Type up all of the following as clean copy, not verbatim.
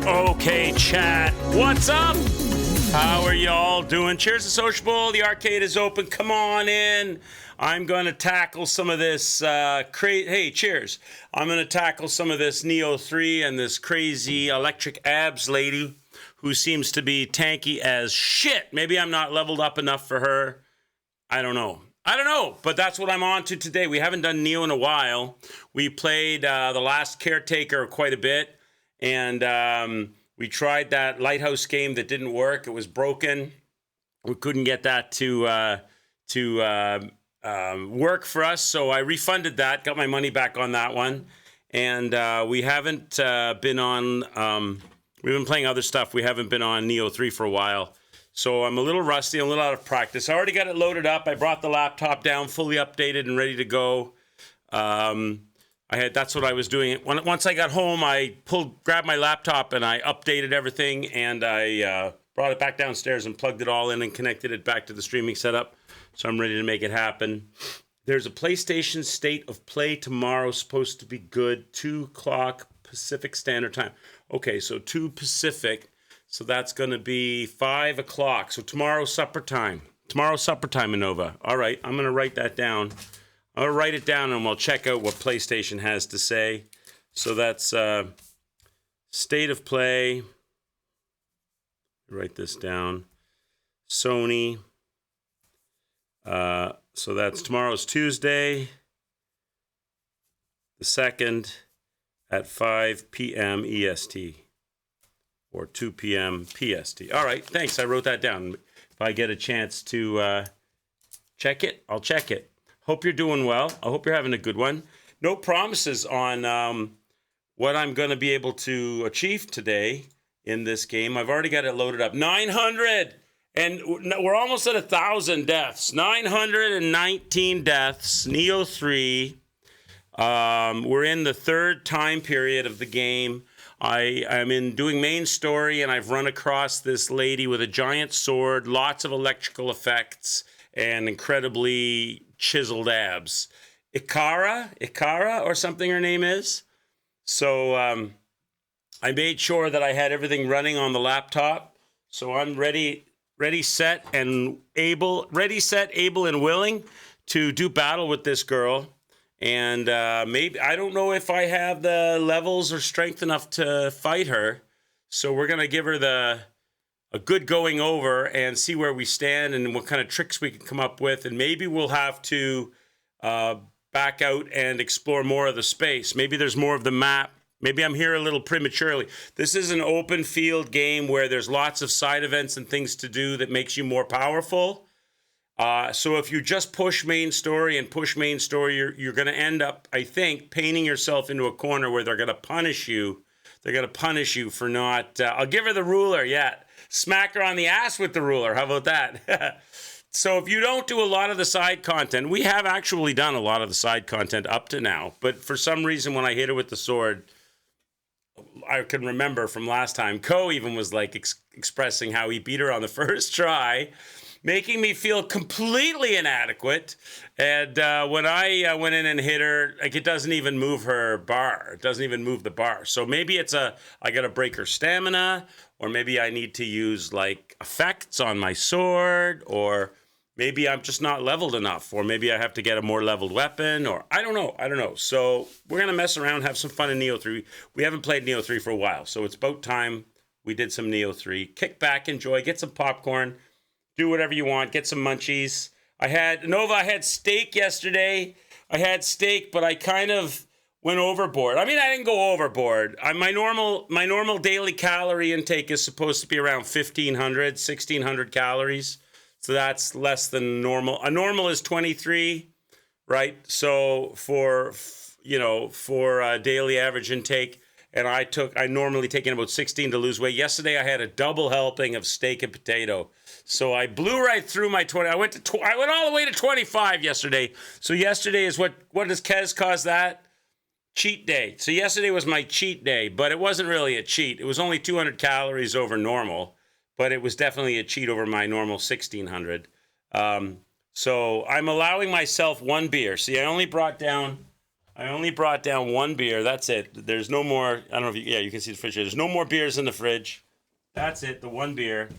Okay, chat. What's up? How are y'all doing? Cheers to Sociable. The arcade is open. Come on in. I'm going to tackle some of this hey, cheers. I'm going to tackle some of this Nioh 3 and this crazy electric abs lady who seems to be tanky as shit. Maybe I'm not leveled up enough for her. I don't know, but that's what I'm on to today. We haven't done Nioh in a while. We played the last Caretaker quite a bit, and we tried that Lighthouse game that didn't work. It was broken. We couldn't get that to work for us, so I refunded that, got my money back on that one, and we haven't been on, we've been playing other stuff. We haven't been on Nioh 3 for a while, so I'm a little rusty, a little out of practice. I already got it loaded up. I brought the laptop down, fully updated and ready to go. That's what I was doing. Once I got home, I grabbed my laptop and I updated everything, and I brought it back downstairs and plugged it all in and connected it back to the streaming setup. So I'm ready to make it happen. There's a PlayStation State of Play tomorrow, supposed to be good, 2 o'clock Pacific Standard Time. Okay, so 2 Pacific, so that's going to be 5 o'clock. So tomorrow's supper time. Tomorrow's supper time, Innova. All right, I'm going to write that down. I'm going to write it down and we'll check out what PlayStation has to say. So that's State of Play. Write this down. Sony. So that's tomorrow's Tuesday, the 2nd at 5 p.m. EST or 2 p.m. PST. All right, thanks. I wrote that down. If I get a chance to check it, I'll check it. Hope you're doing well. I hope you're having a good one. No promises on what I'm going to be able to achieve today in this game. I've already got it loaded up. 900! And we're almost at 1,000 deaths. 919 deaths. Nioh 3. We're in the 3rd time period of the game. I'm in doing main story, and I've run across this lady with a giant sword, lots of electrical effects, and incredibly chiseled abs. Ikara, or something her name is. So I made sure that I had everything running on the laptop. So I'm ready, set, able and willing to do battle with this girl. And maybe, I don't know if I have the levels or strength enough to fight her. So we're going to give her a good going over and see where we stand and what kind of tricks we can come up with. And maybe we'll have to back out and explore more of the space. Maybe there's more of the map. Maybe I'm here a little prematurely. This is an open field game where there's lots of side events and things to do that makes you more powerful. So if you just push main story, you're going to end up, I think, painting yourself into a corner where they're going to punish you. They're going to punish you for not... I'll give her the ruler, yeah. Smack her on the ass with the ruler. How about that? So if you don't do a lot of the side content, we have actually done a lot of the side content up to now. But for some reason, when I hit her with the sword... I can remember from last time, Ko even was like expressing how he beat her on the first try, making me feel completely inadequate. And when I went in and hit her, like, it doesn't even move her bar. It doesn't even move the bar. So maybe I got to break her stamina, or maybe I need to use like effects on my sword, or maybe I'm just not leveled enough, or maybe I have to get a more leveled weapon, or I don't know. So we're going to mess around, have some fun in Nioh 3. We haven't played Nioh 3 for a while, so it's about time we did some Nioh 3. Kick back, enjoy, get some popcorn, do whatever you want, get some munchies. I had steak yesterday. But I kind of went overboard. I mean, I didn't go overboard. My normal daily calorie intake is supposed to be around 1,600 calories. So that's less than normal. A normal is 23, right? So for daily average intake, and I normally take in about 16 to lose weight. Yesterday I had a double helping of steak and potato. So I blew right through my 20. I went all the way to 25 yesterday. So yesterday is what does Kez cause that? Cheat day. So yesterday was my cheat day, but it wasn't really a cheat. It was only 200 calories over normal. But it was definitely a cheat over my normal 1,600. So I'm allowing myself one beer. See, I only brought down one beer. That's it. There's no more. I don't know if you can see the fridge here. There's no more beers in the fridge. That's it. The one beer.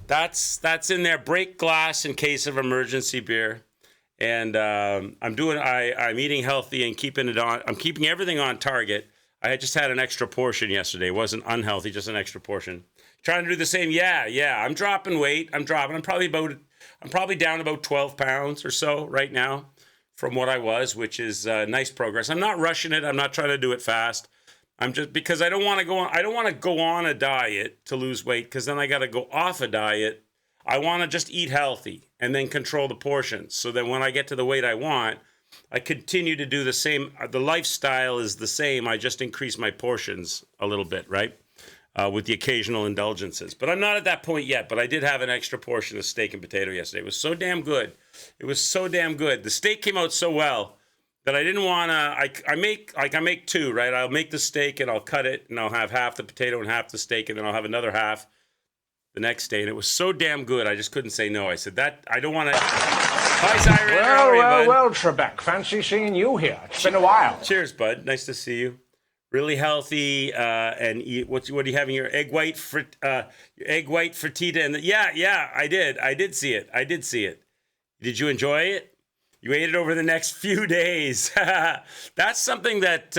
That's in there. Break glass in case of emergency beer. And I'm eating healthy and keeping it on. I'm keeping everything on target. I had just had an extra portion yesterday. It wasn't unhealthy, just an extra portion. Trying to do the same. Yeah. I'm dropping weight. I'm probably down about 12 pounds or so right now from what I was, which is nice progress. I'm not rushing it. I'm not trying to do it fast. I'm just, because I don't want to go on a diet to lose weight, because then I got to go off a diet. I want to just eat healthy and then control the portions. So that when I get to the weight I want, I continue to do the same. The lifestyle is the same. I just increase my portions a little bit, right? With the occasional indulgences. But I'm not at that point yet. But I did have an extra portion of steak and potato yesterday. It was so damn good. The steak came out so well that I didn't want to. I make two, right? I'll make the steak and I'll cut it and I'll have half the potato and half the steak, and then I'll have another half the next day, and it was so damn good. I just couldn't say no. I said that I don't want to. Hi, Siren. How are you, bud? Well, Trebek. Fancy seeing you here. It's been a while. Cheers, bud. Nice to see you. Really healthy, and eat, what are you having? Your egg white frittata, and yeah, I did see it. Did you enjoy it? You ate it over the next few days. That's something that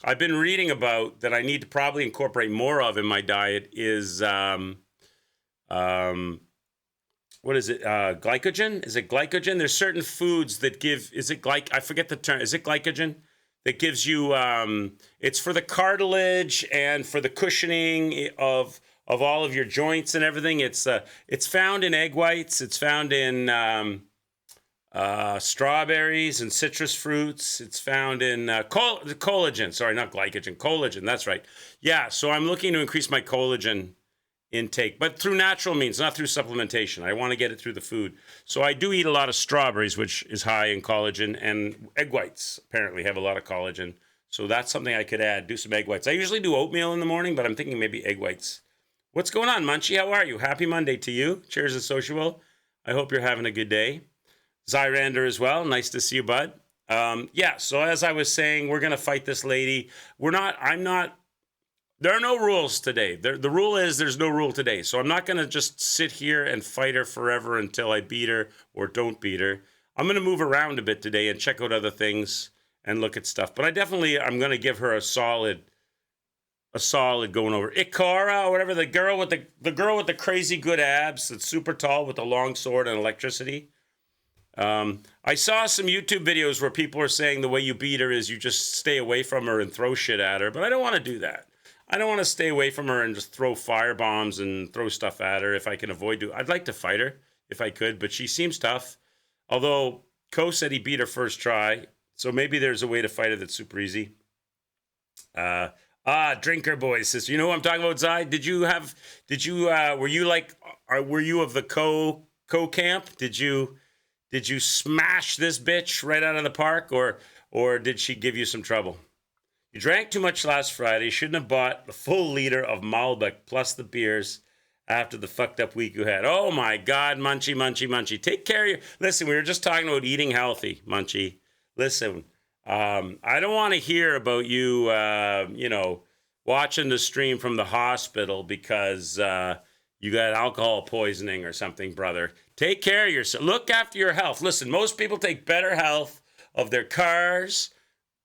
I've been reading about that I need to probably incorporate more of in my diet. Is what is it? Glycogen? Is it glycogen? There's certain foods that give. Is it I forget the term. Is it glycogen? That gives you, it's for the cartilage and for the cushioning of all of your joints and everything. It's found in egg whites. It's found in strawberries and citrus fruits. It's found in collagen. Sorry, not glycogen. Collagen. That's right. Yeah. So I'm looking to increase my collagen intake, but through natural means, not through supplementation. I want to get it through the food. So I do eat a lot of strawberries, which is high in collagen, and egg whites apparently have a lot of collagen. So that's something I could add, do some egg whites. I usually do oatmeal in the morning, but I'm thinking maybe egg whites. What's going on, Munchie? How are you? Happy Monday to you. Cheers and sociable. I hope you're having a good day. Zyrander as well. Nice to see you, bud. Yeah, so as I was saying, we're going to fight this lady. There are no rules today. The rule is there's no rule today. So I'm not going to just sit here and fight her forever until I beat her or don't beat her. I'm going to move around a bit today and check out other things and look at stuff. But I'm going to give her a solid going over. Ikara, or whatever, the girl with the crazy good abs that's super tall with the long sword and electricity. I saw some YouTube videos where people are saying the way you beat her is you just stay away from her and throw shit at her. But I don't want to do that. I don't want to stay away from her and just throw fire bombs and throw stuff at her if I can avoid it. I'd like to fight her if I could, but she seems tough. Although Ko said he beat her first try, so maybe there's a way to fight her that's super easy. Drinker boy, sister. You know what I'm talking about, Zai? Were you of the Ko camp? Did you smash this bitch right out of the park, or did she give you some trouble? You drank too much last Friday. Shouldn't have bought the full liter of Malbec plus the beers after the fucked up week you had. Oh my God, Munchie. Take care of your... Listen, we were just talking about eating healthy, Munchie. Listen, I don't want to hear about you, watching the stream from the hospital because you got alcohol poisoning or something, brother. Take care of yourself. Look after your health. Listen, most people take better health of their cars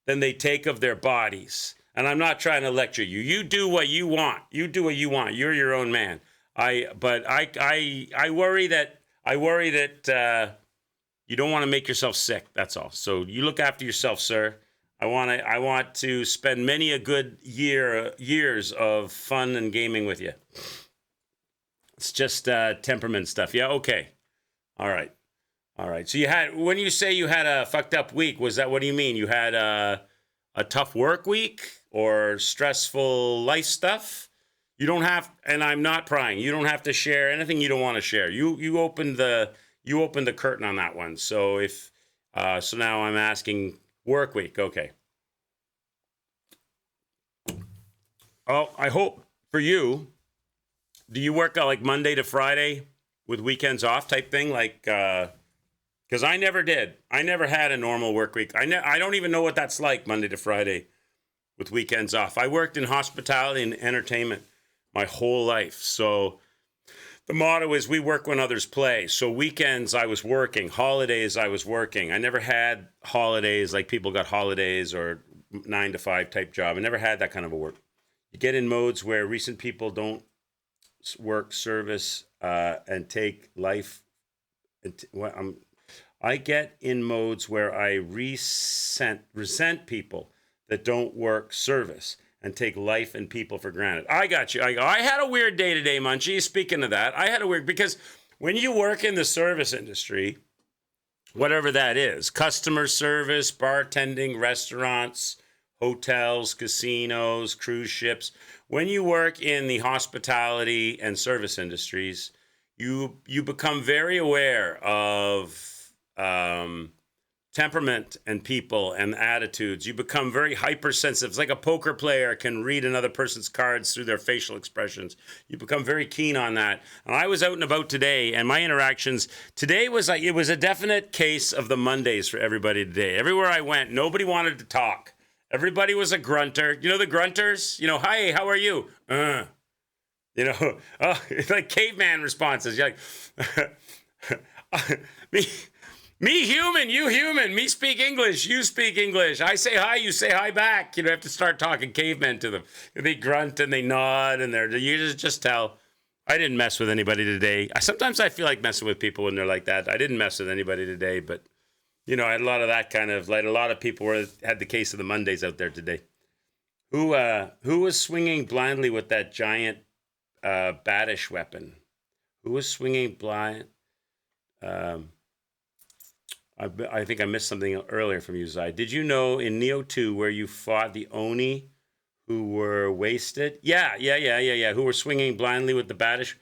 than they take of their bodies. And I'm not trying to lecture you. You do what you want. You're your own man. I worry that you don't want to make yourself sick. That's all. So you look after yourself, sir. I want to spend many a good years of fun and gaming with you. It's just temperament stuff. Yeah. Okay. All right. So when you say you had a fucked up week, what do you mean? You had a tough work week or stressful life stuff? You don't have, and I'm not prying. You don't have to share anything you don't want to share. You opened the curtain on that one. So so now I'm asking work week. Okay. Oh, I hope for you. Do you work like Monday to Friday with weekends off type thing? Like, because I never did. I never had a normal work week. I don't even know what that's like, Monday to Friday with weekends off. I worked in hospitality and entertainment my whole life. So the motto is we work when others play. So weekends I was working, holidays I was working. I never had holidays like people got holidays or 9 to 5 type job. I never had that kind of a work. You get in modes where recent people don't work service and take life. I get in modes where I resent people that don't work service and take life and people for granted. I got you. I had a weird day today, Munchie. Speaking of that, I had a weird, because when you work in the service industry, whatever that is, customer service, bartending, restaurants, hotels, casinos, cruise ships, when you work in the hospitality and service industries, you become very aware of temperament and people and attitudes. You become very hypersensitive. It's like a poker player can read another person's cards through their facial expressions. You become very keen on that. And I was out and about today, and my interactions today was like, it was a definite case of the Mondays for everybody today. Everywhere I went, nobody wanted to talk. Everybody was a grunter. You know the grunters? You know, hi, how are you? You know, oh, it's like caveman responses. You're like, me human, you human. Me speak English, you speak English. I say hi, you say hi back. You have to start talking caveman to them. They grunt and they nod, and you just tell. I didn't mess with anybody today. Sometimes I feel like messing with people when they're like that. I didn't mess with anybody today, but you know, I had a lot of that kind of, like a lot of people had the case of the Mondays out there today. Who was swinging blindly with that giant batish weapon? Who was swinging blind? I think I missed something earlier from you, Zai. Did you know in Nioh 2 where you fought the Oni who were wasted? Yeah. Who were swinging blindly with the batish?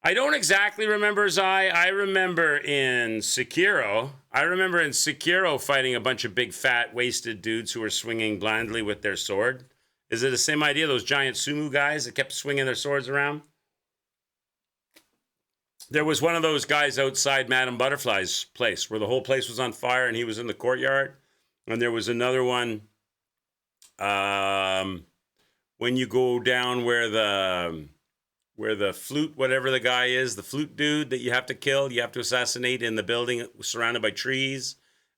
I don't exactly remember, Zai. I remember in Sekiro fighting a bunch of big, fat, wasted dudes who were swinging blindly with their sword. Is it the same idea? Those giant sumo guys that kept swinging their swords around? There was one of those guys outside Madame Butterfly's place where the whole place was on fire and he was in the courtyard. And there was another one when you go down where the flute, whatever the guy is, the flute dude that you have to kill, you have to assassinate in the building surrounded by trees.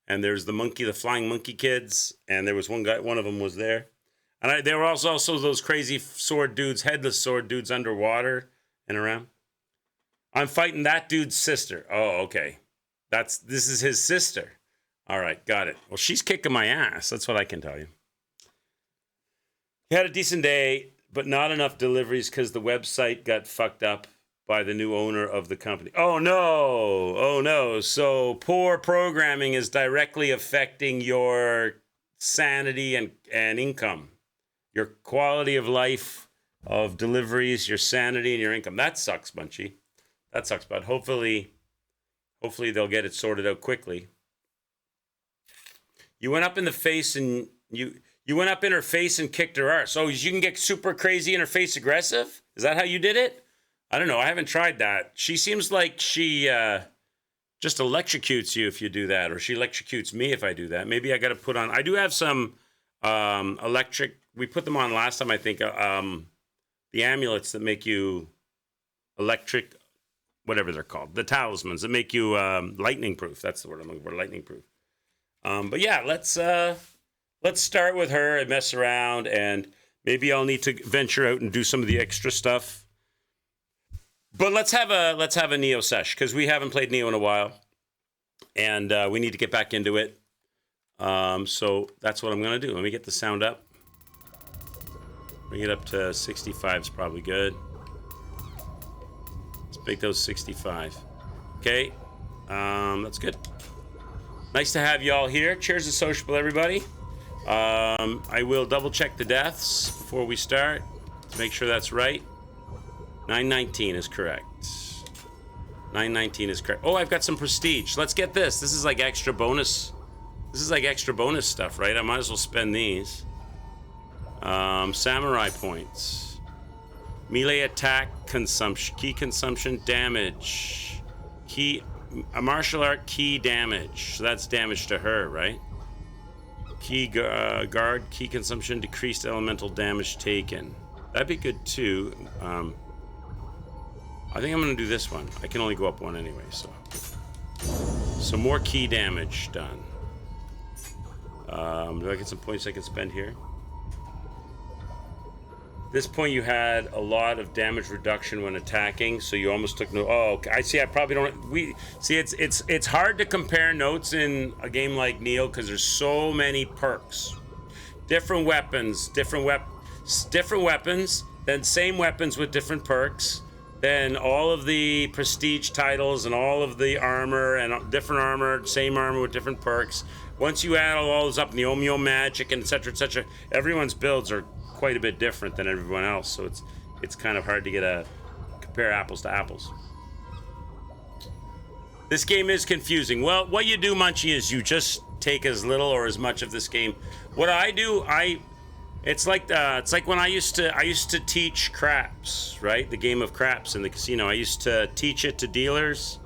And there's the flying monkey kids. And there was one of them was there. And there were also those crazy sword dudes, headless sword dudes underwater and around. I'm fighting that dude's sister. Oh, okay. This is his sister. All right, got it. Well, she's kicking my ass. That's what I can tell you. He had a decent day, but not enough deliveries because the website got fucked up by the new owner of the company. Oh, no. So poor programming is directly affecting your sanity and income, your quality of life of deliveries, your sanity and your income. That sucks, Bunchy. That sucks, but hopefully they'll get it sorted out quickly. You went up in the face and you went up in her face and kicked her arse. Oh, you can get super crazy in her face aggressive? Is that how you did it? I don't know. I haven't tried that. She seems like she just electrocutes you if you do that, or she electrocutes me if I do that. Maybe I got to put on. I do have some electric. We put them on last time, I think. The amulets that make you electric. Whatever they're called, the talismans that make you lightning proof. That's the word I'm looking for, lightning proof. But yeah, let's start with her and mess around, and maybe I'll need to venture out and do some of the extra stuff. But let's have a Nioh sesh because we haven't played Nioh in a while, and we need to get back into it. So that's what I'm gonna do. Let me get the sound up. Bring it up to 65 is probably good. Make those 65. Okay, that's good. Nice to have you all here. Cheers to sociable, everybody. I will double check the deaths before we start to make sure that's right. 919 is correct. 919 is correct. Oh, I've got some prestige. Let's get this. This is like extra bonus. This is like extra bonus stuff, right? I might as well spend these. Samurai points. Melee attack consumption, key consumption, damage, a martial art key damage. So that's damage to her, right? Key guard, key consumption, decreased elemental damage taken. That'd be good too. I think I'm gonna do this one. I can only go up one anyway, so more key damage done. Do I get some points I can spend here? This point you had a lot of damage reduction when attacking, so you almost took no. Oh, okay. I see. I probably don't. It's hard to compare notes in a game like Nioh because there's so many perks, different weapons, then same weapons with different perks, then all of the prestige titles and all of the armor and different armor, same armor with different perks. Once you add all those up, Nioh magic and etc., everyone's builds are quite a bit different than everyone else, so it's kind of hard to compare apples to apples. This game is confusing. Well, what you do, Munchie, is you just take as little or as much of this game. What I do, it's like when I used to teach craps, right? The game of craps in the casino. I used to teach it to dealers,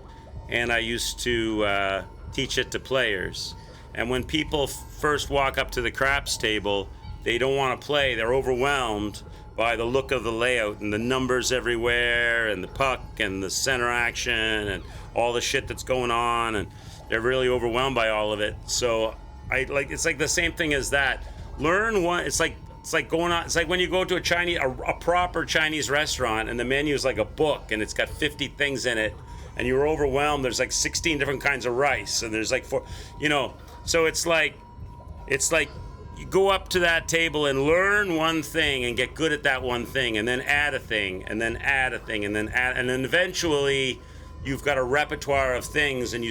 and I used to teach it to players. And when people first walk up to the craps table, they don't want to play. They're overwhelmed by the look of the layout and the numbers everywhere and the puck and the center action and all the shit that's going on, and they're really overwhelmed by all of it. So it's like the same thing as that. Learn one. It's like going on. It's like when you go to a proper Chinese restaurant and the menu is like a book and it's got 50 things in it, and you're overwhelmed. There's like 16 different kinds of rice, and there's like four. So it's like you go up to that table and learn one thing and get good at that one thing, and then add a thing, and then add a thing, and then eventually you've got a repertoire of things, and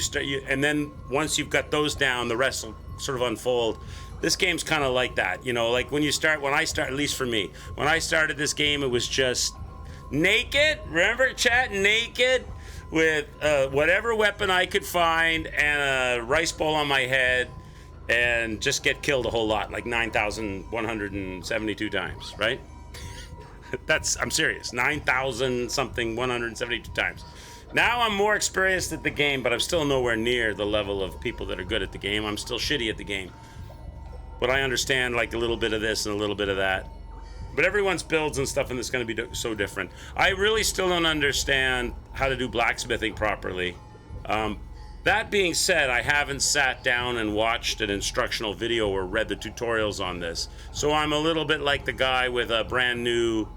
and then once you've got those down, the rest will sort of unfold. This game's kind of like that, like when I start, at least for me, when I started this game, it was just naked. Remember, chat? Naked with whatever weapon I could find and a rice bowl on my head, and just get killed a whole lot, like 9,172 times, right? I'm serious, 9,000 something 172 times. Now I'm more experienced at the game, but I'm still nowhere near the level of people that are good at the game. I'm still shitty at the game. But I understand like a little bit of this and a little bit of that. But everyone's builds and stuff in this is going to be so different. I really still don't understand how to do blacksmithing properly. That being said, I haven't sat down and watched an instructional video or read the tutorials on this. So I'm a little bit like the guy with a brand new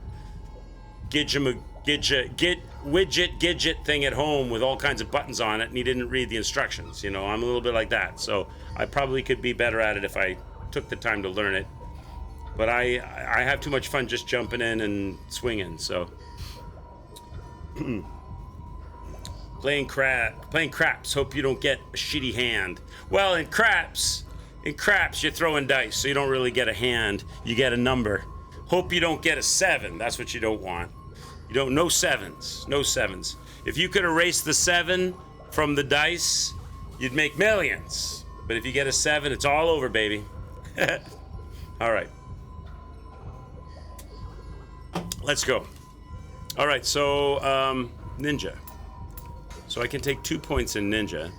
widget thing at home with all kinds of buttons on it, and he didn't read the instructions. I'm a little bit like that. So I probably could be better at it if I took the time to learn it. But I have too much fun just jumping in and swinging, so... Playing craps, hope you don't get a shitty hand. Well, in craps, you're throwing dice, so you don't really get a hand, you get a number. Hope you don't get a 7, that's what you don't want. No sevens. If you could erase the 7 from the dice, you'd make millions. But if you get a 7, it's all over, baby. All right. Let's go. All right, so Ninja. So I can take 2 points in Ninja.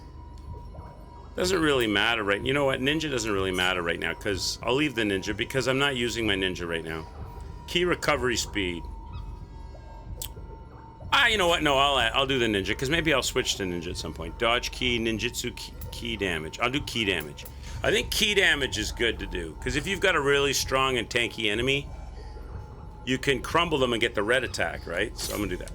Doesn't really matter right. You know what? Ninja doesn't really matter right now, because I'll leave the Ninja because I'm not using my Ninja right now. Key recovery speed. You know what? No, I'll do the Ninja, because maybe I'll switch to Ninja at some point. Dodge key, ninjutsu key damage. I'll do key damage. I think key damage is good to do, because if you've got a really strong and tanky enemy, you can crumble them and get the red attack, right? So I'm gonna do that.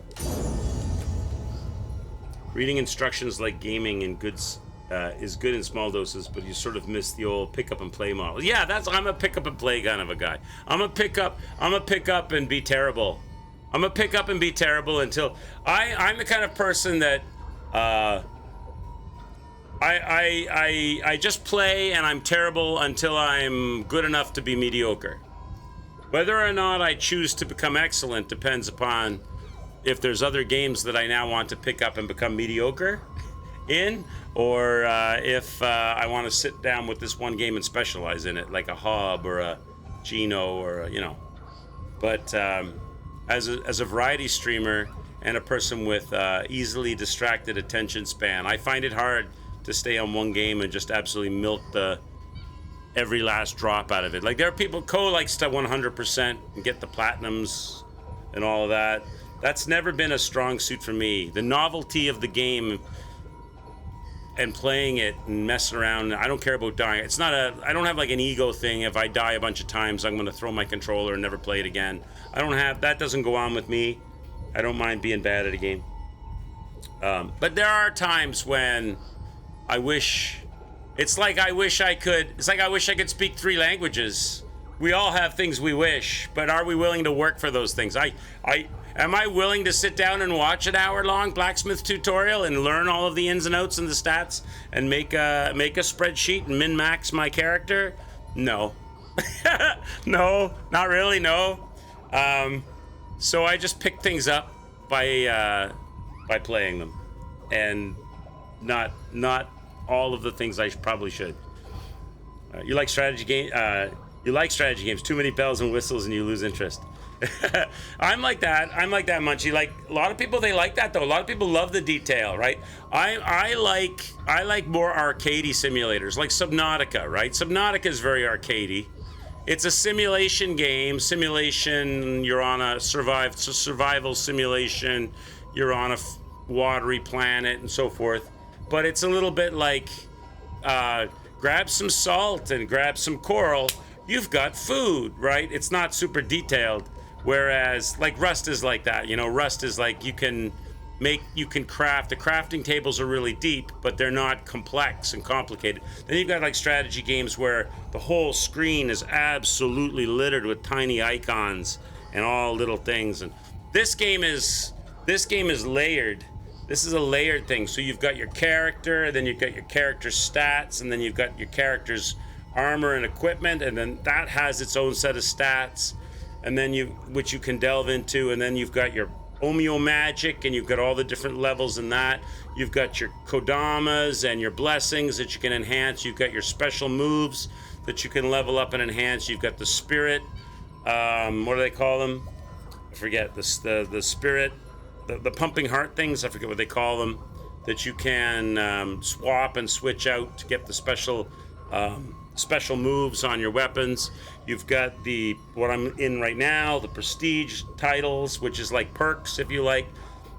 Reading instructions like gaming in goods is good in small doses, but you sort of miss the old pick up and play model. Yeah, I'm a pick up and play kind of a guy. I'm a pick up and be terrible. I'm a pick up and be terrible until I'm the kind of person that I just play and I'm terrible until I'm good enough to be mediocre. Whether or not I choose to become excellent depends upon if there's other games that I now want to pick up and become mediocre in, or if I want to sit down with this one game and specialize in it, like a Hob or a Geno or But as a variety streamer and a person with easily distracted attention span, I find it hard to stay on one game and just absolutely milk every last drop out of it. Like, there are people, Ko likes to 100% and get the platinums and all of that. That's never been a strong suit for me. The novelty of the game and playing it and messing around, I don't care about dying. I don't have like an ego thing. If I die a bunch of times, I'm gonna throw my controller and never play it again. That doesn't go on with me. I don't mind being bad at a game. But there are times when I wish I could speak 3 languages. We all have things we wish, but are we willing to work for those things? Am I willing to sit down and watch an hour-long blacksmith tutorial and learn all of the ins and outs and the stats and make a spreadsheet and min-max my character? No. No, not really, no. So I just pick things up by playing them. And not all of the things I probably should. You like strategy game? You like strategy games? Too many bells and whistles, and you lose interest. I'm like that. Munchie. Like a lot of people, they like that though. A lot of people love the detail, right? I like more arcadey simulators, like Subnautica, right? Subnautica is very arcadey. It's a simulation game. You're on a survival simulation. You're on a watery planet and so forth. But it's a little bit like grab some salt and grab some coral. You've got food, right? It's not super detailed. Whereas like Rust is like that. You know, Rust is like you can craft. The crafting tables are really deep, but they're not complex and complicated. Then you've got like strategy games where the whole screen is absolutely littered with tiny icons and all little things. And this game is layered. This is a layered thing. So you've got your character, then you've got your character's stats, and then you've got your character's armor and equipment, and then that has its own set of stats, and then which you can delve into, and then you've got your Omeo magic, and you've got all the different levels in that. You've got your kodamas and your blessings that you can enhance. You've got your special moves that you can level up and enhance. You've got the spirit. What do they call them? I forget. The spirit, the pumping heart things. I forget what they call them. That you can swap and switch out to get the special moves on your weapons. You've got what I'm in right now, the prestige titles, which is like perks, if you like.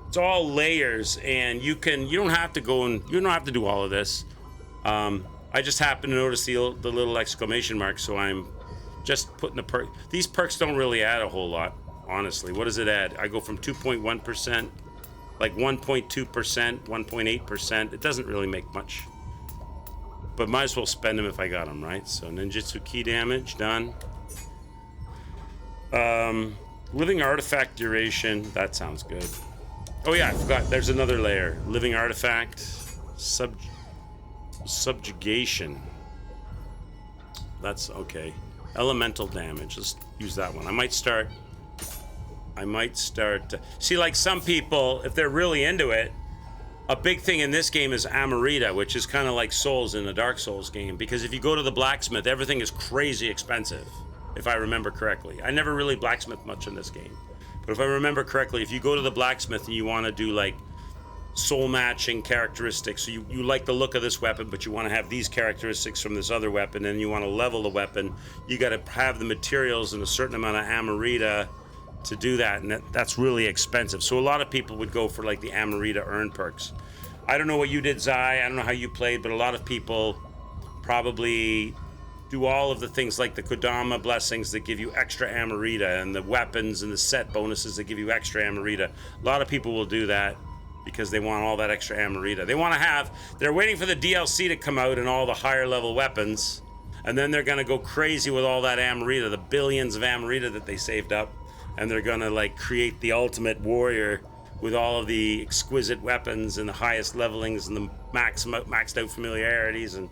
It's all layers, and you don't have to do all of this. I just happen to notice the little exclamation mark, so I'm just putting the perk. These perks don't really add a whole lot, honestly. What does it add? I go from 2.1%, like 1.2%, 1.8%. It doesn't really make much. But might as well spend them if I got them, right? So ninjutsu key damage, done. Living artifact duration, that sounds good. Oh yeah, I forgot, there's another layer. Living artifact, subjugation. That's okay. Elemental damage, let's use that one. I might start, see, like some people, if they're really into it, a big thing in this game is Amarita, which is kind of like Souls in a Dark Souls game, because if you go to the blacksmith, everything is crazy expensive, if I remember correctly. I never really blacksmith much in this game, but if I remember correctly, if you go to the blacksmith and you want to do like soul matching characteristics, so you like the look of this weapon, but you want to have these characteristics from this other weapon, and you want to level the weapon, you got to have the materials and a certain amount of Amarita to do that, and that's really expensive. So a lot of people would go for like the Amarita earn perks. I don't know what you did, Zai. I don't know how you played, but a lot of people probably do all of the things like the Kodama blessings that give you extra Amarita, and the weapons and the set bonuses that give you extra Amarita. A lot of people will do that because they want all that extra Amarita. They're waiting for the DLC to come out and all the higher level weapons, and then they're gonna go crazy with all that Amarita, the billions of Amarita that they saved up. And they're gonna like create the ultimate warrior with all of the exquisite weapons and the highest levelings and the maxed out familiarities. And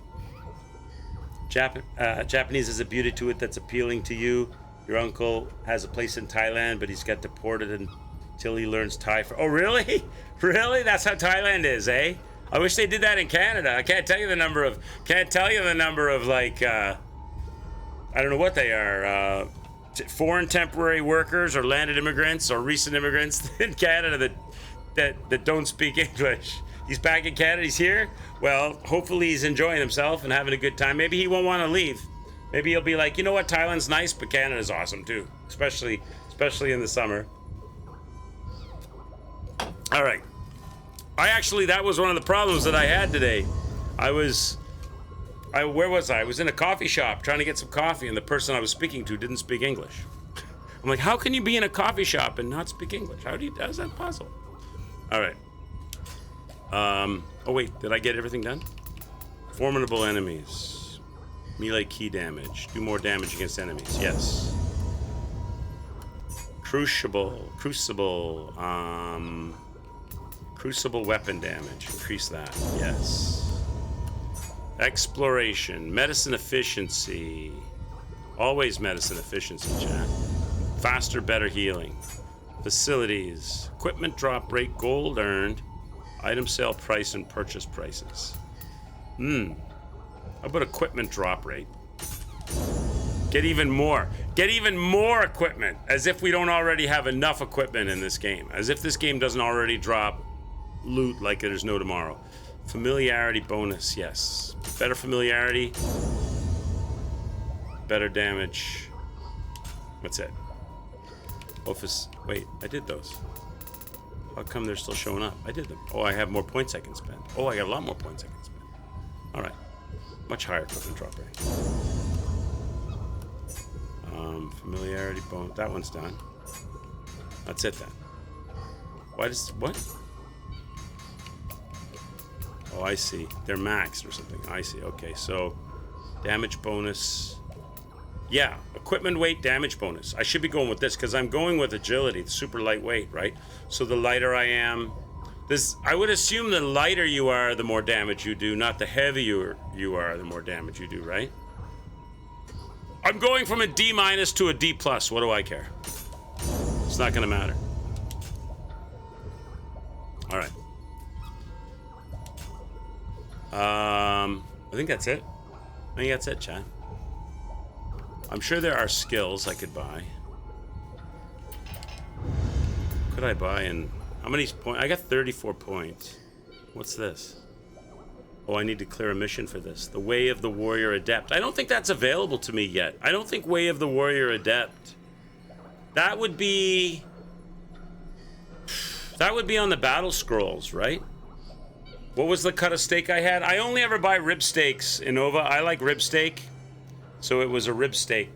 Japanese has a beauty to it that's appealing to you. Your uncle has a place in Thailand, but he's got deported until he learns Thai. Oh, really? Really? That's how Thailand is, eh? I wish they did that in Canada. I can't tell you the number of like, I don't know what they are. Foreign temporary workers or landed immigrants or recent immigrants in Canada that don't speak English. He's back in Canada, he's here. Well, hopefully he's enjoying himself and having a good time. Maybe he won't want to leave. Maybe he'll be like, you know what, Thailand's nice, but Canada's awesome too, especially in the summer. All right. That was one of the problems that I had today. Where was I? I was in a coffee shop trying to get some coffee, and the person I was speaking to didn't speak English. I'm like, how can you be in a coffee shop and not speak English? How is that possible? All right. Oh wait, did I get everything done? Formidable enemies. Melee key damage. Do more damage against enemies. Yes. Crucible weapon damage. Increase that. Yes. Exploration, medicine efficiency. Always medicine efficiency, chat. Faster, better healing. Facilities, equipment drop rate, gold earned. Item sale price and purchase prices. How about equipment drop rate? Get even more. Get even more equipment. As if we don't already have enough equipment in this game. As if this game doesn't already drop loot like there's no tomorrow. Familiarity bonus, yes. Better familiarity. Better damage. That's it. Office. Wait, I did those. How come they're still showing up? I did them. Oh, I have more points I can spend. Oh, I got a lot more points I can spend. All right. Much higher equipment drop rate. Familiarity bonus. That one's done. That's it then. Why does what? Oh, I see. They're maxed or something. I see. Okay, so damage bonus. Yeah, equipment weight damage bonus. I should be going with this because I'm going with agility. It's super lightweight, right? So the lighter I am, I would assume the lighter you are, the more damage you do, not the heavier you are, the more damage you do, right? I'm going from a D- to a D+. What do I care? It's not gonna matter. All right. I think that's it. I think that's it, Chad. I'm sure there are skills I could buy. Could I buy in... How many points? I got 34 points. What's this? Oh, I need to clear a mission for this. The Way of the Warrior Adept. I don't think that's available to me yet. I don't think Way of the Warrior Adept. That would be... That would be on the battle scrolls, right? What was the cut of steak I had? I only ever buy rib steaks in Nova. I like rib steak. So it was a rib steak.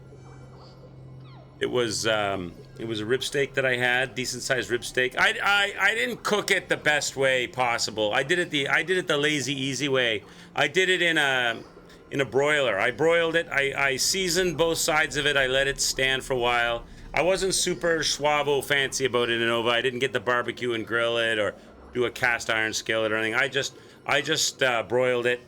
It was a rib steak that I had, decent sized rib steak. I didn't cook it the best way possible. I did it the lazy easy way. I did it in a broiler. I broiled it. I seasoned both sides of it. I let it stand for a while. I wasn't super suavo fancy about it in Nova. I didn't get the barbecue and grill it or do a cast iron skillet or anything. I just broiled it.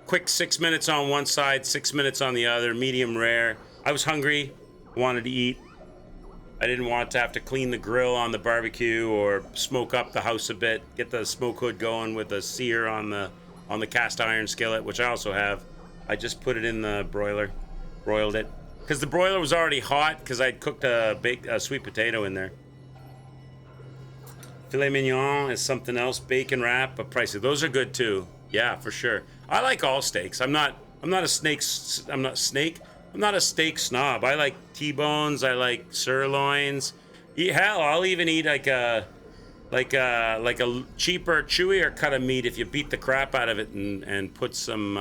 Quick 6 minutes on one side, 6 minutes on the other, medium rare. I was hungry, wanted to eat. I didn't want to have to clean the grill on the barbecue or smoke up the house a bit, get the smoke hood going with a sear on the cast iron skillet, which I also have. I just put it in the broiler, broiled it. Because the broiler was already hot because I'd cooked a sweet potato in there. Filet mignon is something else, bacon wrap, but pricey. Those are good too. Yeah, for sure. I like all steaks. I'm not a steak snob. I like T-bones. I like sirloins. Hell, I'll even eat like a cheaper, chewier cut of meat if you beat the crap out of it and put some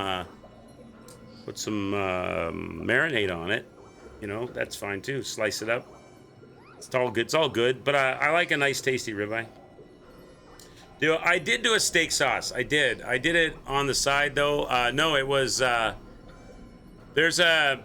marinade on it. You know, that's fine too. Slice it up. It's all good. It's all good. But I like a nice, tasty ribeye. I did do a steak sauce. I did it on the side though. No, it was. There's a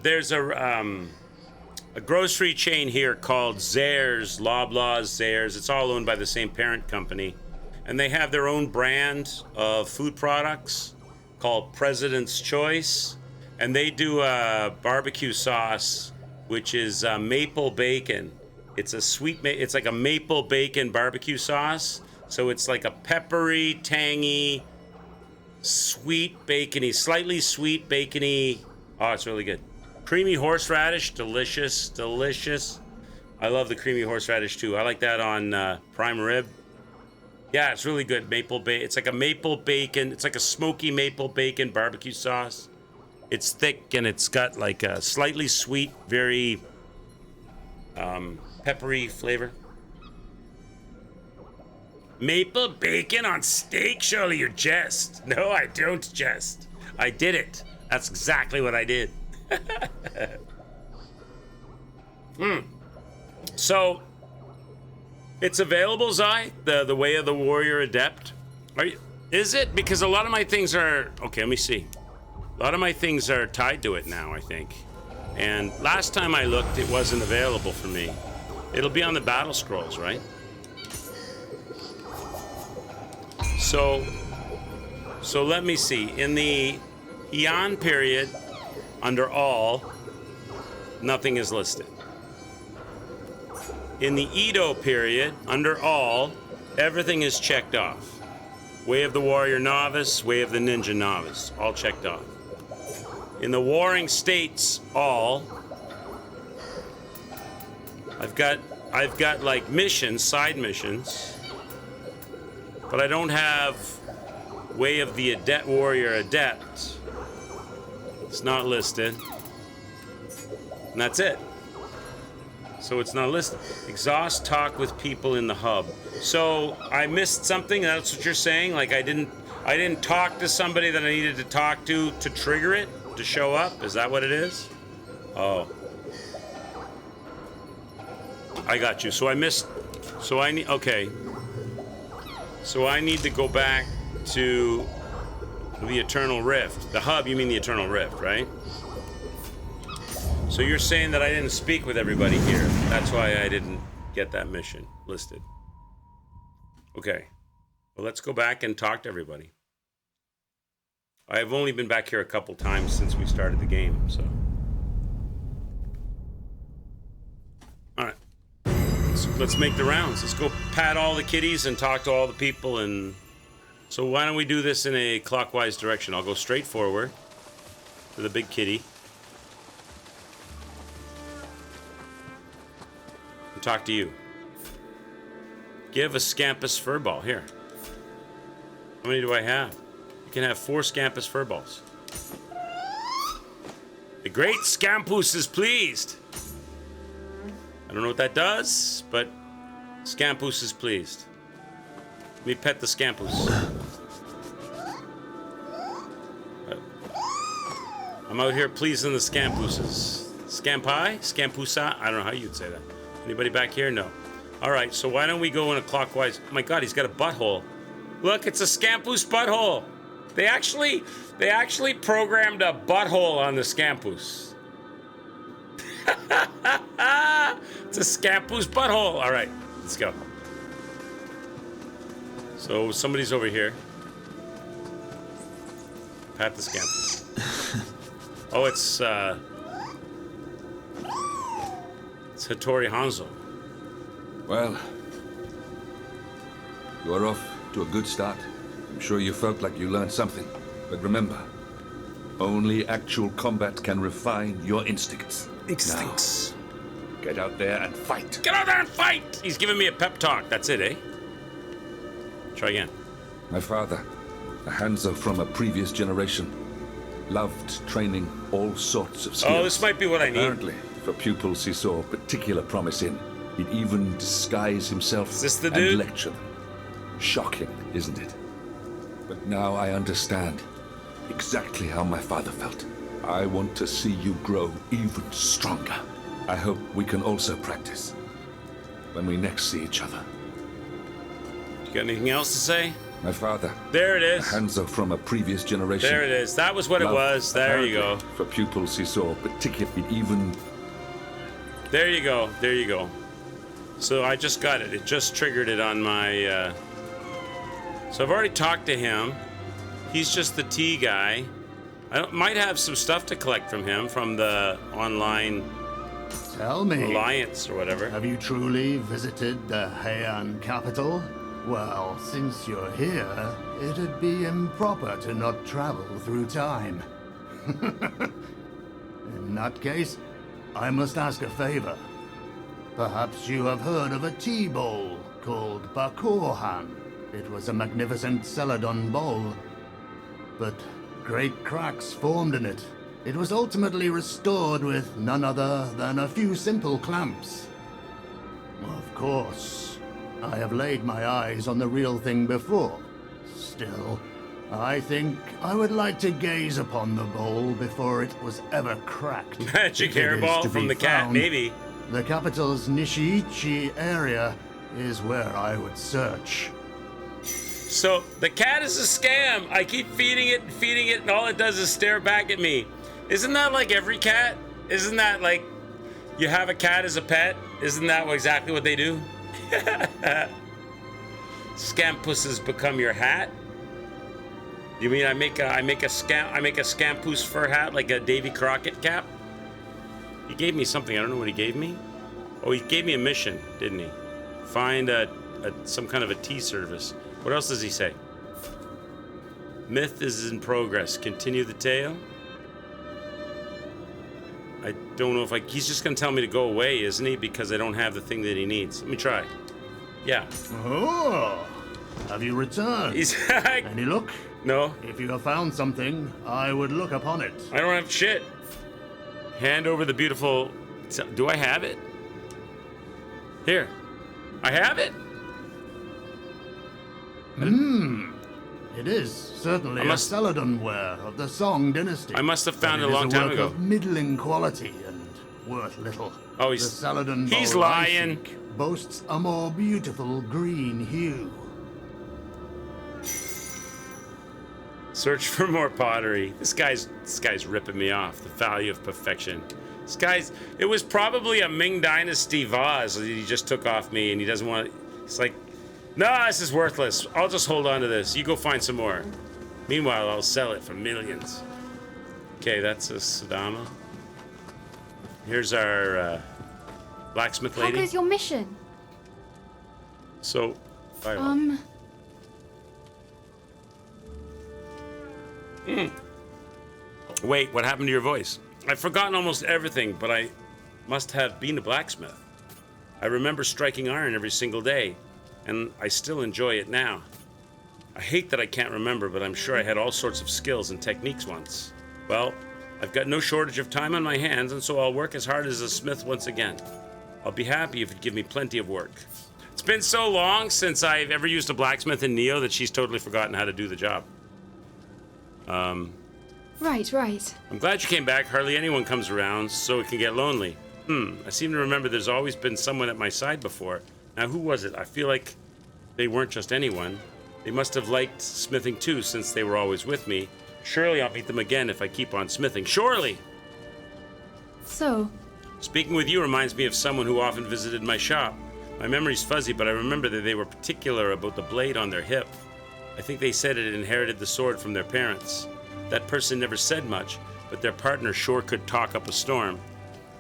grocery chain here called Zehrs, Loblaws, Zehrs. It's all owned by the same parent company, and they have their own brand of food products called President's Choice, and they do a barbecue sauce which is maple bacon. It's it's like a maple bacon barbecue sauce. So it's like a peppery, tangy, sweet bacony, slightly sweet bacony. Oh, it's really good. Creamy horseradish, delicious, delicious. I love the creamy horseradish too. I like that on prime rib. Yeah, it's really good. It's like a maple bacon. It's like a smoky maple bacon barbecue sauce. It's thick and it's got like a slightly sweet, very peppery flavor. Maple bacon on steak? Surely you jest. No, I don't jest. I did it. That's exactly what I did. So, it's available, Zai? The Way of the Warrior Adept? Is it? Because a lot of my things are... Okay, let me see. A lot of my things are tied to it now, I think. And last time I looked, it wasn't available for me. It'll be on the battle scrolls, right? So let me see. In the Heian period, under all, nothing is listed. In the Edo period, under all, everything is checked off. Way of the Warrior Novice, Way of the Ninja Novice, all checked off. In the Warring States, all. I've got like missions, side missions, but I don't have Way of the Warrior Adept. It's not listed. And that's it. So it's not listed. Exhaust talk with people in the hub. So I missed something. That's what you're saying. Like I didn't talk to somebody that I needed to talk to trigger it to show up. Is that what it is? Oh, I got you. So I missed. So I need. Okay. So I need to go back to the Eternal Rift. The hub. You mean the Eternal Rift, right? So you're saying that I didn't speak with everybody here. That's why I didn't get that mission listed. Okay. Well, let's go back and talk to everybody. I've only been back here a couple times since we started the game, so. All right. Let's make the rounds. Let's go pat all the kitties and talk to all the people. And so why don't we do this in a clockwise direction? I'll go straight forward to the big kitty. Talk to you. Give a Scampus Furball. Here. How many do I have? You can have 4 Scampus Furballs. The great Scampus is pleased. I don't know what that does, but Scampus is pleased. Let me pet the Scampus. I'm out here pleasing the Scampuses. Scampi? Scampusa? I don't know how you'd say that. Anybody back here? No. All right, so why don't we go in a clockwise... Oh my God, he's got a butthole. Look, it's a Scampus butthole. They actually programmed a butthole on the Scampus. It's a Scampus butthole. All right, let's go. So somebody's over here. Pat the Scampus. Oh, it's Hattori Hanzo. Well, you're off to a good start. I'm sure you felt like you learned something. But remember, only actual combat can refine your instincts. Instincts. Now, get out there and fight. Get out there and fight! He's giving me a pep talk. That's it, eh? Try again. My father, a Hanzo from a previous generation, loved training all sorts of skills. Oh, this might be what I need. Apparently, for pupils he saw particular promise in, he'd even disguise himself Is this the and dude? lecture them. Shocking, isn't it? But now I understand exactly how my father felt. I want to see you grow even stronger. I hope we can also practice when we next see each other. You got anything else to say? My father. There it is. A Hanzo from a previous generation. There it is. That was what it was. There you go. For pupils he saw particularly even... There you go. There you go. So I just got it. It just triggered it on my... So I've already talked to him. He's just the T guy. Might have some stuff to collect from him from the online Tell me, alliance or whatever. have you truly visited the Heian capital? Well, since you're here, it'd be improper to not travel through time. In that case, I must ask a favor. Perhaps you have heard of a tea bowl called Bakurhan. It was a magnificent Celadon bowl, but great cracks formed in it. It was ultimately restored with none other than a few simple clamps. Of course, I have laid my eyes on the real thing before. Still, I think I would like to gaze upon the bowl before it was ever cracked. Magic If it is hairball to from be the cat, found, maybe. The capital's Nishiichi area is where I would search. So the cat is a scam. I keep feeding it, and all it does is stare back at me. Isn't that like every cat? Isn't that like you have a cat as a pet? Isn't that exactly what they do? Scampusses become your hat. You mean I make a Scampus fur hat like a Davy Crockett cap? He gave me something. I don't know what he gave me. Oh, he gave me a mission, didn't he? Find some kind of a tea service. What else does he say? Myth is in progress. Continue the tale. I don't know if he's just gonna tell me to go away, isn't he? Because I don't have the thing that he needs. Let me try. Yeah. Oh, have you returned? He's Any look? No. If you have found something, I would look upon it. I don't have shit. Hand over the beautiful. Do I have it? Here. I have it. It is certainly a Celadon ware of the Song dynasty. I must have found but it a long time work ago. Of middling quality and worth little. Oh, the Celadon he's bowl I lying. seek boasts a more beautiful green hue. Search for more pottery. This guy's ripping me off. The value of perfection. It was probably a Ming Dynasty vase that he just took off me, and he doesn't want it. It's like, no, this is worthless. I'll just hold on to this. You go find some more. Meanwhile, I'll sell it for millions. Okay, that's a Sadama. Here's our blacksmith lady. How goes your mission? So, Wait, what happened to your voice? I've forgotten almost everything, but I must have been a blacksmith. I remember striking iron every single day, and I still enjoy it now. I hate that I can't remember, but I'm sure I had all sorts of skills and techniques once. Well, I've got no shortage of time on my hands, and so I'll work as hard as a smith once again. I'll be happy if you'd give me plenty of work. It's been so long since I've ever used a blacksmith in Nioh that she's totally forgotten how to do the job. Right. I'm glad you came back. Hardly anyone comes around, so it can get lonely. I seem to remember there's always been someone at my side before. Now, who was it? I feel like they weren't just anyone. They must have liked smithing too, since they were always with me. Surely I'll meet them again if I keep on smithing. Surely! So, Speaking with you reminds me of someone who often visited my shop. My memory's fuzzy, but I remember that they were particular about the blade on their hip. I think they said it inherited the sword from their parents. That person never said much, but their partner sure could talk up a storm.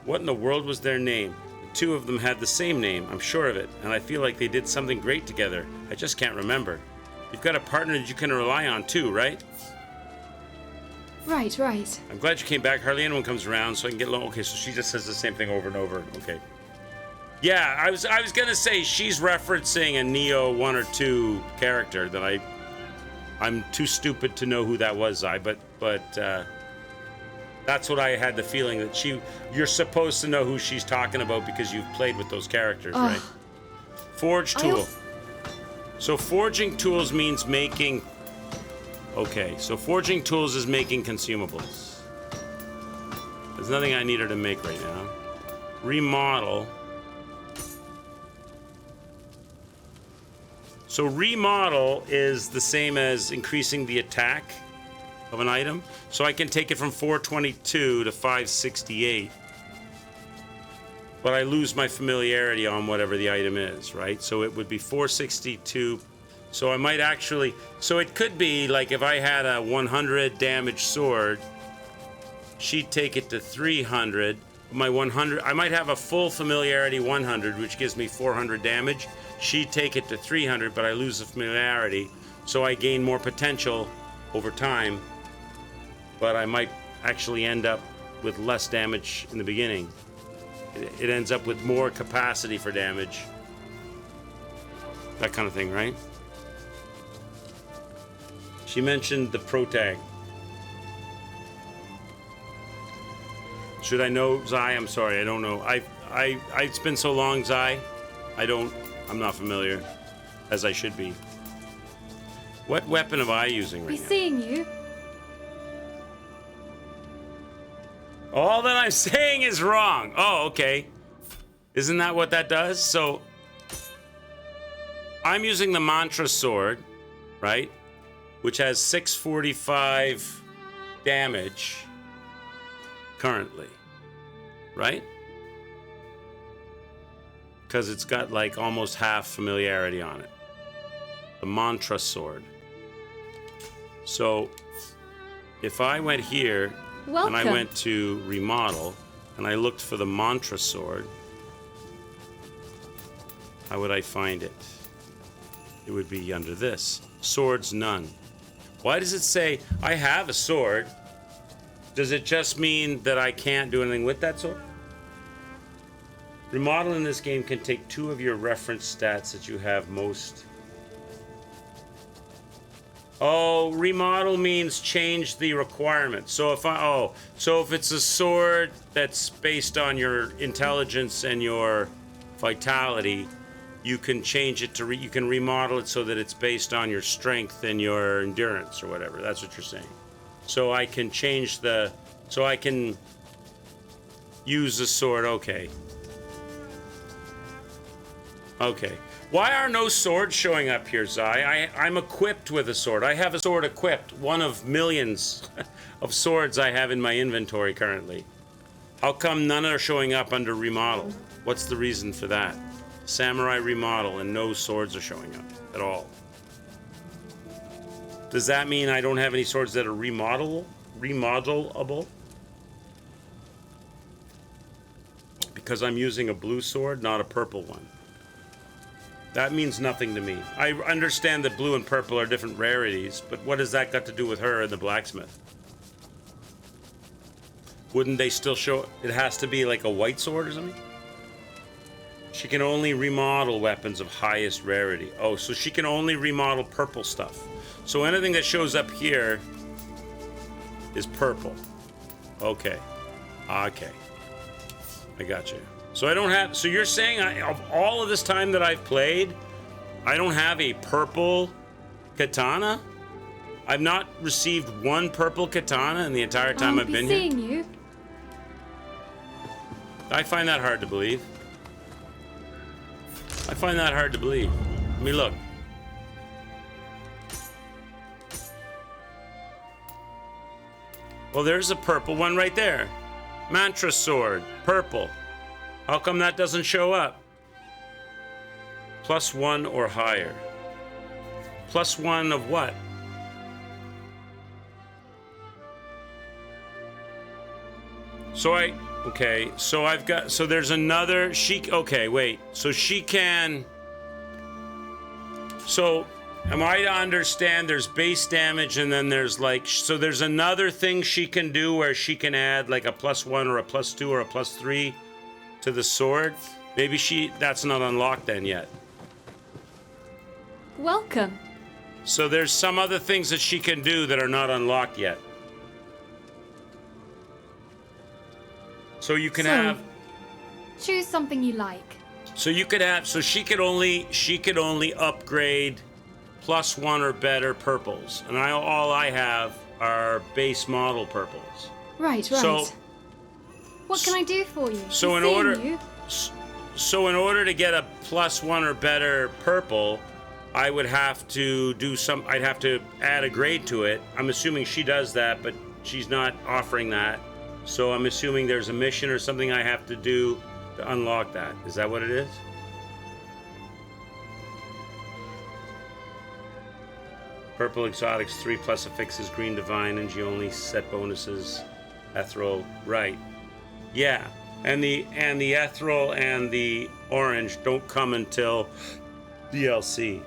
What in the world was their name? The two of them had the same name, I'm sure of it, and I feel like they did something great together. I just can't remember. You've got a partner that you can rely on too, right? right. I'm glad you came back. Hardly anyone comes around, so I can get along. Okay, so she just says the same thing over and over. Okay. Yeah, I was gonna say she's referencing a Nioh 1 or 2 character that I'm too stupid to know who that was. But that's what I had the feeling that you're supposed to know who she's talking about because you've played with those characters, right? Forge tool. So forging tools means making. Okay, so forging tools is making consumables. There's nothing I need her to make right now. Remodel. So remodel is the same as increasing the attack of an item. So I can take it from 422 to 568. But I lose my familiarity on whatever the item is, right? So it would be 462. So I might actually... So it could be like if I had a 100 damage sword, she'd take it to 300. My 100... I might have a full familiarity 100, which gives me 400 damage. She'd take it to 300, but I lose the familiarity. So I gain more potential over time. But I might actually end up with less damage in the beginning. It ends up with more capacity for damage. That kind of thing, right? She mentioned the protag. Should I know, Zai? I'm sorry, I don't know. It's been so long, Zai. I'm not familiar, as I should be. What weapon am I using right Be now? seeing you. All that I'm saying is wrong. Oh, okay. Isn't that what that does? So, I'm using the mantra sword, right? Which has 645 damage currently, right? Because it's got like almost half familiarity on it. The mantra sword. So, if I went here Welcome. and I went to remodel and I looked for the mantra sword, how would I find it? It would be under this. Swords none. Why does it say I have a sword? Does it just mean that I can't do anything with that sword? Remodel in this game can take 2 of your reference stats that you have most. Oh, remodel means change the requirement. So if it's a sword that's based on your intelligence and your vitality, you can change it to you can remodel it so that it's based on your strength and your endurance or whatever. That's what you're saying. So I can change so I can use the sword. Okay. Okay. Why are no swords showing up here, Zai? I'm equipped with a sword. I have a sword equipped. One of millions of swords I have in my inventory currently. How come none are showing up under remodel? What's the reason for that? Samurai remodel and no swords are showing up at all. Does that mean I don't have any swords that are remodelable? Because I'm using a blue sword, not a purple one. That means nothing to me. I understand that blue and purple are different rarities, but what has that got to do with her and the blacksmith? Wouldn't they still show... It has to be like a white sword or something? She can only remodel weapons of highest rarity. Oh, so she can only remodel purple stuff. So anything that shows up here is purple. Okay. Okay. I got you. So I don't have... So you're saying of all of this time that I've played, I don't have a purple katana? I've not received one purple katana in the entire time I've been here? I'll be seeing you. I find that hard to believe. I find that hard to believe. Let me look. Well, there's a purple one right there. Mantra sword, purple. How come that doesn't show up? +1 or higher. +1 of what? Okay, so I've got, so there's another, okay, wait. So she can, so am I to understand there's base damage and then there's like, so there's another thing she can do where she can add like a +1 or a +2 or a +3 to the sword? Maybe that's not unlocked then yet. Welcome. So there's some other things that she can do that are not unlocked yet. So you can have... Choose something you like. So you could have... So she could only upgrade +1 or better purples. And all I have are base model purples. Right. So... What can I do for you? So in order to get a +1 or better purple, I would have to I'd have to add a grade to it. I'm assuming she does that, but she's not offering that. So I'm assuming there's a mission or something I have to do to unlock that. Is that what it is? Purple exotics 3+ affixes, green divine, and you only set bonuses. Ethereal, right. Yeah, and the ethereal and the orange don't come until DLC.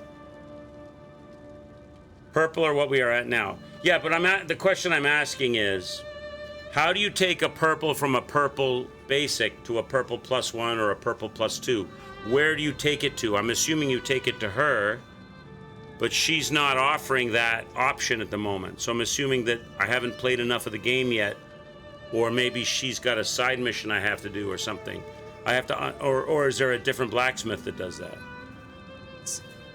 Purple are what we are at now. Yeah, but the question I'm asking is, how do you take a purple from a purple basic to a purple +1 or a purple +2? Where do you take it to? I'm assuming you take it to her, but she's not offering that option at the moment. So I'm assuming that I haven't played enough of the game yet. Or maybe she's got a side mission I have to do or something. I have to, or is there a different blacksmith that does that?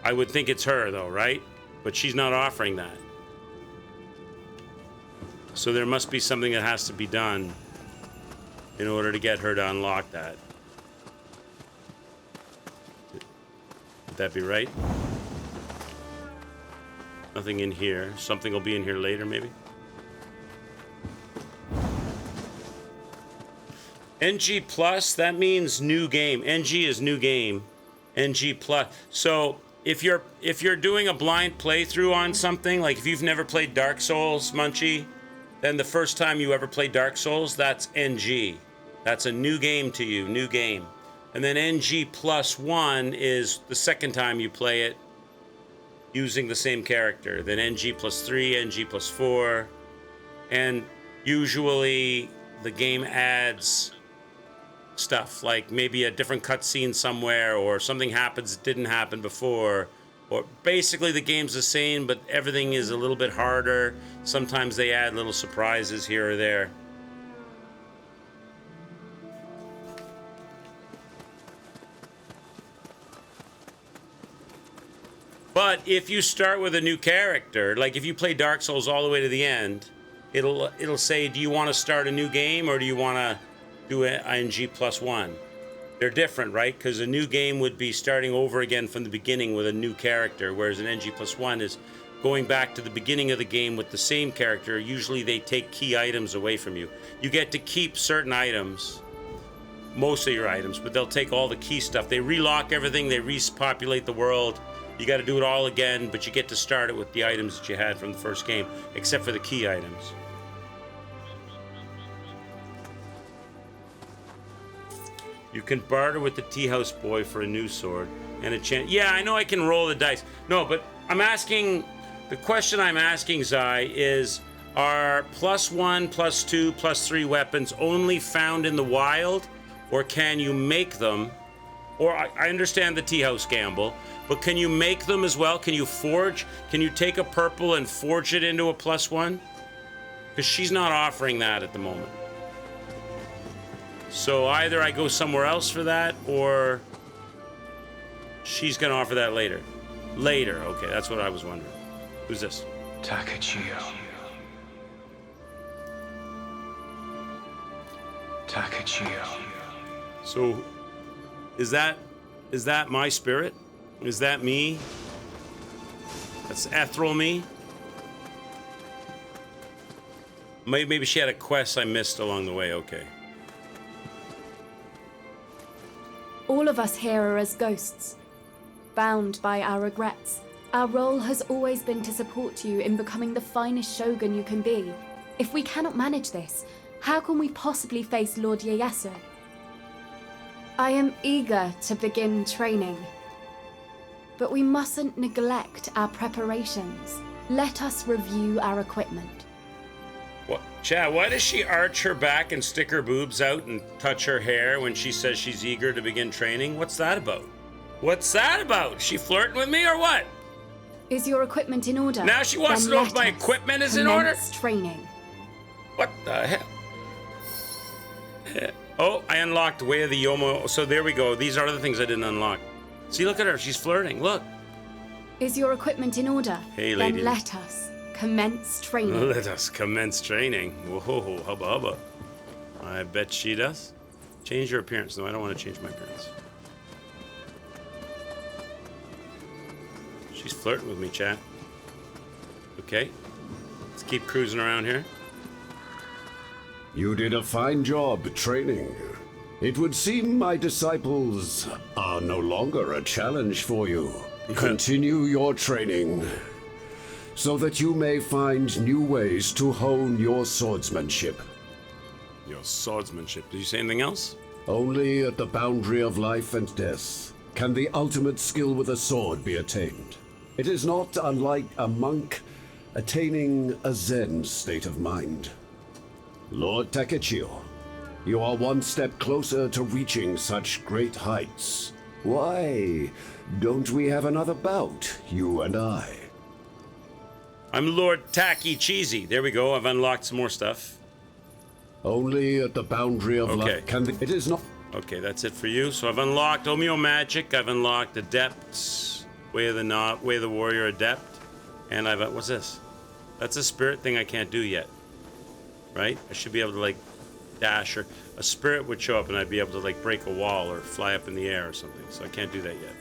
I would think it's her though, right? But she's not offering that. So there must be something that has to be done in order to get her to unlock that. Would that be right? Nothing in here. Something will be in here later, maybe? NG plus, that means new game. NG is new game. NG plus. So if you're doing a blind playthrough on something, like if you've never played Dark Souls, Munchie, then the first time you ever play Dark Souls, that's NG. That's a new game to you, new game. And then NG +1 is the second time you play it, using the same character. Then NG plus 3, NG plus 4. And usually the game adds stuff, like maybe a different cutscene somewhere, or something happens that didn't happen before. Or basically the game's the same, but everything is a little bit harder. Sometimes they add little surprises here or there. But if you start with a new character, like if you play Dark Souls all the way to the end, it'll say, do you want to start a new game or do you want to do an ING plus 1? They're different, right? Because a new game would be starting over again from the beginning with a new character, whereas an NG plus 1 is going back to the beginning of the game with the same character. Usually they take key items away from you. You get to keep certain items, most of your items, but they'll take all the key stuff. They relock everything, they repopulate the world. You got to do it all again, but you get to start it with the items that you had from the first game, except for the key items. You can barter with the tea house boy for a new sword and a chance. Yeah, I know I can roll the dice. No, but I'm asking, the question I'm asking, Zai, is are +1, +2, +3 weapons only found in the wild, or can you make them? Or I understand the tea house gamble, but can you make them as well? Can you forge? Can you take a purple and forge it into a +1? Because she's not offering that at the moment. So either I go somewhere else for that, or she's going to offer that later. Later, okay, that's what I was wondering. Who's this? Takachio. So, is that my spirit? Is that me? That's ethereal me? Maybe she had a quest I missed along the way, okay. All of us here are as ghosts, bound by our regrets. Our role has always been to support you in becoming the finest shogun you can be. If we cannot manage this, how can we possibly face Lord Ieyasu? I am eager to begin training, but we mustn't neglect our preparations. Let us review our equipment. What, Chad, why does she arch her back and stick her boobs out and touch her hair when she says she's eager to begin training? What's that about? What's that about? She flirting with me or what? Is your equipment in order? Now she wants Then to know if let my us equipment is in order? commence training. What the hell? Oh, I unlocked Way of the Yomo. So there we go. These are the things I didn't unlock. See, look at her. She's flirting. Look. Is your equipment in order? Hey, lady. Then let us commence training. Let us commence training. Whoa, hubba hubba. I bet she does. Change your appearance. No, I don't want to change my appearance. She's flirting with me, chat. Okay. Let's keep cruising around here. You did a fine job training. It would seem my disciples are no longer a challenge for you. Continue your training, so that you may find new ways to hone your swordsmanship. Your swordsmanship. Did you say anything else? Only at the boundary of life and death can the ultimate skill with a sword be attained. It is not unlike a monk attaining a Zen state of mind. Lord Takachio, you are one step closer to reaching such great heights. Why don't we have another bout, you and I? I'm Lord Tacky Cheesy. There we go. I've unlocked some more stuff. Only at the boundary of life can it is not. Okay, that's it for you. So I've unlocked Omeo Magic. I've unlocked Adepts, Way of the Warrior Adept, and I've what's this? That's a spirit thing I can't do yet. Right? I should be able to like dash, or a spirit would show up and I'd be able to like break a wall or fly up in the air or something. So I can't do that yet.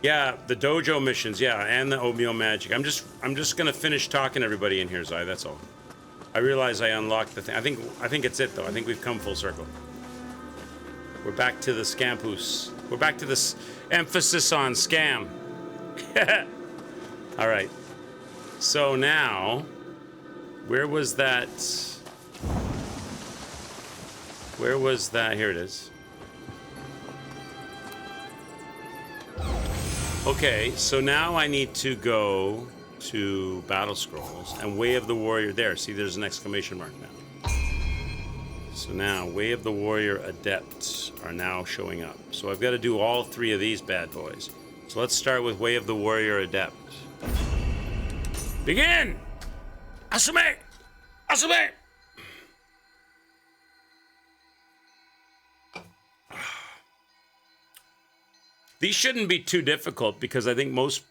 Yeah, the dojo missions, yeah, and the Omeo Magic. I'm just gonna finish talking to everybody in here, Zai. That's all. I realize I unlocked the thing. I think it's it though. I think we've come full circle. We're back to the scampus. We're back to this emphasis on scam. All right. So now, where was that? Where was that? Here it is. Okay, so now I need to go to Battle Scrolls and Way of the Warrior there. See, there's an exclamation mark now. So now, Way of the Warrior Adepts are now showing up. So I've got to do all 3 of these bad boys. So let's start with Way of the Warrior Adept. Begin! Asume! Asume! These shouldn't be too difficult because I think most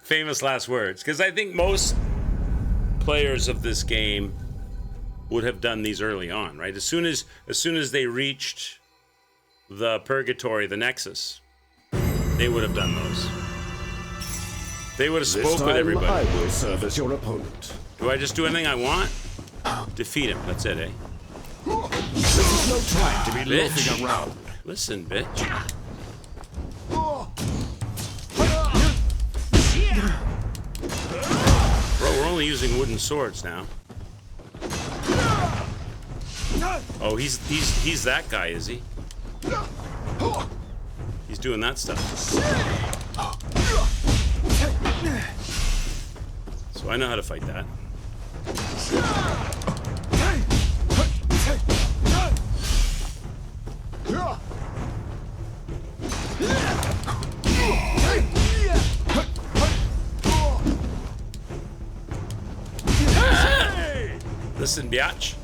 famous last words, because I think most players of this game would have done these early on, right? As soon as they reached the Purgatory, the Nexus, they would have done those. They would have spoke with everybody. I will serve as your opponent. Do I just do anything I want? Defeat him. That's it, eh? This is no time to be loafing around. Listen, bitch. Bro, we're only using wooden swords now. Oh, he's that guy, is he? He's doing that stuff. So I know how to fight that. Listen, biatch.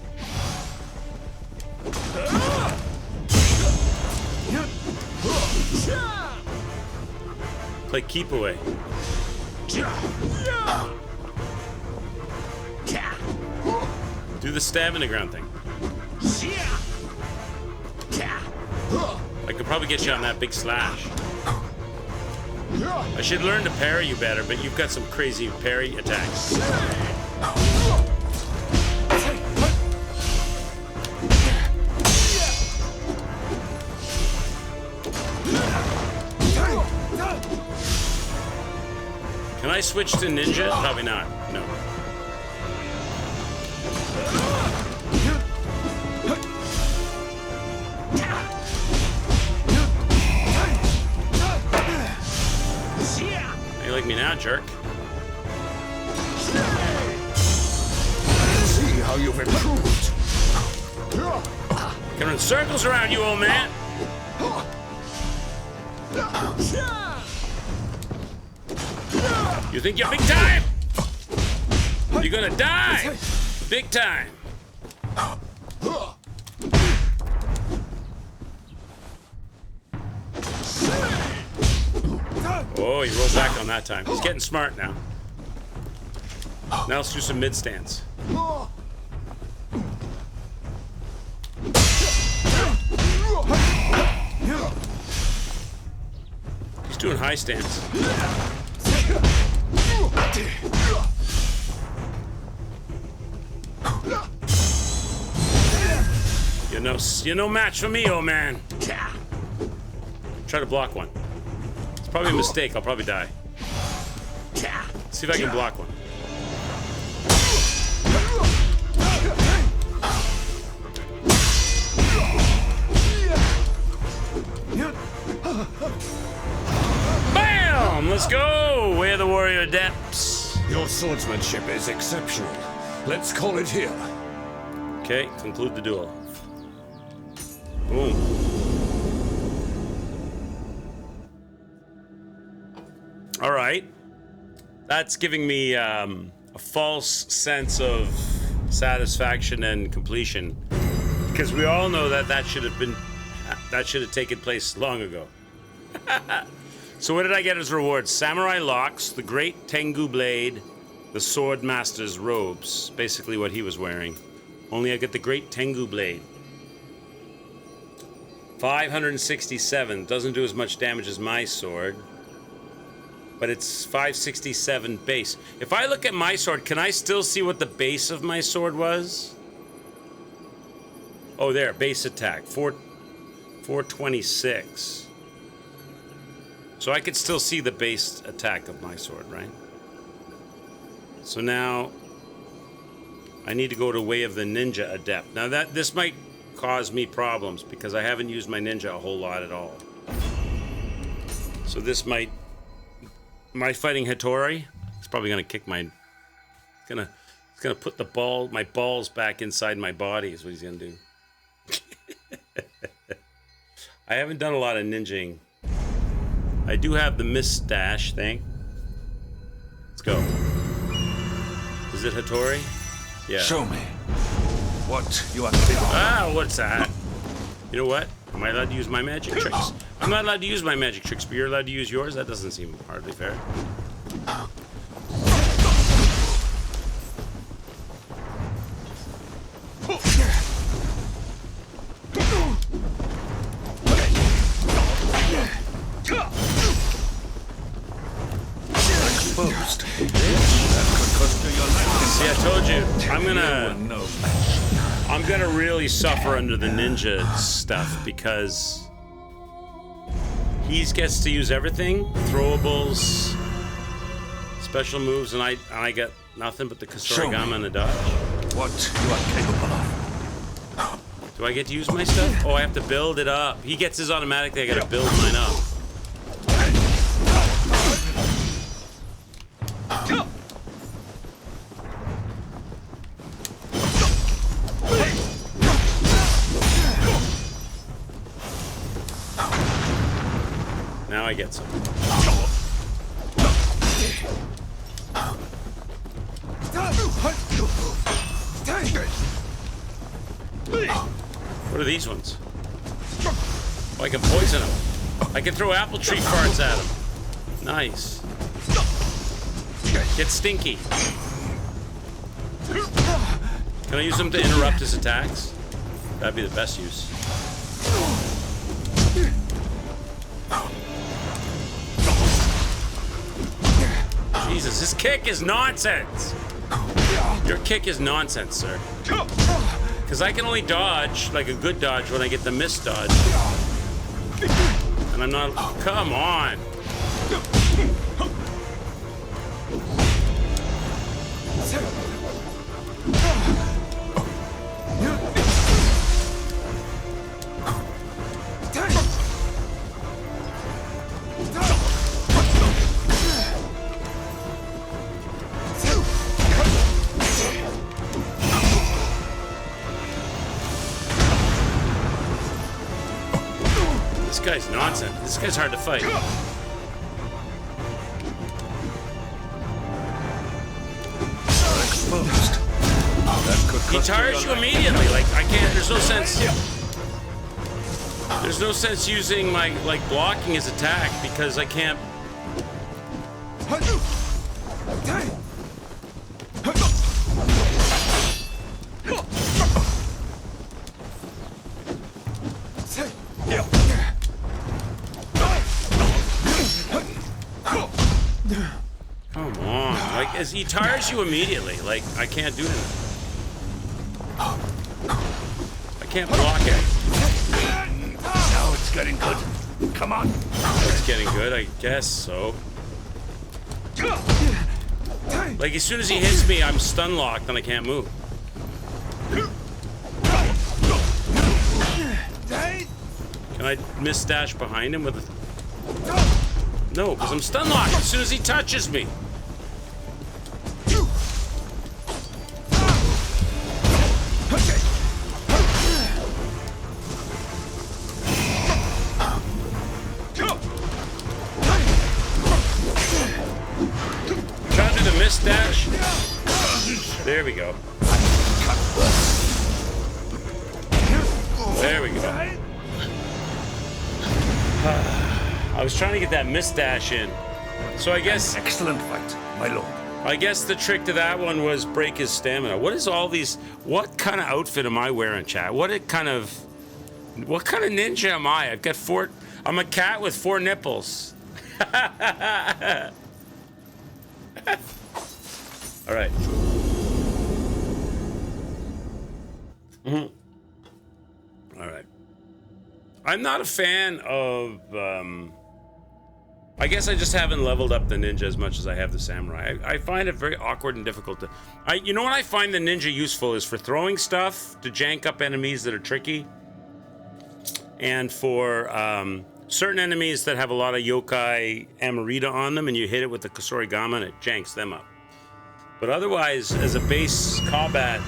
Play keep away. Do the stab in the ground thing. I could probably get you on that big slash. I should learn to parry you better, but you've got some crazy parry attacks. Can I switch to ninja? Probably not. No. You like me now, jerk? See how you've improved. Can run circles around you, old man. You think you're big time? You're gonna die! Big time! Oh, he rolled back on that time. He's getting smart now. Now let's do some mid stance. He's doing high stance. You're no match for me, old man. Try to block one. It's probably a mistake. I'll probably die. See if I can block one. Bam! Let's go! Way of the Warrior Adepts. Your swordsmanship is exceptional. Let's call it here. Okay, conclude the duel. Boom. All right. That's giving me a false sense of satisfaction and completion, because we all know that should have taken place long ago. So what did I get as rewards? Samurai locks, the great Tengu blade, the sword master's robes, basically what he was wearing. Only I get the great Tengu blade. 567, doesn't do as much damage as my sword, but it's 567 base. If I look at my sword, can I still see what the base of my sword was? Oh, there, base attack, 426. So I could still see the base attack of my sword, right? So now I need to go to Way of the Ninja Adept. Now this might cause me problems because I haven't used my ninja a whole lot at all. So this might Am I fighting Hattori? He's probably gonna kick my. He's gonna put my balls back inside my body. Is what he's gonna do. I haven't done a lot of ninjing. I do have the mustache thing. Let's go. Is it Hattori? Yeah. Show me what you are capable of. Ah, what's that? You know what? Am I allowed to use my magic tricks? I'm not allowed to use my magic tricks, but you're allowed to use yours? That doesn't seem hardly fair. Exposed. That could cost you your life. See, I told you, No. I'm gonna really suffer under the ninja stuff because he gets to use everything, throwables, special moves, and I get nothing but the Kasorigama and the dodge. What you are capable of. Do I get to use my stuff? Oh, I have to build it up. He gets his automatically. I gotta build mine up. Now I get some. What are these ones? Oh, I can poison them. I can throw apple tree farts at them. Nice. Get stinky. Can I use them to interrupt his attacks? That'd be the best use. Jesus, his kick is nonsense. Your kick is nonsense, sir. Because I can only dodge, like a good dodge, when I get the miss dodge. And I'm not... Come on. This guy's nonsense. This guy's hard to fight. Exposed. That could He cost tires you your life. immediately. Like, I can't... There's no sense... There's no sense using my, like, blocking his attack because I can't... Come on. Like, as he tires you immediately. Like, I can't do anything. I can't block it. Now it's getting good. Come on. It's getting good, I guess so. Like, as soon as he hits me, I'm stun locked and I can't move. Can I miss dash behind him with a... No, because I'm stun locked as soon as he touches me. Try to do the miss dash. There we go. There we go. I was trying to get that miss dash in. So I guess... Excellent fight, my lord. I guess the trick to that one was break his stamina. What is all these... What kind of outfit am I wearing, chat? What kind of ninja am I? I've got 4... I'm a cat with 4 nipples. All right. All right. I'm not a fan of... I guess I just haven't leveled up the ninja as much as I have the samurai. I find it very awkward and difficult to... You know what I find the ninja useful is for throwing stuff to jank up enemies that are tricky. And for certain enemies that have a lot of yokai Amarita on them, and you hit it with the Kusorigama and it janks them up. But otherwise, as a base combat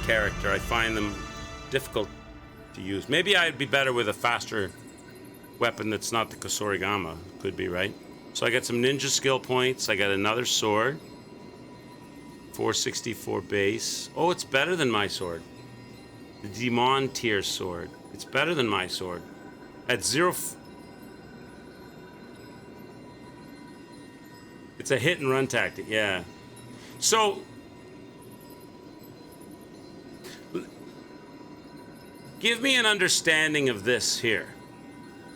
character, I find them difficult to use. Maybe I'd be better with a faster weapon that's not the Kusorigama. Could be, right? So I got some ninja skill points. I got another sword. 464 base. Oh, it's better than my sword. The Demon tier sword. It's better than my sword. At zero... It's a hit and run tactic, yeah. So... Give me an understanding of this here.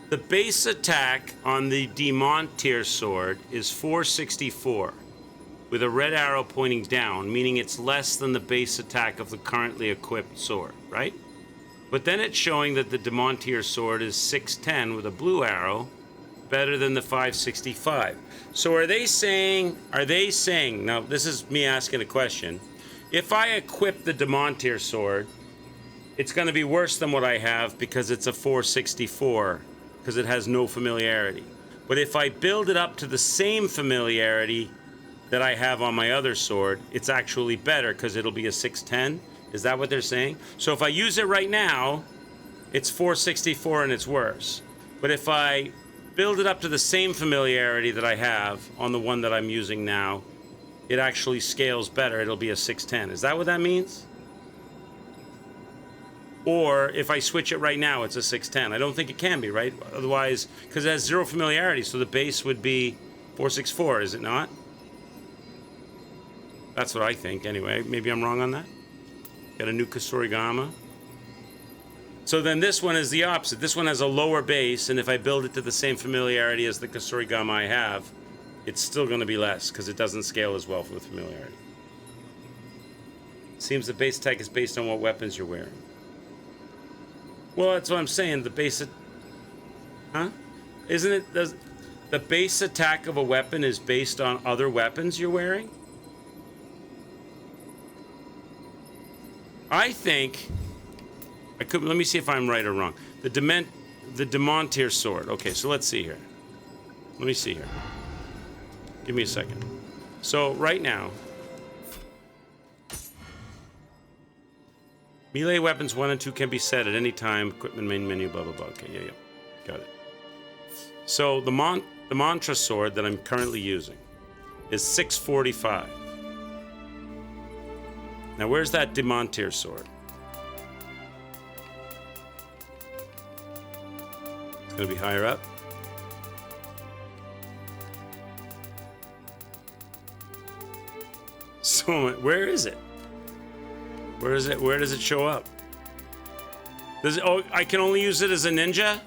The base attack on the Demon tier sword is 464, with a red arrow pointing down, meaning it's less than the base attack of the currently equipped sword, right? But then it's showing that the Demon tier sword is 610 with a blue arrow, better than the 565. So are they saying, now this is me asking a question, if I equip the Demon tier sword, it's going to be worse than what I have because it's a 464, because it has no familiarity. But if I build it up to the same familiarity that I have on my other sword, it's actually better because it'll be a 610. Is that what they're saying? So if I use it right now, it's 464 and it's worse. But if I build it up to the same familiarity that I have on the one that I'm using now, it actually scales better. It'll be a 610. Is that what that means? Or if I switch it right now, it's a 610. I don't think it can be, right? Otherwise, because it has zero familiarity, so the base would be 464, is it not? That's what I think, anyway. Maybe I'm wrong on that. Got a new Kusorigama. So then this one is the opposite. This one has a lower base, and if I build it to the same familiarity as the Kusorigama I have, it's still going to be less, because it doesn't scale as well with familiarity. Seems the base attack is based on what weapons you're wearing. Well, that's what I'm saying. The base... Huh? Isn't it... The base attack of a weapon is based on other weapons you're wearing? I think... Let me see if I'm right or wrong. The Demon tier sword. Okay, so let's see here. Let me see here. Give me a second. So, right now... Melee weapons 1 and 2 can be set at any time. Equipment main menu, blah, blah, blah. Okay, yeah. Got it. So the mantra sword that I'm currently using is 645. Now, where's that Demon tier sword? It's going to be higher up. So, where is it? Where is it? Where does it show up? Does it? Oh, I can only use it as a ninja.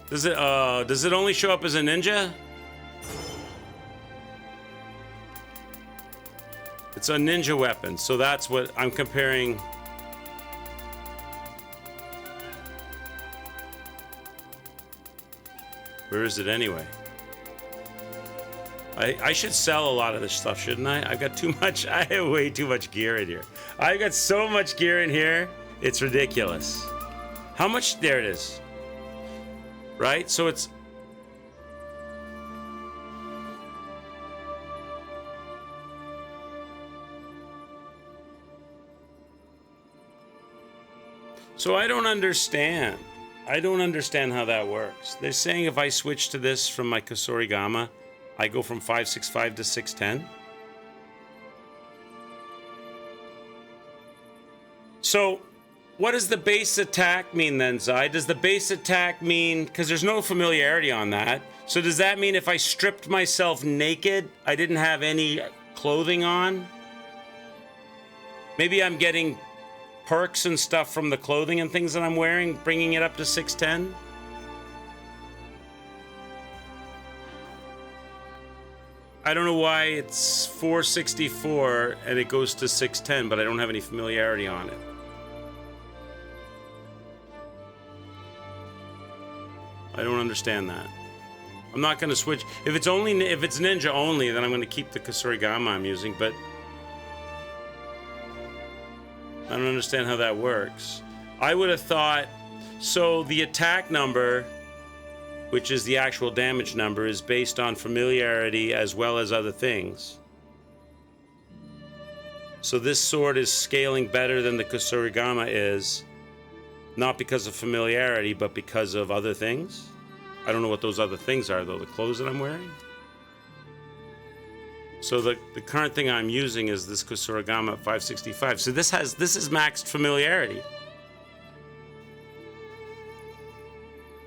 Does it only show up as a ninja? It's a ninja weapon, so that's what I'm comparing. Where is it anyway? I should sell a lot of this stuff, shouldn't I? I've got too much. I have way too much gear in here. I've got so much gear in here. It's ridiculous. How much? There it is. Right? So it's... So I don't understand. I don't understand how that works. They're saying if I switch to this from my Kusorigama, I go from 565 to 610. So, what does the base attack mean then, Zai? Does the base attack mean... Because there's no familiarity on that. So does that mean if I stripped myself naked, I didn't have any clothing on? Maybe I'm getting perks and stuff from the clothing and things that I'm wearing, bringing it up to 610? I don't know why it's 464 and it goes to 610, but I don't have any familiarity on it. I don't understand that. I'm not going to switch. If it's ninja only, then I'm going to keep the Kusorigama I'm using, but I don't understand how that works. I would have thought, so the attack number which is the actual damage number, is based on familiarity as well as other things. So this sword is scaling better than the Kusurigama is, not because of familiarity, but because of other things. I don't know what those other things are, though. The clothes that I'm wearing? So the current thing I'm using is this Kusurigama at 565. So this is maxed familiarity.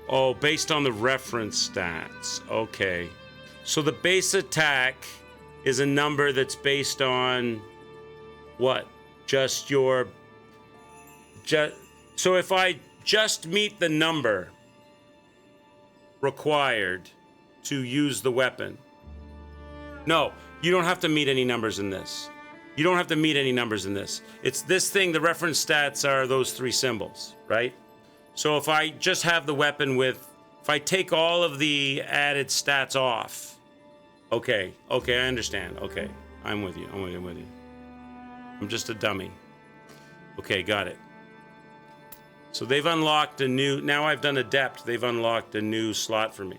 Oh, based on the reference stats. Okay. So the base attack is a number that's based on what? Just your... So if I just meet the number required to use the weapon... No, you don't have to meet any numbers in this. You don't have to meet any numbers in this. It's this thing, the reference stats are those 3 symbols, right? So if I just have the weapon with... If I take all of the added stats off... Okay, I understand. Okay, I'm with you. I'm just a dummy. Okay, got it. So they've unlocked a new... Now I've done Adept. They've unlocked a new slot for me.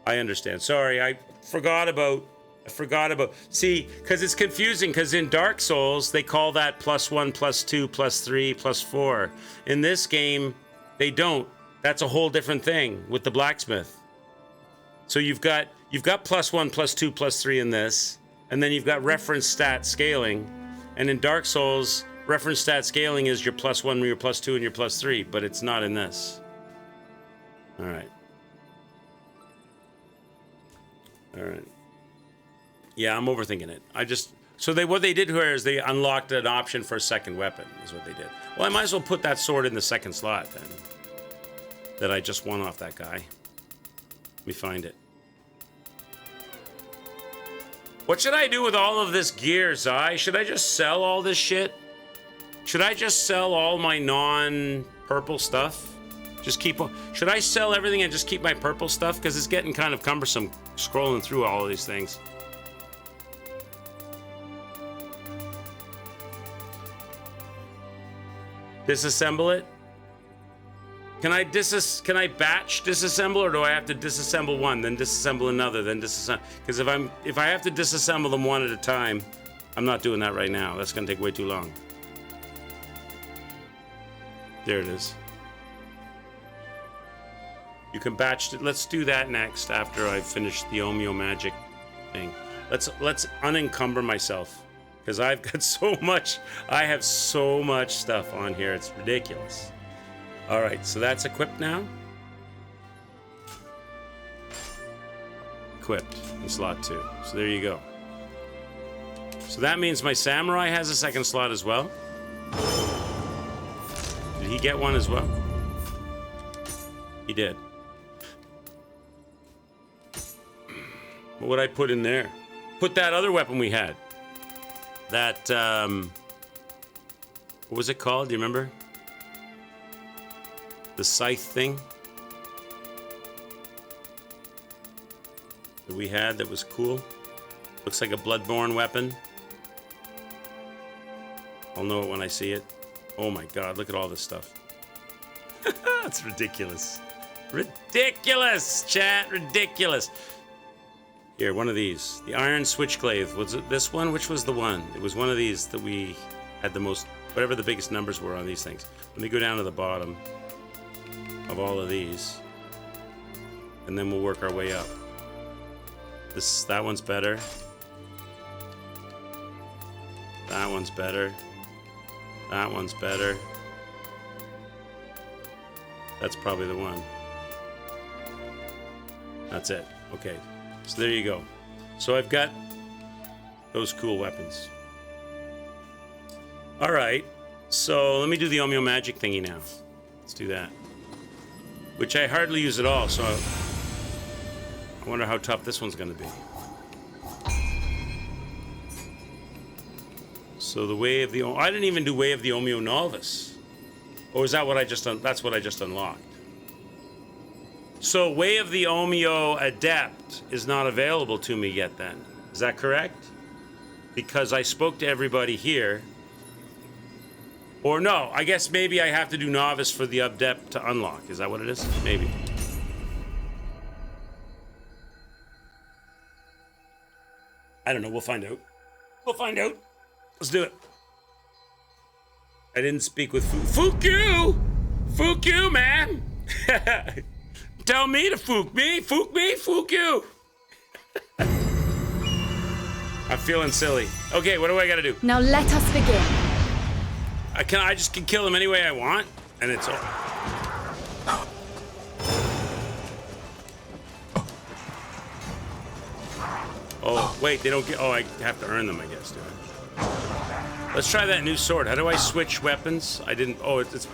I understand. Sorry, I forgot about... See, because it's confusing, because in Dark Souls, they call that +1, +2, +3, +4. In this game, they don't. That's a whole different thing with the blacksmith. So you've got +1, +2, +3 in this, and then you've got reference stat scaling. And in Dark Souls, reference stat scaling is your +1, your +2, and your +3, but it's not in this. All right. Yeah, I'm overthinking it. What they did here is they unlocked an option for a second weapon, is what they did. Well, I might as well put that sword in the second slot then. That I just won off that guy. Let me find it. What should I do with all of this gear, Zai? Should I just sell all this shit? Should I just sell all my non-purple stuff? Should I sell everything and just keep my purple stuff? Because it's getting kind of cumbersome scrolling through all of these things. Disassemble it? Can I batch disassemble, or do I have to disassemble one, then disassemble another, then disassemble? Because if I have to disassemble them one at a time, I'm not doing that right now. That's gonna take way too long. There it is. You can batch it. Let's do that next after I finish the Omio magic thing. Let's unencumber myself, because I've got so much. I have so much stuff on here. It's ridiculous. All right, so that's equipped now. Equipped in slot 2. So there you go. So that means my samurai has a second slot as well. Did he get one as well? He did. What would I put in there? Put that other weapon we had. That, what was it called? Do you remember? The scythe thing that we had that was cool. Looks like a bloodborne weapon. I'll know it when I see it. Oh my god, look at all this stuff. That's ridiculous. Ridiculous, chat, ridiculous. Here, one of these. The iron switchglaive. Was it this one? Which was the one? It was one of these that we had the most, whatever the biggest numbers were on these things. Let me go down to the bottom of all of these, and then we'll work our way up. That one's better. That one's better. That one's better. That's probably the one. That's it. Okay, so there you go. So I've got those cool weapons. All right, so let me do the Omio magic thingy now. Let's do that. Which I hardly use at all, so I wonder how tough this one's gonna be. So the Way of the... I didn't even do Way of the Omio Novice. Or is that what I just... That's what I just unlocked. So Way of the Omio Adept is not available to me yet then. Is that correct? Because I spoke to everybody here. Or no, I guess maybe I have to do Novice for the Adept to unlock. Is that what it is? Maybe. I don't know. We'll find out. We'll find out. Let's do it. I didn't speak with Fook you! Fook you, man! Tell me to fook me, fook you! I'm feeling silly. Okay, what do I gotta do? Now let us begin. I just can kill him any way I want, and it's all. Oh, wait, they don't get. Oh, I have to earn them, I guess, do I? Let's try that new sword. How do I switch weapons? I didn't. Oh, it's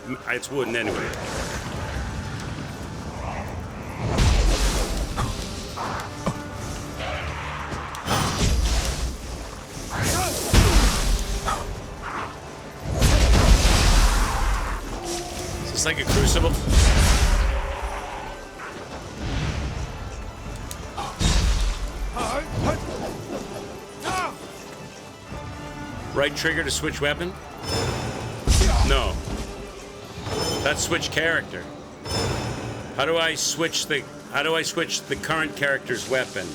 wooden anyway. Is this like a crucible? Right trigger to switch weapon? No. That's switch character. How do I switch the current character's weapon?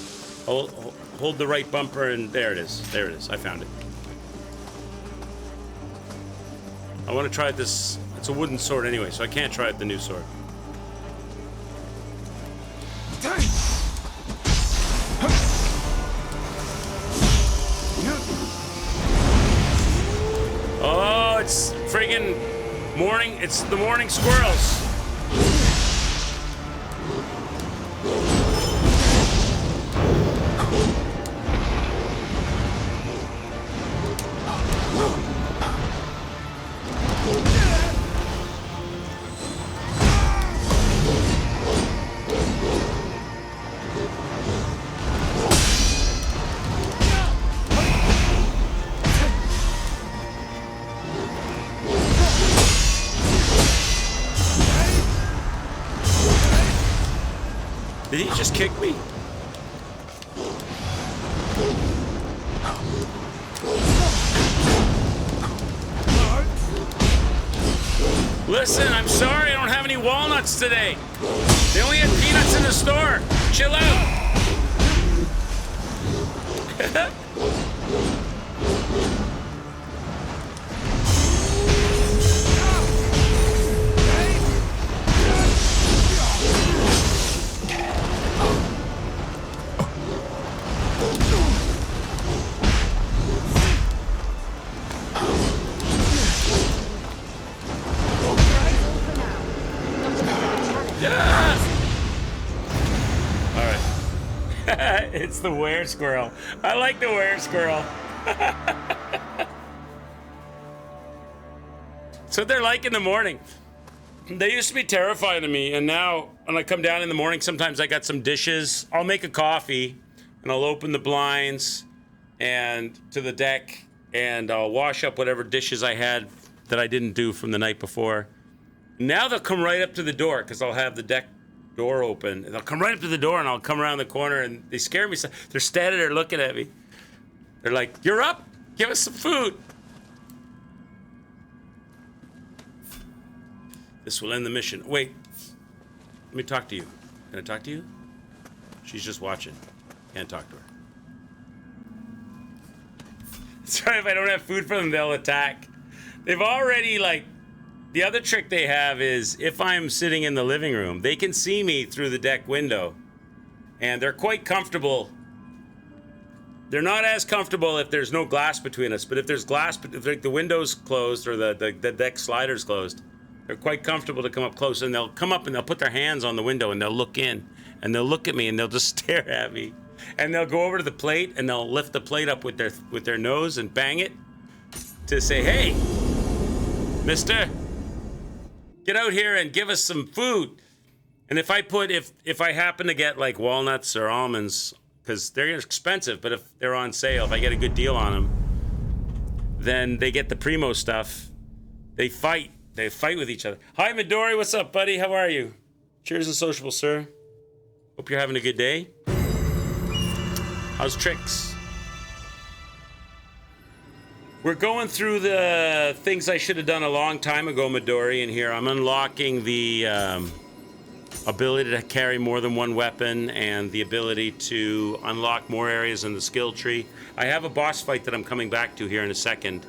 Hold the right bumper and there it is. There it is. I found it. I want to try this. It's a wooden sword anyway, so I can't try it the new sword. Oh, it's friggin' morning. It's the morning squirrels. Did he just kick me? Listen, I'm sorry I don't have any walnuts today. They only had peanuts in the store. Chill out. It's the were squirrel. I like the were squirrel. That's what they're like in the morning. They used to be terrifying to me, and now when I come down in the morning, sometimes I got some dishes. I'll make a coffee, and I'll open the blinds and to the deck, and I'll wash up whatever dishes I had that I didn't do from the night before. Now they'll come right up to the door because I'll have the deck door open, and they'll come right up to the door, and I'll come around the corner, and they scare me. So they're standing there looking at me. They're like, "You're up. Give us some food." This will end the mission. Wait, let me talk to you. Can I talk to you? She's just watching. Can't talk to her. Sorry, if I don't have food for them, they'll attack. They've already, like, the other trick they have is if I'm sitting in the living room, they can see me through the deck window, and they're quite comfortable. They're not as comfortable if there's no glass between us, but if there's glass, if like the window's closed or the deck slider's closed, they're quite comfortable to come up close, and they'll come up and they'll put their hands on the window and they'll look in, and they'll look at me and they'll just stare at me, and they'll go over to the plate and they'll lift the plate up with their nose and bang it to say, "Hey, mister, get out here and give us some food." And if I happen to get like walnuts or almonds, because they're expensive, but if they're on sale, if I get a good deal on them, then they get the primo stuff. They fight with each other. Hi, Midori, what's up, buddy? How are you? Cheers and sociable, sir. Hope you're having a good day. How's tricks? We're going through the things I should have done a long time ago, Midori, in here. I'm unlocking the ability to carry more than one weapon, and the ability to unlock more areas in the skill tree. I have a boss fight that I'm coming back to here in a second.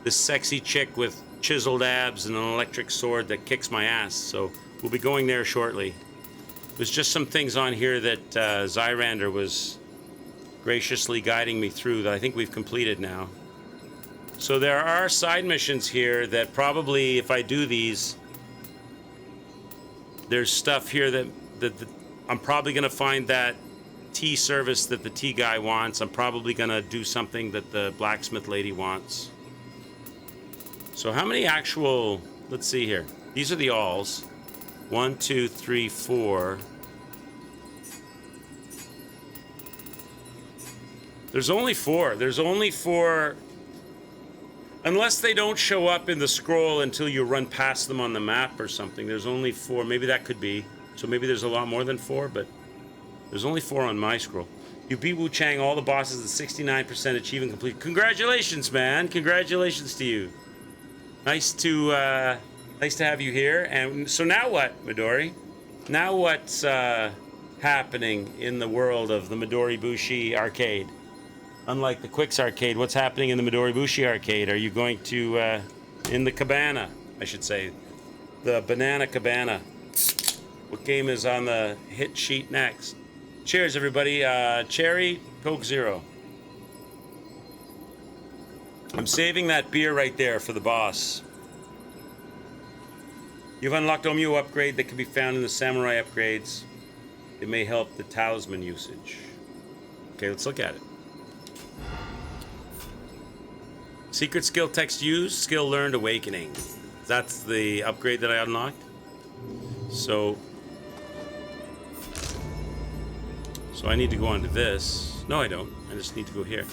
This sexy chick with chiseled abs and an electric sword that kicks my ass, so we'll be going there shortly. There's just some things on here that Zyrander was graciously guiding me through that I think we've completed now. So there are side missions here that probably, if I do these, there's stuff here that I'm probably going to find that tea service that the tea guy wants. I'm probably going to do something that the blacksmith lady wants. So how many actual... Let's see here. These are the alls. 1, 2, 3, 4. There's only 4. There's only 4... Unless they don't show up in the scroll until you run past them on the map or something. There's only 4. Maybe that could be. So maybe there's a lot more than 4, but there's only 4 on my scroll. You beat Wu Chang all the bosses at 69% achievement complete. Congratulations, man. Congratulations to you. Nice to have you here. And so now what, Midori? Now what's happening in the world of the Midori Bushi arcade? Unlike the Quicks arcade, what's happening in the Midori Bushi arcade? Are you going to, in the cabana, I should say, the banana cabana? What game is on the hit sheet next? Cheers, everybody. Cherry, Coke Zero. I'm saving that beer right there for the boss. You've unlocked Omio upgrade that can be found in the samurai upgrades. It may help the talisman usage. Okay, let's look at it. Secret skill text used, skill learned, awakening. That's the upgrade that I unlocked. So I need to go on to this. No, I don't. I just need to go here.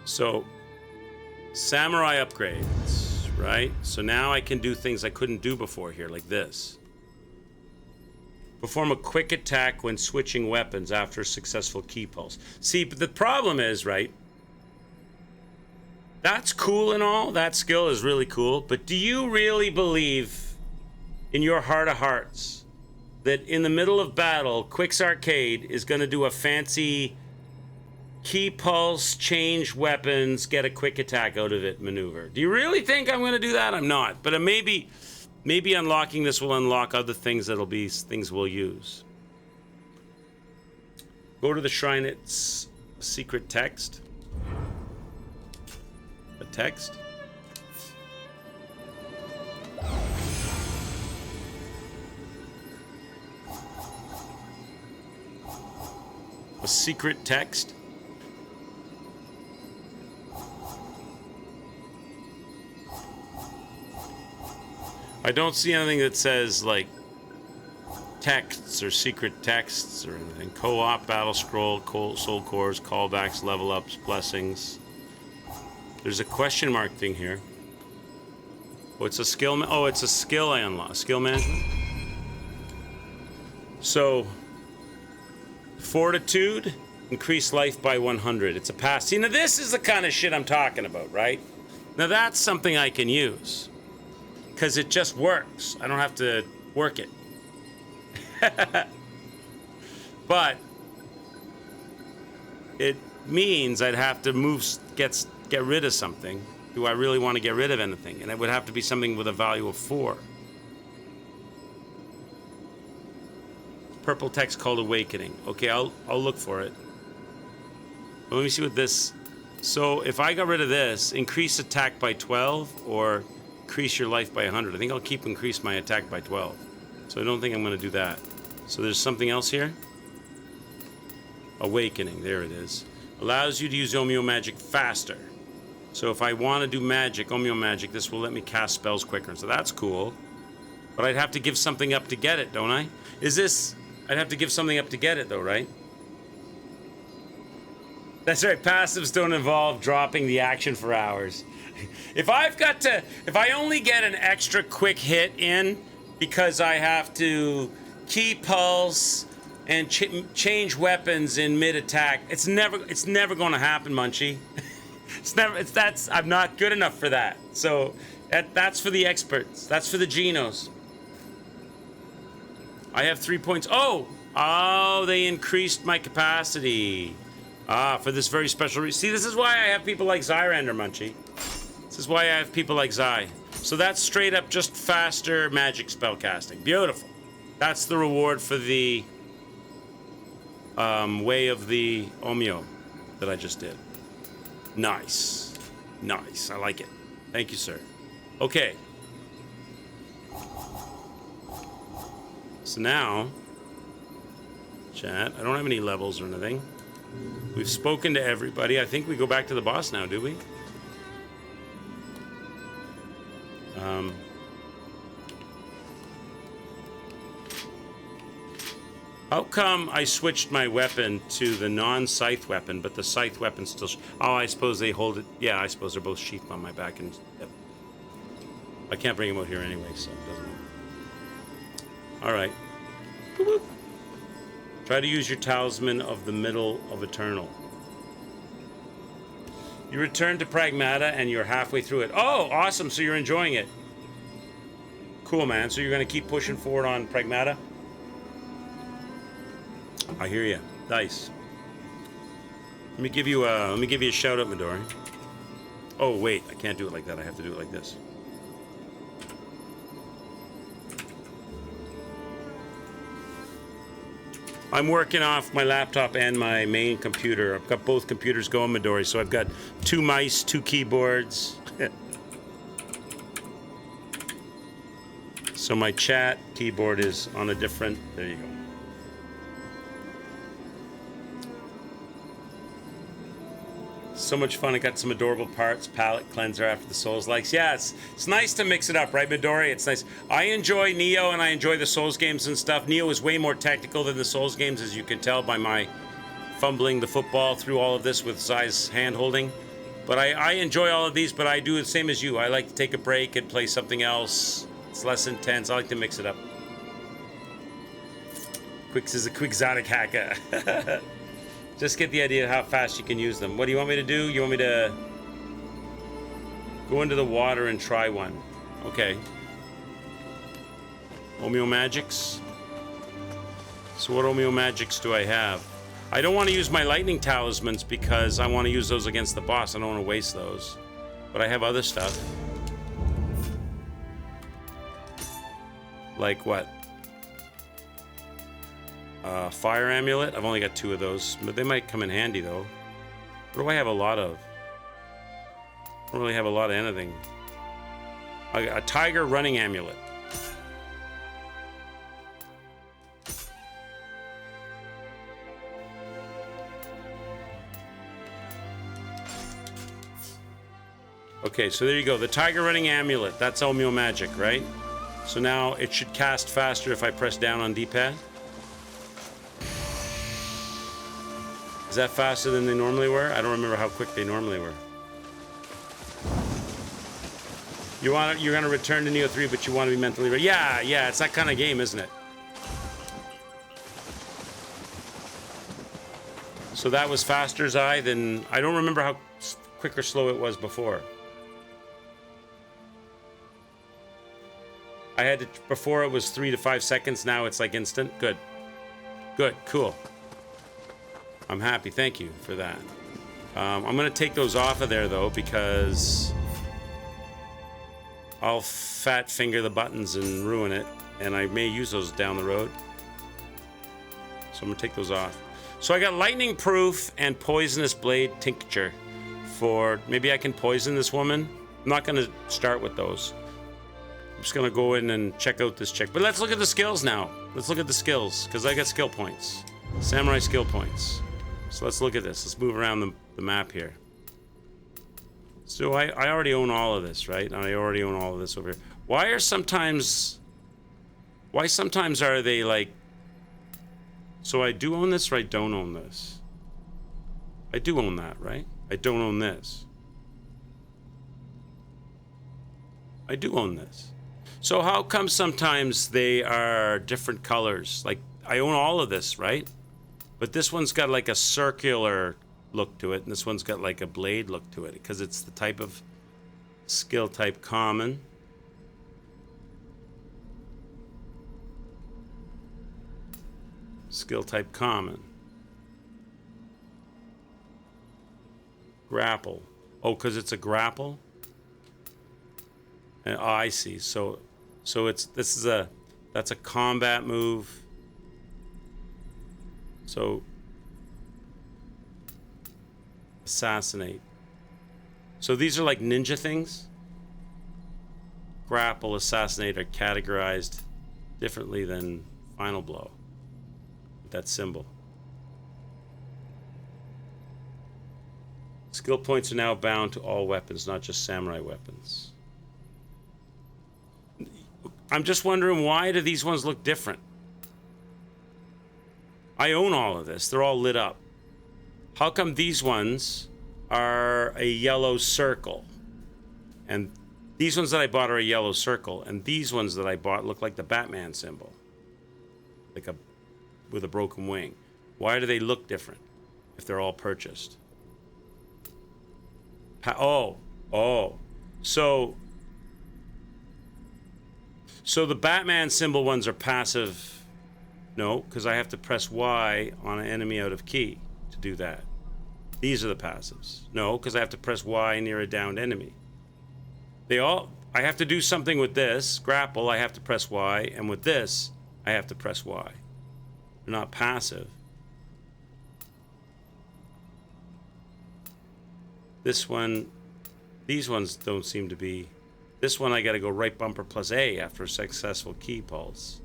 So, samurai upgrades, right? So now I can do things I couldn't do before here, like this. Perform a quick attack when switching weapons after a successful key pulse. See, but the problem is, right? That's cool and all. That skill is really cool. But do you really believe in your heart of hearts that in the middle of battle, Quick's Arcade is going to do a fancy key pulse, change weapons, get a quick attack out of it maneuver? Do you really think I'm going to do that? I'm not. But maybe unlocking this will unlock other things that'll be things we'll use. Go to the shrine. It's secret text. A text. A secret text. I don't see anything that says, like, texts or secret texts or anything. Co-op, battle scroll, soul cores, callbacks, level ups, blessings. There's a question mark thing here. Oh, it's a skill. Oh, it's a skill I unlock. Skill management. So, fortitude, increase life by 100. It's a pass. See, now this is the kind of shit I'm talking about, right? Now that's something I can use. Because it just works. I don't have to work it. But it means I'd have to get rid of something. Do I really want to get rid of anything? And it would have to be something with a value of 4. Purple text called Awakening. Okay, I'll look for it. Let me see what this... So if I got rid of this, increase attack by 12 or increase your life by 100. I think I'll keep increase my attack by 12. So I don't think I'm going to do that. So there's something else here. Awakening, there it is. Allows you to use Omio magic faster. So if I want to do magic, Omio magic, this will let me cast spells quicker. So that's cool. But I'd have to give something up to get it, don't I? I'd have to give something up to get it though, right? That's right, passives don't involve dropping the action for hours. If I only get an extra quick hit in because I have to key pulse and change weapons in mid-attack, it's never going to happen, Munchie. I'm not good enough for that. So That's for the experts. That's for the Genos. I have 3 points. Oh, they increased my capacity. For this very special reason. See, this is why I have people like Zyrander, Munchie. This is why I have people like Zy. So that's straight up just faster magic spell casting. Beautiful. That's the reward for the way of the Omio that I just did. Nice. Nice. I like it. Thank you, sir. Okay. So now, chat, I don't have any levels or anything. We've spoken to everybody. I think we go back to the boss now, do we? How come I switched my weapon to the non-scythe weapon, but the scythe weapon still... oh, I suppose they hold it... yeah, I suppose they're both sheathed on my back. And yep. I can't bring them out here anyway, so it doesn't matter. All right. Boop-boop. Try to use your talisman of the middle of Eternal. You return to Pragmata and you're halfway through it. Oh, awesome. So you're enjoying it. Cool, man. So you're going to keep pushing forward on Pragmata? I hear you. Nice. Let me give you a shout out, Midori. Oh, wait. I can't do it like that. I have to do it like this. I'm working off my laptop and my main computer. I've got both computers going, Midori, so I've got 2 mice, 2 keyboards. So my chat keyboard is on a different... there you go. So much fun. I got some adorable parts. Palette cleanser after the Souls likes. Yeah, it's nice to mix it up, right, Midori? It's nice. I enjoy Nioh and I enjoy the Souls games and stuff. Nioh is way more technical than the Souls games, as you can tell by my fumbling the football through all of this with Zai's hand holding. But I enjoy all of these, but I do the same as you. I like to take a break and play something else. It's less intense. I like to mix it up. Quix is a quixotic hacker. Just get the idea of how fast you can use them. What do you want me to do? You want me to go into the water and try one? Okay. Omeo Magics. So what Omeo Magics do I have? I don't want to use my lightning talismans because I want to use those against the boss. I don't want to waste those. But I have other stuff. Like what? Fire amulet. I've only got 2 of those, but they might come in handy though. What do I have a lot of? I don't really have a lot of anything. A tiger running amulet. Okay, so there you go. The tiger running amulet. That's Omeo magic, right? So now it should cast faster if I press down on D-pad. Is that faster than they normally were? I don't remember how quick they normally were. You're gonna return to Nioh 3, but you want to be mentally ready. Yeah, it's that kind of game, isn't it? So that was faster, Zai, than... I don't remember how quick or slow it was before. I had to... before it was 3 to 5 seconds, now it's like instant. Good. Good, cool. I'm happy. Thank you for that. I'm going to take those off of there, though, because I'll fat finger the buttons and ruin it, and I may use those down the road. So I'm going to take those off. So I got lightning proof and poisonous blade tincture for... maybe I can poison this woman. I'm not going to start with those. I'm just going to go in and check out this chick. But let's look at the skills now. Let's look at the skills, because I got skill points. Samurai skill points. So let's look at this. Let's move around the map here. So I already own all of this, right? I already own all of this over here. Why sometimes are they like... so I do own this or I don't own this? I do own that, right? I don't own this. I do own this. So how come sometimes they are different colors? Like, I own all of this, right? But this one's got like a circular look to it, and this one's got like a blade look to it, because it's the type of Skill type common. Skill type common. Grapple. Oh, because it's a grapple? And, oh, I see. So that's a combat move. So assassinate. So these are like ninja things. Grapple, assassinate are categorized differently than final blow. That symbol. Skill points are now bound to all weapons, not just samurai weapons. I'm just wondering, why do these ones look different? I own all of this. They're all lit up. How come these ones are a yellow circle? And these ones that I bought are a yellow circle, and these ones that I bought look like the Batman symbol. Like a with a broken wing. Why do they look different if they're all purchased? So the Batman symbol ones are passive. No, because I have to press Y on an enemy out of key to do that. These are the passives. No, because I have to press Y near a downed enemy. I have to do something with this. Grapple, I have to press Y, and with this, I have to press Y. They're not passive. This one, these ones don't seem to be. This one I gotta go right bumper plus A after a successful key pulse.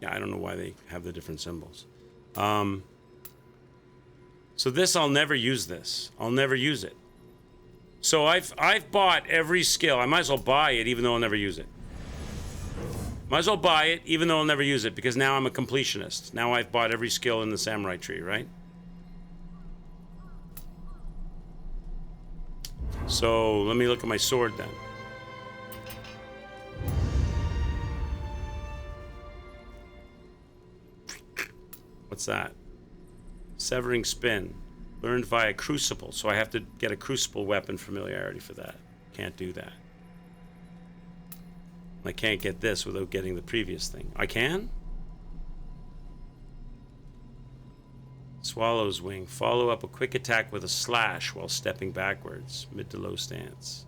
Yeah, I don't know why they have the different symbols. So this, I'll never use this. I'll never use it. So I've bought every skill. I might as well buy it even though I'll never use it. Might as well buy it even though I'll never use it, because now I'm a completionist. Now I've bought every skill in the samurai tree, right? So let me look at my sword then. What's that? Severing spin. Learned via crucible. So I have to get a crucible weapon familiarity for that. Can't do that. I can't get this without getting the previous thing. I can? Swallow's wing. Follow up a quick attack with a slash while stepping backwards. Mid to low stance.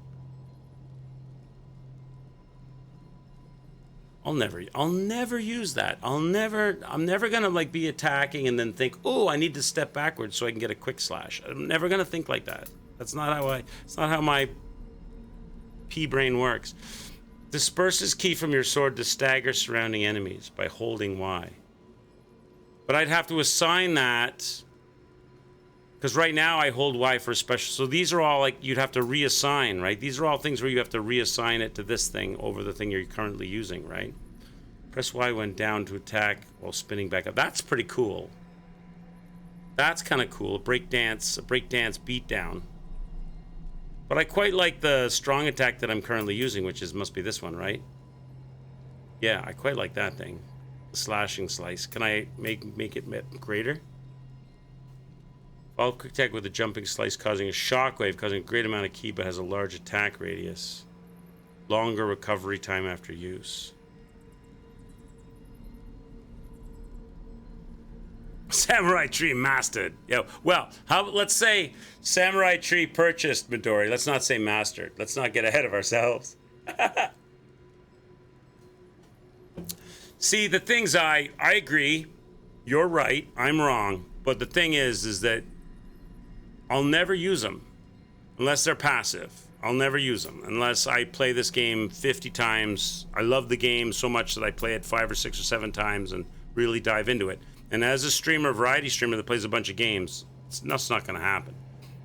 I'll never use that. I'm never gonna like be attacking and then think, oh, I need to step backwards so I can get a quick slash. I'm never gonna think like that. It's not how my pea brain works. Disperses key from your sword to stagger surrounding enemies by holding Y. But I'd have to assign that, because right now I hold Y for special. So these are all like you'd have to reassign, right? These are all things where you have to reassign it to this thing over the thing you're currently using, right? Press Y when down to attack while spinning back up. That's pretty cool. That's kind of cool. A breakdance beatdown. But I quite like the strong attack that I'm currently using, which must be this one, right? Yeah, I quite like that thing. The slashing slice. Can I make it greater? Follow quick attack with a jumping slice, causing a shockwave, causing a great amount of ki, but has a large attack radius. Longer recovery time after use. Samurai tree mastered. Yeah. Well, let's say samurai tree purchased, Midori. Let's not say mastered. Let's not get ahead of ourselves. See, the things I agree. You're right. I'm wrong. But the thing is that I'll never use them unless they're passive. I'll never use them unless I play this game 50 times. I love the game so much that I play it 5 or 6 or 7 times and really dive into it. And as a streamer, variety streamer that plays a bunch of games, that's not going to happen.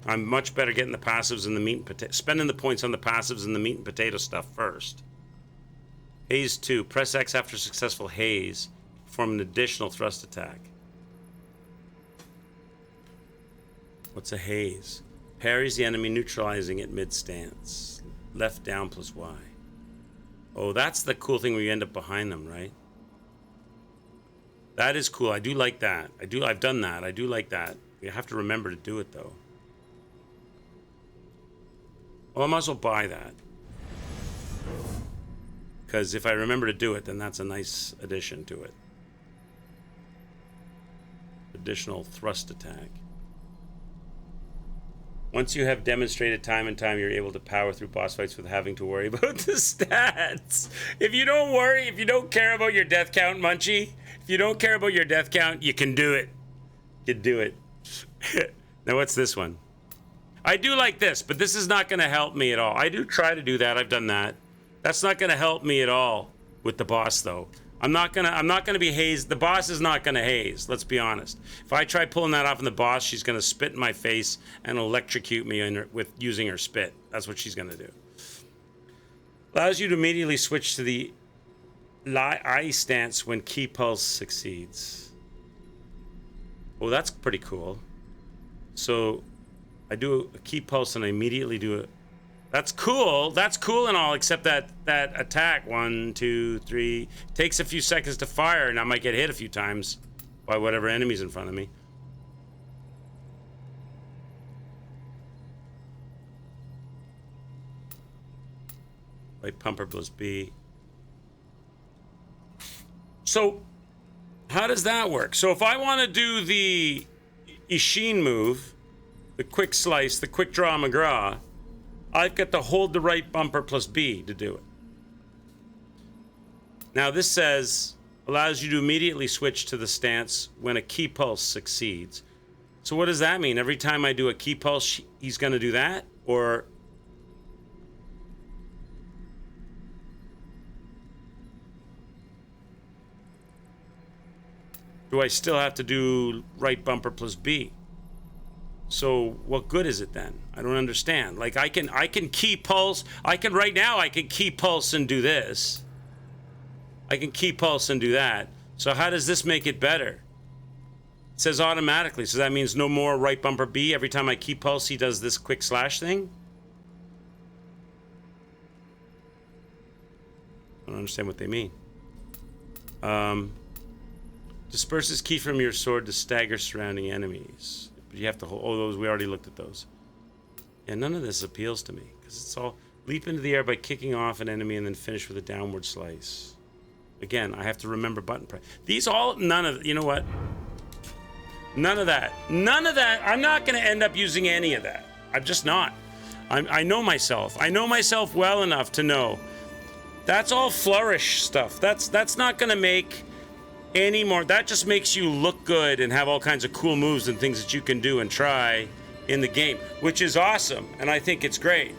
I'm much better getting the passives and the meat and potato, spending the points on the passives and the meat and potato stuff first. Haze 2. Press X after successful haze. Perform an additional thrust attack. What's a haze? Parries the enemy, neutralizing it mid-stance. Left down plus Y. Oh, that's the cool thing where you end up behind them, right? That is cool. I do like that. I've done that. I do like that. You have to remember to do it, though. Well, I might as well buy that. Because if I remember to do it, then that's a nice addition to it. Additional thrust attack. Once you have demonstrated time and time, you're able to power through boss fights without having to worry about the stats. If you don't worry, if you don't care about your death count, Munchie, if you don't care about your death count, you can do it. You do it. Now, what's this one? I do like this, but this is not going to help me at all. I do try to do that. I've done that. That's not going to help me at all with the boss, though. I'm not gonna be hazed. The boss is not gonna haze. Let's be honest. If I try pulling that off on the boss, she's gonna spit in my face and electrocute me with using her spit. That's what she's gonna do. Allows you to immediately switch to the eye stance when key pulse succeeds. Oh, that's pretty cool. So I do a key pulse and I immediately do it. That's cool. That's cool and all, except that attack, 1, 2, 3, takes a few seconds to fire, and I might get hit a few times by whatever enemy's in front of me. Right pumper plus B. So, how does that work? So if I want to do the Ishin move, the quick slice, the quick draw McGraw, I've got to hold the right bumper plus B to do it. Now this says, allows you to immediately switch to the stance when a key pulse succeeds. So what does that mean? Every time I do a key pulse, he's going to do that? Or... do I still have to do right bumper plus B? So what good is it then? I don't understand. Like I can key pulse. Right now I can key pulse and do this. I can key pulse and do that. So how does this make it better? It says automatically. So that means no more right bumper B. Every time I key pulse, he does this quick slash thing. I don't understand what they mean. Disperses key from your sword to stagger surrounding enemies. But you have to hold... oh, those, we already looked at those. And none of this appeals to me. Because it's all... leap into the air by kicking off an enemy and then finish with a downward slice. Again, I have to remember button press. These all... none of... you know what? None of that. None of that. I'm not going to end up using any of that. I'm just not. I know myself. I know myself well enough to know. That's all flourish stuff. That's not going to make... any more. That just makes you look good and have all kinds of cool moves and things that you can do and try in the game, which is awesome, and I think it's great.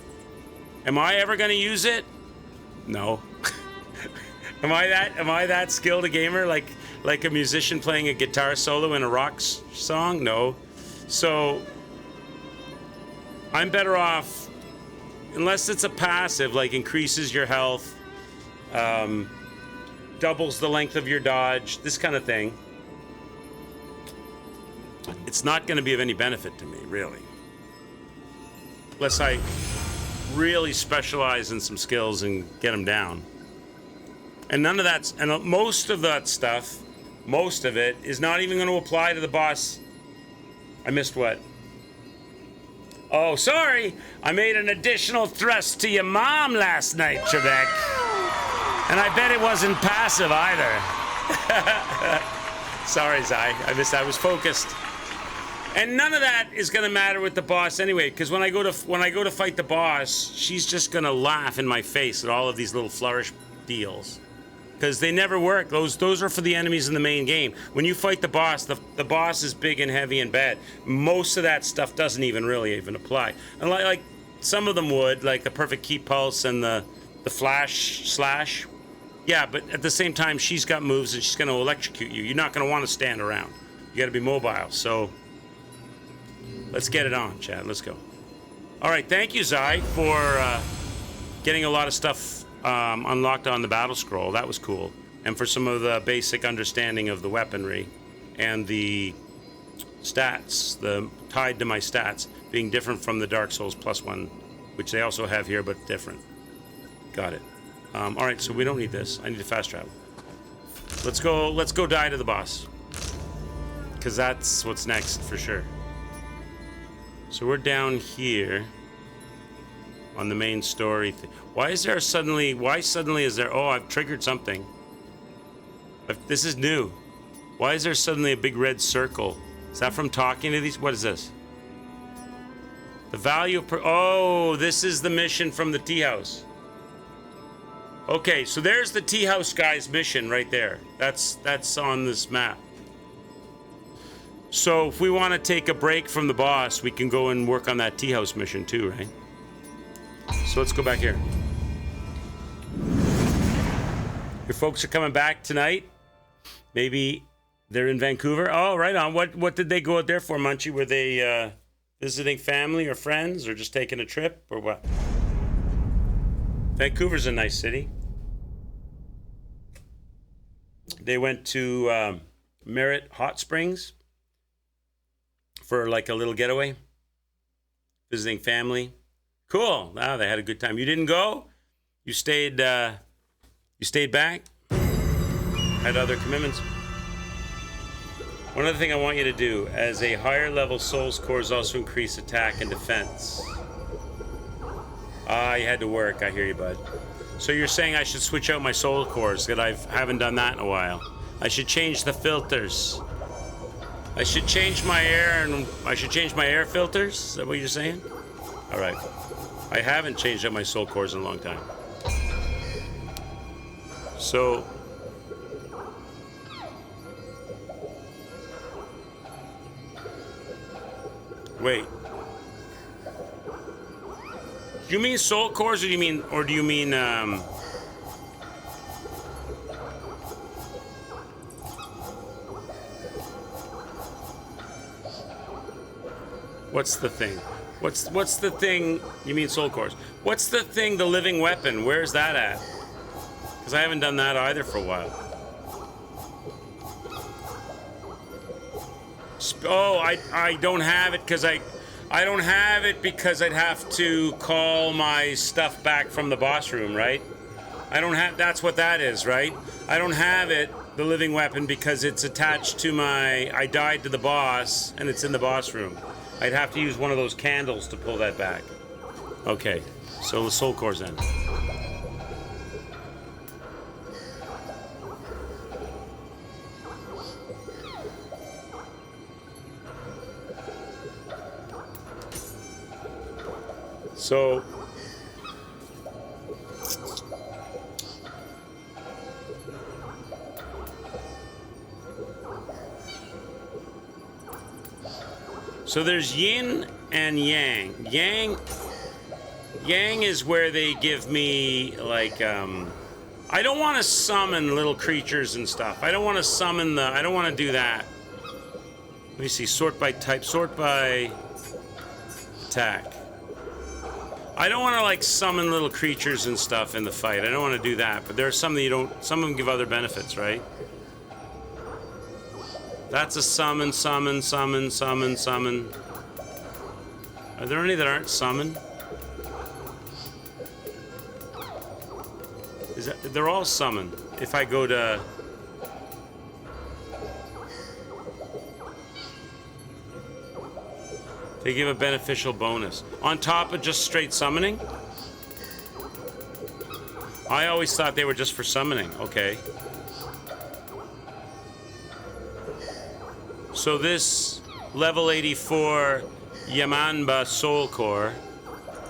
Am I ever going to use it? No. Am I that skilled a gamer like a musician playing a guitar solo in a rock song? No. So I'm better off, unless it's a passive, like increases your health, doubles the length of your dodge, this kind of thing. It's not going to be of any benefit to me, really. Unless I really specialize in some skills and get them down. And none of that's... and most of that stuff, most of it, is not even going to apply to the boss. I missed what? Oh, sorry! I made an additional thrust to your mom last night, Trebek. And I bet it wasn't passive either. Sorry, Zai. I was focused. And none of that is going to matter with the boss anyway, because when I go to fight the boss, she's just going to laugh in my face at all of these little flourish deals. Because they never work. Those are for the enemies in the main game. When you fight the boss is big and heavy and bad. Most of that stuff doesn't even apply. And like some of them would, like the perfect key pulse and the flash slash. Yeah, but at the same time, she's got moves and she's going to electrocute you. You're not going to want to stand around. You got to be mobile. So let's get it on, Chad. Let's go. All right, thank you, Zai, for getting a lot of stuff unlocked on the battle scroll. That was cool. And for some of the basic understanding of the weaponry and the stats, tied to my stats, being different from the Dark Souls +1, which they also have here, but different. Got it. All right, so we don't need this. I need to fast travel. Let's go die to the boss. Because that's what's next, for sure. So we're down here on the main story. Why suddenly is there, oh, I've triggered something. This is new. Why is there suddenly a big red circle? Is that from talking to these? What is this? The value of, oh, this is the mission from the tea house. Okay, so there's the tea house guy's mission right there. That's on this map. So if we want to take a break from the boss, we can go and work on that tea house mission too, right? So let's go back here. Your folks are coming back tonight. Maybe they're in Vancouver. Oh, right on. What did they go out there for, Munchie? Were they visiting family or friends or just taking a trip or what? Vancouver's a nice city. They went to Merritt Hot Springs for like a little getaway, visiting family. Cool. Wow, they had a good time. You didn't go? You stayed back? Had other commitments? One other thing I want you to do, as a higher level Souls cores also increase attack and defense. You had to work. I hear you, bud. So you're saying I should switch out my soul cores, that I haven't done that in a while. I should change the filters. I should change my air, and I should change my air filters? Is that what you're saying? All right. I haven't changed out my soul cores in a long time. So... Wait. Do you mean soul cores, or do you mean what's the thing? What's the thing? You mean soul cores? What's the thing? The living weapon? Where's that at? Because I haven't done that either for a while. Oh, I don't have it because I don't have it because I'd have to call my stuff back from the boss room, right? I don't have, that's what that is, right? I don't have it, the living weapon, because it's attached to my, I died to the boss and it's in the boss room. I'd have to use one of those candles to pull that back. Okay, so the soul cores then. So there's yin and yang. Yang is where they give me like I don't want to summon little creatures and stuff. I don't want to summon I don't want to do that. Let me see, sort by type, sort by attack. I don't want to like summon little creatures and stuff in the fight. I don't want to do that, but there are some that you don't, some of them give other benefits, right? That's a summon. Are there any that aren't summoned? They're all summoned. If I go to... They give a beneficial bonus. On top of just straight summoning? I always thought they were just for summoning. Okay. So this level 84 Yamanba Soul Core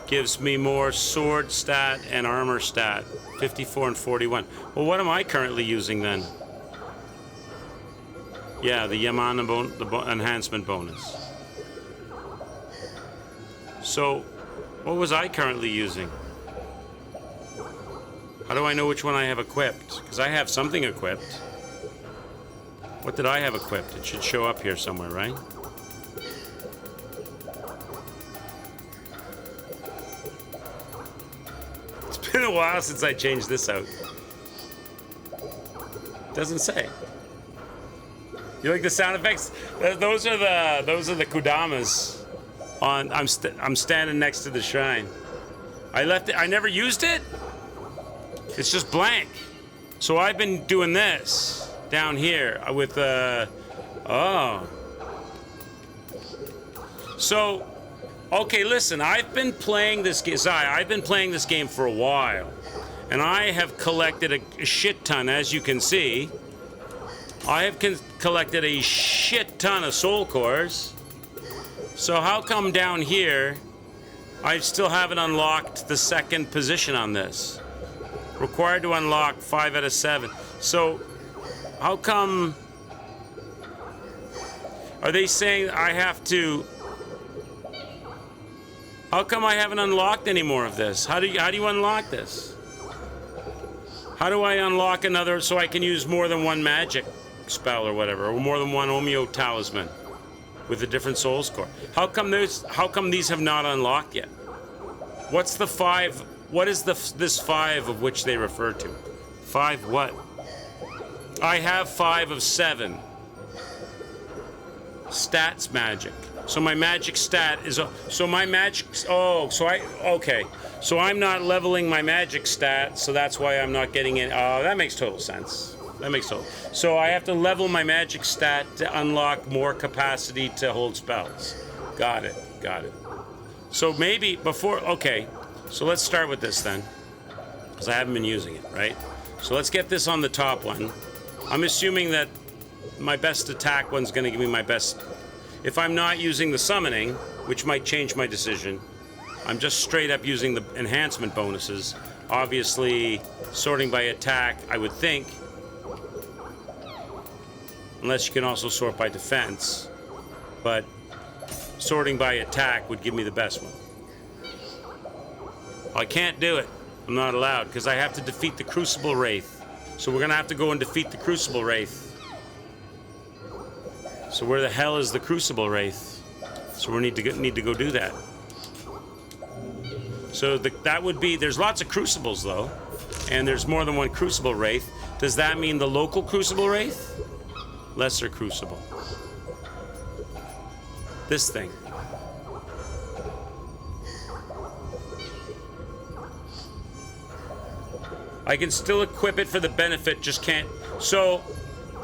gives me more sword stat and armor stat. 54 and 41. Well, what am I currently using then? Yeah, the Yamana enhancement bonus. So, what was I currently using? How do I know which one I have equipped? Because I have something equipped. What did I have equipped? It should show up here somewhere, right? It's been a while since I changed this out. Doesn't say. You like the sound effects? Those are the Kudamas. I'm standing next to the shrine. I left it. I never used it. It's just blank. So I've been doing this down here with oh. So Okay, listen, I've been playing this game. I've been playing this game for a while, and I have collected a shit ton, as you can see. I have collected a shit ton of soul cores. So how come down here I still haven't unlocked the second position on this? Required to unlock 5 out of 7. So how come... Are they saying I have to... How come I haven't unlocked any more of this? How do you unlock this? How do I unlock another so I can use more than one magic spell or whatever, or more than one Omeo talisman with a different soul score? How come these have not unlocked yet? What's the 5? What is this 5 of which they refer to? 5 what? I have 5 of 7. Stats magic. So my magic stat is so my magic. Oh, so okay. So I'm not leveling my magic stat, so that's why I'm not getting it. Oh, that makes total sense. That makes total. So I have to level my magic stat to unlock more capacity to hold spells. Got it. Got it. So maybe before. Okay. So let's start with this then, because I haven't been using it, right? So let's get this on the top one. I'm assuming that my best attack one's going to give me my best. If I'm not using the summoning, which might change my decision, I'm just straight up using the enhancement bonuses. Obviously, sorting by attack, I would think. Unless you can also sort by defense. But sorting by attack would give me the best one. I can't do it. I'm not allowed, because I have to defeat the Crucible Wraith. So we're going to have to go and defeat the Crucible Wraith. So where the hell is the Crucible Wraith? So we need to go do that. So that would be... There's lots of Crucibles, though. And there's more than one Crucible Wraith. Does that mean the local Crucible Wraith? Lesser Crucible. This thing. I can still equip it for the benefit, just can't... So...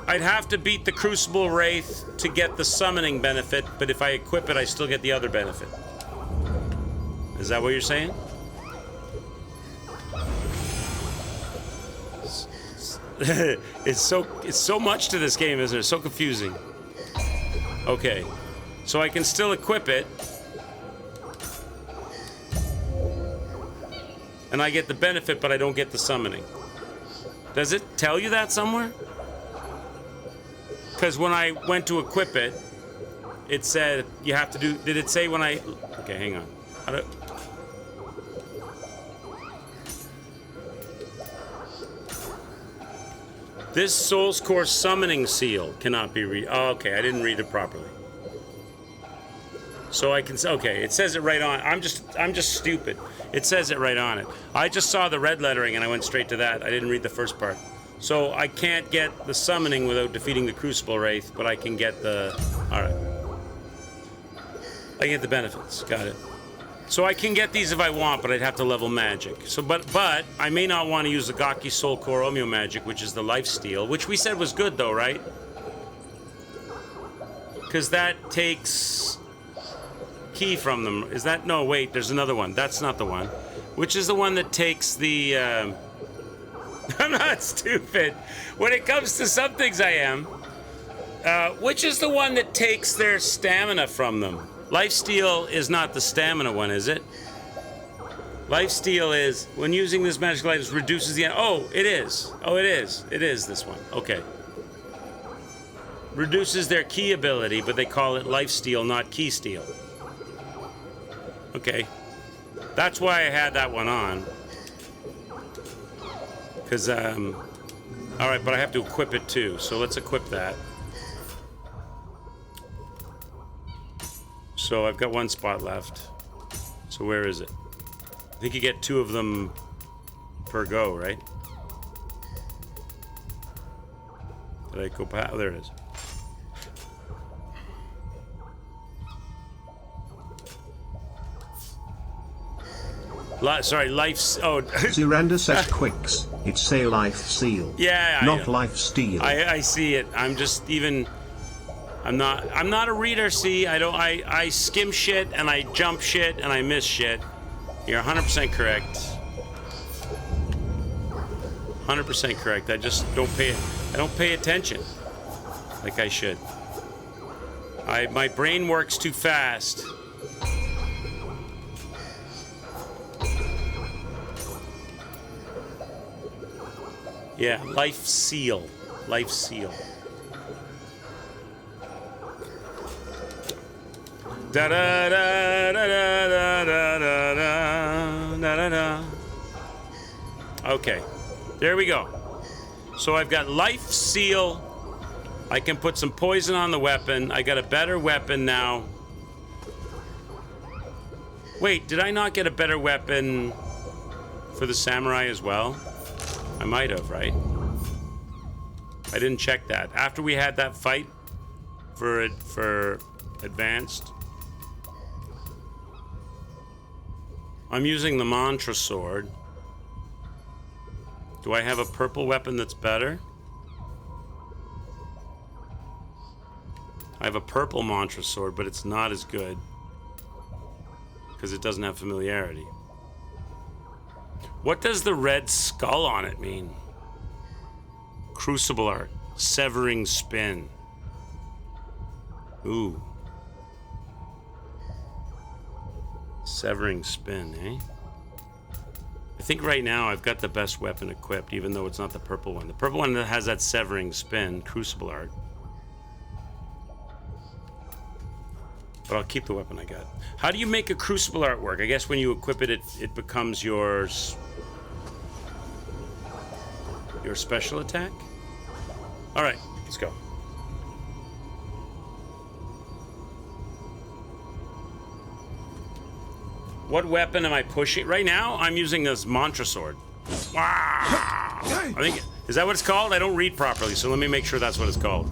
I'd have to beat the Crucible Wraith to get the summoning benefit, but if I equip it, I still get the other benefit. Is that what you're saying? It's so much to this game, isn't it? It's so confusing. Okay. So I can still equip it. And I get the benefit, but I don't get the summoning. Does it tell you that somewhere? Because when I went to equip it, it said you have to do... Did it say when I... Okay, hang on. This Soul's Core summoning seal cannot be read... Oh, okay, I didn't read it properly. So I can... Okay, it says it right on... I'm just stupid. It says it right on it. I just saw the red lettering and I went straight to that. I didn't read the first part. So I can't get the summoning without defeating the Crucible Wraith, but I can get the... Alright. I get the benefits. Got it. So I can get these if I want, but I'd have to level magic. So, but I may not want to use the Gaki Soul Core Omeo magic, which is the lifesteal, which we said was good though, right? Because that takes key from them. Is that... No, wait, there's another one. That's not the one. Which is the one that takes the... I'm not stupid. When it comes to some things, I am. Which is the one that takes their stamina from them? Lifesteal is not the stamina one, is it? Lifesteal is, when using this magical item, reduces the... Oh, it is. Oh, it is. It is this one. Okay. Reduces their key ability, but they call it lifesteal, not key steal. Okay. That's why I had that one on. Because, alright, but I have to equip it too, so let's equip that. So I've got one spot left. So where is it? I think you get 2 of them per go, right? Did I go past? Oh, there it is. Sorry, life's... Oh. Ziranda says quicks. It's a life seal. Yeah, not life steal. I see it. I'm just even... I'm not a reader, see? I skim shit and I jump shit and I miss shit. You're 100% correct. 100% correct. I just don't pay attention like I should. My brain works too fast. Yeah, life seal. Life seal. Da da da da da da da da da da. Okay, there we go. So I've got life seal. I can put some poison on the weapon. I got a better weapon now. Wait, did I not get a better weapon for the samurai as well? I might have, right? I didn't check that. After we had that fight for advanced. I'm using the mantra sword. Do I have a purple weapon that's better? I have a purple mantra sword, but it's not as good because it doesn't have familiarity. What does the red skull on it mean? Crucible art. Severing spin. Ooh. Severing spin, eh? I think right now I've got the best weapon equipped, even though it's not the purple one. The purple one that has that severing spin, crucible art. But I'll keep the weapon I got. How do you make a crucible artwork? I guess when you equip it, it becomes your special attack? All right, let's go. What weapon am I pushing? Right now, I'm using this mantra sword. Wow! I think, is that what it's called? I don't read properly, so let me make sure that's what it's called.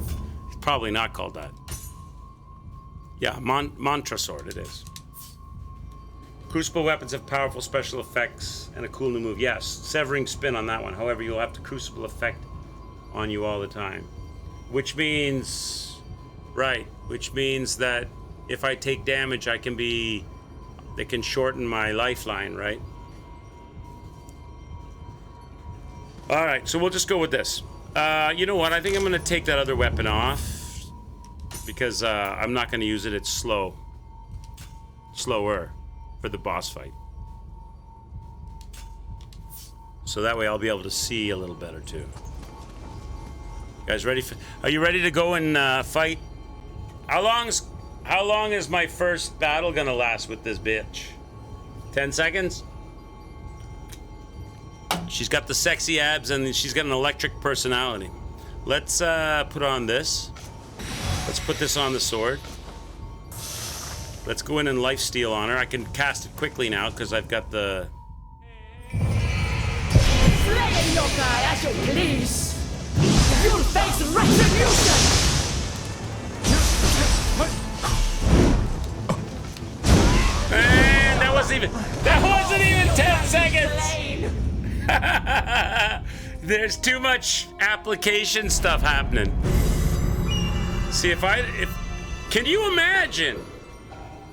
It's probably not called that. Yeah, mantra sword it is. Crucible weapons have powerful special effects and a cool new move. Yes, severing spin on that one. However, you'll have the crucible effect on you all the time. Which means, right, which means that if I take damage, they can shorten my lifeline, right? All right, so we'll just go with this. You know what? I think I'm going to take that other weapon off because I'm not going to use it. It's slower for the boss fight. So that way I'll be able to see a little better too. You guys ready? Are you ready to go and fight? How long is my first battle gonna last with this bitch? 10 seconds? She's got the sexy abs and she's got an electric personality. Let's put on this. Let's put this on the sword. Let's go in and lifesteal on her. I can cast it quickly now because I've got the... Slay a yokai as you please. You'll face retribution. And that wasn't even 10 seconds. There's too much application stuff happening. See, can you imagine?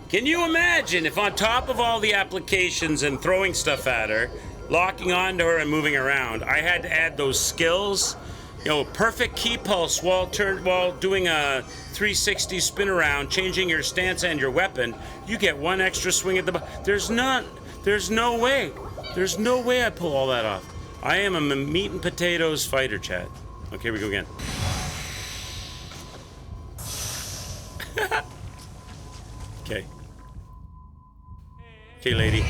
Can you imagine if on top of all the applications and throwing stuff at her, locking onto her and moving around, I had to add those skills? You know, perfect key pulse while doing a 360 spin around, changing your stance and your weapon. You get one extra swing at the... There's no way. There's no way I pull all that off. I am a meat and potatoes fighter, chat. Okay, here we go again. Okay. Okay, lady.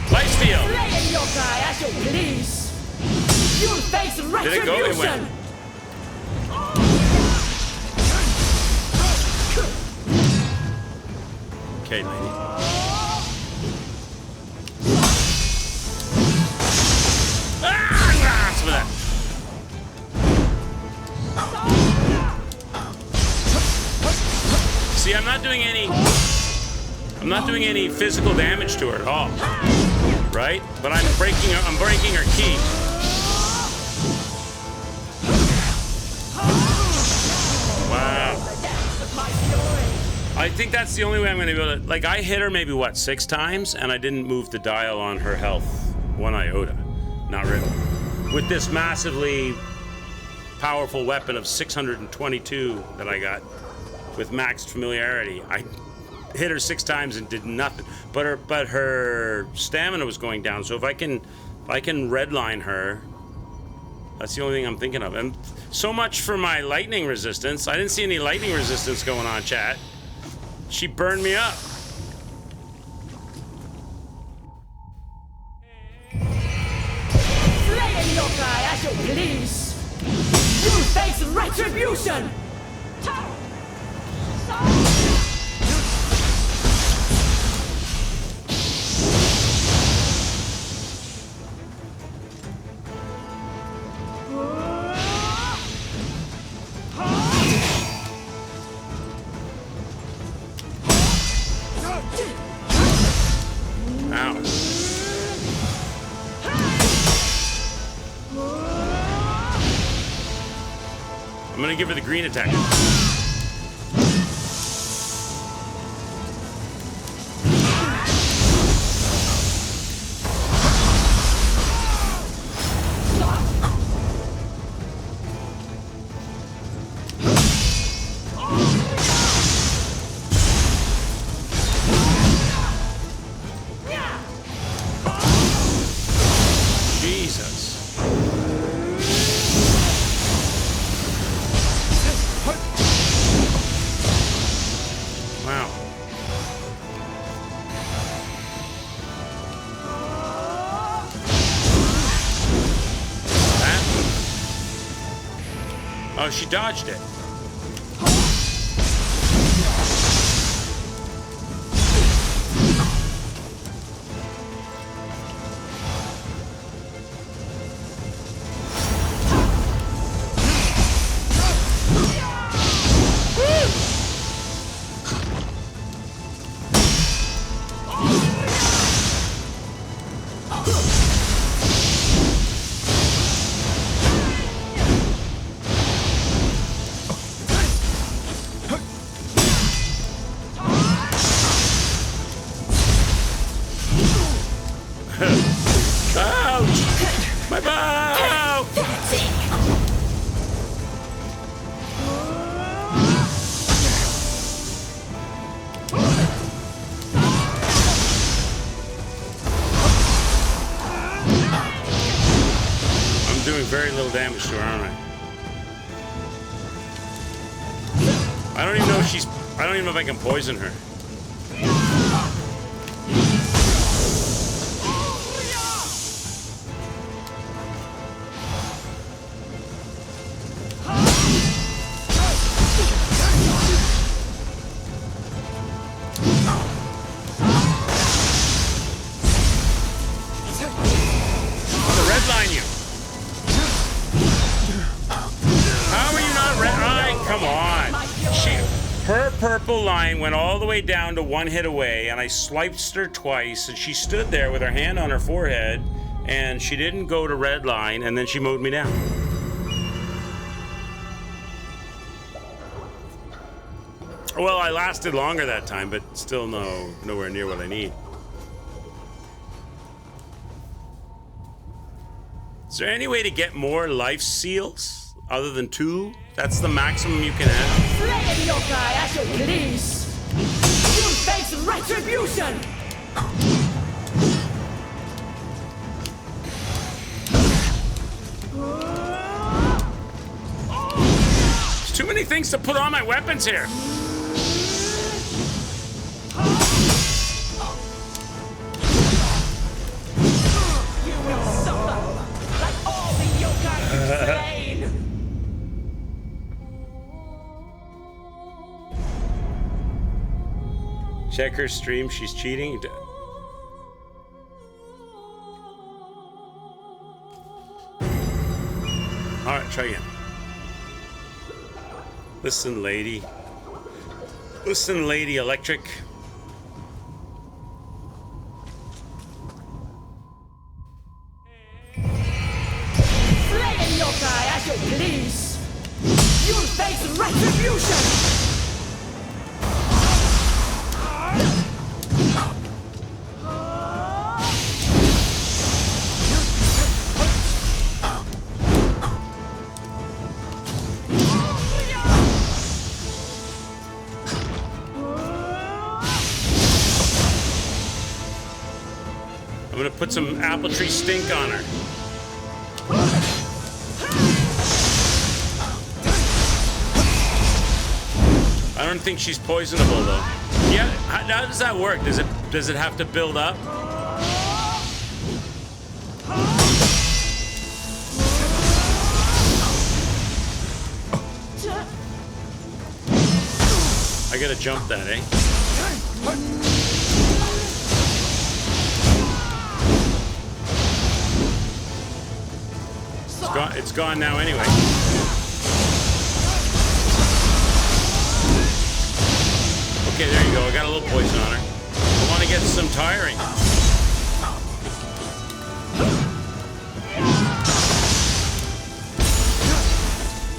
Lifesteal! Slay a yokai as you please. You'll face retribution. Did it go? It went. Okay, lady. Ah! Some of that. See, I'm not doing any physical damage to her at all. Right? But I'm breaking her key. Wow. I think that's the only way I'm going to be able to... Like, I hit her maybe, what, 6 times? And I didn't move the dial on her health 1 iota. Not really. With this massively powerful weapon of 622 that I got with maxed familiarity, I hit her 6 times and did nothing. But her stamina was going down. So if I can redline her, that's the only thing I'm thinking of. And so much for my lightning resistance. I didn't see any lightning resistance going on, chat. She burned me up. Slay a yokai as you please! You face retribution! Ow. I'm gonna give her the green attack. Jesus. Wow. That? Oh, she dodged it. Ouch! My bow! I'm doing very little damage to her, aren't I? I don't even know if she's... I don't even know if I can poison her. Redline you. How are you not red? Come on. Her purple line went all the way down to 1 hit away, and I swiped her twice, and she stood there with her hand on her forehead, and she didn't go to red line, and then she mowed me down. Well, I lasted longer that time, but still nowhere near what I need. Is there any way to get more life seals other than 2? That's the maximum you can have. Slay a yokai as you please! You face retribution! There's too many things to put on my weapons here. You will suffer like all the yokai you've slain! Check her stream, she's cheating. Alright, try again. Listen, lady. Listen, lady electric. Slay a yokai as you please! You'll face retribution! gonna put some apple tree stink on her. I don't think she's poisonable though. Yeah, how does that work? Does it have to build up? I gotta jump that, eh? It's gone now anyway. Okay, there you go. I got a little poison on her. I want to get some tiring.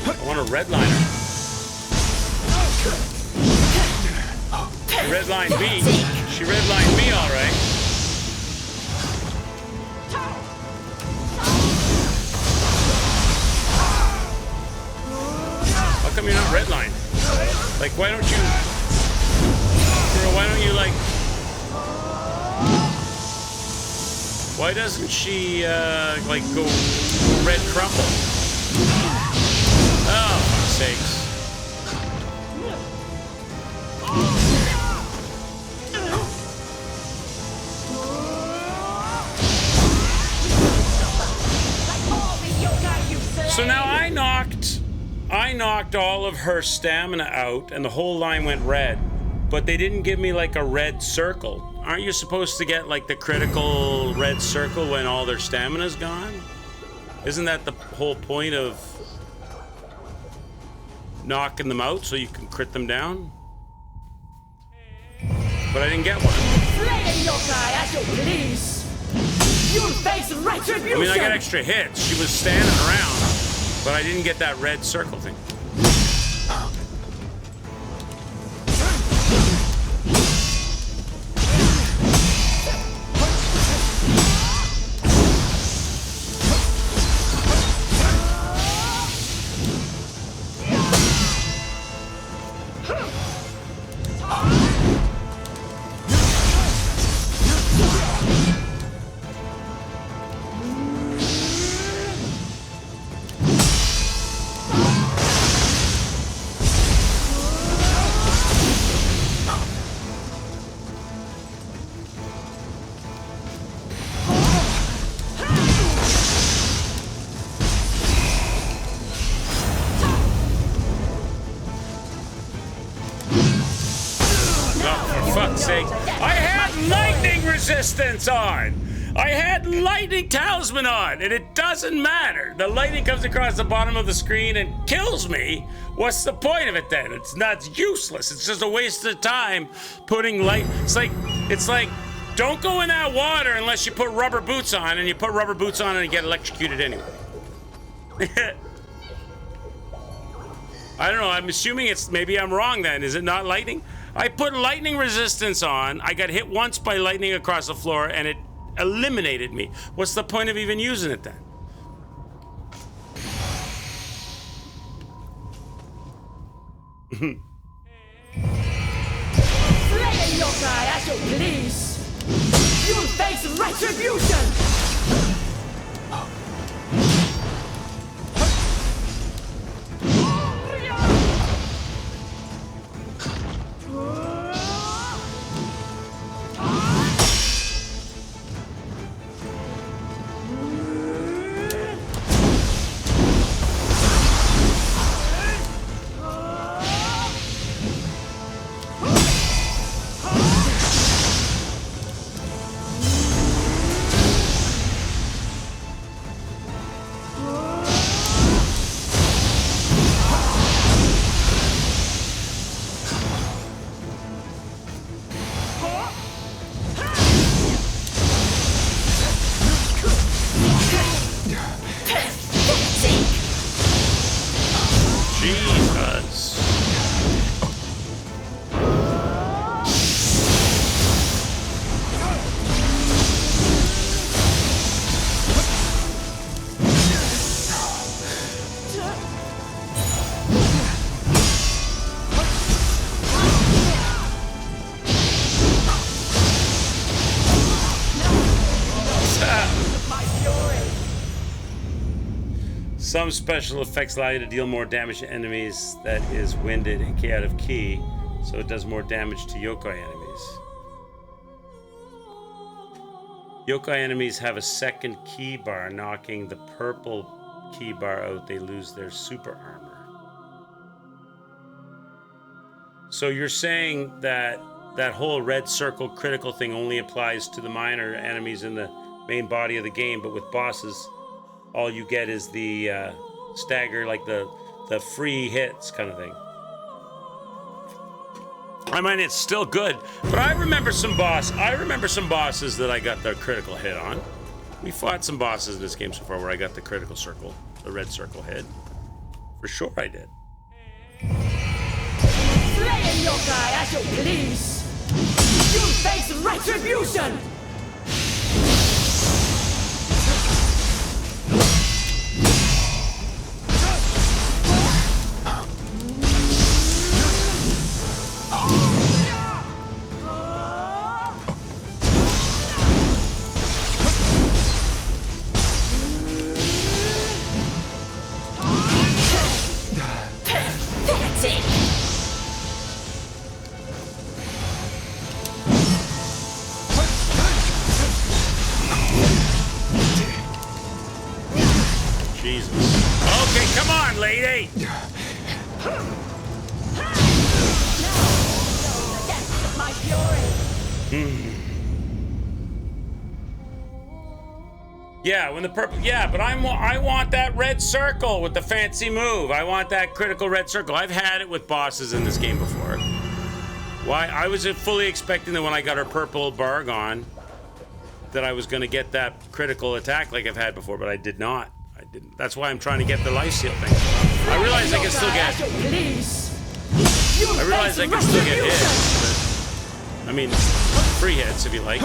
I want to redline her. She redlined me. She redlined me, all right. How come you're not redlined? Like, why don't you... Why don't you, like... Why doesn't she, like, go red crumble? Oh, for fuck's sakes. So now I knocked all of her stamina out and the whole line went red, but they didn't give me like a red circle. Aren't you supposed to get like the critical red circle when all their stamina's gone? Isn't that the whole point of knocking them out so you can crit them down? But I didn't get one. I mean, I got extra hits. She was standing around, but I didn't get that red circle thing. I had lightning resistance on! I had lightning talisman on, and it doesn't matter. The lightning comes across the bottom of the screen and kills me. What's the point of it then? It's not useless. It's just a waste of time putting light. It's like, don't go in that water unless you put rubber boots on, and you put rubber boots on and you get electrocuted anyway. I don't know. I'm assuming it's, maybe I'm wrong then. Is it not lightning? I put lightning resistance on. I got hit once by lightning across the floor and it eliminated me. What's the point of even using it then? Slay yokai at your please. You'll face retribution. Some special effects allow you to deal more damage to enemies that is winded and out of key, so it does more damage to yokai enemies. Yokai enemies have a second key bar, knocking the purple key bar out. They lose their super armor. So you're saying that that whole red circle critical thing only applies to the minor enemies in the main body of the game, but with bosses, all you get is the stagger, like the free hits kind of thing. I mean, it's still good, but I remember some bosses that I got the critical hit on. We fought some bosses in this game so far where I got the critical circle, the red circle hit. For sure I did. Slay a yokai as you please! You face retribution! Yeah, when the purple. Yeah, but I want that red circle with the fancy move. I want that critical red circle. I've had it with bosses in this game before. Why? I was fully expecting that when I got her purple Bargon, that I was going to get that critical attack like I've had before, but I did not. I didn't. That's why I'm trying to get the life steal thing. I realize I can still get. I realize I can still get hits. But, I mean, free hits if you like.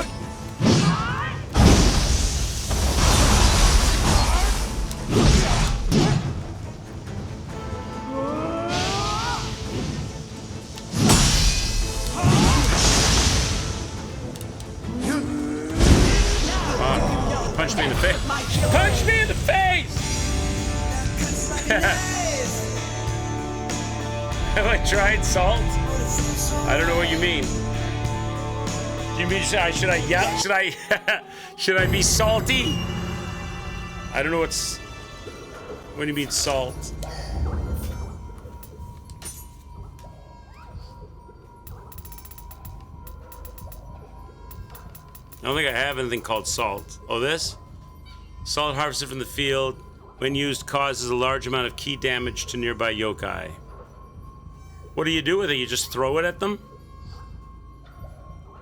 Punch me in the face. Punch me in the face! Have I tried salt? I don't know what you mean. Do you mean should I yell? Should I be salty? I don't know what do you mean salt? I don't think I have anything called salt. Oh, this? Salt harvested from the field, when used, causes a large amount of key damage to nearby yokai. What do you do with it? You just throw it at them?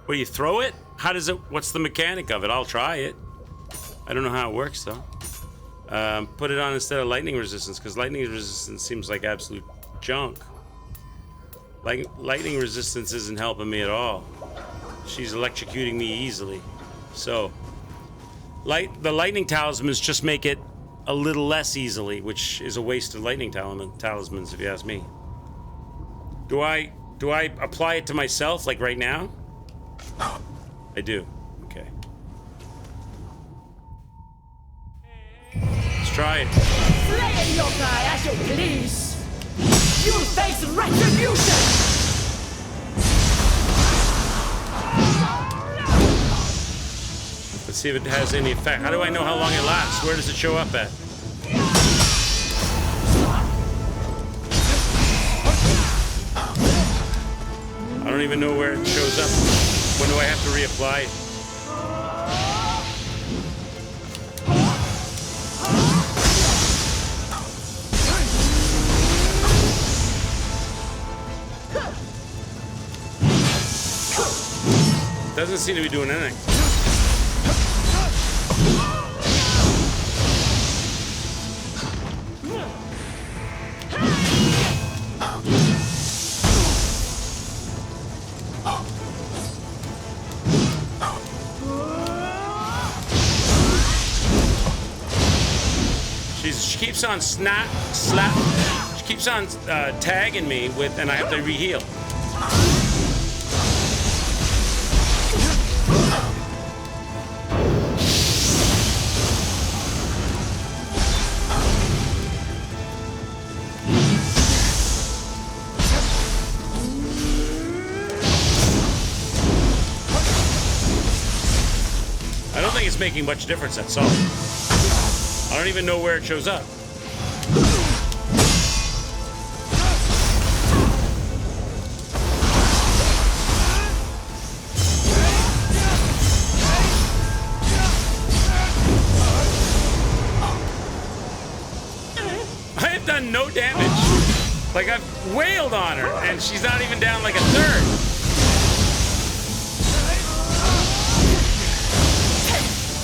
Well, you throw it? How does it, what's the mechanic of it? I'll try it. I don't know how it works, though. Put it on instead of lightning resistance, because lightning resistance seems like absolute junk. Like, lightning resistance isn't helping me at all. She's electrocuting me easily. So, the lightning talismans just make it a little less easily, which is a waste of lightning talismans, if you ask me. Do I apply it to myself, like right now? I do. Okay. Let's try it. Slay a yokai as you please! You face retribution! Let's see if it has any effect. How do I know how long it lasts? Where does it show up at? I don't even know where it shows up. When do I have to reapply? Doesn't seem to be doing anything. She keeps on she keeps on tagging me with, and I have to re-heal. it's making much difference, that's all. I don't even know where it shows up. I have done no damage. Like, I've wailed on her, and she's not even down like a third.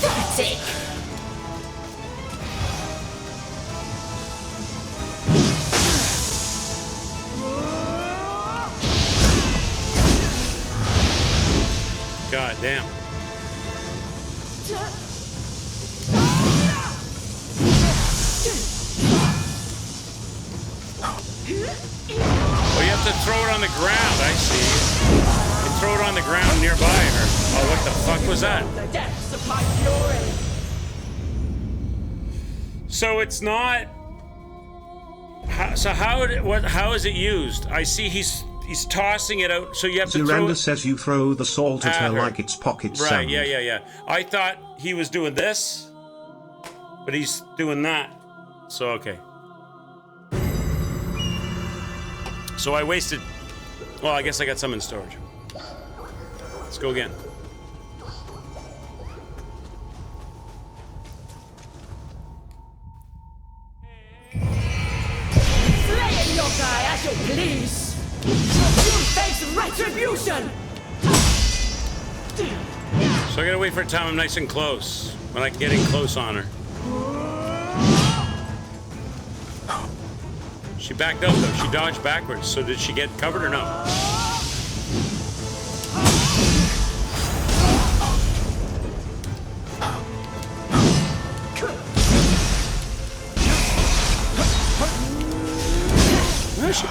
Pathetic. God damn. Oh, you have to throw it on the ground, I see. You throw it on the ground nearby her. Oh, what the fuck was that? The depths of my fury. So it's not... How is it used? I see he's tossing it out, so you have to throw Ziranda it... says you throw the salt at her like it's pocket Right, sand. yeah. I thought he was doing this, but he's doing that. So, okay. So I wasted... Well, I guess I got some in storage. Let's go again. Slay a yokai as you please. You face retribution. So I gotta wait for a time I'm nice and close. When I can get in close on her. She backed up though. She dodged backwards. So did she get covered or no? She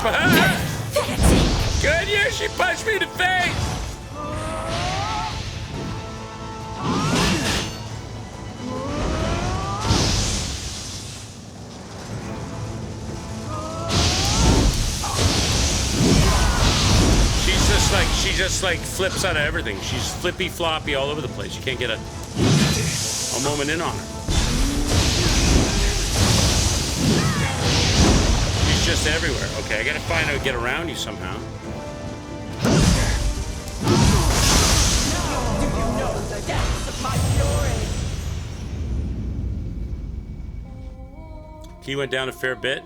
good year, she punched me in the face! She just like flips out of everything. She's flippy floppy all over the place. You can't get a moment in on her. She's just everywhere. Okay, I gotta find out, get around you somehow. Do you know the depths of my fury? Key went down a fair bit.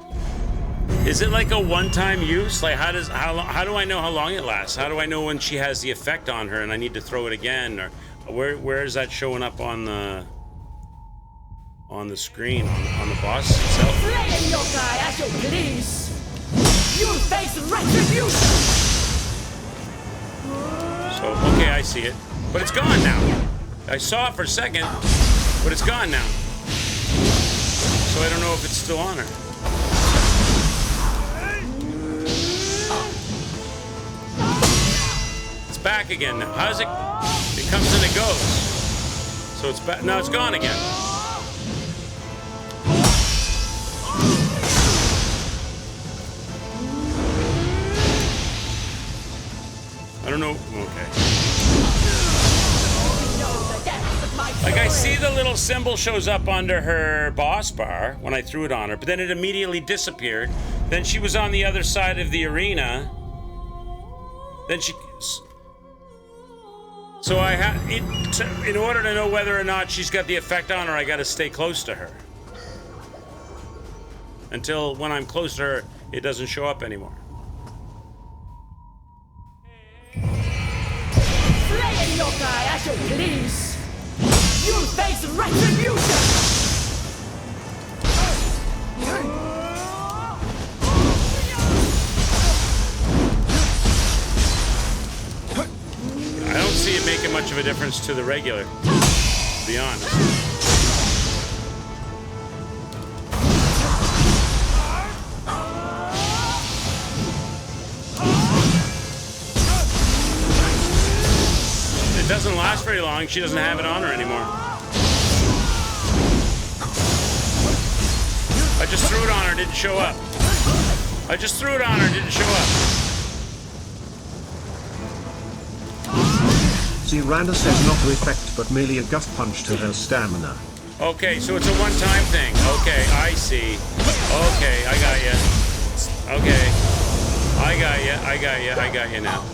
Is it like a one-time use? Like how do I know how long it lasts? How do I know when she has the effect on her and I need to throw it again? Or where is that showing up on the screen on the boss itself? Slay a yokai as you please. You face retribution. So okay, I see it, but it's gone now. I saw it for a second, but it's gone now. So I don't know if it's still on her. Back again now. How's it? It comes and it goes. So it's back. Now it's gone again. I don't know. Okay. Like I see the little symbol shows up under her boss bar when I threw it on her, but then it immediately disappeared. Then she was on the other side of the arena. Then she... So I have, in order to know whether or not she's got the effect on her, I got to stay close to her. Until when I'm close to her, it doesn't show up anymore. Slay a yokai as you please. You face retribution. I don't see it making much of a difference to the regular, to be honest. It doesn't last very long. She doesn't have it on her anymore. I just threw it on her, didn't show up. I just threw it on her, didn't show up. Ziranda says not to effect but merely a gut punch to her stamina. Okay, so it's a one-time thing. Okay, I see. Okay, I got you. Okay. I got you now.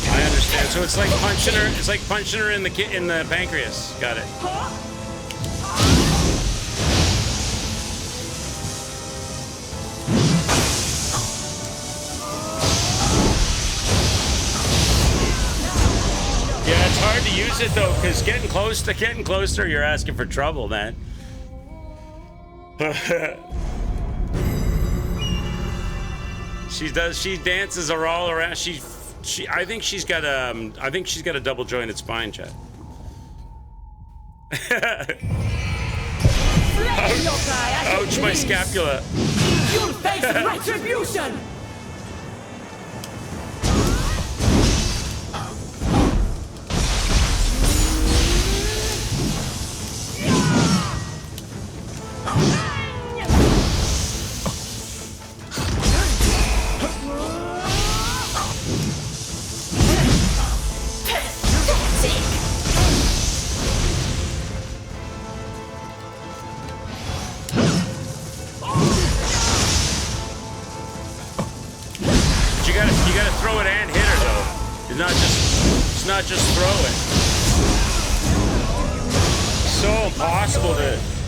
I understand. So it's like punching her in the pancreas. Got it. Yeah, it's hard to use it though, because getting closer, you're asking for trouble, man. She dances her all around. I think she's got a double jointed spine, Chad. Ouch, my scapula. You'll face retribution! You gotta throw it and hit her though. It's not just throw it.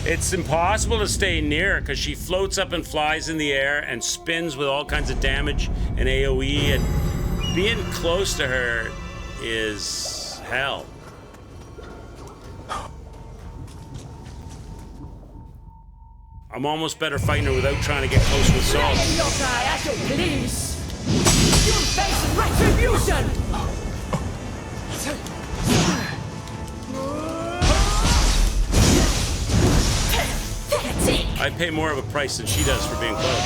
It's impossible to stay near her because she floats up and flies in the air and spins with all kinds of damage and AoE, and being close to her is hell. I'm almost better fighting her without trying to get close with Salt. Please! You'll face retribution! I pay more of a price than she does for being close.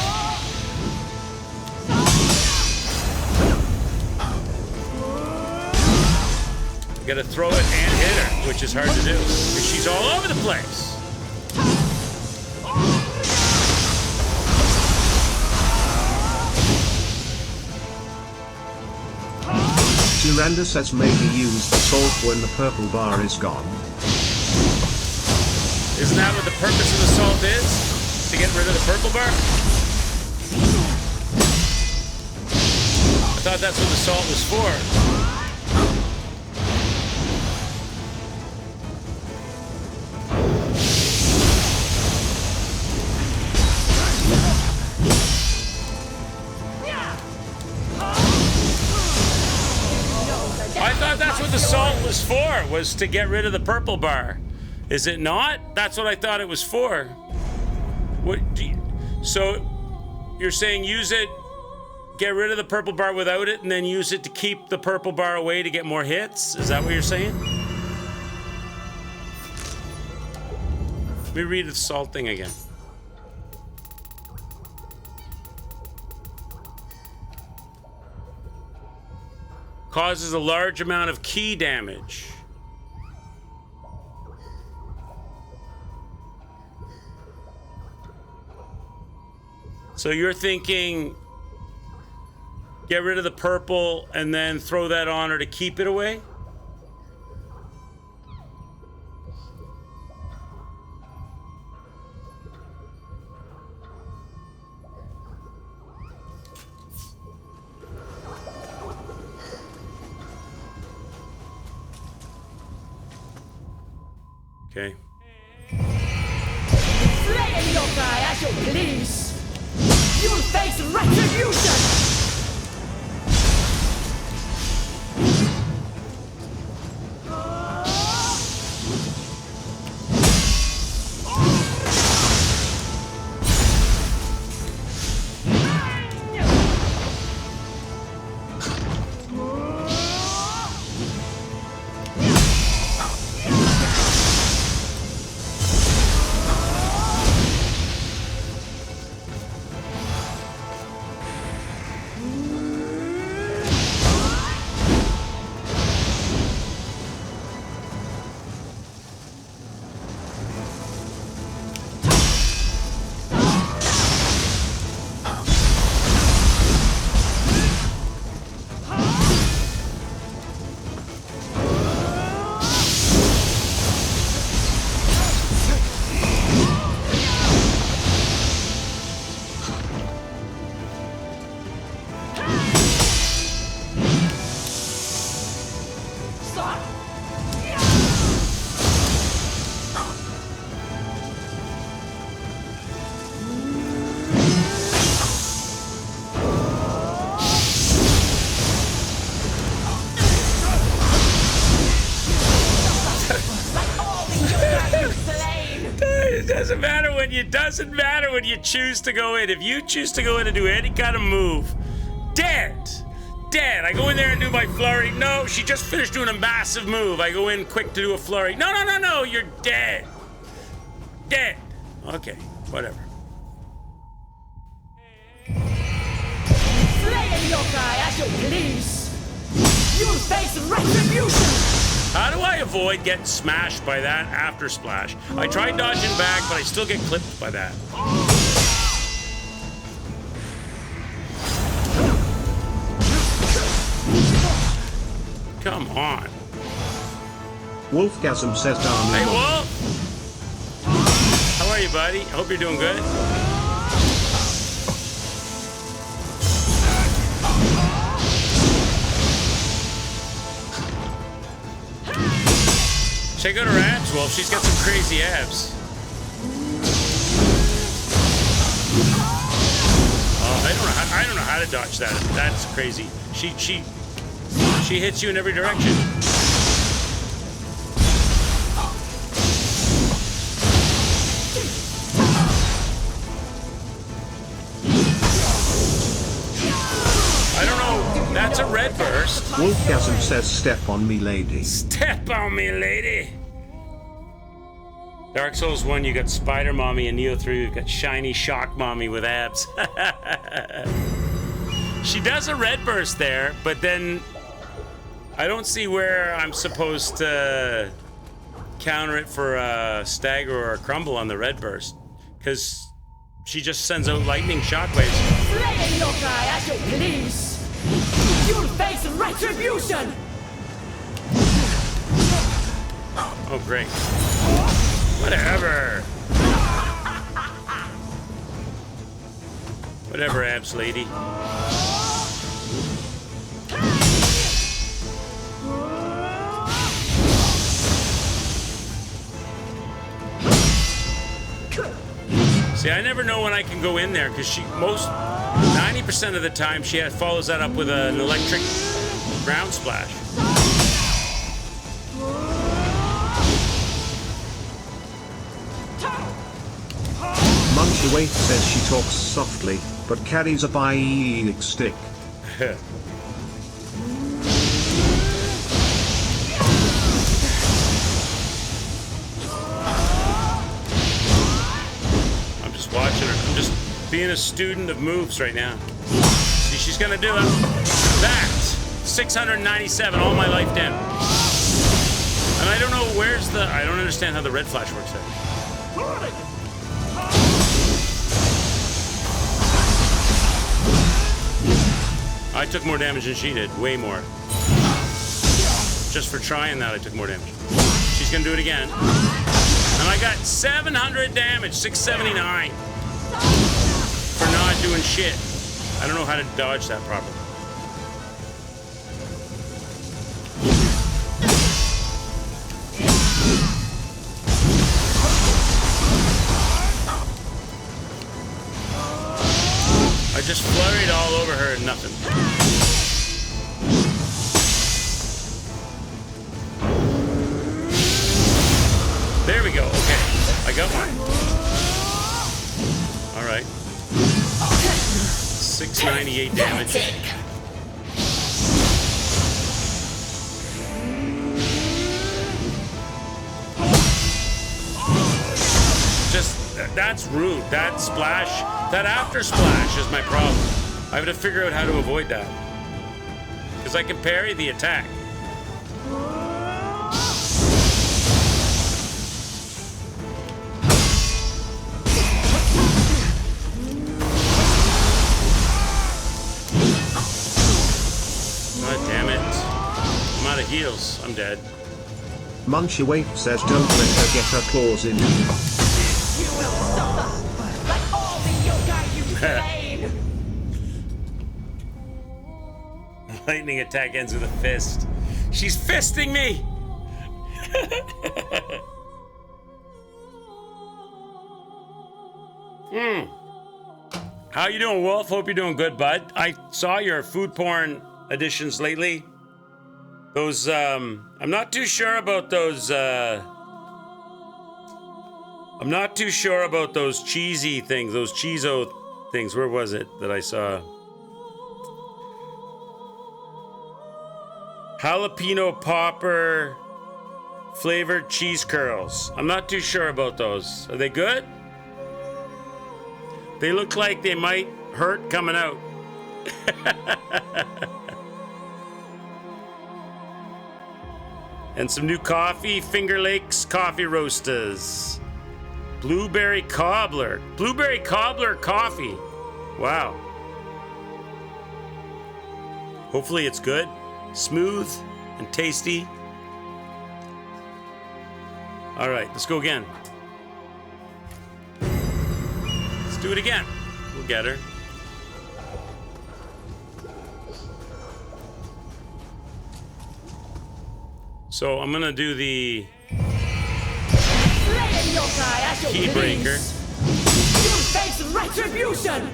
You gotta throw it and hit her, which is hard to do, because she's all over the place. Ziranda says maybe use the salt when the purple bar is gone. Isn't that what the purpose of the salt is? To get rid of the purple bar? I thought that's what the salt was for. I thought that's what the salt was for, was to get rid of the purple bar. Is it not? That's what I thought it was for. So you're saying use it, get rid of the purple bar without it, and then use it to keep the purple bar away to get more hits? Is that what you're saying? Let me read the salt thing again. Causes a large amount of key damage. So you're thinking get rid of the purple and then throw that on her to keep it away? Okay. Slay a yokai as you please! You'll face retribution! It doesn't matter when you choose to go in. If you choose to go in and do any kind of move, dead. Dead. I go in there and do my flurry. No, she just finished doing a massive move. I go in quick to do a flurry. No, no, no, no. You're dead. Dead. Okay, whatever. Slay a yokai as you please. You'll face retribution. How do I avoid getting smashed by that after splash? I tried dodging back, but I still get clipped by that. Come on. Wolfgasm says down. Hey, Wolf! How are you, buddy? I hope you're doing good. Check out her abs, Wolf. She's got some crazy abs. Oh, I don't know how to dodge that. That's crazy. She hits you in every direction. I don't know. That's a red burst. Wolfgasm says step on me, lady. Step on me, lady. Dark Souls 1, you got Spider Mommy, and Nioh 3, you got Shiny Shock Mommy with abs. She does a red burst there, but then I don't see where I'm supposed to counter it for a stagger or a crumble on the red burst, because she just sends out lightning shockwaves. Slay a yokai as you please. You'll face retribution. Oh, great. Whatever. Whatever, abs lady. See, I never know when I can go in there because 90% of the time she follows that up with an electric ground splash. Munchie Waif says she talks softly, but carries a bionic stick. I'm just watching her. I'm just being a student of moves right now. See, she's gonna do it. That 697, all my life down. And I don't know I don't understand how the red flash works there. I took more damage than she did, way more. Just for trying that, I took more damage. She's gonna do it again. And I got 700 damage, 679. For not doing shit. I don't know how to dodge that properly. I just flurried all over her and nothing. There we go. Okay. I got one. All right. 698 damage. That's rude. That splash, that after splash is my problem. I have to figure out how to avoid that. Because I can parry the attack. God damn it. I'm out of heals. I'm dead. Munchie Waif says don't let her get her claws in. You will suffer like all the yokai you've slain. Lightning attack ends with a fist. She's fisting me! How you doing, Wolf? Hope you're doing good, bud. I saw your food porn editions lately. Those, I'm not too sure about those I'm not too sure about those cheesy things, those cheeso things. Where was it that I saw? Jalapeno popper flavored cheese curls. I'm not too sure about those. Are they good? They look like they might hurt coming out. And some new coffee, Finger Lakes Coffee Roasters. Blueberry cobbler coffee. Wow. Hopefully it's good, smooth, and tasty. All right, let's go again. Let's do it again. We'll get her. So I'm gonna do the key breaker. You face retribution.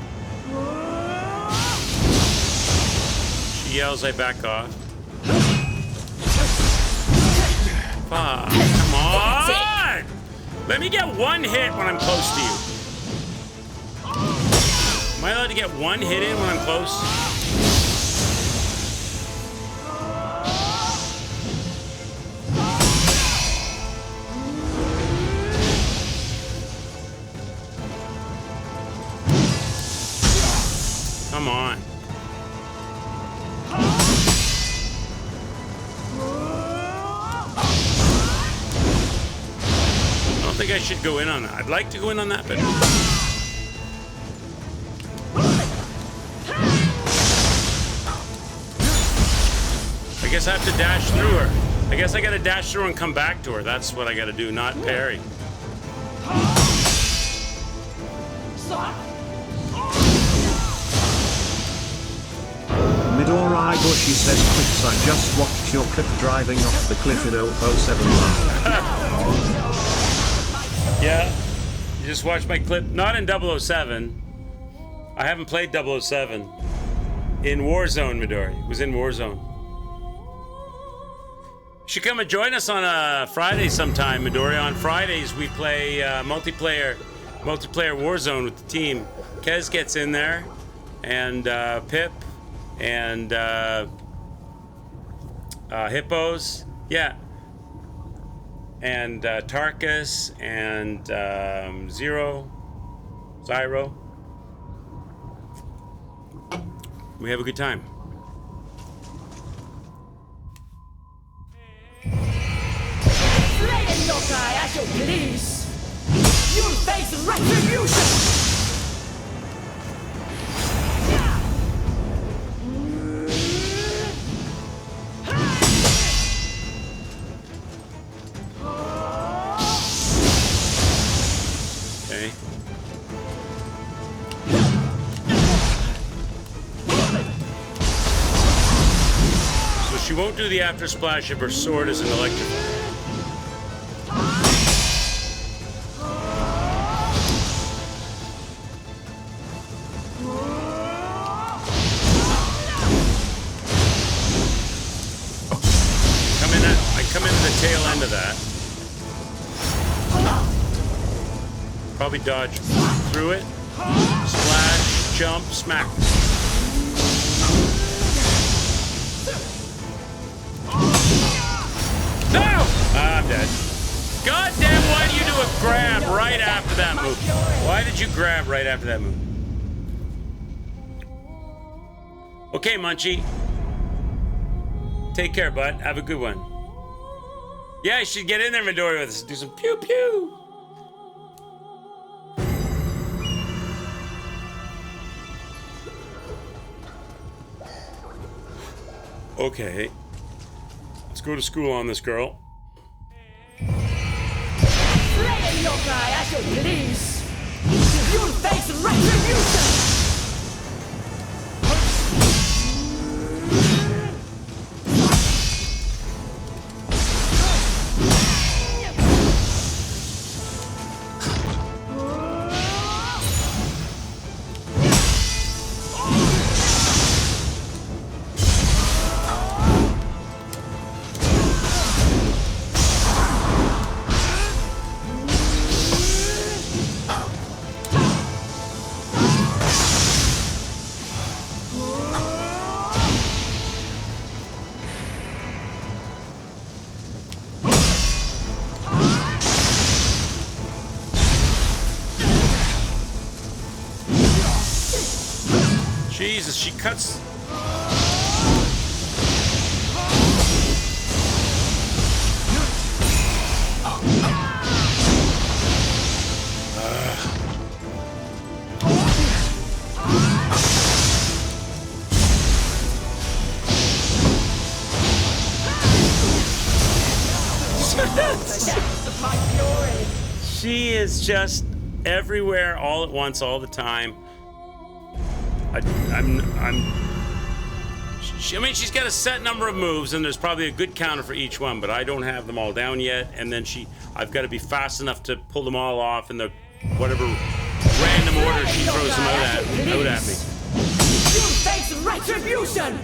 She yells, I back off. Fuck, come on! Let me get one hit when I'm close to you. Am I allowed to get one hit in when I'm close? Come on. I don't think I should go in on that. I'd like to go in on that, but I guess I have to dash through her. I guess I gotta dash through and come back to her. That's what I gotta do, not parry. Midori Bushi says, Clips, I just watched your clip driving off the cliff in 007 Yeah, you just watched my clip. Not in 007. I haven't played 007. In Warzone, Midori. It was in Warzone. You should come and join us on a Friday sometime, Midori. On Fridays, we play multiplayer Warzone with the team. Kez gets in there, and Pip, and Hippos. Yeah. And Tarkus and Zyro. We have a good time. Flaying yokai at your please. You'll face retribution. Okay. So she won't do the after splash if her sword isn't electrified. I come in at the tail end of that. Probably dodge through it. Splash, jump, smack. No! I'm dead. God damn, why do you do a grab right after that move? Why did you grab right after that move? Okay, Munchie. Take care, bud. Have a good one. Yeah, you should get in there, Midori, with us. Do some pew pew. Okay. Let's go to school on this girl. Flaying yokai at your please. You'll face retribution. Jesus, she cuts. She is just everywhere, all at once, all the time. I mean, she's got a set number of moves, and there's probably a good counter for each one, but I don't have them all down yet. And then I've got to be fast enough to pull them all off in the whatever random order she throws them out at me. You face retribution!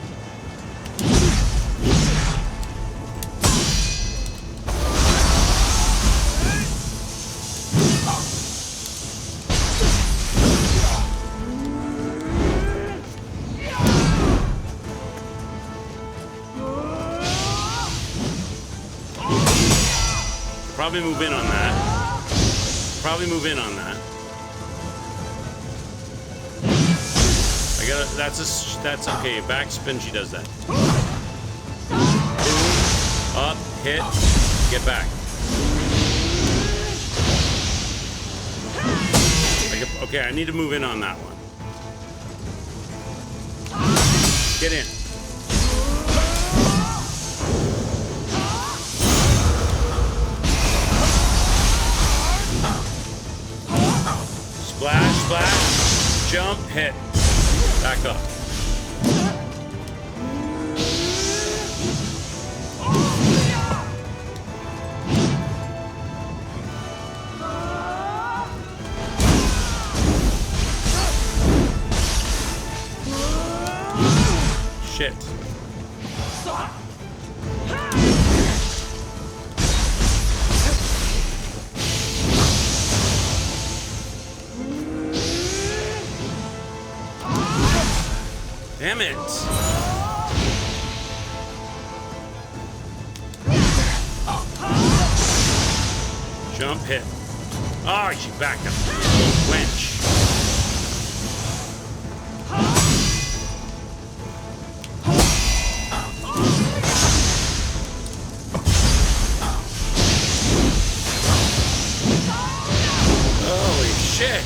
Probably move in on that. I gotta. That's okay. Backspin. She does that. Boom. Up. Hit. Get back. Okay. I need to move in on that one. Get in. Splash, splash, jump, hit. Back up. Shit. Damn it! Jump, hit. Oh, she backed up. Wench. Holy shit!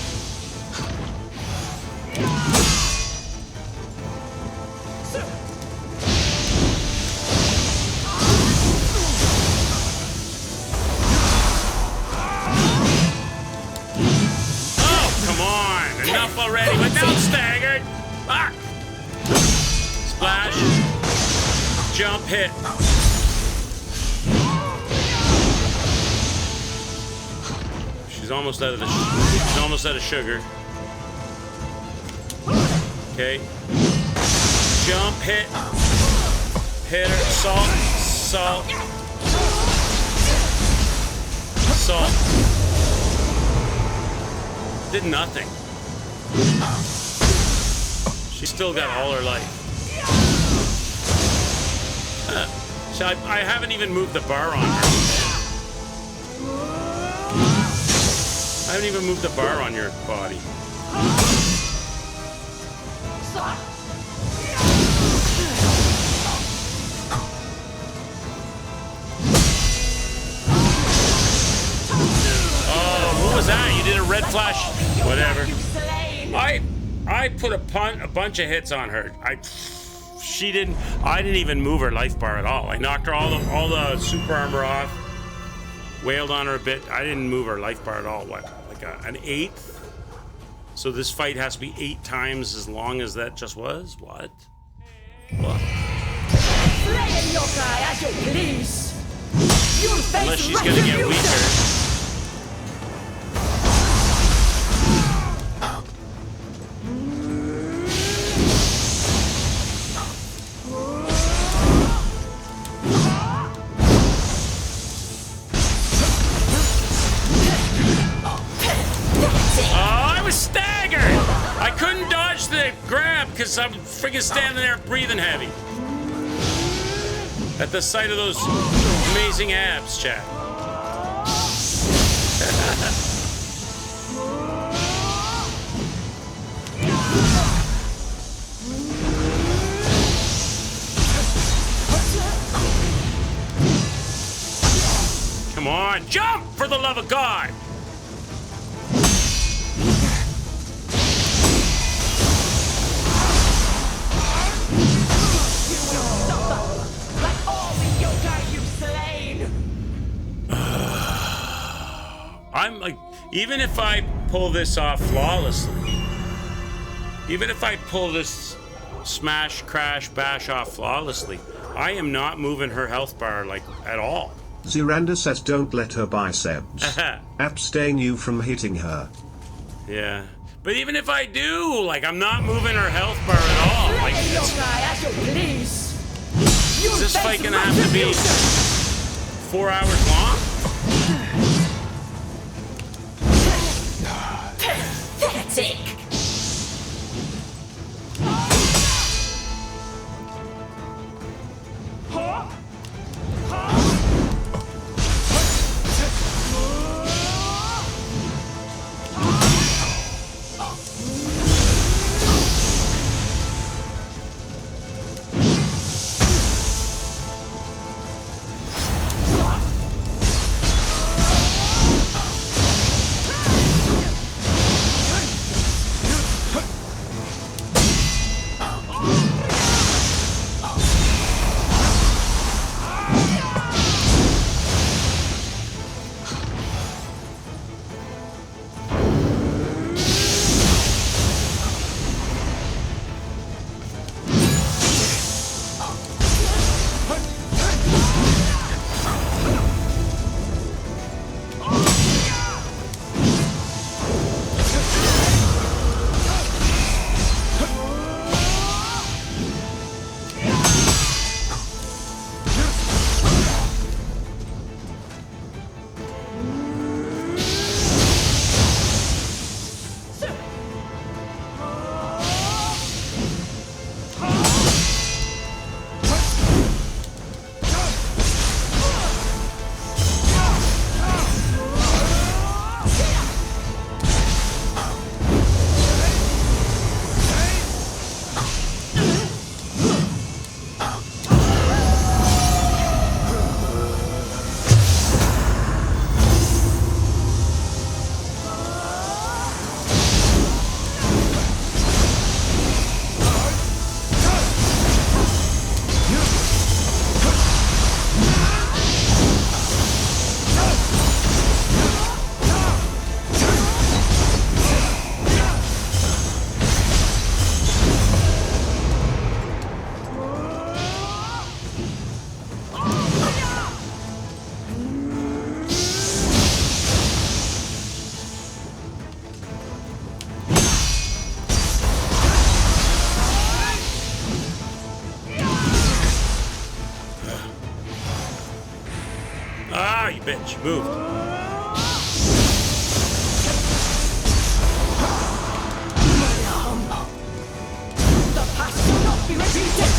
Already, but now staggered. Fuck. Splash. Jump, hit. She's almost out of she's almost out of sugar. Okay. Jump, hit. Hit her. Salt. Salt. Salt. Did nothing. She's still got all her life. So I haven't even moved the bar on her. I haven't even moved the bar on your body. Oh, what was that? You did a red flash? Whatever. I put a bunch of hits on her. I didn't even move her life bar at all. I knocked her all the super armor off. Wailed on her a bit. I didn't move her life bar at all. What? Like an eighth? So this fight has to be 8 times as long as that just was? What? What? Unless she's gonna get weaker. Because I'm freaking standing there breathing heavy. At the sight of those amazing abs, chat. on, jump for the love of God! Like all the yokai you've slain! I'm like, even if I pull this off flawlessly, even if I pull this smash, crash, bash off flawlessly, I am not moving her health bar, like, at all. Ziranda says don't let her biceps abstain you from hitting her. Yeah. But even if I do, like, I'm not moving her health bar at all. Like, is this fight gonna have to be 4 hours long? Pathetic! Ah, you bitch, moved. The past will not be repeated!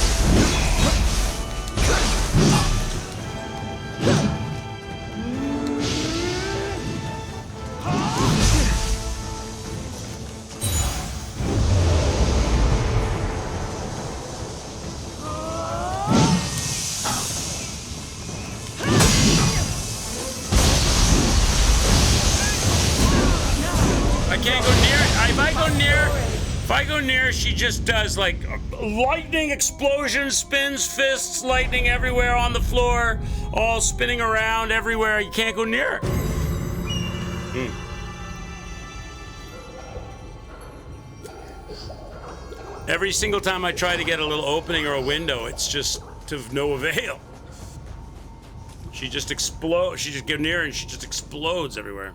I can't go near it. If I go near, she just does like lightning explosions, spins, fists, lightning everywhere on the floor, all spinning around everywhere. You can't go near her. Every single time I try to get a little opening or a window, it's just of no avail. She just explodes. She just get near and she just explodes everywhere.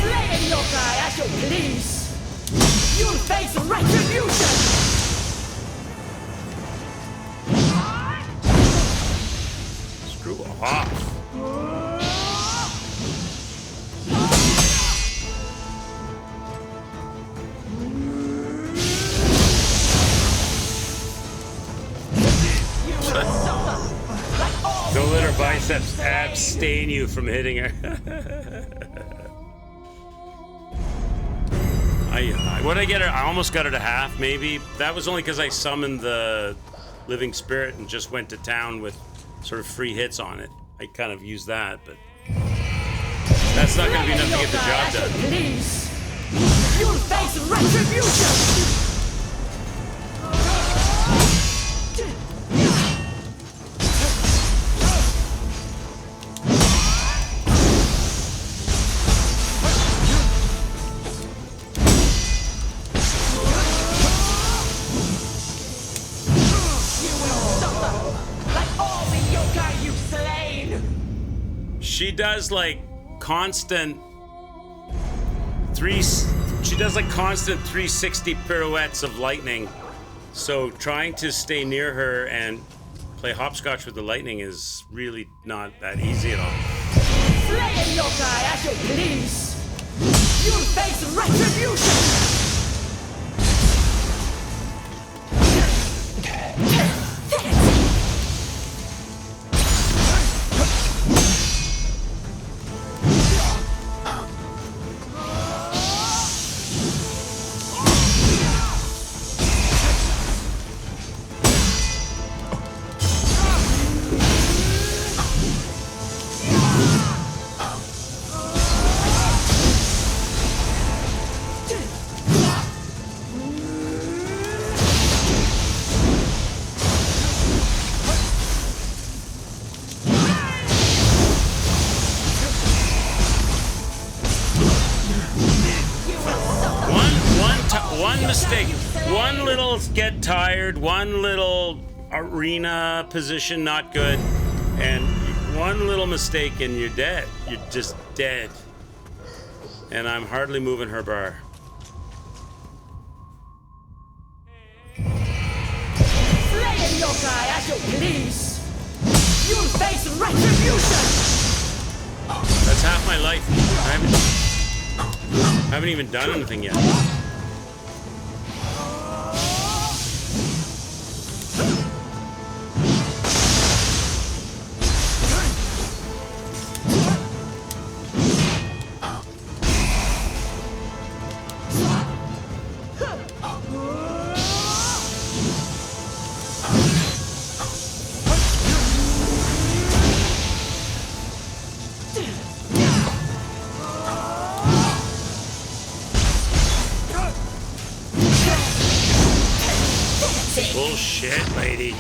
Slay yokai as you please! You'll face retribution! Screw off. Don't let her biceps abstain you from hitting her. What did I get her? I almost got her to half, maybe. That was only because I summoned the living spirit and just went to town with sort of free hits on it. I kind of use that, but that's not going to be enough to get the job done. Please. You'll face retribution. She does like constant she does like constant 360 pirouettes of lightning. So trying to stay near her and play hopscotch with the lightning is really not that easy at all. Slay a yokai at your please. You'll face retribution. One mistake, one little get tired, one little arena position not good, and one little mistake and you're dead. You're just dead. And I'm hardly moving her bar. Slay a yokai at your please. You'll face retribution. That's half my life. I haven't even done anything yet. Bullshit, lady.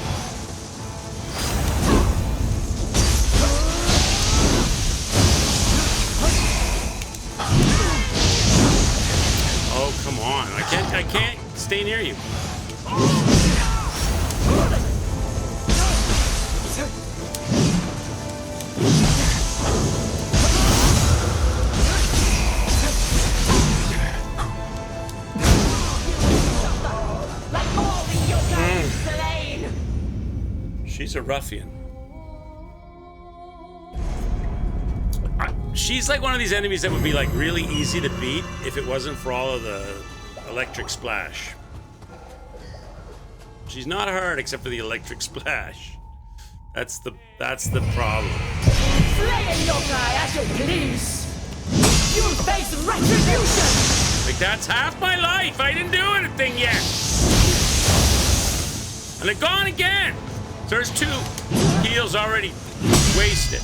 Oh, come on. I can't stay near you. She's a ruffian. She's like one of these enemies that would be like really easy to beat if it wasn't for all of the electric splash. She's not hard except for the electric splash. That's the problem. Slay a yokai at your please. You'll face retribution. Like that's half my life. I didn't do anything yet. And they're gone again. There's 2 heals already wasted.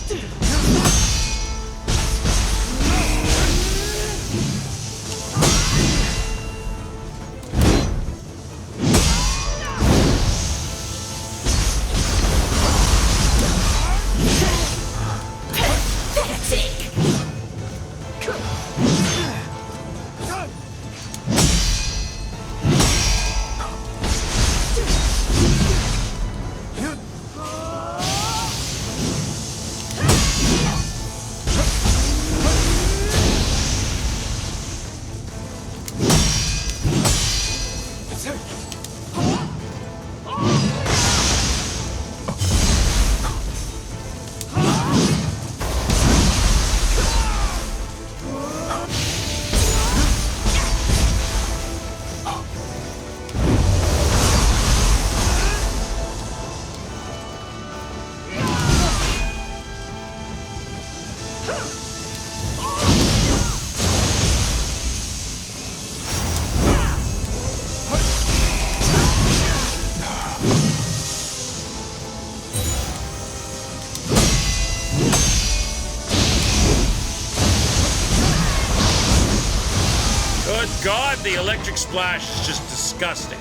Good God, the electric splash is just disgusting.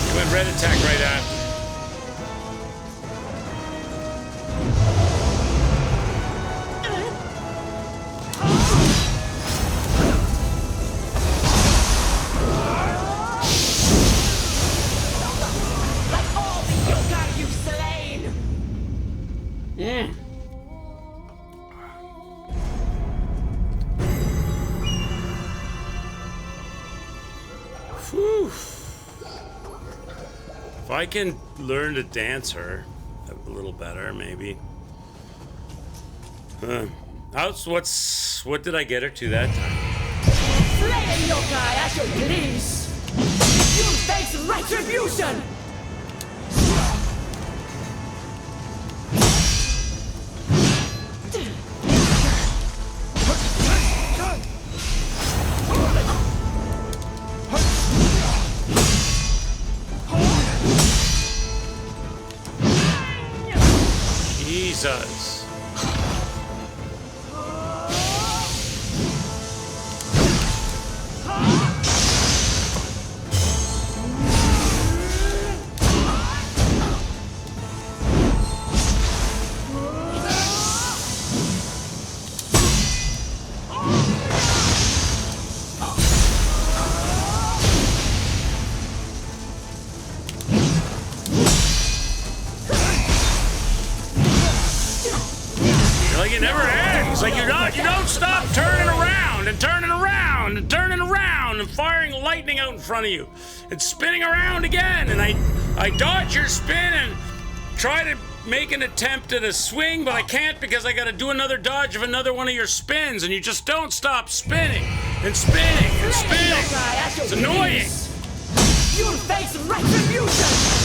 You went red attack right after. Like all the yokai you've slain! Whew. If I can learn to dance her a little better, maybe. What did I get her to that time? Slay a yokai at your please! You face retribution! Jesus. Like it never ends. Like you don't stop turning around and turning around and turning around and firing lightning out in front of you. It's spinning around again, and I dodge your spin and try to make an attempt at a swing, but I can't because I got to do another dodge of another one of your spins, and you just don't stop spinning and spinning and spinning. It's annoying. You'll face retribution!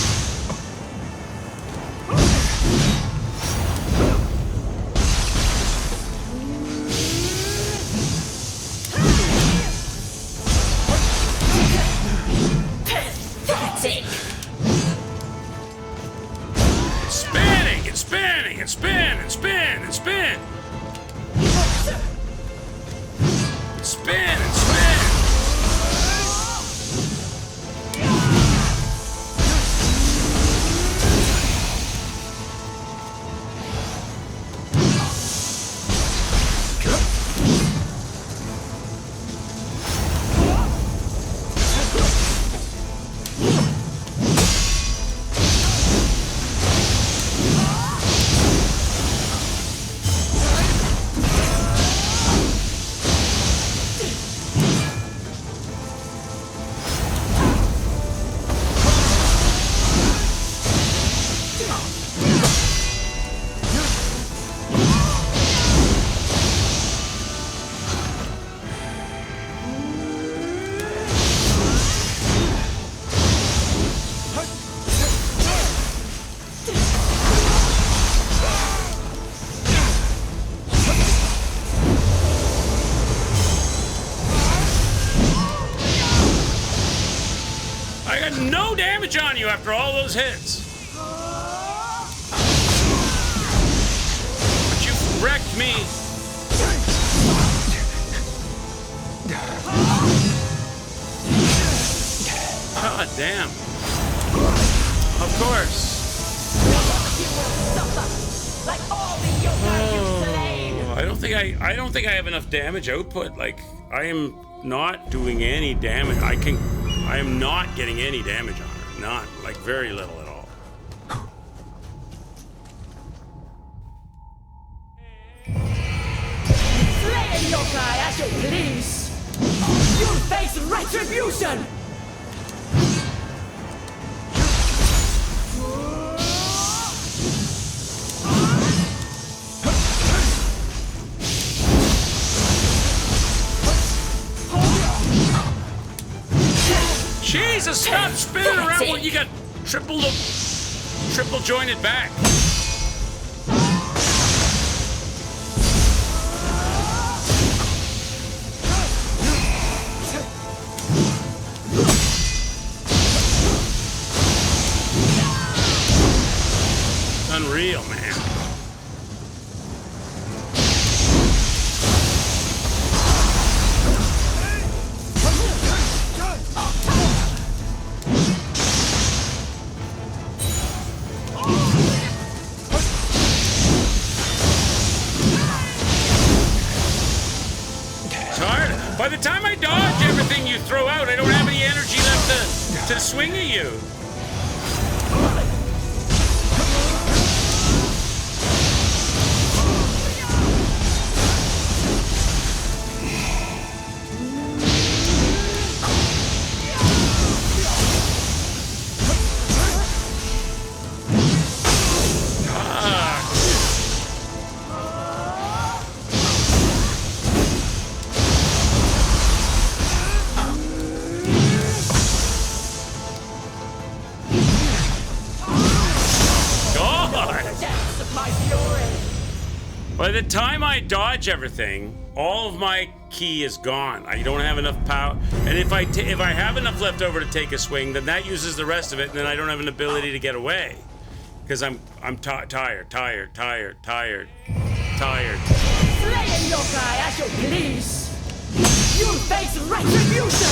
Pathetic! Spinning and spinning and spin and spin and spin. Spin and spin. I got no damage on you after all those hits. But you wrecked me. God damn. Of course. Like all the yokai you've slain! I don't think I have enough damage output. Like, I am not doing any damage. I am not getting any damage on her. Not, like, very little at all. Slay a yokai at your please! You'll face retribution! Jesus, stop spinning around when you got triple jointed back. By the time I dodge everything you throw out, I don't have any energy left to swing at you. By the time I dodge everything, all of my ki is gone. I don't have enough power, and if I have enough left over to take a swing, then that uses the rest of it, and then I don't have an ability to get away because I'm tired. Slaying yokai at your please. You'll face retribution.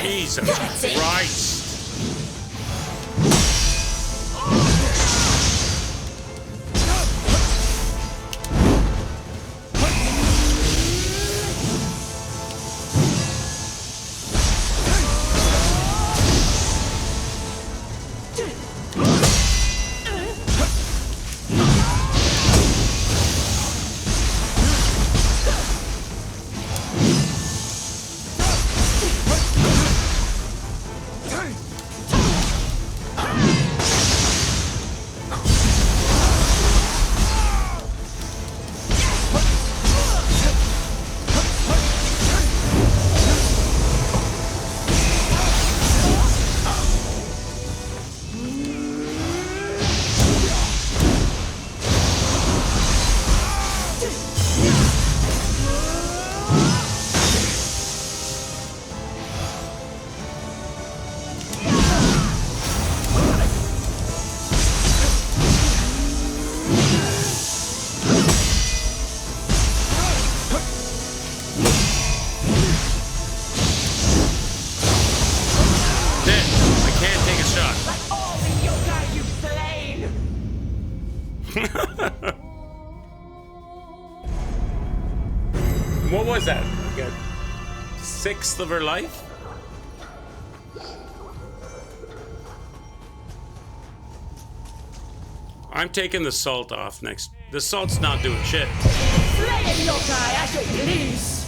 Jesus Christ. What was that? Like a sixth of her life? I'm taking the salt off next. The salt's not doing shit. Slaying yokai at your please.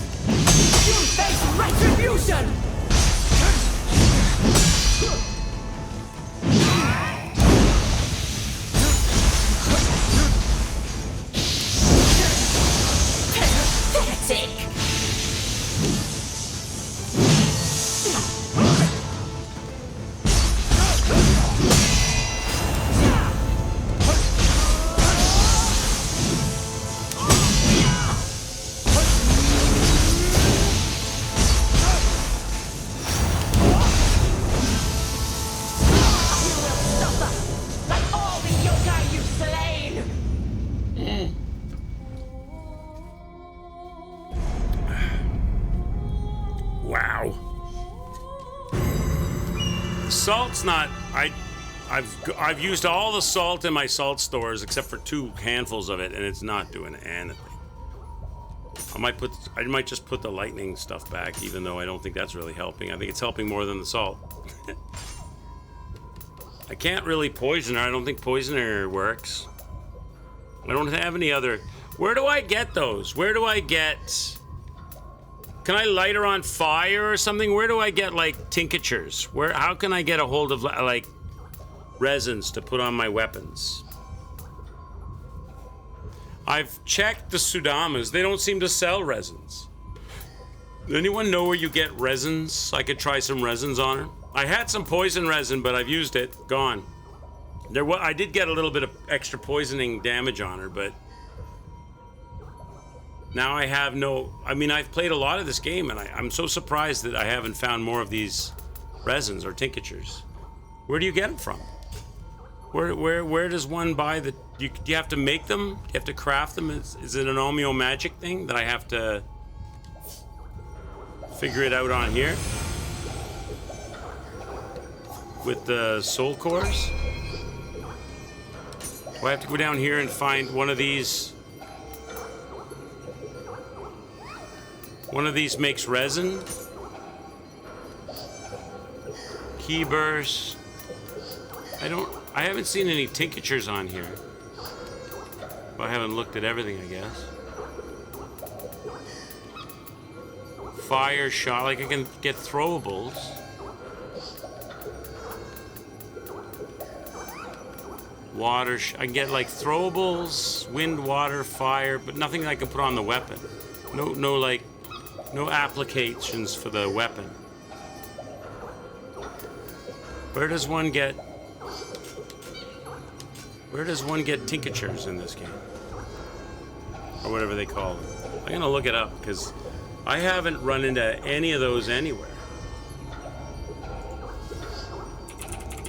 You'll face retribution. Pathetic. Wow. Salt's not. I've used all the salt in my salt stores except for 2 handfuls of it, and it's not doing anything. I might just put the lightning stuff back, even though I don't think that's really helping. I think it's helping more than the salt. I can't really poison her. I don't think poisoner works. I don't have any other. Where do I get those? Where do I get? Can I light her on fire or something? Where do I get like tinctures? How can I get a hold of like resins to put on my weapons? I've checked the Sudamas. They don't seem to sell resins. Anyone know where you get resins? I could try some resins on her. I had some poison resin, but I've used it. Gone. I did get a little bit of extra poisoning damage on her, but now I have no. I mean, I've played a lot of this game, and I'm so surprised that I haven't found more of these resins or tinctures. Where do you get them from? Where does one buy the? Do you have to make them? Do you have to craft them? Is it an Omeo magic thing that I have to figure it out on here with the soul cores. Do I have to go down here and find one of these? One of these makes resin. Key burst. I haven't seen any tinctures on here. Well, I haven't looked at everything, I guess. Fire shot, like I can get throwables. Water, I can get like throwables, wind, water, fire, but nothing I can put on the weapon. No applications for the weapon. Where does one get tinctures in this game? Or whatever they call them. I'm gonna look it up because I haven't run into any of those anywhere.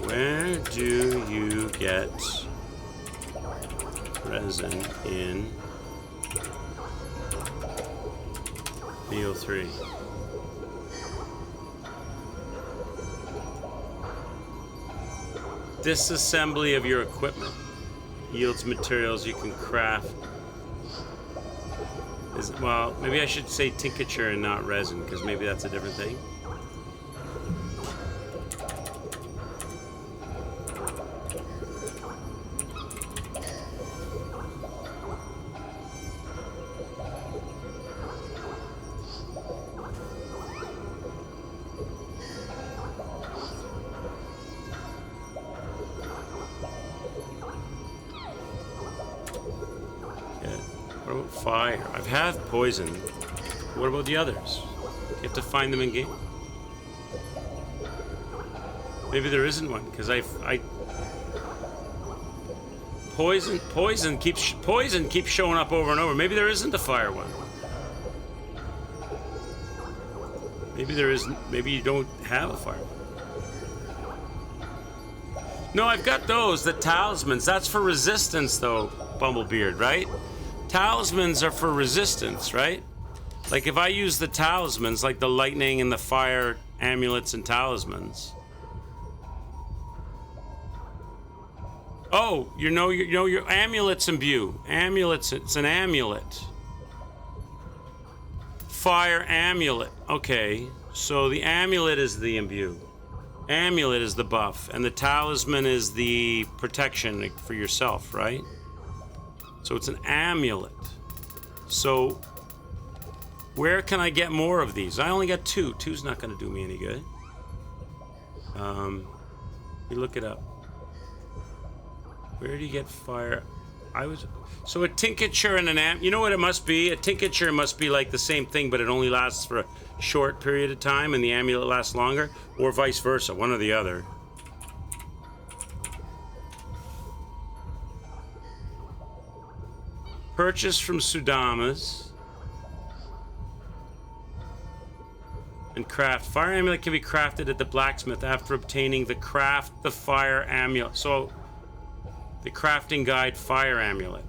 Where do you get resin in Nioh 3? Disassembly of your equipment yields materials you can craft. Well, maybe I should say tincture and not resin, because maybe that's a different thing. What about fire? I've had poison. What about the others? You have to find them in game. Maybe there isn't one because poison keeps showing up over and over. Maybe there isn't a fire one. Maybe there isn't. Maybe you don't have a fire one. No, I've got those. The talismans. That's for resistance, though, Bumblebeard, right? Talismans are for resistance, right? Like if I use the talismans, like the lightning and the fire amulets and talismans. Oh, you know your amulets imbue. Amulets, it's an amulet. Fire amulet. Okay, so the amulet is the imbue. Amulet is the buff, and the talisman is the protection for yourself, right? So it's an amulet. So where can I get more of these? I only got 2. 2's not going to do me any good. You look it up. Where do you get fire? So a tincture and an you know what it must be? A tincture must be like the same thing, but it only lasts for a short period of time, and the amulet lasts longer, or vice versa, one or the other. Purchase from Sudamas. And craft. Fire amulet can be crafted at the blacksmith after obtaining the craft the fire amulet. So, the crafting guide fire amulet.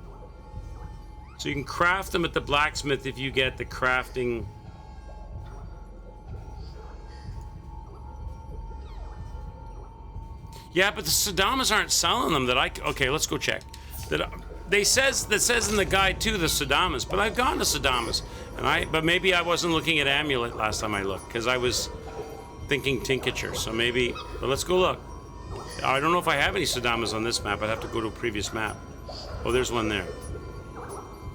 So you can craft them at the blacksmith if you get the crafting. Yeah, but the Sudamas aren't selling them that okay, let's go check. That says in the guide too, the Sudamas, but I've gone to Sudamas, but maybe I wasn't looking at amulet last time I looked because I was thinking tincture. So maybe, but let's go look. I don't know if I have any Sudamas on this map. I'd have to go to a previous map. Oh, there's one there,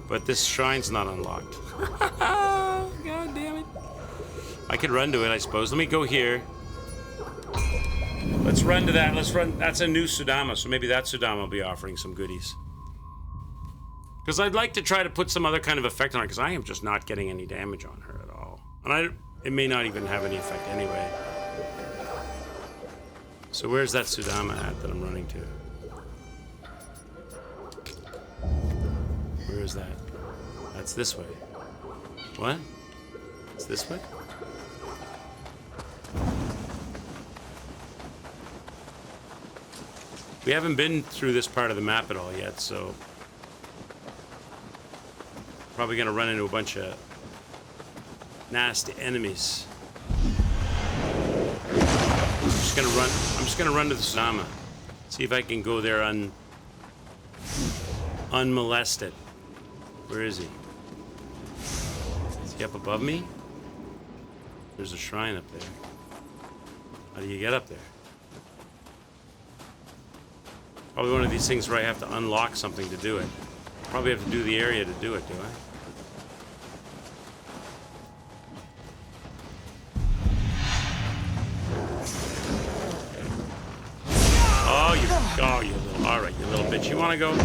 but this shrine's not unlocked. God damn it! I could run to it, I suppose. Let me go here. Let's run to that. Let's run. That's a new Sudama, so maybe that Sudama will be offering some goodies. Because I'd like to try to put some other kind of effect on her, because I am just not getting any damage on her at all. And it may not even have any effect anyway. So where's that Sudama at that I'm running to? Where is that? That's this way. What? It's this way? We haven't been through this part of the map at all yet, so probably gonna run into a bunch of nasty enemies. just gonna run. I'm just gonna run to the Sudama. See if I can go there unmolested. Where is he? Is he up above me? There's a shrine up there. How do you get up there? Probably one of these things where I have to unlock something to do it. Probably have to do the area to do it, do I? Oh, you little, all right, you little bitch. You want to go?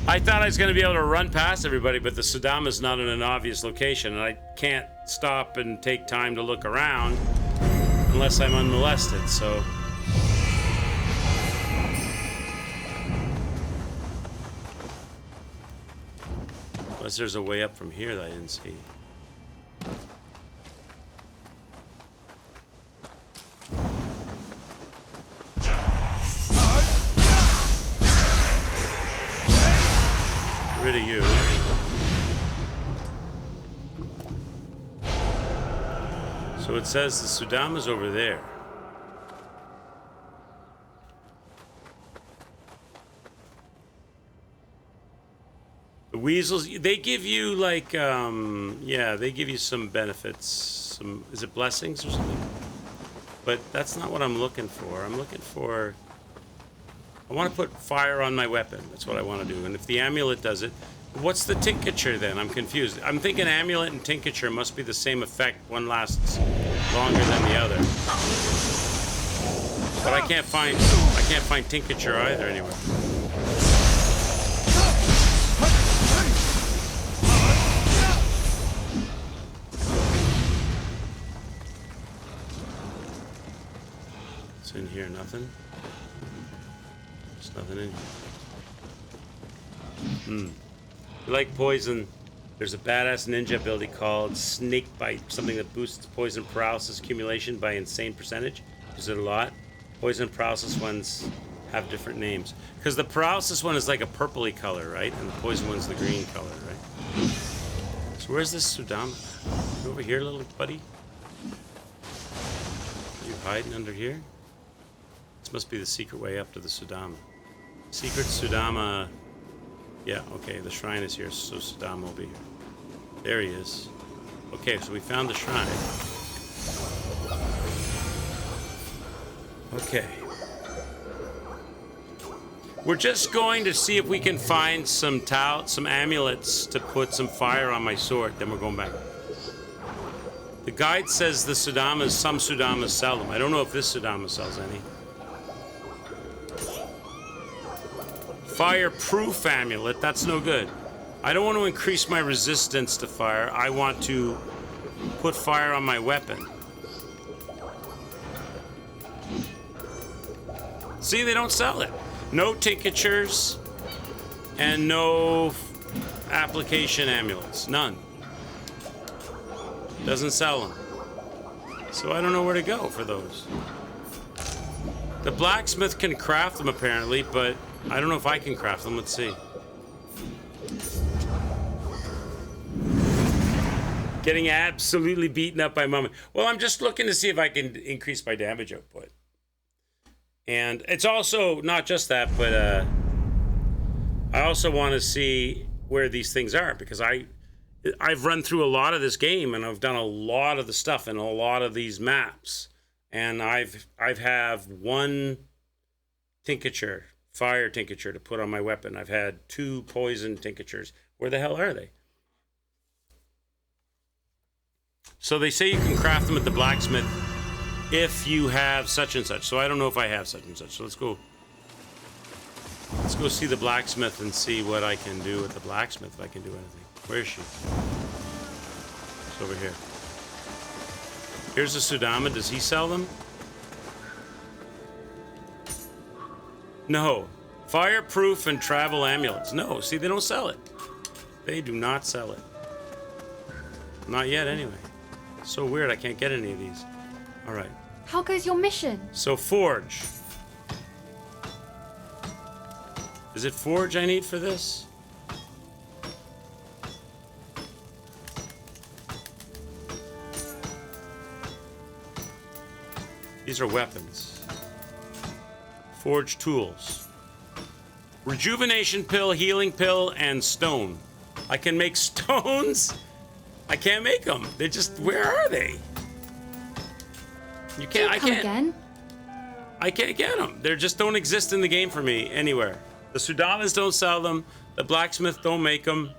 I thought I was going to be able to run past everybody, but the Sudama's not in an obvious location, and I can't stop and take time to look around unless I'm unmolested, so... Unless there's a way up from here that I didn't see. Rid of you. So it says the Sudama's over there. The weasels, they give you like, yeah, they give you some benefits. Some, is it blessings or something? But that's not what I'm looking for. I'm looking for... I want to put fire on my weapon. That's what I want to do. And if the amulet does it, what's the tincture then? I'm confused. I'm thinking amulet and tincture must be the same effect. One lasts longer than the other. But I can't find tincture either anywhere. What's in here? Nothing. Nothing in here. You like poison? There's a badass ninja ability called Snake Bite, something that boosts poison paralysis accumulation by insane percentage. Use it a lot. Poison paralysis ones have different names. Because the paralysis one is like a purpley color, right? And the poison one's the green color, right? So where's this Sudama? You over here, little buddy? Are you hiding under here? This must be the secret way up to the Sudama. Secret Sudama. Yeah, okay, the shrine is here, so Sudama will be here. There he is. Okay, so we found the shrine. Okay. We're just going to see if we can find some amulets to put some fire on my sword, then we're going back. The guide says the Sudamas, some Sudamas sell them. I don't know if this Sudama sells any. Fireproof amulet, that's no good. I don't want to increase my resistance to fire. I want to put fire on my weapon. See, they don't sell it. No tinctures and no application amulets. None. Doesn't sell them. So I don't know where to go for those. The blacksmith can craft them apparently, but I don't know if I can craft them. Let's see. Getting absolutely beaten up by Mummy. Well, I'm just looking to see if I can increase my damage output. And it's also not just that, but I also want to see where these things are, because I've run through a lot of this game and I've done a lot of the stuff in a lot of these maps. And I've have one tincture, fire tincture to put on my weapon. I've had 2 poison tinctures. Where the hell are they? So they say you can craft them at the blacksmith if you have such and such. So I don't know if I have such and such. So let's go. Let's go see the blacksmith and see what I can do with the blacksmith, if I can do anything. Where is she? It's over here. Here's a Sudama. Does he sell them? No. Fireproof and travel amulets. No, see, they don't sell it. They do not sell it. Not yet, anyway. So weird, I can't get any of these. All right. How goes your mission? So forge. Is it forge I need for this? These are weapons. Forge tools. Rejuvenation pill, healing pill, and stone. I can make stones? I can't make them. They're just, where are they? You can't, I can't. Again? I can't get them. They just don't exist in the game for me anywhere. The Sudamas don't sell them. The blacksmith don't make them.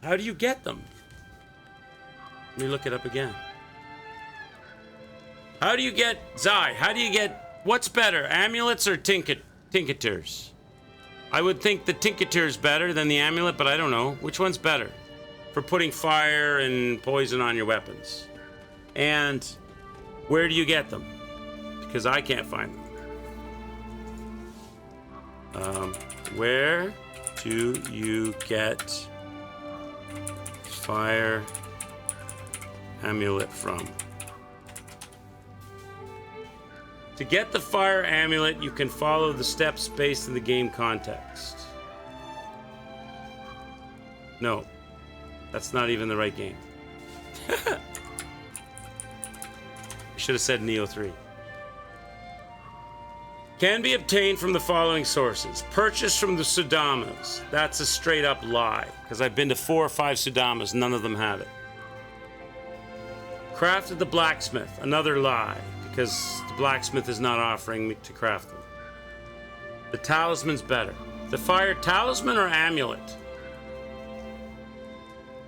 How do you get them? Let me look it up again. How do you get, Zai, how do you get, what's better, amulets or tinctures? I would think the tincture is better than the amulet, but I don't know. Which one's better for putting fire and poison on your weapons? And where do you get them? Because I can't find them. Where do you get fire amulet from? To get the fire amulet, you can follow the steps based in the game context. No, that's not even the right game. I should have said Nioh 3. Can be obtained from the following sources. Purchased from the Sudamas. That's a straight up lie, because I've been to 4 or 5 Sudamas, none of them have it. Crafted the blacksmith, another lie, because the blacksmith is not offering me to craft them. The talisman's better. The fire talisman or amulet?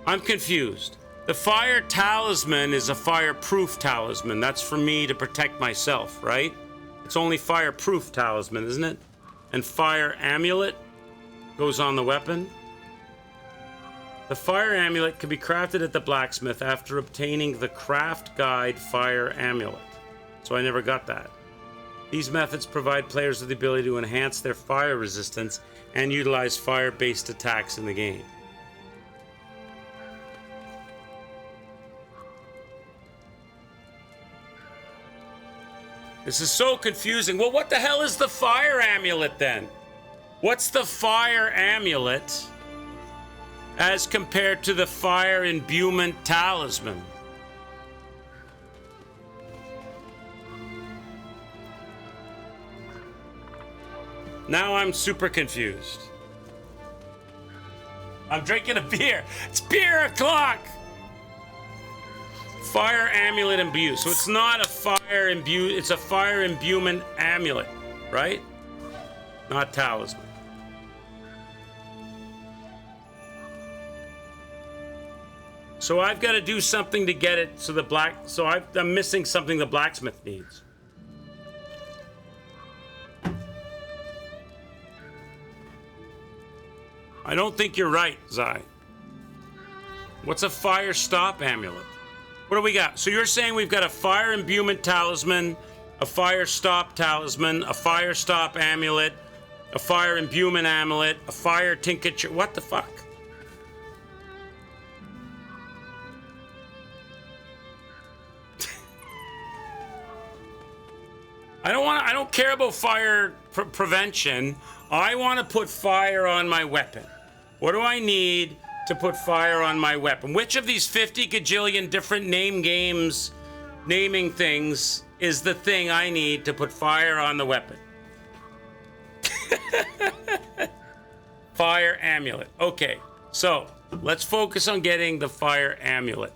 I'm confused. The fire talisman is a fireproof talisman. That's for me to protect myself, right? It's only fireproof talisman, isn't it? And fire amulet goes on the weapon. The fire amulet can be crafted at the blacksmith after obtaining the craft guide fire amulet. So I never got that. These methods provide players with the ability to enhance their fire resistance and utilize fire-based attacks in the game. This is so confusing. Well, what the hell is the fire amulet then? What's the fire amulet as compared to the fire imbuement talisman? Now I'm super confused. I'm drinking a beer. It's beer o'clock. Fire amulet imbue. So it's not a fire imbue, it's a fire imbuement amulet, right? Not talisman. So I've got to do something to get it so I'm missing something the blacksmith needs. I don't think you're right, Zai. What's a fire stop amulet? What do we got? So you're saying we've got a fire imbuement talisman, a fire stop talisman, a fire stop amulet, a fire imbuement amulet, a fire tincture. What the fuck? I don't care about fire prevention. I want to put fire on my weapon. What do I need to put fire on my weapon? Which of these 50 gajillion different naming things is the thing I need to put fire on the weapon? Fire amulet. Okay, so let's focus on getting the fire amulet.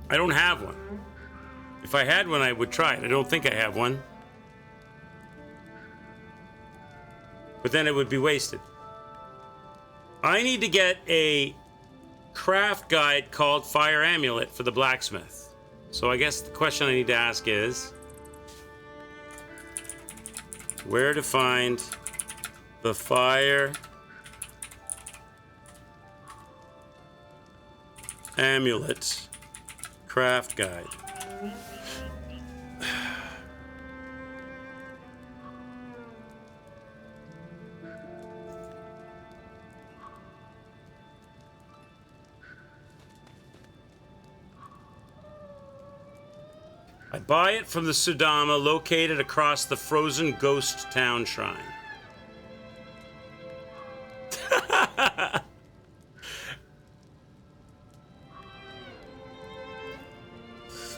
I don't have one. If I had one, I would try it. I don't think I have one. But then it would be wasted. I need to get a craft guide called Fire Amulet for the blacksmith. So I guess the question I need to ask is where to find the Fire Amulet craft guide. I buy it from the Sudama located across the frozen ghost town shrine.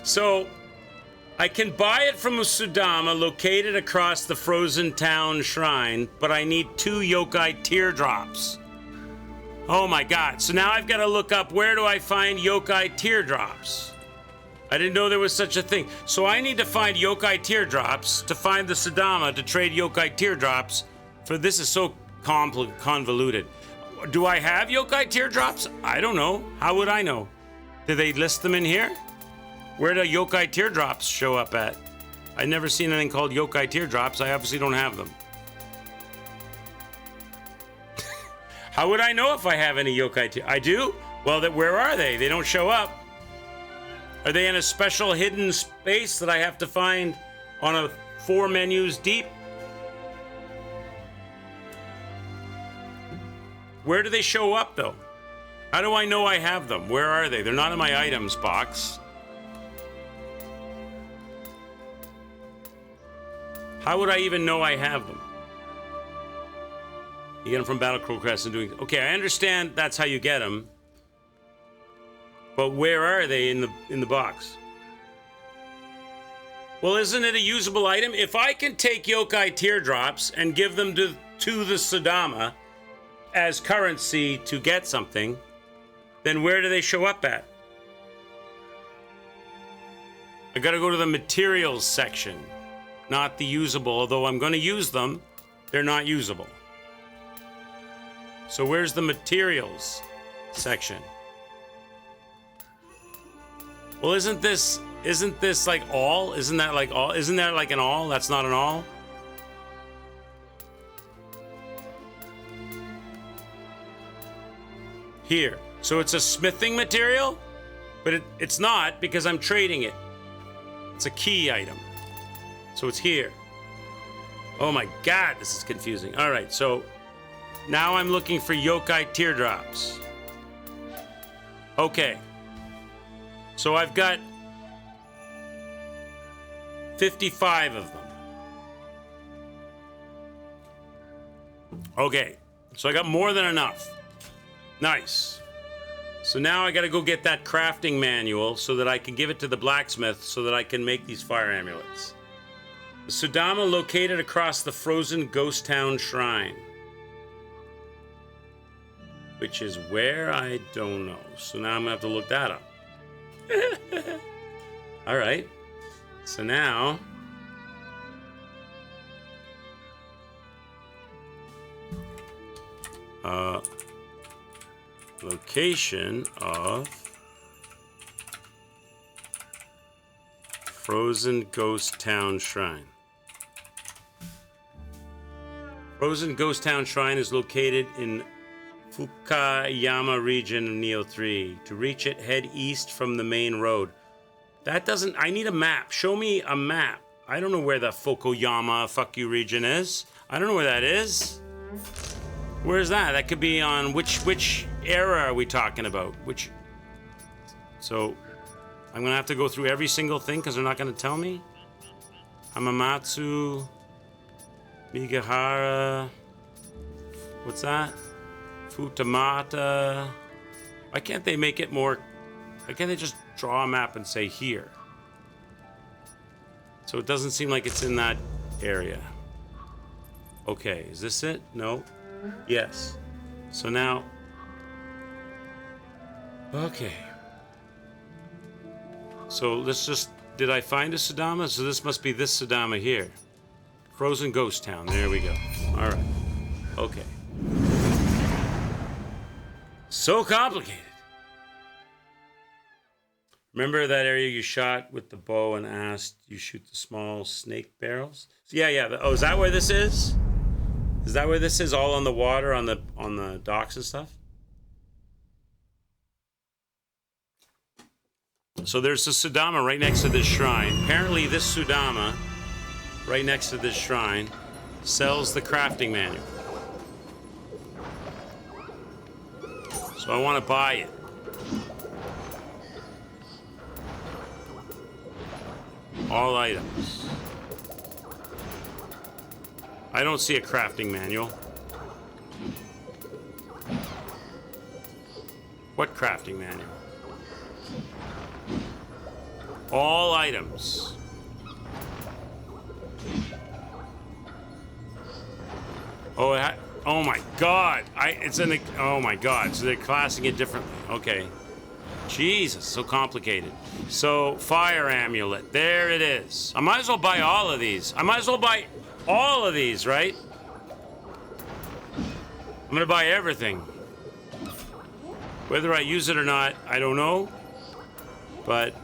So, I can buy it from a Sudama located across the frozen town shrine, but I need 2 yokai teardrops. Oh my god, so now I've got to look up where do I find yokai teardrops? I didn't know there was such a thing. So I need to find yokai teardrops to find the Sudama to trade yokai teardrops for this is so convoluted. Do I have yokai teardrops? I don't know. How would I know? Do they list them in here? Where do yokai teardrops show up at? I've never seen anything called yokai teardrops. I obviously don't have them. How would I know if I have any yokai teardrops? I do? Well, where are they? They don't show up. Are they in a special hidden space that I have to find on a 4 menus deep? Where do they show up, though? How do I know I have them? Where are they? They're not in my items box. How would I even know I have them? You get them from Battlecrow Crest and doing... Okay, I understand that's how you get them. But where are they in the box? Well, isn't it a usable item? If I can take yokai teardrops and give them to the Sudama as currency to get something, then where do they show up at? I gotta go to the materials section, not the usable. Although I'm gonna use them, they're not usable. So where's the materials section? Well, isn't this like all? Isn't that like all? Isn't that like an all? That's not an all? Here. So it's a smithing material, but it's not because I'm trading it. It's a key item. So it's here. Oh my god, this is confusing. All right, so now I'm looking for yokai teardrops. Okay. So I've got 55 of them. Okay, so I got more than enough. Nice. So now I gotta go get that crafting manual so that I can give it to the blacksmith so that I can make these fire amulets. The Sudama located across the frozen ghost town shrine. Which is where? I don't know. So now I'm gonna have to look that up. All right. So now location of Frozen Ghost Town Shrine. Frozen Ghost Town Shrine is located in Fukuyama region of Nioh 3. To reach it, head east from the main road. That doesn't... I need a map. Show me a map. I don't know where the Fukuyama fuck you region is. I don't know where that is. Where's that? That could be on which era are we talking about? Which... So, I'm gonna have to go through every single thing because they're not gonna tell me. Hamamatsu... Migahara... What's that? Futamata. Why can't they make it more... Why can't they just draw a map and say here? So it doesn't seem like it's in that area. Okay, is this it? No? Yes. So now... Okay. So let's just... Did I find a Sudama? So this must be this Sudama here. Frozen Ghost Town. There we go. All right. Okay. So complicated. Remember that area you shot with the bow and asked you shoot the small snake barrels? So yeah. Oh, is that where this is? Is that where this is? All on the water, on the docks and stuff? So there's a Sudama right next to this shrine. Apparently this Sudama, right next to this shrine, sells the crafting manual. So I want to buy it. All items. I don't see a crafting manual. What crafting manual? All items. Oh my God! Oh my God! So they're classing it differently. Okay. Jesus, so complicated. So fire amulet, there it is. I might as well buy all of these. I might as well buy all of these, right? I'm gonna buy everything. Whether I use it or not, I don't know. But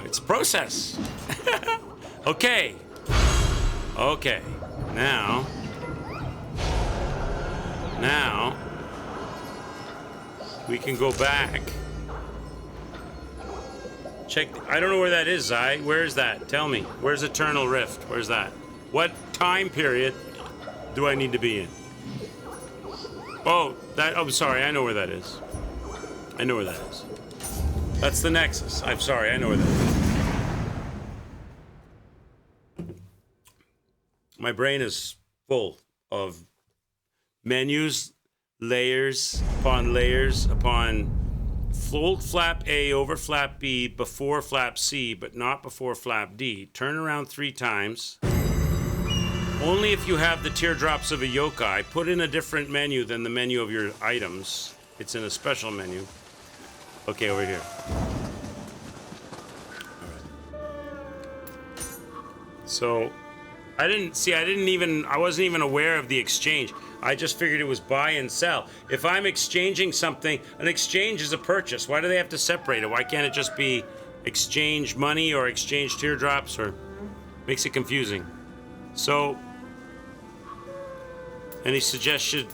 it's a process. Okay. Now we can go back. Check. I don't know where that is, Zai. Where is that? Tell me. Where's Eternal Rift? Where's that? What time period do I need to be in? Oh, I'm sorry. I know where that is. I know where that is. That's the Nexus. I'm sorry. I know where that is. My brain is full of menus, layers upon fold flap A over flap B before flap C, but not before flap D. Turn around 3 times. Only if you have the teardrops of a yokai. Put in a different menu than the menu of your items. It's in a special menu. Okay, over here. All right. So I wasn't even aware of the exchange. I just figured it was buy and sell. If I'm exchanging something, an exchange is a purchase. Why do they have to separate it? Why can't it just be exchange money or exchange teardrops? Or makes it confusing. So, any suggested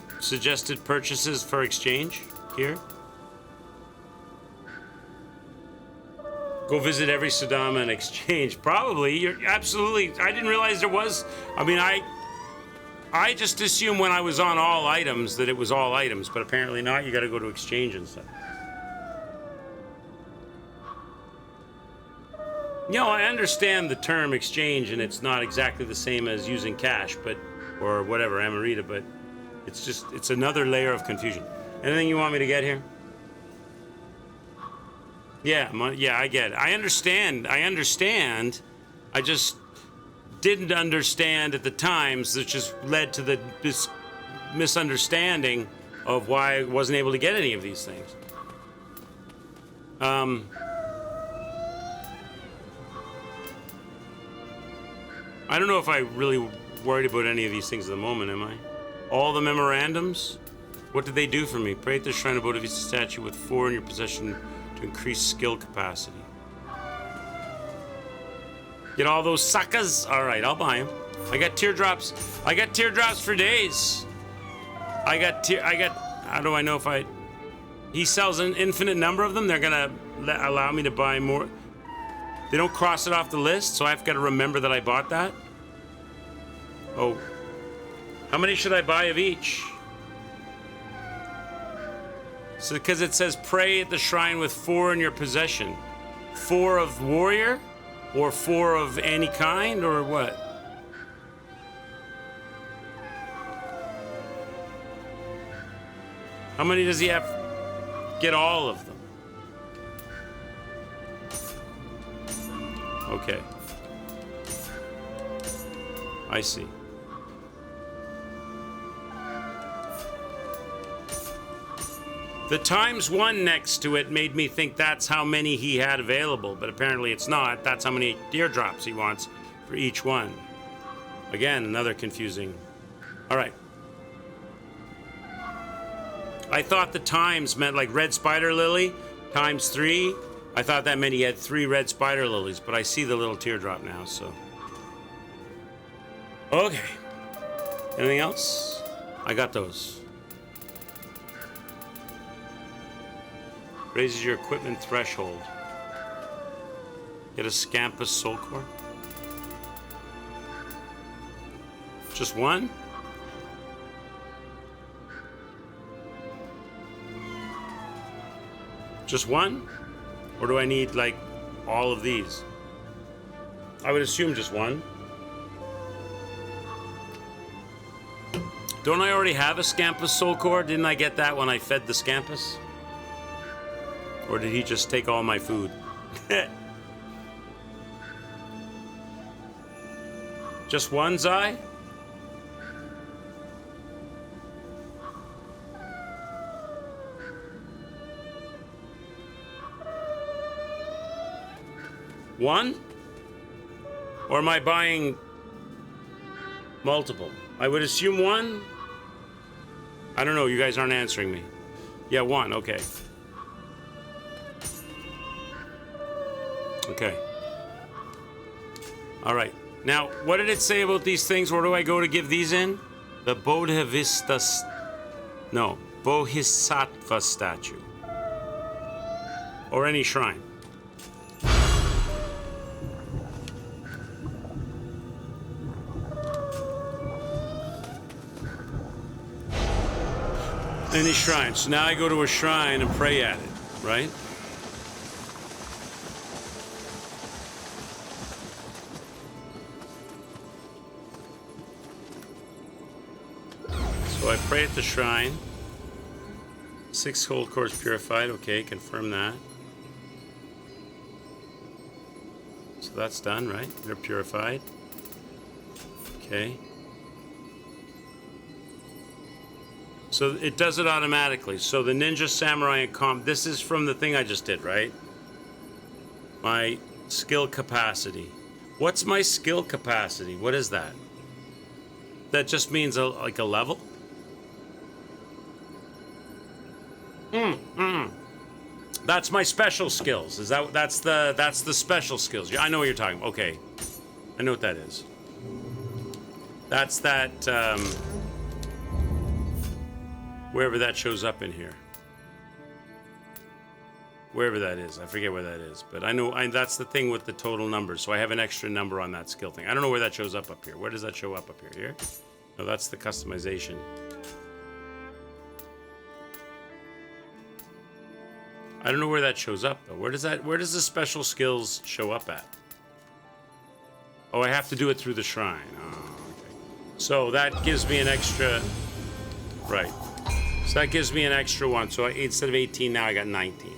purchases for exchange here? Go visit every Sudama and exchange. Probably. You're absolutely. I didn't realize there was. I mean, I just assumed when I was on all items that it was all items, but apparently not. You got to go to exchange and stuff. You know, I understand the term exchange, and it's not exactly the same as using cash, or whatever, Amarita, but it's another layer of confusion. Anything you want me to get here? Yeah, I get it. I understand. I just didn't understand at the times, which just led to this misunderstanding of why I wasn't able to get any of these things. I don't know if I really worried about any of these things at the moment, am I? All the memorandums? What did they do for me? Pray at the shrine of Bodhisattva statue with 4 in your possession to increase skill capacity. Get all those suckers? All right, I'll buy them. I got teardrops. I got teardrops for days. How do I know if he sells an infinite number of them? They're gonna allow me to buy more. They don't cross it off the list, so I've got to remember that I bought that. Oh, how many should I buy of each? So, because it says pray at the shrine with 4 in your possession. 4 of warrior? Or 4 of any kind? Or what? How many does he have? Get all of them. Okay. I see. The ×1 next to it made me think that's how many he had available, but apparently it's not. That's how many teardrops he wants for each one. Again, another confusing. All right. I thought the times meant like red spider lily times 3. I thought that meant he had 3 red spider lilies, but I see the little teardrop now, so. Okay. Anything else? I got those. Raises your equipment threshold. Get a Scampus Soul Core. Just one? Just one? Or do I need, like, all of these? I would assume just one. Don't I already have a Scampus Soul Core? Didn't I get that when I fed the Scampus? Or did he just take all my food? Just one, Zai? One? Or am I buying multiple? I would assume one. I don't know, you guys aren't answering me. Yeah, one, okay. Okay. All right. Now, what did it say about these things? Where do I go to give these in? The Bodhisattva statue. Or any shrine. Any shrine. So now I go to a shrine and pray at it, right? So I pray at the shrine. 6 cold cores purified. Okay, confirm that. So that's done, right? They're purified. Okay. So it does it automatically. So the Ninja Samurai and Comp, this is from the thing I just did, right? My skill capacity. What's my skill capacity? What is that? That just means like a level? That's my special skills. Is that's the special skills? Yeah, I know what you're talking about. Okay. I know what that is. That's that wherever that shows up in here. Wherever that is. I forget where that is. But I know that's the thing with the total numbers. So I have an extra number on that skill thing. I don't know where that shows up here. Where does that show up here? Here? No, that's the customization. I don't know where that shows up though. Where does the special skills show up at? Oh, I have to do it through the shrine. Oh, okay. So that gives me an extra. Right. So that gives me an extra one. So instead of 18 now I got 19.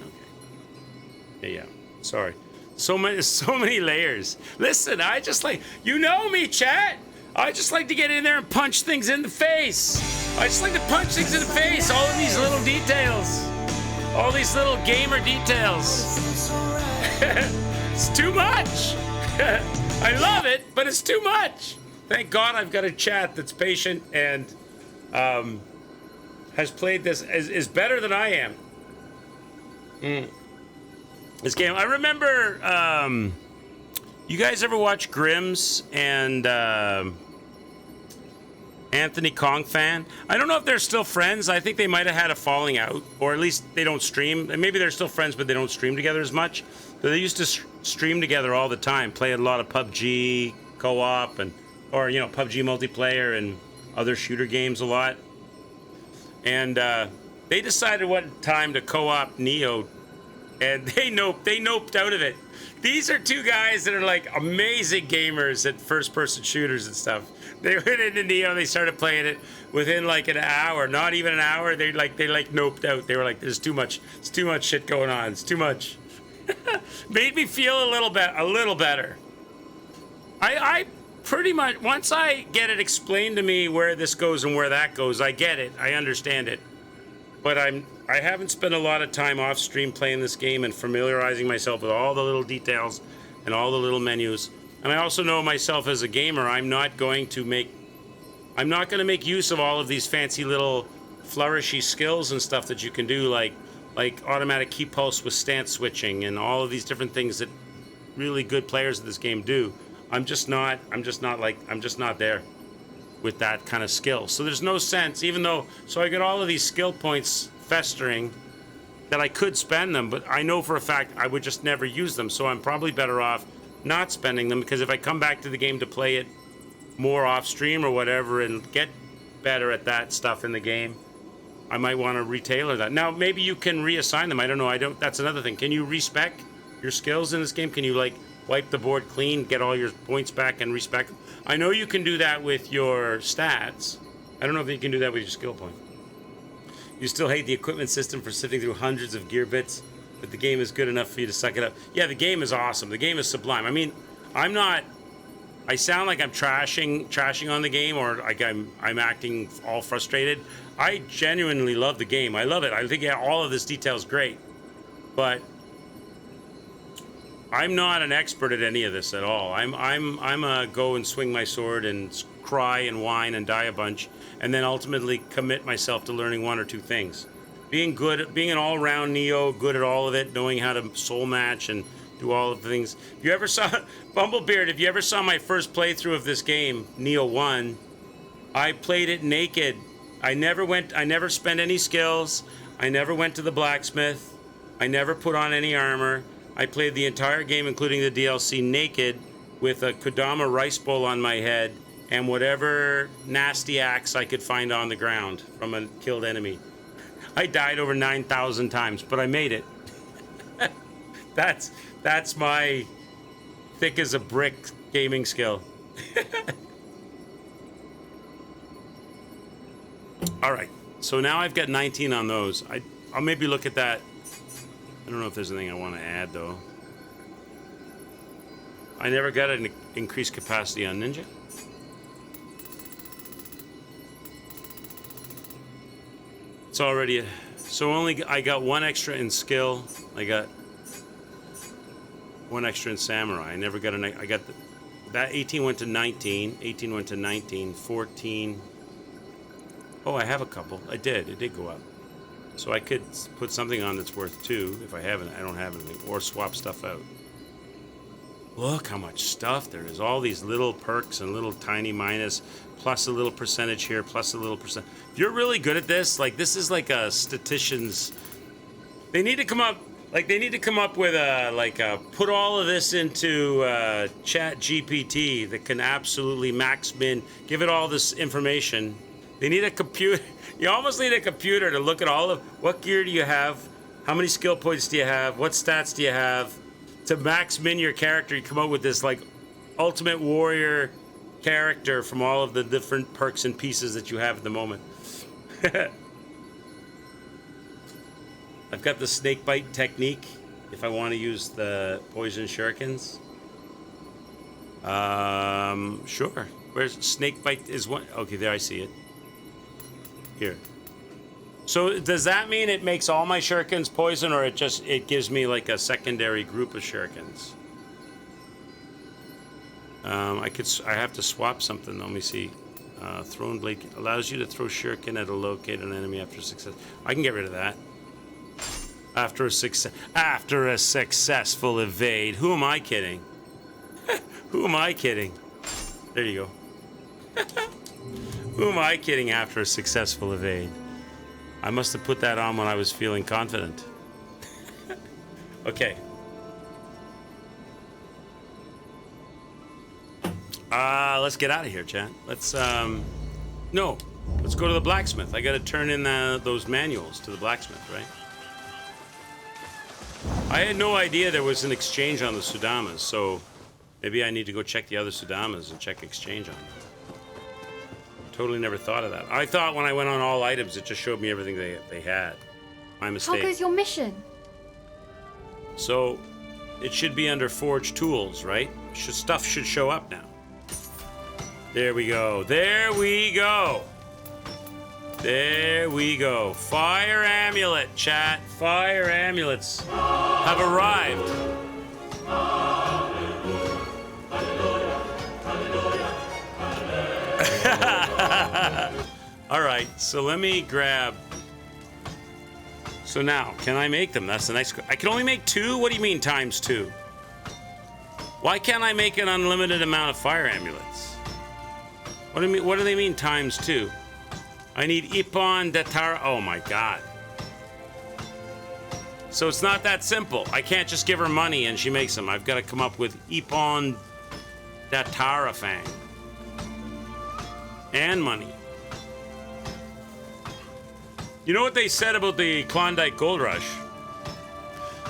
Okay. Yeah. Sorry. So many layers. Listen, I just like, you know me, chat. I just like to get in there and punch things in the face. I just like to punch things in the face. All of these little details. All these little gamer details. It's too much. I love it, but it's too much. Thank God I've got a chat that's patient and has played this, is better than I am. This game, I remember, you guys ever watch Grimm's and Anthony Kong fan? I don't know if they're still friends. I think they might have had a falling out, or at least they don't stream. And maybe they're still friends, but they don't stream together as much. But they used to stream together all the time, play a lot of PUBG co-op or PUBG multiplayer and other shooter games a lot. And they decided what time to co-op Nioh, and they noped out of it. These are two guys that are like amazing gamers at first-person shooters and stuff. They went into Nioh, they started playing it within like an hour, not even an hour. They noped out. They were like, "There's too much. It's too much shit going on. It's too much." Made me feel a little better. I pretty much, once I get it explained to me where this goes and where that goes, I get it. I understand it. But I haven't spent a lot of time off stream playing this game and familiarizing myself with all the little details and all the little menus. And I also know myself as a gamer, I'm not going to make use of all of these fancy little flourishy skills and stuff that you can do, like automatic key pulse with stance switching and all of these different things that really good players of this game do. I'm just not there with that kind of skill. So there's no sense, even though, so I got all of these skill points festering that I could spend them, but I know for a fact I would just never use them. So I'm probably better off not spending them, because if I come back to the game to play it more off stream or whatever and get better at that stuff in the game, I might want to retailer that. Now, maybe you can reassign them. I don't know. That's another thing. Can you respec your skills in this game? Can you like wipe the board clean, get all your points back and respec them? I know you can do that with your stats. I don't know if you can do that with your skill point. You still hate the equipment system for sifting through hundreds of gear bits, but the game is good enough for you to suck it up. Yeah, the game is awesome. The game is sublime. I mean, I sound like I'm trashing on the game, or like I'm acting all frustrated. I genuinely love the game. I love it. I think all of this detail is great, but I'm not an expert at any of this at all. I'm a go and swing my sword and cry and whine and die a bunch, and then ultimately commit myself to learning one or two things. Being an all-round Nioh, good at all of it, knowing how to soul match and do all of the things. If you ever saw Bumblebeard, if you ever saw my first playthrough of this game, Nioh 1, I played it naked. I never spent any skills. I never went to the blacksmith. I never put on any armor. I played the entire game, including the DLC, naked, with a Kodama rice bowl on my head and whatever nasty axe I could find on the ground from a killed enemy. I died over 9,000 times, but I made it. That's my thick as a brick gaming skill. All right, so now I've got 19 on those. I'll maybe look at that. I don't know if there's anything I want to add, though. I never got an increased capacity on Ninja. It's already... So I got one extra in skill. I got one extra in Samurai. I never got I got that 18 went to 19. 18 went to 19. 14... Oh, I have a couple. It did go up. So I could put something on that's worth 2 if I don't have anything, or swap stuff out. Look how much stuff there is. All these little perks and little tiny minus, plus a little percentage here, plus a little percent. If you're really good at this, like this is like a statistician's. They need to come up with put all of this into Chat GPT that can absolutely max min, give it all this information. They need a computer. You almost need a computer to look at all of what gear do you have, how many skill points do you have, what stats do you have, to max min your character. You come up with this like ultimate warrior character from all of the different perks and pieces that you have at the moment. I've got the snake bite technique if I want to use the poison shurikens. Sure. Where's snake bite is one? Okay, there I see it. Here. So does that mean it makes all my shurikens poison, or it gives me like a secondary group of shurikens? I have to swap something. Let me see. Thrown blade allows you to throw shuriken at a located enemy after success. I can get rid of that. After a successful evade. Who am I kidding? Who am I kidding? There you go. Who am I kidding after a successful evade? I must have put that on when I was feeling confident. Okay. Let's get out of here, chat. Let's go to the blacksmith. I gotta turn in those manuals to the blacksmith, right? I had no idea there was an exchange on the Sudamas, so maybe I need to go check the other Sudamas and check exchange on them. Totally never thought of that. I thought when I went on all items, it just showed me everything they had. My mistake. How goes your mission? So, it should be under Forge Tools, right? Stuff should show up now. There we go. There we go. There we go. Fire amulet, chat. Fire amulets have arrived. All right, so let me grab. So now, can I make them? That's the next. I can only make 2? What do you mean times 2? Why can't I make an unlimited amount of fire amulets? What do you mean? What do they mean times 2? I need Ipon Datara. Oh my god. So it's not that simple. I can't just give her money and she makes them. I've got to come up with Ipon Datara Fang. And money. You know what they said about the Klondike Gold Rush?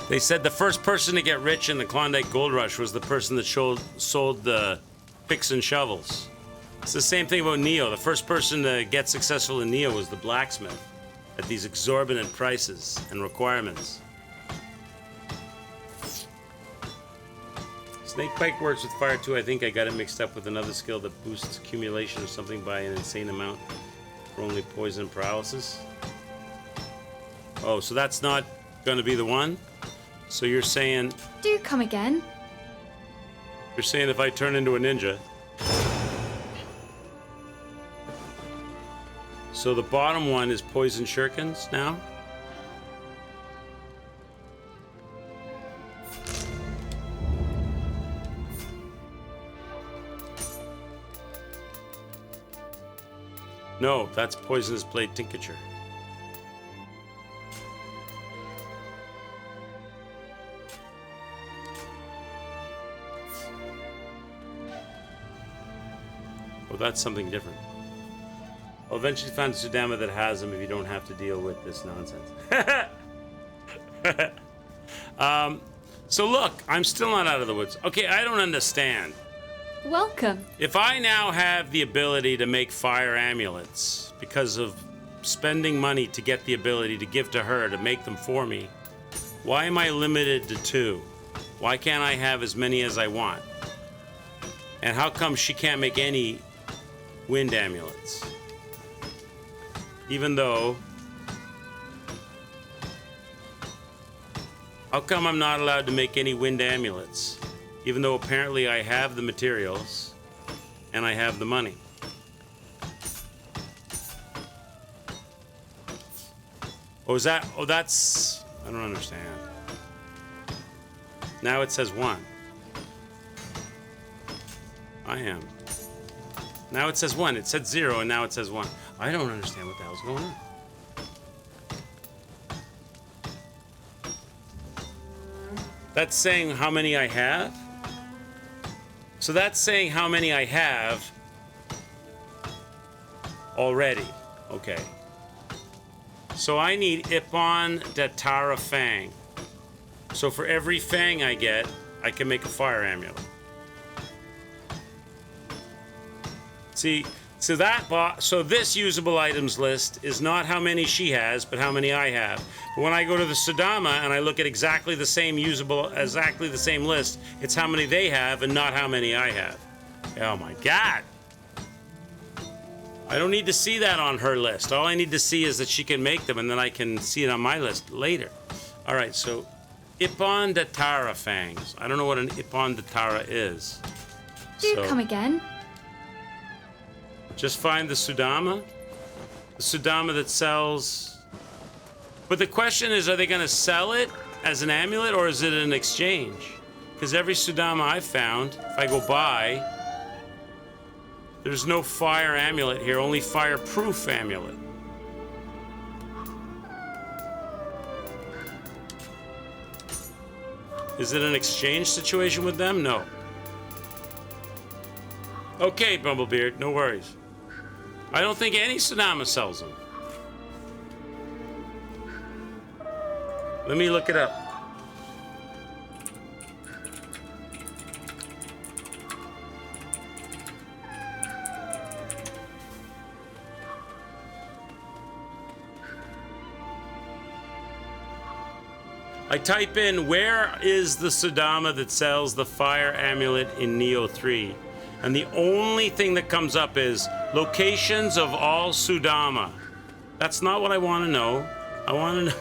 They said the first person to get rich in the Klondike Gold Rush was the person that sold the picks and shovels. It's the same thing about Nioh. The first person to get successful in Nioh was the blacksmith at these exorbitant prices and requirements. Snakebite works with fire too. I think I got it mixed up with another skill that boosts accumulation or something by an insane amount for only poison and paralysis. Oh, so that's not going to be the one? So you're saying... Do come again. You're saying if I turn into a ninja... So the bottom one is poison shurikens now? No, that's poisonous blade tincture. Well, that's something different. I'll eventually find Sudama that has them if you don't have to deal with this nonsense. So look, I'm still not out of the woods. Okay, I don't understand. Welcome. If I now have the ability to make fire amulets because of spending money to get the ability to give to her to make them for me, why am I limited to 2? Why can't I have as many as I want? And how come she can't make any wind amulets? Even though... How come I'm not allowed to make any wind amulets? Even though apparently I have the materials and I have the money. Oh, is that... Oh, that's... I don't understand. Now it says 1. I am. Now it says 1. It said 0 and now it says 1. I don't understand what the hell's going on. That's saying how many I have? So that's saying how many I have already. Okay. So I need Ipon Datara Fang. So for every Fang I get, I can make a fire amulet. See, so this usable items list is not how many she has, but how many I have. But when I go to the Sudama and I look at exactly the same list, it's how many they have and not how many I have. Oh my God. I don't need to see that on her list. All I need to see is that she can make them and then I can see it on my list later. All right, so Ipon Datara Fangs. I don't know what an Ipon Datara is. Do come again. Just find the Sudama. The Sudama that sells... But the question is, are they going to sell it as an amulet or is it an exchange? Because every Sudama I've found, if I go buy, there's no fire amulet here, only fireproof amulet. Is it an exchange situation with them? No. Okay, Bumblebeard, no worries. I don't think any Sudama sells them. Let me look it up. I type in, where is the Sudama that sells the fire amulet in Nioh 3? And the only thing that comes up is locations of all Sudama. That's not what I want to know. I want to know.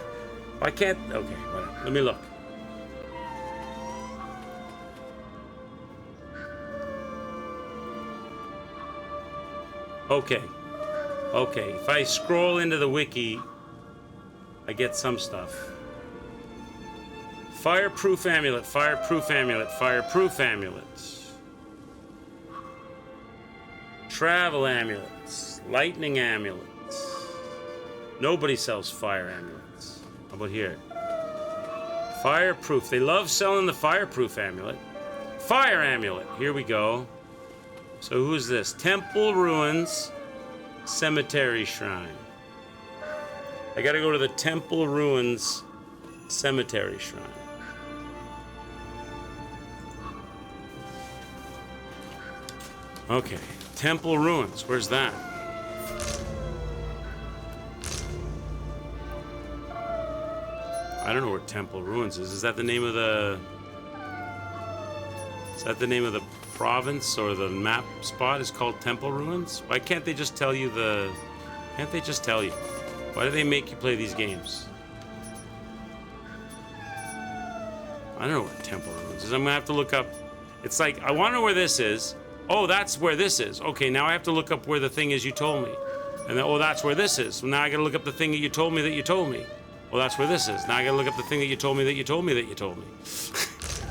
I can't. Okay, whatever. Let me look. Okay. Okay. If I scroll into the wiki, I get some stuff. Fireproof amulet, fireproof amulet, fireproof amulets. Travel amulets, lightning amulets. Nobody sells fire amulets. How about here? Fireproof. They love selling the fireproof amulet. Fire amulet. Here we go. So who's this? Temple Ruins Cemetery Shrine. I gotta go to the Temple Ruins Cemetery Shrine. Okay. Temple Ruins. Where's that? I don't know where Temple Ruins is. Is that the name of the... Is that the name of the province or the map spot is called Temple Ruins? Why can't they just tell you the... Can't they just tell you? Why do they make you play these games? I don't know where Temple Ruins is. I'm gonna have to look up... It's like, I wanna know where this is. Oh, that's where this is. Okay, now I have to look up where the thing is you told me. And then, oh, that's where this is. Well, now I gotta look up the thing that you told me that you told me. Well, that's where this is. Now I gotta look up the thing that you told me that you told me that you told me.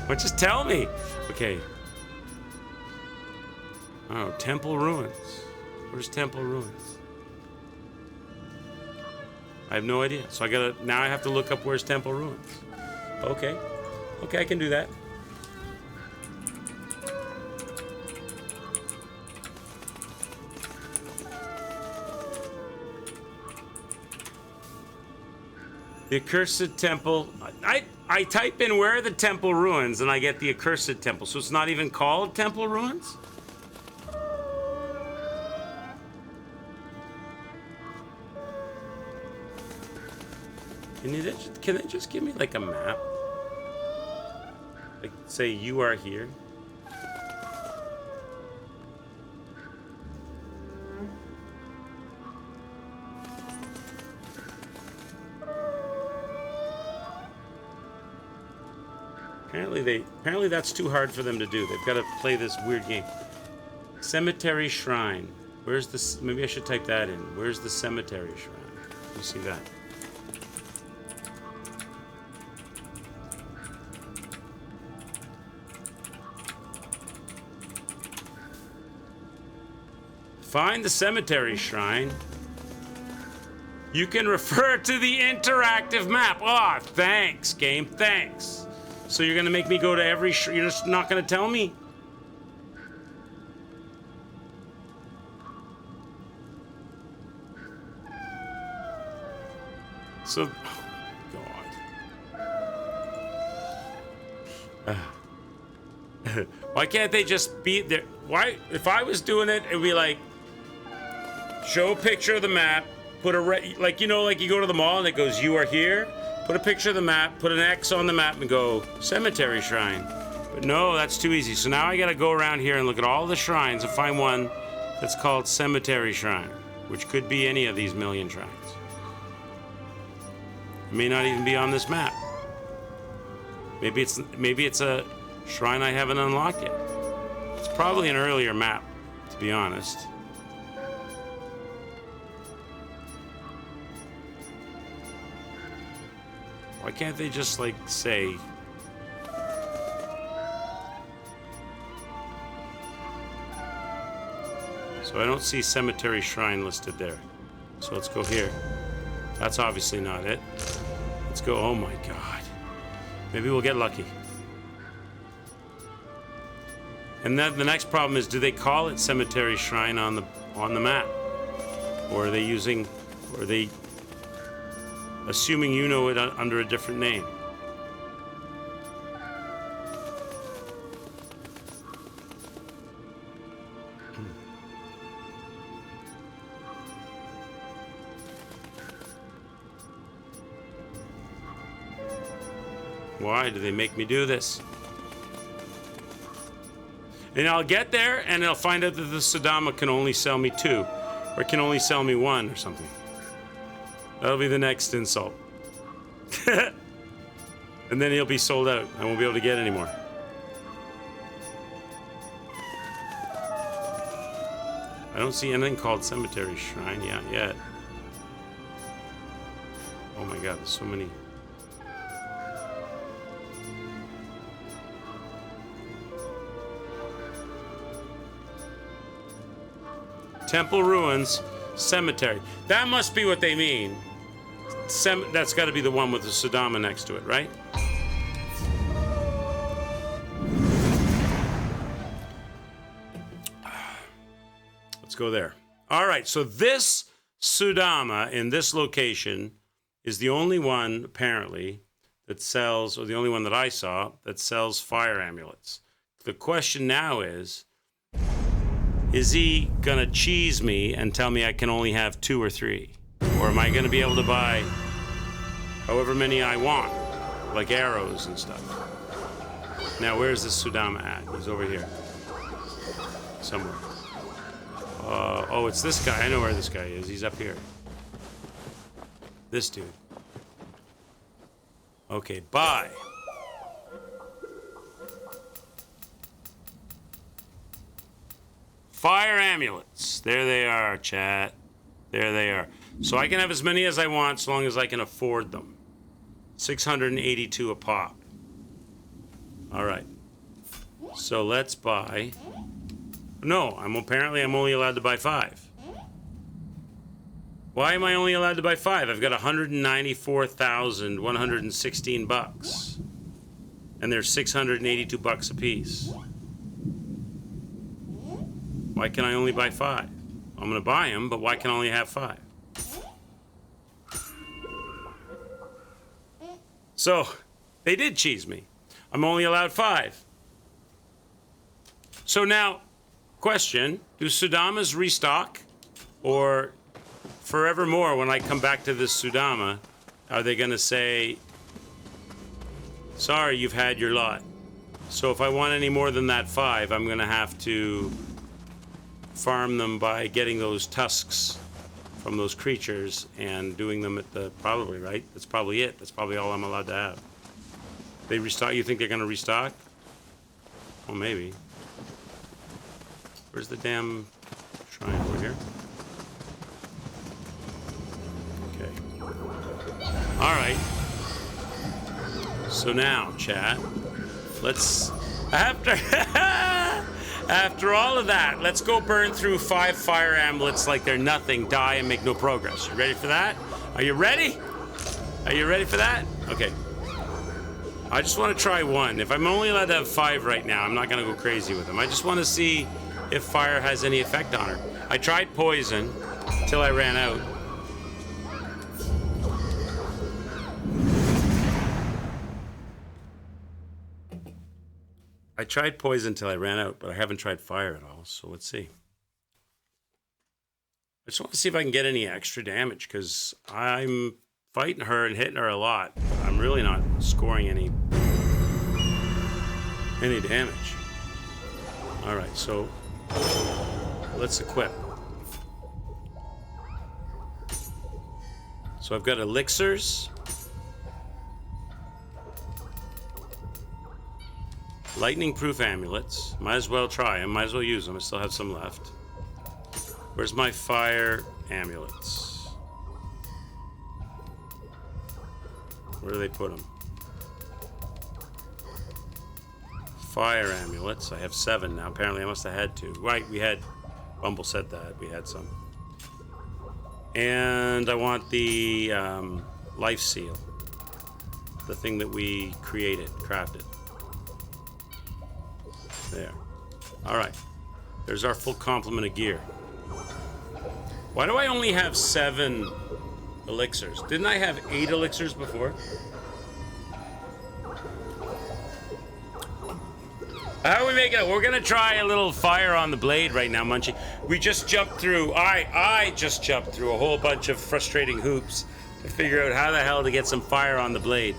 Well, just tell me. Okay. Oh, Temple Ruins. Where's Temple Ruins? I have no idea. So now I have to look up where's Temple Ruins. Okay. Okay, I can do that. The accursed temple. I type in where are the temple ruins and I get the accursed temple. So it's not even called Temple Ruins? Can they just give me like a map? Like say you are here. Apparently that's too hard for them to do. They've got to play this weird game. Cemetery Shrine. Where's this? Maybe I should type that in. Where's the Cemetery Shrine? You see that? Find the Cemetery Shrine. You can refer to the interactive map. Oh, thanks, game. Thanks. So you're gonna make me go to every you're just not gonna tell me? So, oh God. Why can't they just be there? Why, if I was doing it, it'd be like, show a picture of the map, put a, like, you know, like you go to the mall and it goes, you are here. Put a picture of the map, put an X on the map and go, Cemetery Shrine. But no, that's too easy. So now I gotta go around here and look at all the shrines and find one that's called Cemetery Shrine, which could be any of these million shrines. It may not even be on this map. Maybe it's a shrine I haven't unlocked yet. It's probably an earlier map, to be honest. Why can't they just, like, say... So I don't see Cemetery Shrine listed there. So let's go here. That's obviously not it. Let's go, oh my God. Maybe we'll get lucky. And then the next problem is, do they call it Cemetery Shrine on the map? Or are they using, or are they assuming you know it under a different name? Why do they make me do this? And I'll get there and I'll find out that the Sadama can only sell me 2, or can only sell me 1 or something. That'll be the next insult. And then he'll be sold out. I won't be able to get any more. I don't see anything called Cemetery Shrine yet. Oh my god, there's so many. Temple ruins, cemetery. That must be what they mean. That's got to be the one with the Sudama next to it, right? Let's go there. All right, so this Sudama in this location is the only one, apparently, that sells, or the only one that I saw, that sells fire amulets. The question now is he gonna cheese me and tell me I can only have 2 or 3? Or am I gonna be able to buy however many I want, like arrows and stuff? Now, where's this Sudama at? He's over here. Somewhere. Oh, it's this guy. I know where this guy is. He's up here. This dude. Okay, buy. Fire amulets. There they are, chat. There they are. So I can have as many as I want so long as I can afford them. 682 a pop. All right. So let's buy. No, I'm only allowed to buy 5. Why am I only allowed to buy 5? I've got 194,116 bucks. And they're 682 bucks a piece. Why can I only buy 5? I'm going to buy them, but why can I only have 5? So, they did cheese me. I'm only allowed 5. So now, question, do Sudamas restock? Or forevermore, when I come back to this Sudama, are they going to say, sorry, you've had your lot. So if I want any more than that 5, I'm going to have to farm them by getting those tusks from those creatures and doing them at the, probably, right? That's probably it. That's probably all I'm allowed to have. They restock, you think they're going to restock? Well, maybe. Where's the damn shrine over here? Okay. All right. So now, chat, let's, after all of that, let's go burn through 5 fire amulets like they're nothing, die and make no progress. You ready for that? Are you ready? Are you ready for that? Okay. I just want to try one. If I'm only allowed to have 5 right now, I'm not going to go crazy with them. I just want to see if fire has any effect on her. I tried poison till I ran out. I tried poison till I ran out, but I haven't tried fire at all, so let's see. I just want to see if I can get any extra damage, because I'm fighting her and hitting her a lot, but I'm really not scoring any damage. All right, so let's equip. So I've got elixirs. Lightning-proof amulets. Might as well try them. Might as well use them. I still have some left. Where's my fire amulets? Where do they put them? Fire amulets. I have 7 now. Apparently I must have had 2. Right, we had... Bumble said that. We had some. And I want the life seal. The thing that we crafted. There. All right. There's our full complement of gear. Why do I only have 7 elixirs? Didn't I have 8 elixirs before? How are we making it? We're gonna try a little fire on the blade right now, Munchie. We just jumped through. I just jumped through a whole bunch of frustrating hoops to figure out how the hell to get some fire on the blade.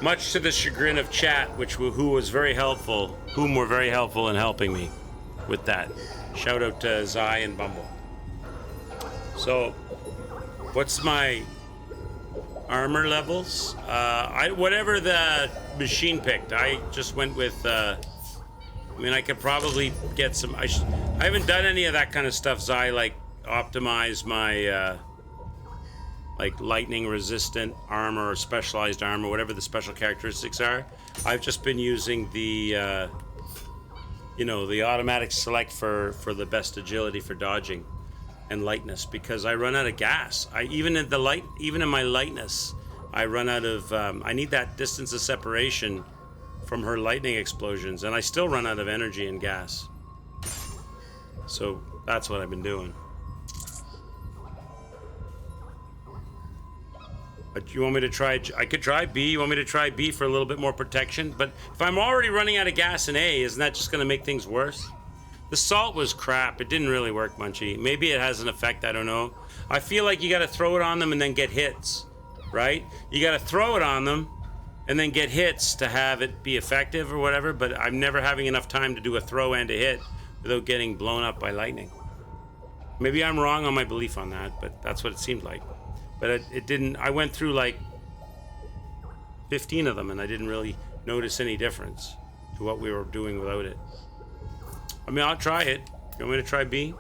Much to the chagrin of chat, who was very helpful, whom were very helpful in helping me with that. Shout out to Zai and Bumble. So, what's my armor levels? Whatever the machine picked. I just went with I mean, I could probably get some. I haven't done any of that kind of stuff, Zai, like optimize my like lightning resistant armor or specialized armor, whatever the special characteristics are. I've just been using the you know, the automatic select for the best agility for dodging and lightness, because I run out of gas. Even in my lightness, I run out of I need that distance of separation from her lightning explosions, and I still run out of energy and gas. So that's what I've been doing. But you want me to try? I could try B. You want me to try B for a little bit more protection? But if I'm already running out of gas in A, isn't that just going to make things worse? The salt was crap. It didn't really work, Munchie. Maybe it has an effect. I don't know. I feel like you got to throw it on them and then get hits, right? You got to throw it on them and then get hits to have it be effective or whatever. But I'm never having enough time to do a throw and a hit without getting blown up by lightning. Maybe I'm wrong on my belief on that, but that's what it seemed like. But it didn't. I went through like 15 of them and I didn't really notice any difference to what we were doing without it. I mean, I'll try it. You want me to try B?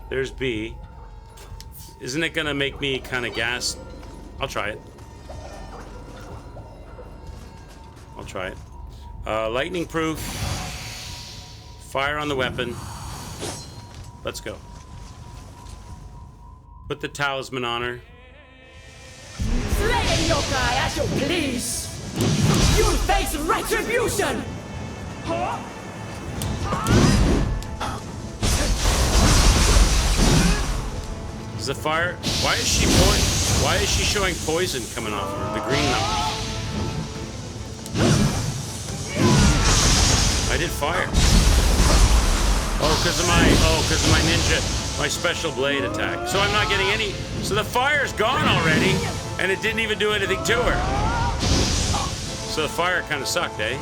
There's B. Isn't it gonna make me kind of gassed? I'll try it. I'll try it. Lightning proof. Fire on the weapon. Let's go. Put the talisman on her. Slay a yokai at your please! You'll face retribution! Is the fire? Why is she poison? Why is she showing poison coming off her? The green numbers. I did fire. Oh, because of my ninja, my special blade attack. So I'm not getting any. So the fire's gone already, and it didn't even do anything to her. So the fire kind of sucked, eh?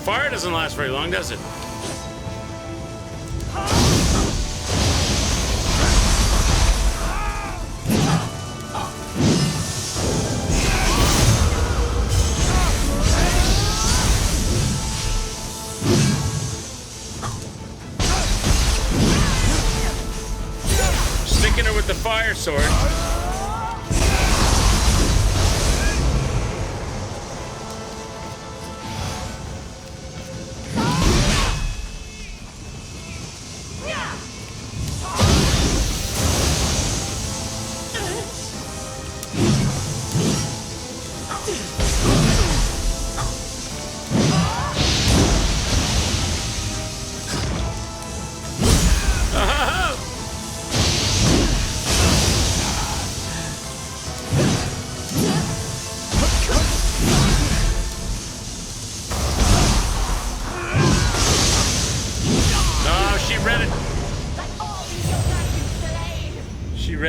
Fire doesn't last very long, does it? Sticking her with the fire sword.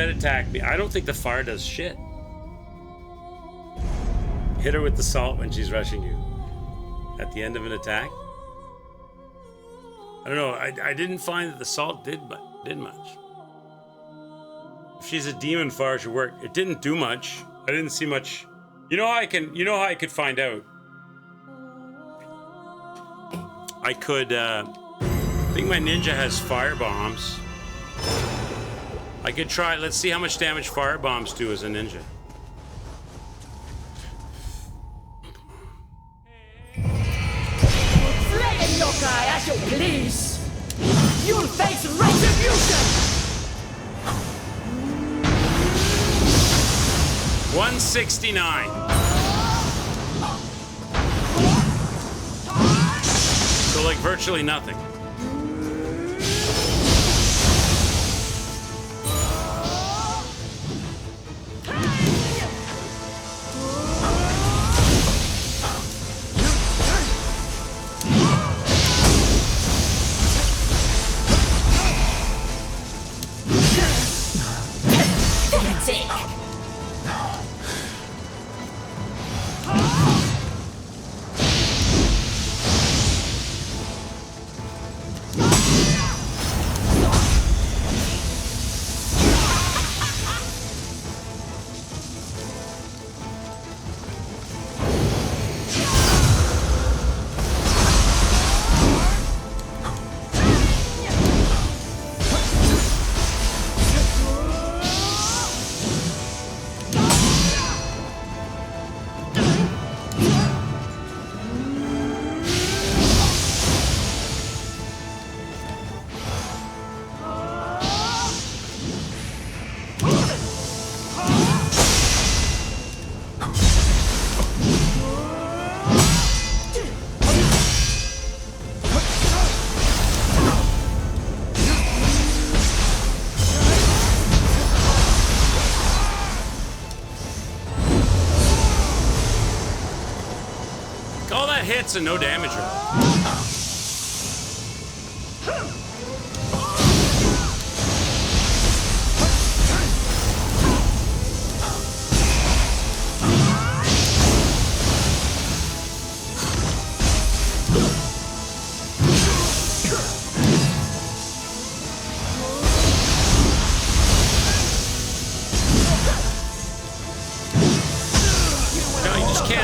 Attack me. I don't think the fire does shit. Hit her with the salt when she's rushing you. At the end of an attack? I don't know. I didn't find that the salt did much. If she's a demon, fire should work. It didn't do much. I didn't see much. You know how I could find out? I could I think my ninja has fire bombs. I could try. Let's see how much damage fire bombs do as a ninja. Slay a yokai at your please! You'll face retribution! 169. So like virtually nothing. all that hits and no damage. Right?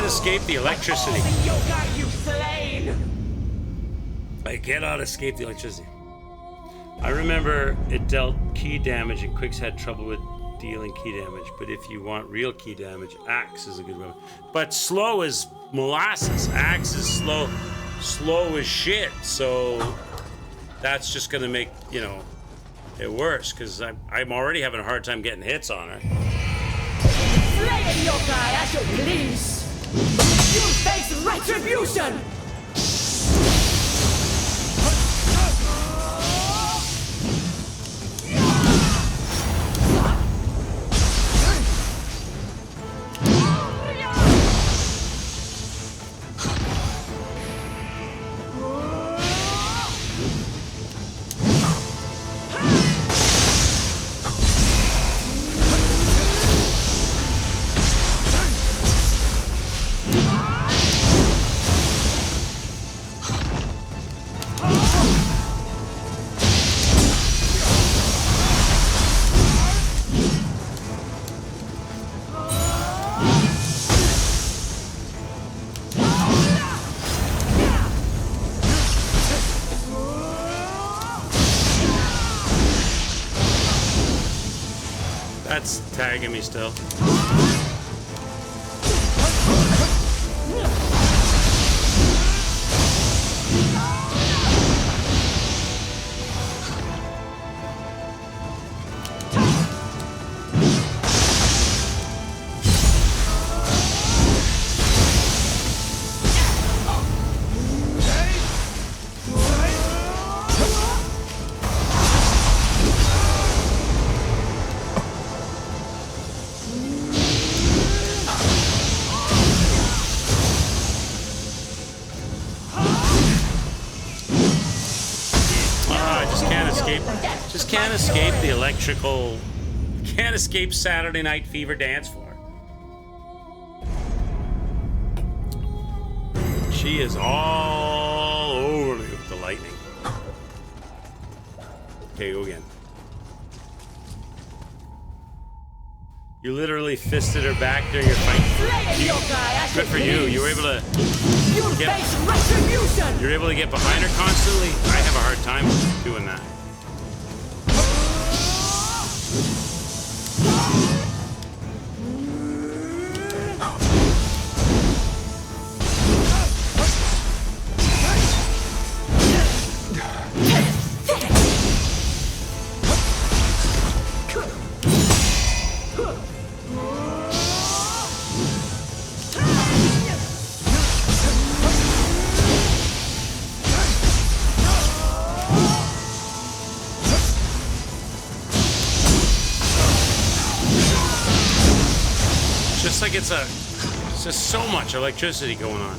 Escape the electricity. I cannot escape the electricity. I remember it dealt key damage and Quicks had trouble with dealing key damage, but if you want real key damage, Axe is a good weapon. But slow is molasses. Axe is slow as shit. So that's just gonna make, you know, it worse because I'm already having a hard time getting hits on her. Slay a yokai at your please. You'll face retribution! That's tagging me still. Can't escape the electrical. Can't escape Saturday Night Fever dance floor. She is all over me with the lightning. Okay, go again. You literally fisted her back during your fight. Good for you. You were able to you're able to get behind her constantly. I have a hard time doing that. It's just so much electricity going on.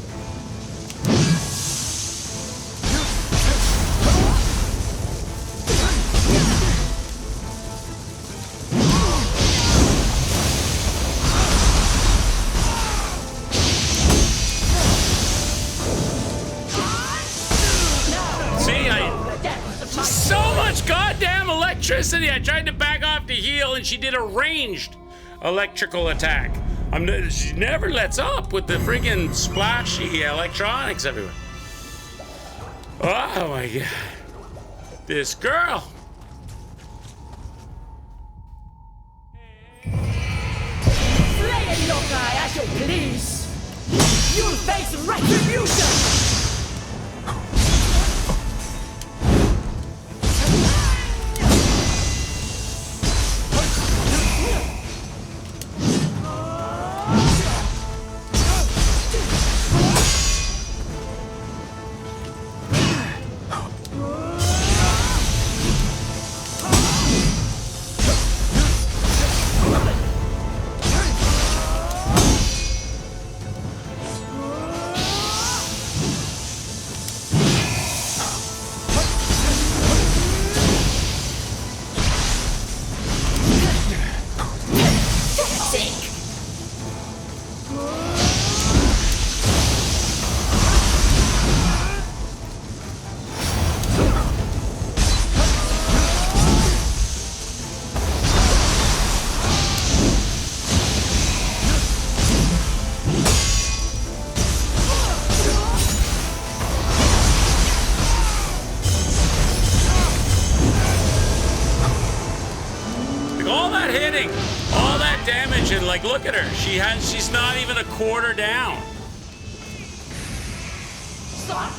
So much goddamn electricity. I tried to back off to heal and she did a ranged electrical attack. She never lets up with the freaking splashy electronics everywhere. Oh my god. This girl. Slay a yokai at your please. You'll face retribution. Like, look at her. She's not even a quarter down. Stop.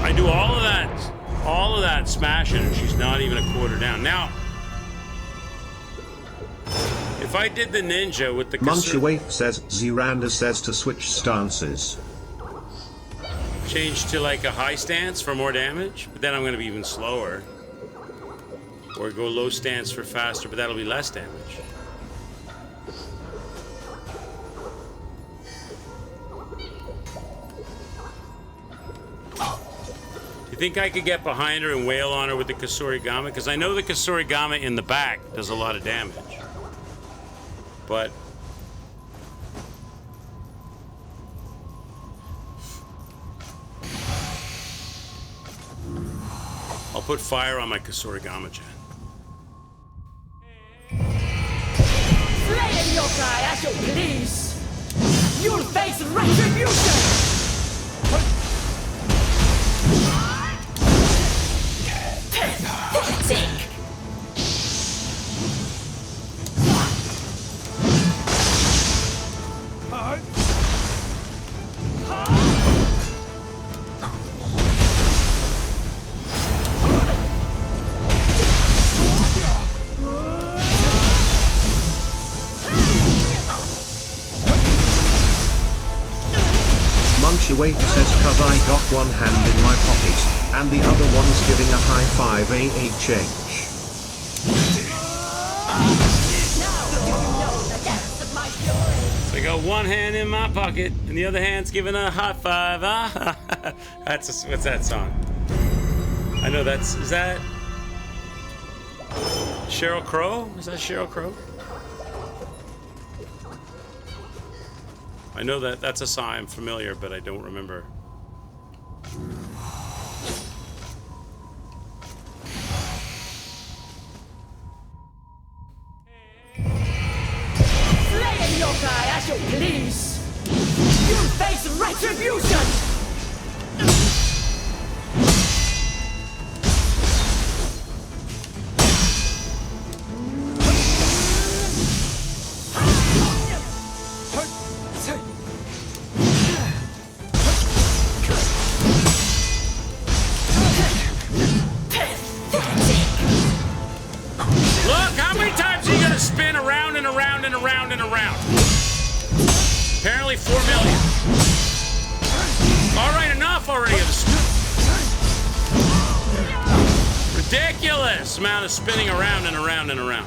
I do all of that smashing, and she's not even a quarter down. Now, if I did the ninja with the Munchaway says Ziranda says to switch stances. Change to like a high stance for more damage, but then I'm going to be even slower. Or go low stance for faster, but that'll be less damage. You think I could get behind her and wail on her with the Kasurigama? Because I know the Kasurigama in the back does a lot of damage. But I'll put fire on my Kasurigama, Jen. Slay a yokai as you please. You'll face retribution. Pathetic. Munchaway says cuz I got one hand in my pocket, and the other one's giving a high five AHH. So I got one hand in my pocket, and the other hand's giving a high five. What's that song? I know is that Sheryl Crow? Is that Sheryl Crow? I know that's a song I'm familiar, but I don't remember. Slay a yokai as you please. You'll face retribution. Spin around and around and around and around. Apparently 4 million. All right, enough already of this. Ridiculous amount of spinning around and around and around.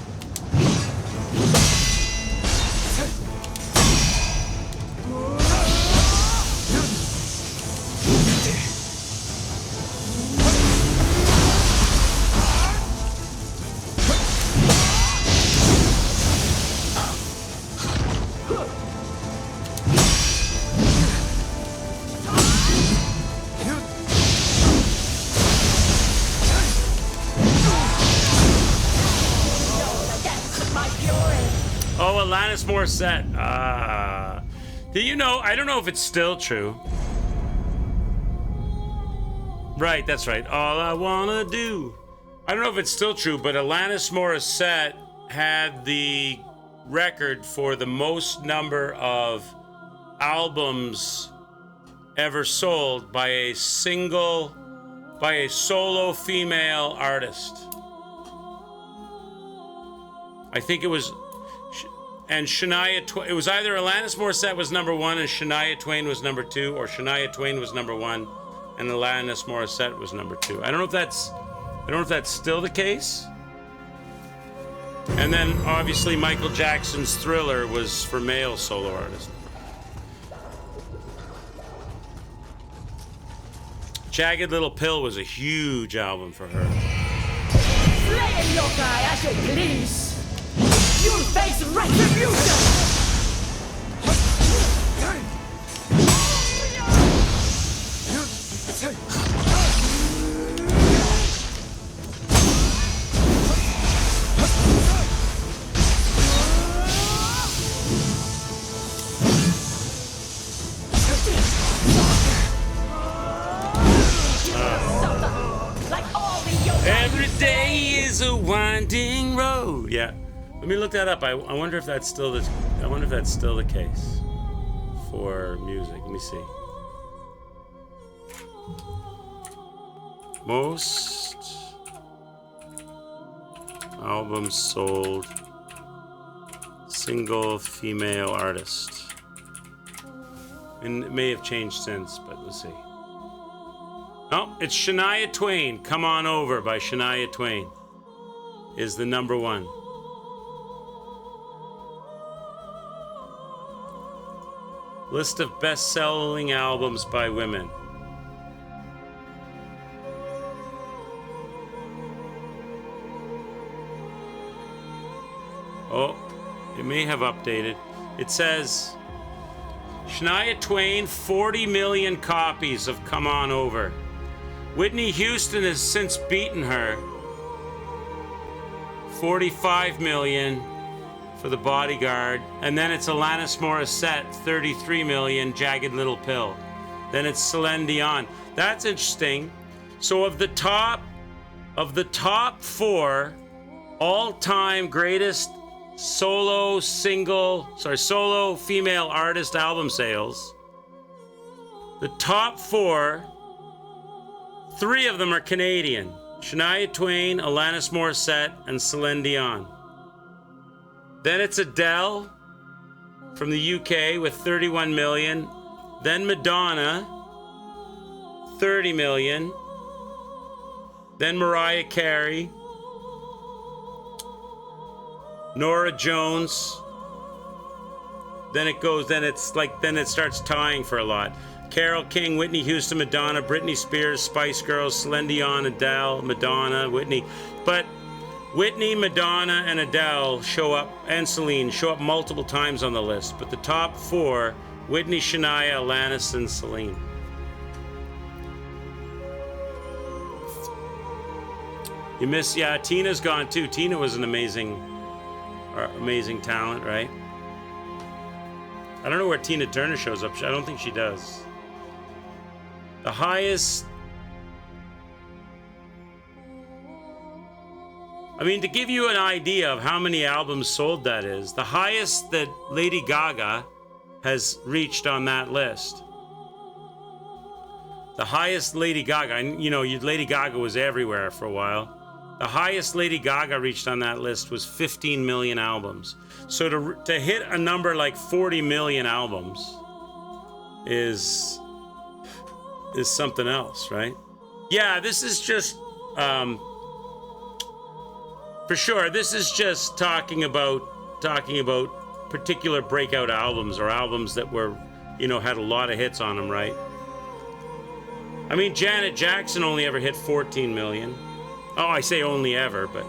Oh, Alanis Morissette. Do you know? I don't know if it's still true. Right, that's right. All I wanna do. I don't know if it's still true, but Alanis Morissette had the record for the most number of albums ever sold by a solo female artist. I think it was, and Shania Twain. It was either Alanis Morissette was number 1 and Shania Twain was number 2, or Shania Twain was number 1 and Alanis Morissette was number 2. I don't know if that's still the case. And then obviously Michael Jackson's Thriller was for male solo artists. Jagged Little Pill was a huge album for her. Slay yokai as you please. You'll face retribution. Every day is a winding road. Yeah, let me look that up. I wonder if that's still the. I wonder if that's still the case for music. Let me see. Most albums sold, single female artist. And it may have changed since, but let's see. Oh, it's Shania Twain. Come On Over by Shania Twain is the number one. List of best-selling albums by women. Oh, it may have updated. It says Shania Twain, 40 million copies of Come On Over. Whitney Houston has since beaten her. 45 million for The Bodyguard. And then it's Alanis Morissette, 33 million, Jagged Little Pill. Then it's Celine Dion. That's interesting. So of the top four all-time greatest solo female artist album sales, the top four, 3 of them are Canadian. Shania Twain, Alanis Morissette, and Celine Dion. Then it's Adele from the UK with 31 million. Then Madonna, 30 million. Then Mariah Carey. Norah Jones. Then it starts tying for a lot. Carole King, Whitney Houston, Madonna, Britney Spears, Spice Girls, Celine Dion, Adele, Madonna, Whitney. But Whitney, Madonna, and Adele show up, and Celine show up multiple times on the list. But the top 4, Whitney, Shania, Alanis, and Celine. You miss, yeah, Tina's gone too. Tina was an amazing talent, right? I don't know where Tina Turner shows up. I don't think she does. The highest... I mean, to give you an idea of how many albums sold that is, the highest that Lady Gaga has reached on that list. The highest Lady Gaga, you know, Lady Gaga was everywhere for a while. The highest Lady Gaga reached on that list was 15 million albums. So to hit a number like 40 million albums is something else, right? Yeah, this is just for sure. This is just talking about particular breakout albums or albums that were, you know, had a lot of hits on them, right? I mean, Janet Jackson only ever hit 14 million. Oh, I say only ever, but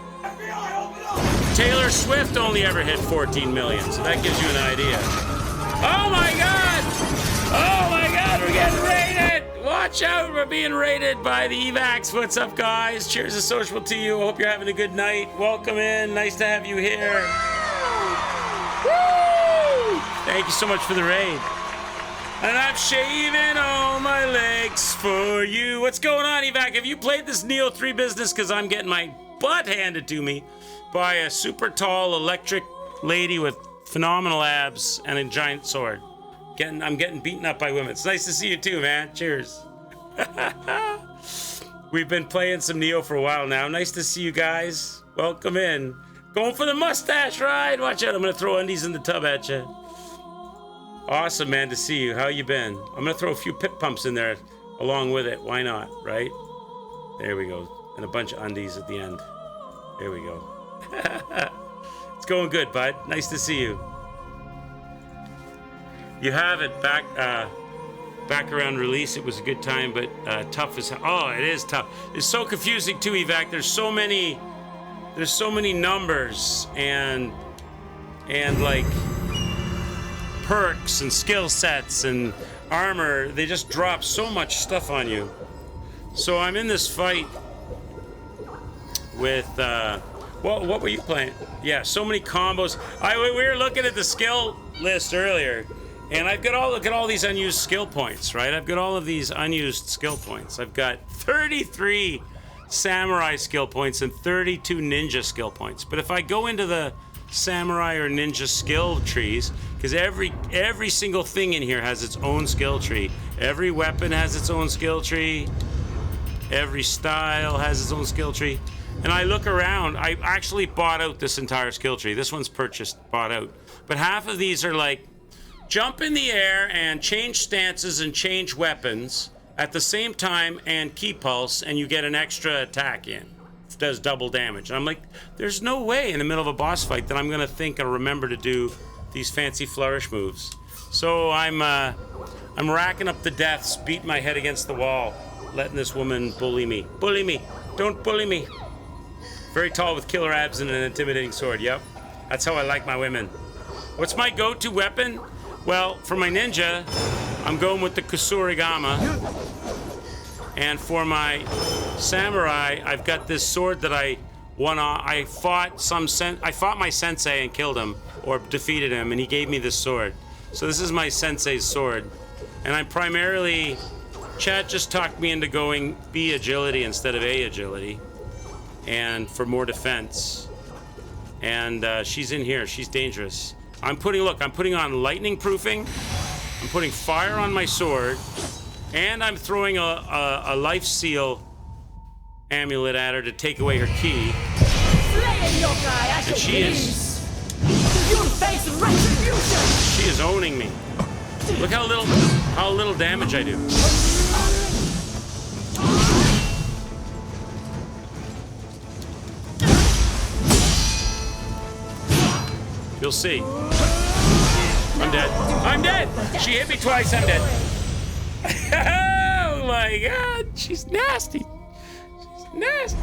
Taylor Swift only ever hit 14 million, so that gives you an idea. Oh my God! Oh my God, we're getting raided! Watch out, we're being raided by the evacs. What's up, guys? Cheers to social to you. Hope you're having a good night. Welcome in. Nice to have you here. Woo! Thank you so much for the raid. And I'm shaving all my legs for you. What's going on, evac? Have you played this Nioh 3 business? Because I'm getting my butt handed to me by a super tall electric lady with phenomenal abs and a giant sword. I'm getting beaten up by women. It's nice to see you too, man. Cheers. We've been playing some Nioh for a while now. Nice to see you guys. Welcome in. Going for the mustache ride. Watch out, I'm going to throw undies in the tub at you. Awesome, man, to see you. How you been? I'm going to throw a few pip pumps in there along with it. Why not, right? There we go. And a bunch of undies at the end. There we go. going good, bud. Nice to see you. You have it back around release. It was a good time, but tough as hell. Oh, it is tough. It's so confusing too, Evac. There's so many numbers and like perks and skill sets and armor. They just drop so much stuff on you. So I'm in this fight with what were you playing? Yeah, so many combos. We were looking at the skill list earlier, and look at all these unused skill points, right? I've got all of these unused skill points. I've got 33 samurai skill points and 32 ninja skill points. But if I go into the samurai or ninja skill trees, because every single thing in here has its own skill tree. Every weapon has its own skill tree. Every style has its own skill tree. And I look around, I actually bought out this entire skill tree. This one's bought out. But half of these are like, jump in the air and change stances and change weapons at the same time and key pulse, and you get an extra attack in. It does double damage. And I'm like, there's no way in the middle of a boss fight that I'm gonna think and remember to do these fancy flourish moves. So I'm racking up the deaths, beating my head against the wall, letting this woman bully me. Bully me, don't bully me. Very tall with killer abs and an intimidating sword. Yep, that's how I like my women. What's my go-to weapon? Well, for my ninja, I'm going with the Kusurigama. And for my samurai, I've got this sword that I fought my sensei and killed him, or defeated him, and he gave me this sword. So this is my sensei's sword. And I'm primarily, Chad just talked me into going B agility instead of A agility, and for more defense. And she's in here, she's dangerous. I'm putting on lightning proofing, I'm putting fire on my sword, and I'm throwing a life seal amulet at her to take away her key. And she is owning me. Look how little damage I do. You'll see. I'm dead. I'm dead! She hit me twice, I'm dead. Oh my god, she's nasty. She's nasty.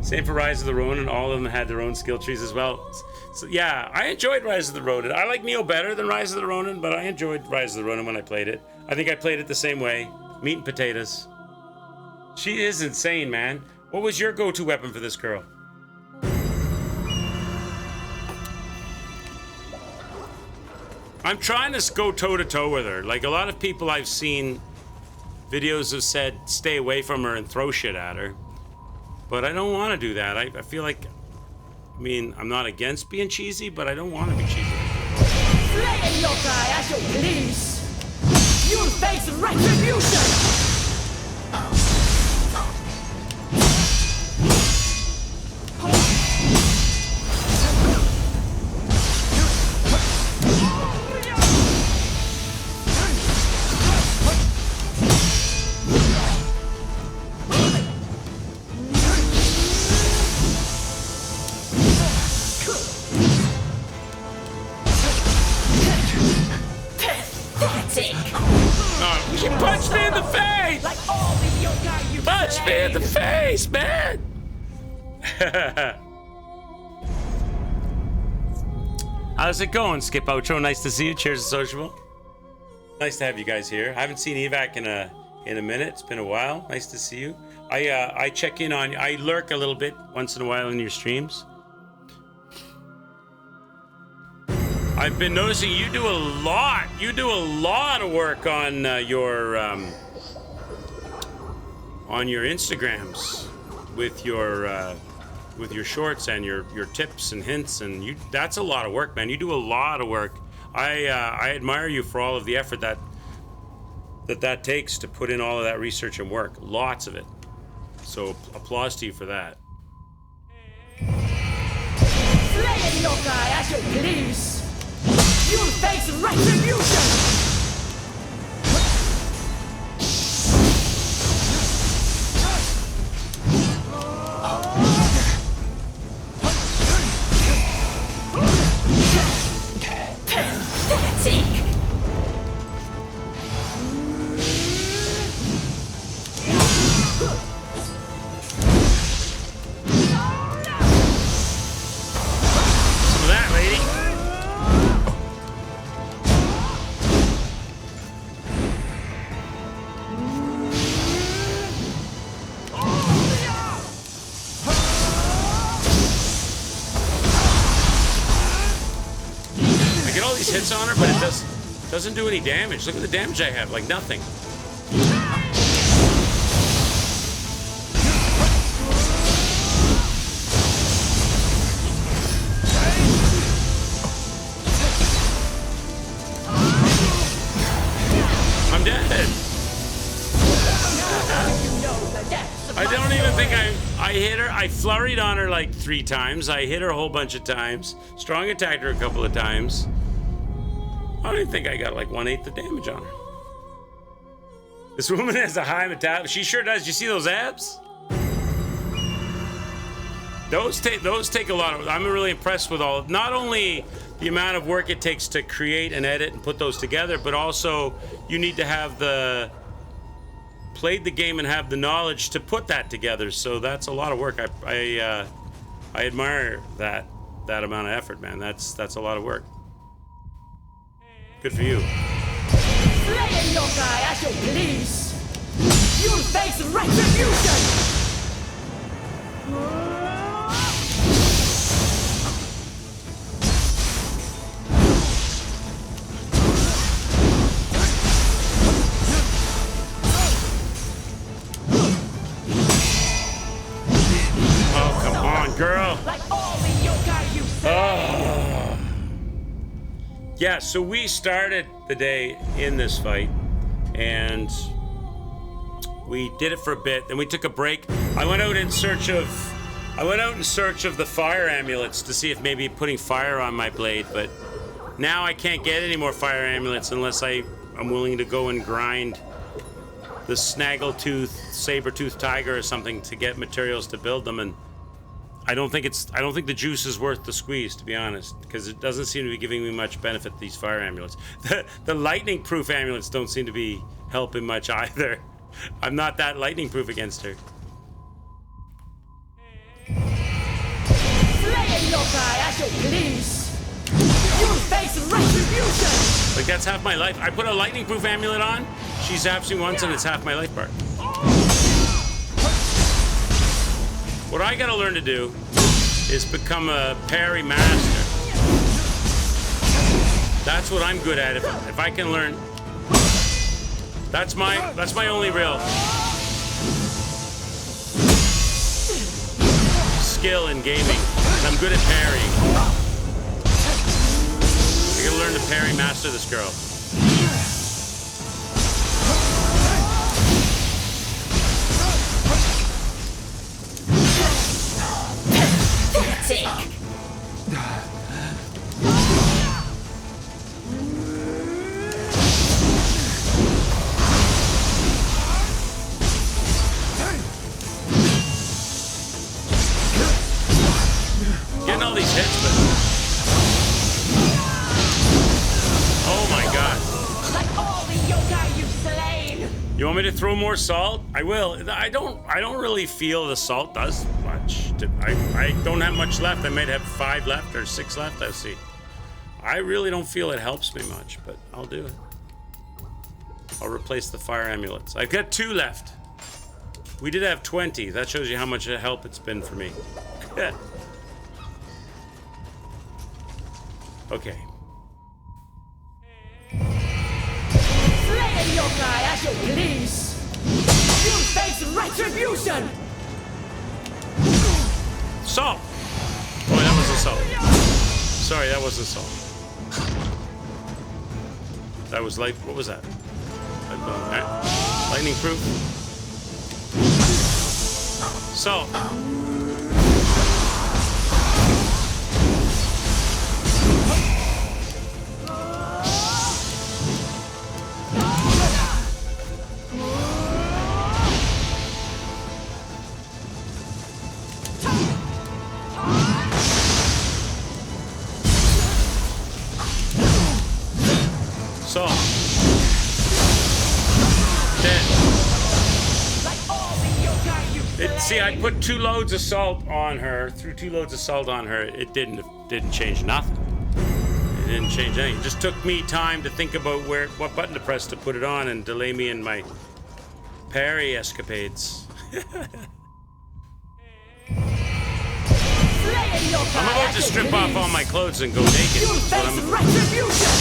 Same for Rise of the Ronin, all of them had their own skill trees as well. So yeah, I enjoyed Rise of the Ronin. I like Nioh better than Rise of the Ronin, but I enjoyed Rise of the Ronin when I played it. I think I played it the same way. Meat and potatoes. She is insane, man. What was your go-to weapon for this girl? I'm trying to go toe-to-toe with her. Like, a lot of people I've seen videos have said stay away from her and throw shit at her. But I don't want to do that. I feel like, I mean, I'm not against being cheesy, but I don't want to be cheesy. Slay a yokai as you please. You'll face retribution. She punched me in the face! Like all the yokai you Punch me in the face, man! How's it going, Skip Outro? Nice to see you. Cheers to Sociable. Nice to have you guys here. I haven't seen Evac in a minute. It's been a while. Nice to see you. I check in on you. I lurk a little bit once in a while in your streams. I've been noticing you do a lot. You do a lot of work on your Instagrams with your shorts and your tips and hints, and that's a lot of work, man. You do a lot of work. I admire you for all of the effort that takes to put in all of that research and work. Lots of it. So applause to you for that. Slay a yokai as you please. You'll face retribution! these hits on her, but it doesn't do any damage. Look at the damage I have, like nothing. I'm dead. I don't even think I hit her. I flurried on her like 3 times. I hit her a whole bunch of times. Strong attacked her a couple of times. I don't even think I got like 1/8 the damage on her. This woman has a high metabolism. She sure does. You see those abs? Those take a lot of. I'm really impressed with all. Not only the amount of work it takes to create and edit and put those together, but also you need to have played the game and have the knowledge to put that together. So that's a lot of work. I admire that amount of effort, man. That's a lot of work. Good for you. Slay yokai as you please. You'll face retribution. Oh, come on, girl. Like all the yokai you say. Yeah, so we started the day in this fight, and we did it for a bit. Then we took a break. I went out in search of the fire amulets to see if maybe putting fire on my blade, but now I can't get any more fire amulets unless I'm willing to go and grind the snaggletooth, saber-tooth tiger or something to get materials to build them, and I don't think the juice is worth the squeeze, to be honest, because it doesn't seem to be giving me much benefit, these fire amulets. The lightning proof amulets don't seem to be helping much either. I'm not that lightning proof against her. Slay yokai as you please. You'll face retribution. Like, that's half my life. I put a lightning proof amulet on, she zaps me once, and it's half my life bar. What I gotta learn to do is become a parry master. That's what I'm good at. If I can learn, that's my only real skill in gaming. I'm good at parrying. I gotta learn to parry master this girl. Getting all these hits, but oh my god! Like all the yokai you've slain. You want me to throw more salt? I will. I don't really feel the salt does much. I don't have much left. I might have 5 left or 6 left. I'll see. I really don't feel it helps me much, but I'll do it. I'll replace the fire amulets. I've got 2 left. We did have 20. That shows you how much help it's been for me. Okay. Slay yokai as you please. You'll face retribution. Salt! Oh, that wasn't salt. Sorry, that wasn't salt. That was light. What was that? Lightning proof. Salt. Salt. Dead. See, I put 2 loads of salt on her. Threw 2 loads of salt on her. It didn't change nothing. It didn't change anything. It just took me time to think about what button to press to put it on and delay me in my parry escapades. I'm about to strip off all my clothes and go naked. You'll That's what face I'm- retribution!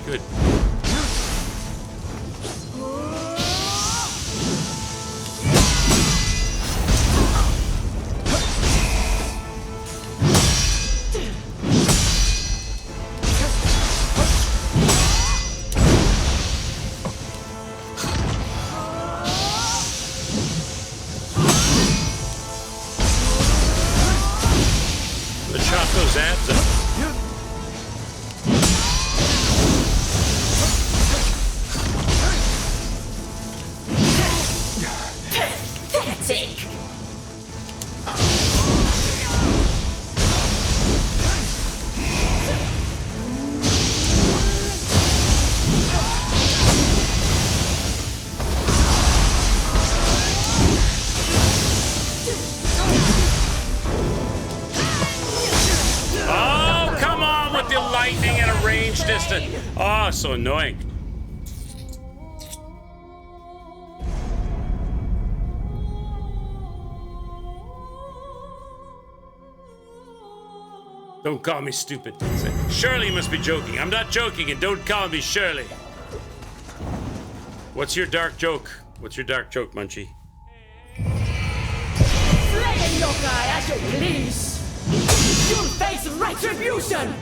Good. Let's chop those abs up. Pathetic! Oh, come on with the lightning at a range distance. Oh, so annoying. Don't call me stupid. Surely you must be joking. I'm not joking, and don't call me Shirley. What's your dark joke? What's your dark joke, Munchie? Slay a yokai as you please! You'll face retribution!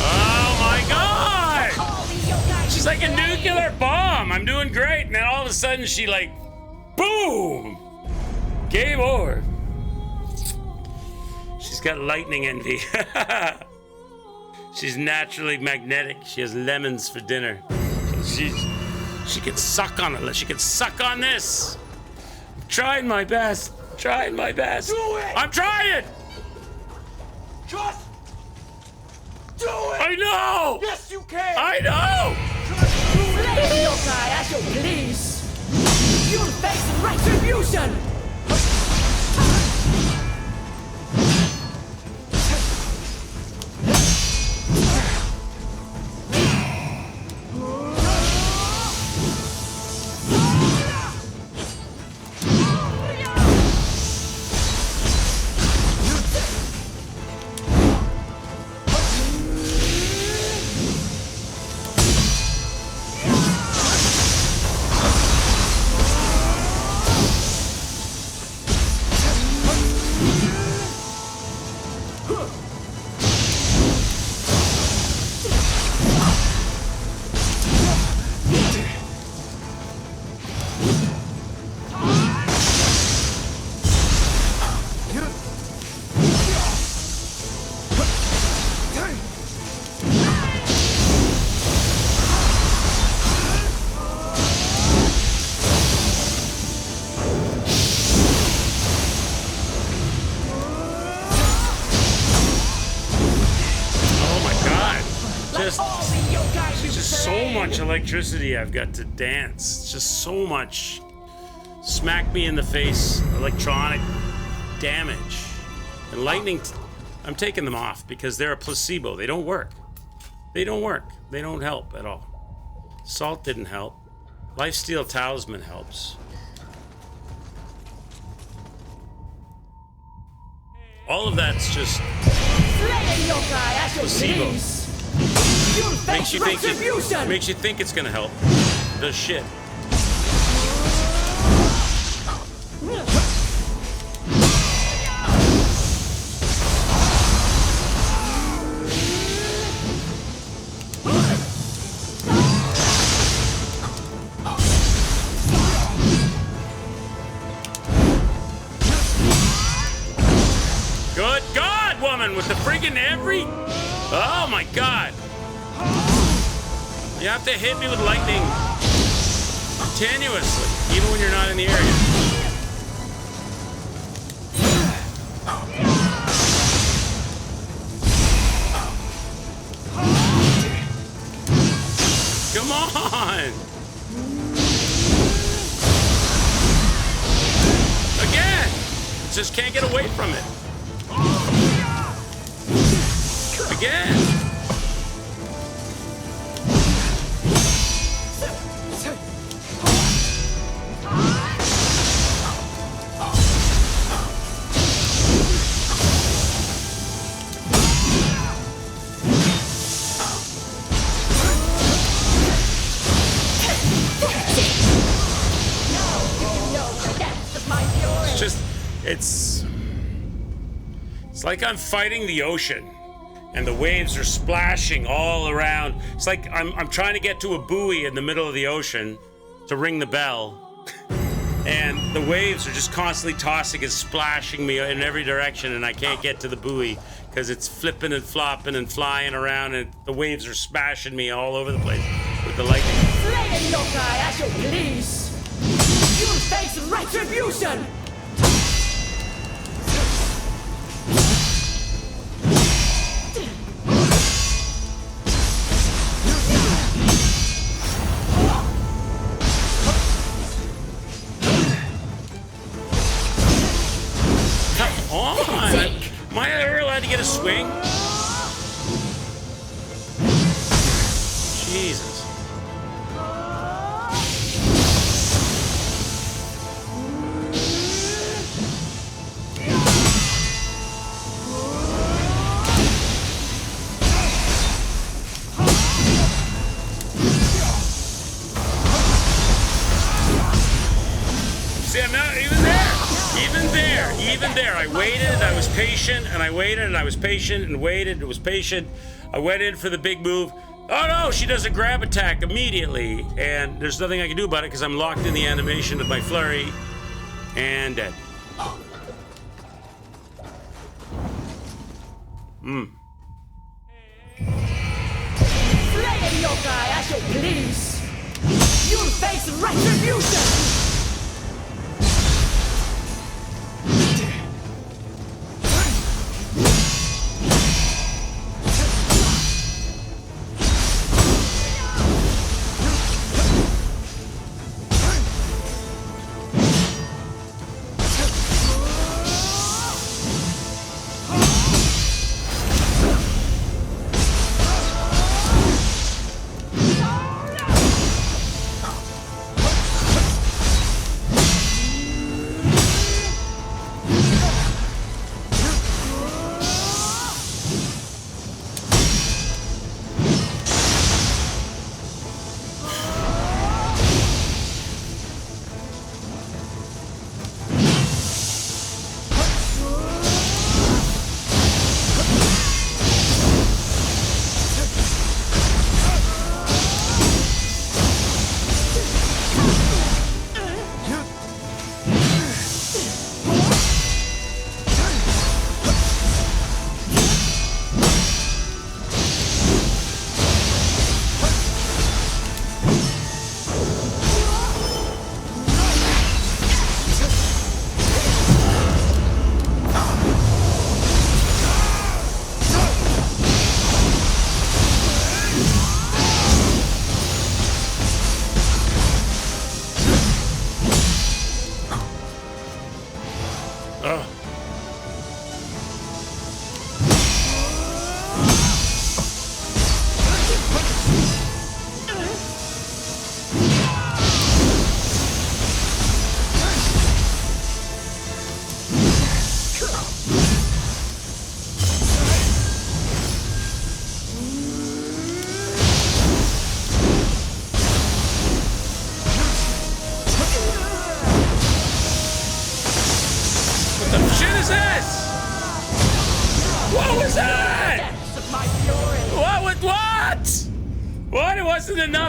Oh my god! She's like a nuclear bomb. I'm doing great, and then all of a sudden she like, boom! Game over. She's got lightning envy. She's naturally magnetic. She has lemons for dinner. She can suck on it. She can suck on this. I'm trying my best. Trying my best. Do it! I'm trying. Just do it! I know. Yes, you can! I know. Slay a yokai as you please! You'll face retribution! Just so much electricity I've got to dance. It's just so much. Smack me in the face, electronic damage. And lightning, I'm taking them off because they're a placebo. They don't work. They don't work. They don't help at all. Salt didn't help. Lifesteal Talisman helps. All of that's just placebo. Makes you think it's gonna help. Does shit. woman with the friggin' every... Oh my god. You have to hit me with lightning continuously, even when you're not in the area. Come on! Again! Just can't get away from it. Again! It's like I'm fighting the ocean, and the waves are splashing all around. It's like I'm trying to get to a buoy in the middle of the ocean to ring the bell, and the waves are just constantly tossing and splashing me in every direction, and I can't get to the buoy because it's flipping and flopping and flying around, and the waves are smashing me all over the place with the lightning. Slay a yokai as you please! You'll face retribution! Am I ever allowed to get a swing? Jesus. See, I'm not even there. Even there, I waited, I was patient, and I waited, and I was patient, and waited, and was patient. I went in for the big move. Oh no, she does a grab attack immediately, and there's nothing I can do about it because I'm locked in the animation of my flurry, and dead. Slay a yokai as you please! You'll face retribution!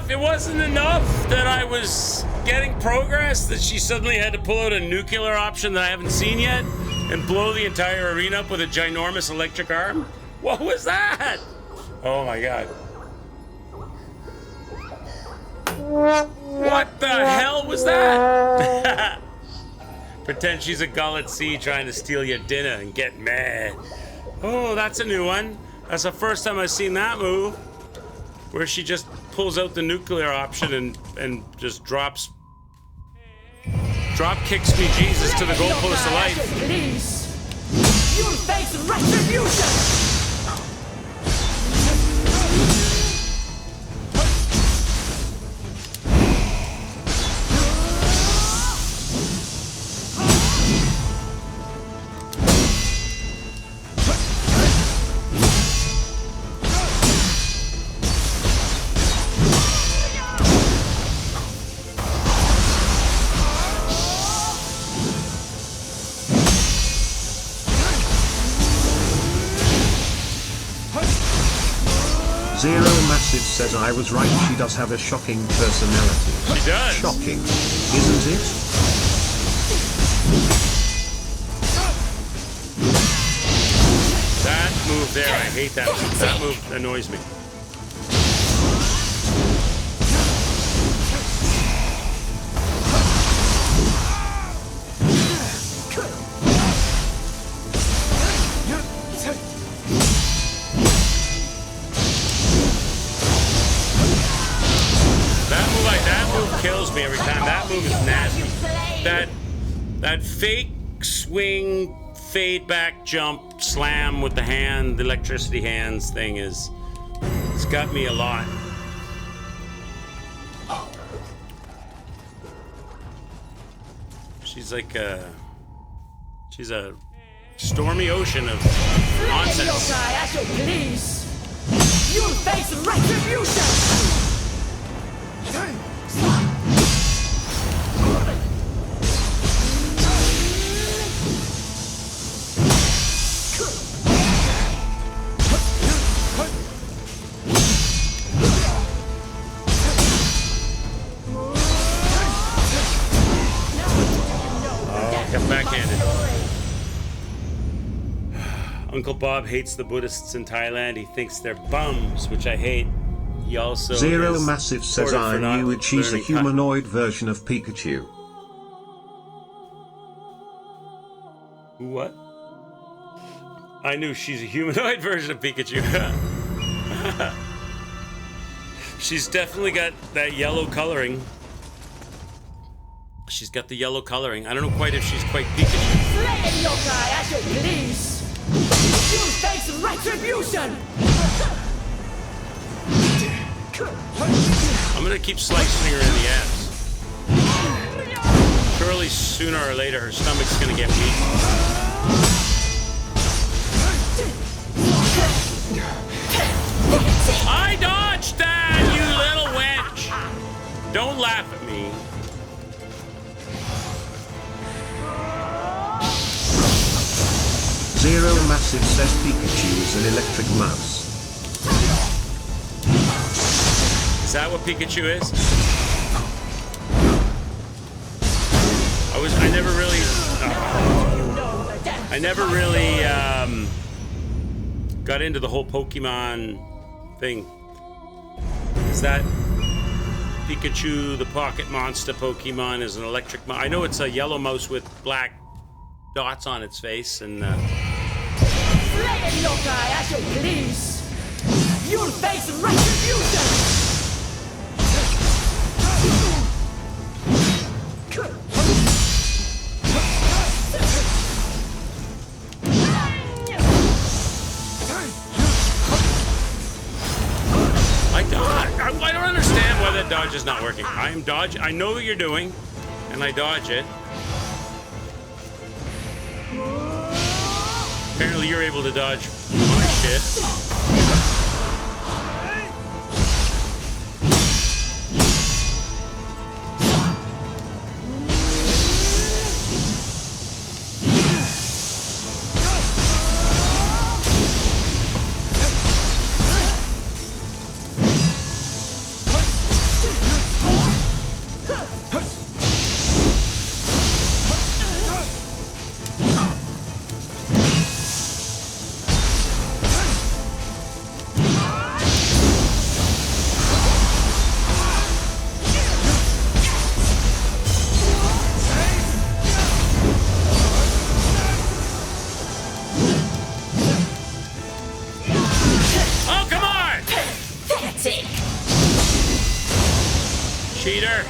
It wasn't enough that I was getting progress that she suddenly had to pull out a nuclear option that I haven't seen yet. and blow the entire arena up with a ginormous electric arm? What was that? Oh my god. What the hell was that? Pretend she's a gull at sea trying to steal your dinner and get mad. Oh, that's a new one. That's the first time I've seen that move. Where she just pulls out the nuclear option and just drop kicks me Jesus to the goalpost of life. Please. You'll face retribution. Zero Massive says I was right, she does have a shocking personality. She does. Shocking, isn't it? That move there, I hate that move. That move annoys me. Kills me every time. That move is nasty. That fake swing, fade back, jump, slam with the hand, the electricity hands thing it's got me a lot. She's like she's a stormy ocean of nonsense. Please. You'll face retribution. Get backhanded. Uncle Bob hates the Buddhists in Thailand. He thinks they're bums, which I hate. He also Zero is Massive says I knew it. She's a humanoid version of Pikachu. What? I knew she's a humanoid version of Pikachu. She's definitely got that yellow coloring. She's got the yellow coloring. I don't know quite if she's quite Pikachu. Slay yokai at your please. You'll face retribution. I'm gonna keep slicing her in the ass. Surely sooner or later her stomach's gonna get weak. I dodged that, you little wench! Don't laugh at me. Zero Massive says Pikachu is an electric mouse. Is that what Pikachu is? I never really got into the whole Pokemon thing. Is that Pikachu, the pocket monster Pokemon, is an electric mouse? I know it's a yellow mouse with black dots on its face, and Slay yokai at your please. You'll face retribution. I don't understand why that dodge is not working. I know what you're doing, and I dodge it. Apparently you're able to dodge my shit. Cheater.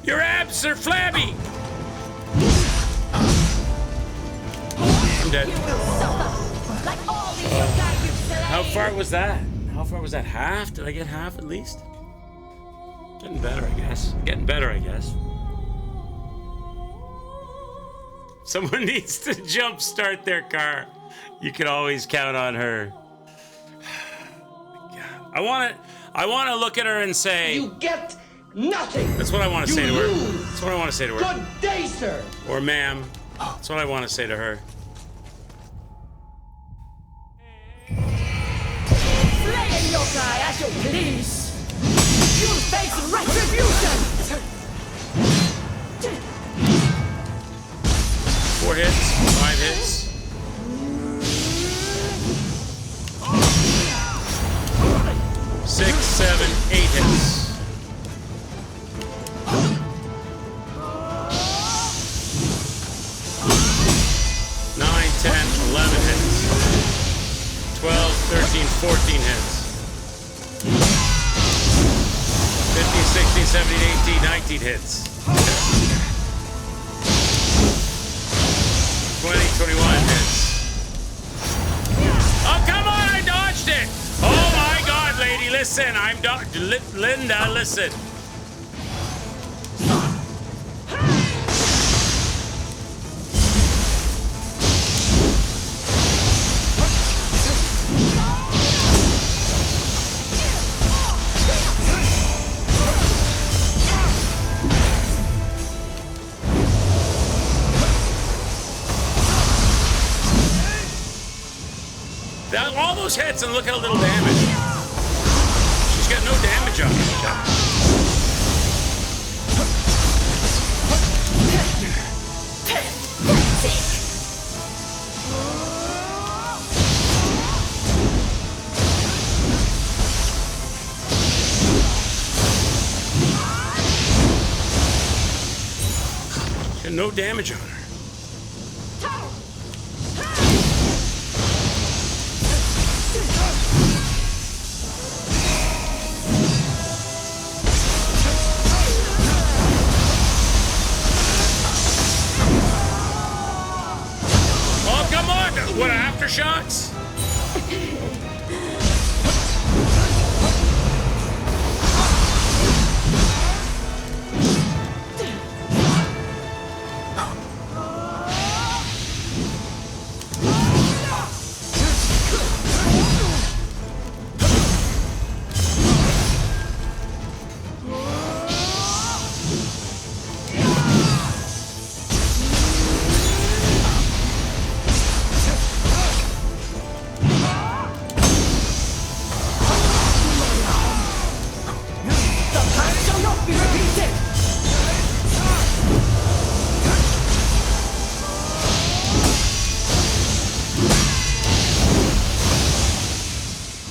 Your abs are flabby! I'm dead. How far was that? How far was that? Half? Did I get half at least? Getting better, I guess. Getting better, I guess. Someone needs to jumpstart their car. You can always count on her. I want to look at her and say, You get nothing. That's what I want to say to her. Lose. That's what I want to say to her. Good day, sir. Or ma'am. That's what I want to say to her. Slay yokai as you please. You'll face retribution. 4 hits, 5 hits. 6, 7, 8 hits. 9, 10, 11 hits. 12, 13, 14 hits. 15, 16, 17, 18, 19 hits. 20, 21 hits. Oh, come on, I dodged it! Oh my God, lady, listen, Linda, listen. All those hits and look at a little damage. She's got no damage on her. She's got no damage on her. What, aftershocks?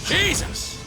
Jesus!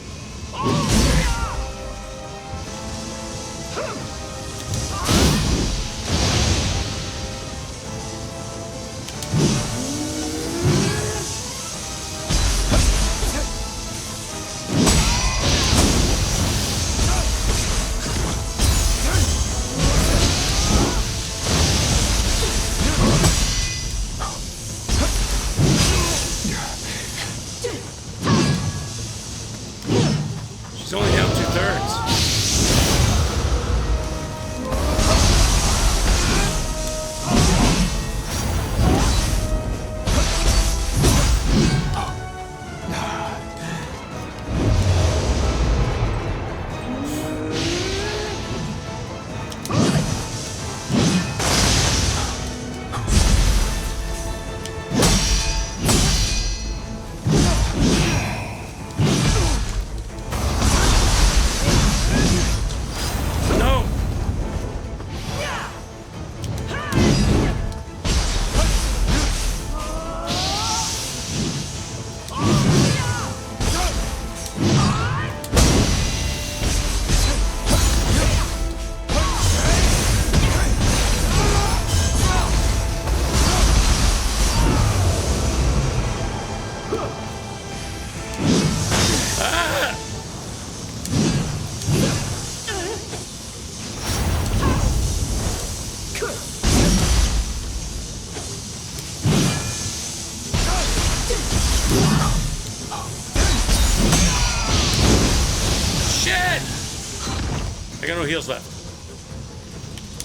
heals left.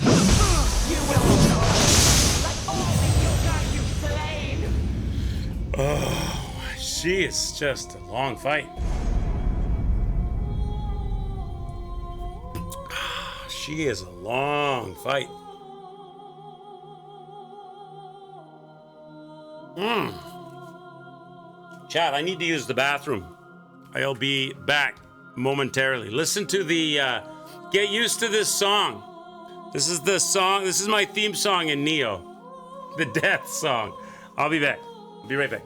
You will die like all the yokai you've slain. Oh, she is just a long fight. She is a long fight. Chat, I need to use the bathroom. I'll be back momentarily. Listen to the, get used to this song. This is the song, this is my theme song in Nioh. The death song. I'll be back. I'll be right back.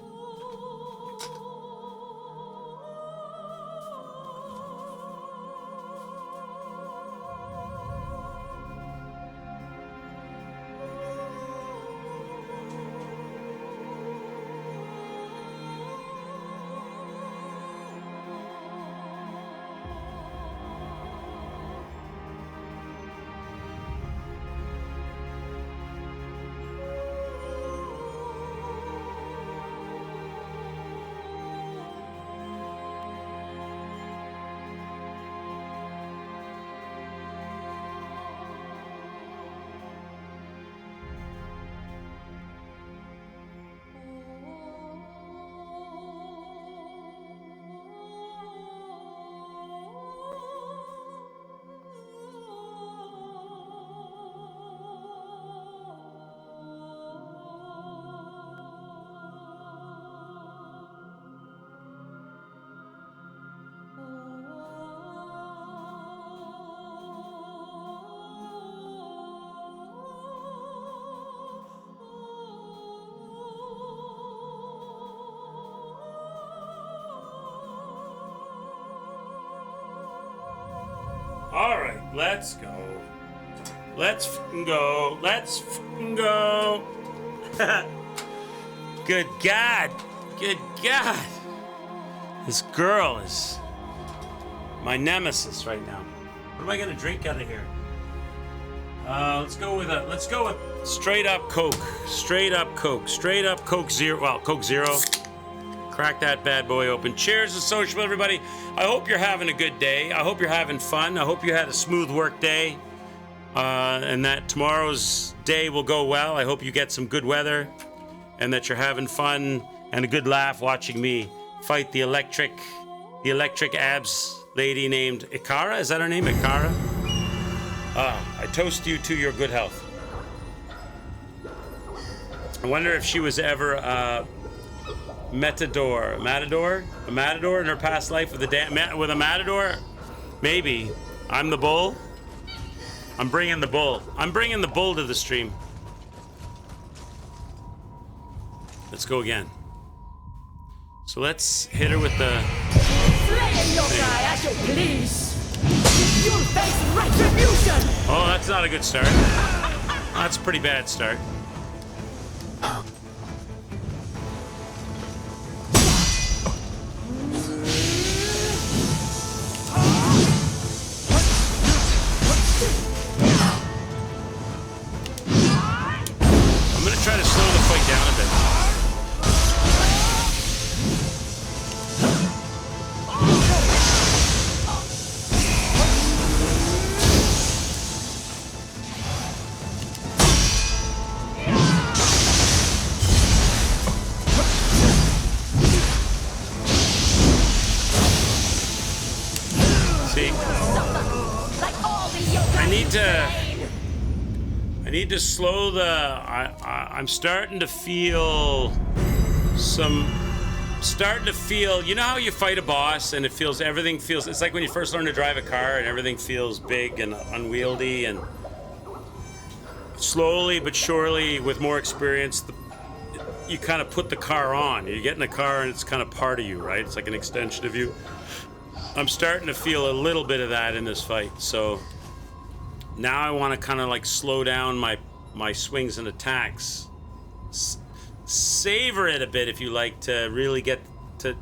All right, let's go. Let's f***ing go. Let's f***ing go. Good God. Good God. This girl is my nemesis right now. What am I gonna drink out of here? Let's go with straight up Coke. Straight up Coke. Straight up Coke Zero. Well, Coke Zero. Crack that bad boy open. Cheers to social, everybody. I hope you're having a good day. I hope you're having fun. I hope you had a smooth work day. And that tomorrow's day will go well. I hope you get some good weather and that you're having fun and a good laugh watching me fight the electric abs lady named Ikara. Is that her name? Ikara? I toast you to your good health. I wonder if she was ever a matador in her past life with a matador. Maybe. I'm the bull. I'm bringing the bull. I'm bringing the bull to the stream. Let's go again. So let's hit her with the... Slay a yokai as you please. You'll face retribution. Oh, that's not a good start. That's a pretty bad start. I'm gonna try to slow the fight down a bit. I need to slow the... I'm starting to feel you know how you fight a boss and everything feels, it's like when you first learn to drive a car and everything feels big and unwieldy, and slowly but surely with more experience, you kind of put the car on. You get in the car and it's kind of part of you, right? It's like an extension of you. I'm starting to feel a little bit of that in this fight, so now I want to kind of like slow down my swings and attacks. Savor it a bit if you like, to really get to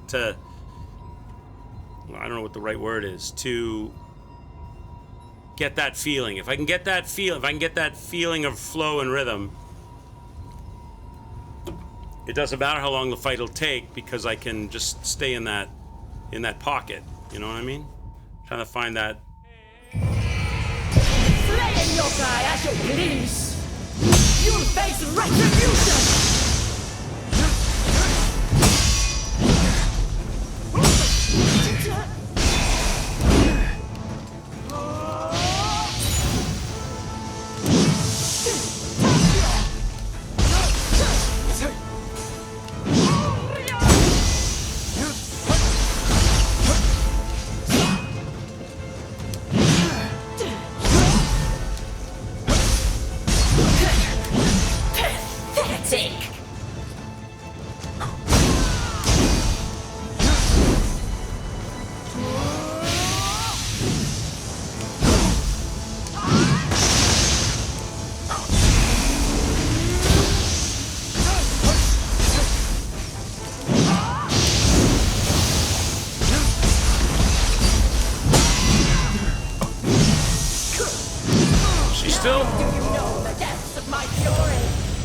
I don't know what the right word is, to get that feeling. If I can get that feeling of flow and rhythm, it doesn't matter how long the fight will take, because I can just stay in that pocket. You know what I mean? Trying to find that as you please. You'll face retribution.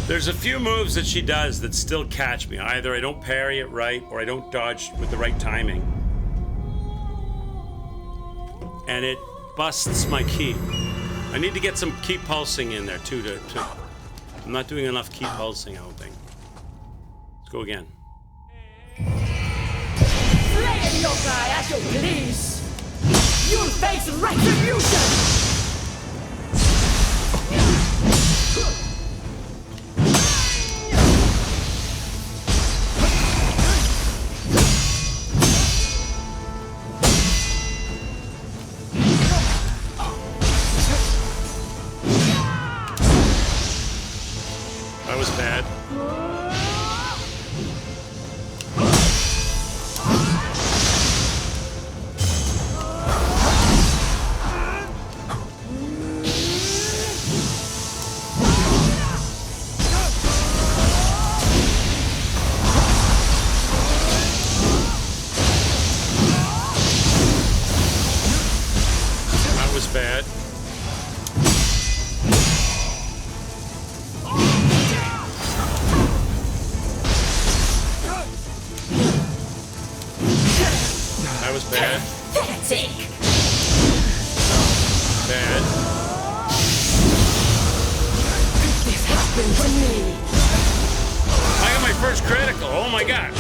There's a few moves that she does that still catch me. Either I don't parry it right or I don't dodge with the right timing. And it busts my ki. I need to get some ki pulsing in there too. I'm not doing enough ki pulsing, I don't think. Let's go again. Slay it, yokai, as you please. You'll face retribution. That was bad. That was bad. That was bad. Pathetic. Bad. This happened to me. I got my first critical. Oh my god.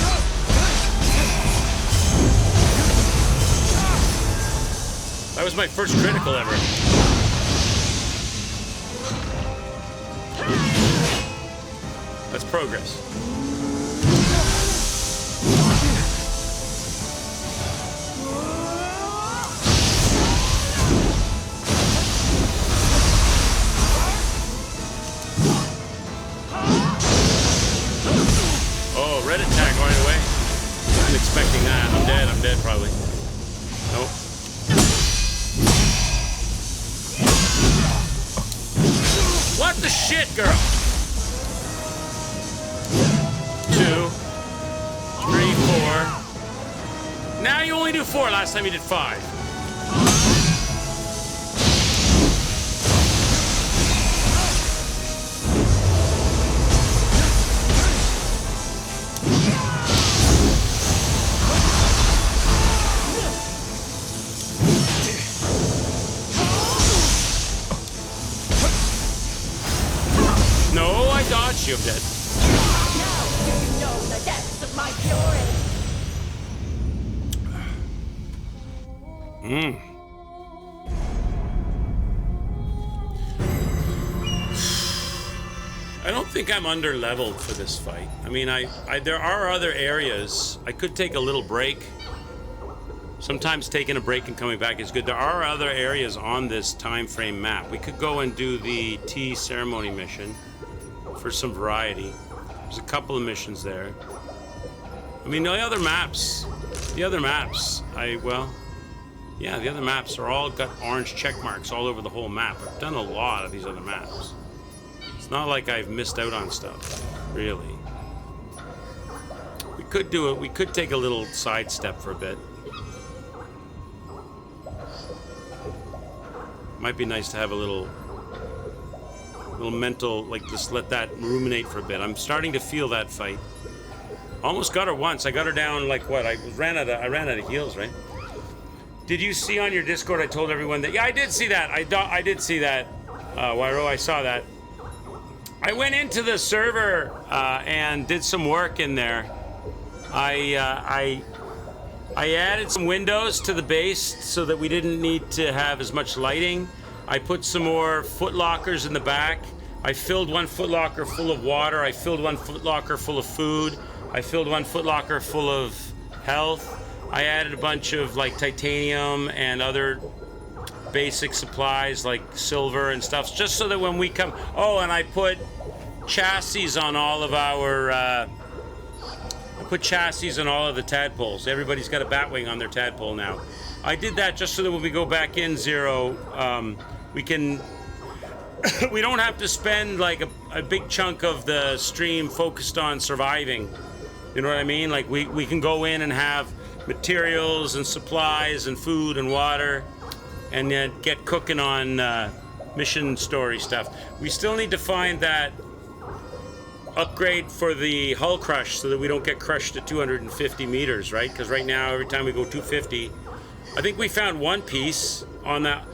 That was my first critical ever. That's progress. Oh, red attack right away. I'm expecting that. I'm dead. I'm dead probably. Nope. What the shit, girl? 2, 3, 4. Now you only do 4. Last time you did 5. No, I dodged you. I'm dead. Now do you know the depths of my fury? I don't think I'm under leveled for this fight. I mean, there are other areas. I could take a little break. Sometimes taking a break and coming back is good. There are other areas on this time frame map. We could go and do the tea ceremony mission for some variety. There's a couple of missions there. I mean, the other maps, the other maps are all got orange check marks all over the whole map. I've done a lot of these other maps. It's not like I've missed out on stuff, really. We could do it. We could take a little sidestep for a bit. Might be nice to have a little mental, like, just let that ruminate for a bit. I'm starting to feel that fight. Almost got her once. I got her down like what? I ran out of heals, right? Did you see on your Discord? I told everyone that. Yeah, I did see that. I did see that. Wyro, I saw that. I went into the server and did some work in there. I added some windows to the base so that we didn't need to have as much lighting. I put some more footlockers in the back. I filled one footlocker full of water. I filled one footlocker full of food. I filled one footlocker full of health. I added a bunch of like titanium and other basic supplies like silver and stuff, just so that when we come... Oh, and I put chassis on all of our... I put chassis on all of the tadpoles. Everybody's got a batwing on their tadpole now. I did that just so that when we go back in Zero, we can... we don't have to spend like a big chunk of the stream focused on surviving. You know what I mean? Like we can go in and have materials and supplies and food and water and then get cooking on mission story stuff. We still need to find that upgrade for the hull crush so that we don't get crushed at 250 meters, right? Because right now, every time we go 250, I think we found one piece on that.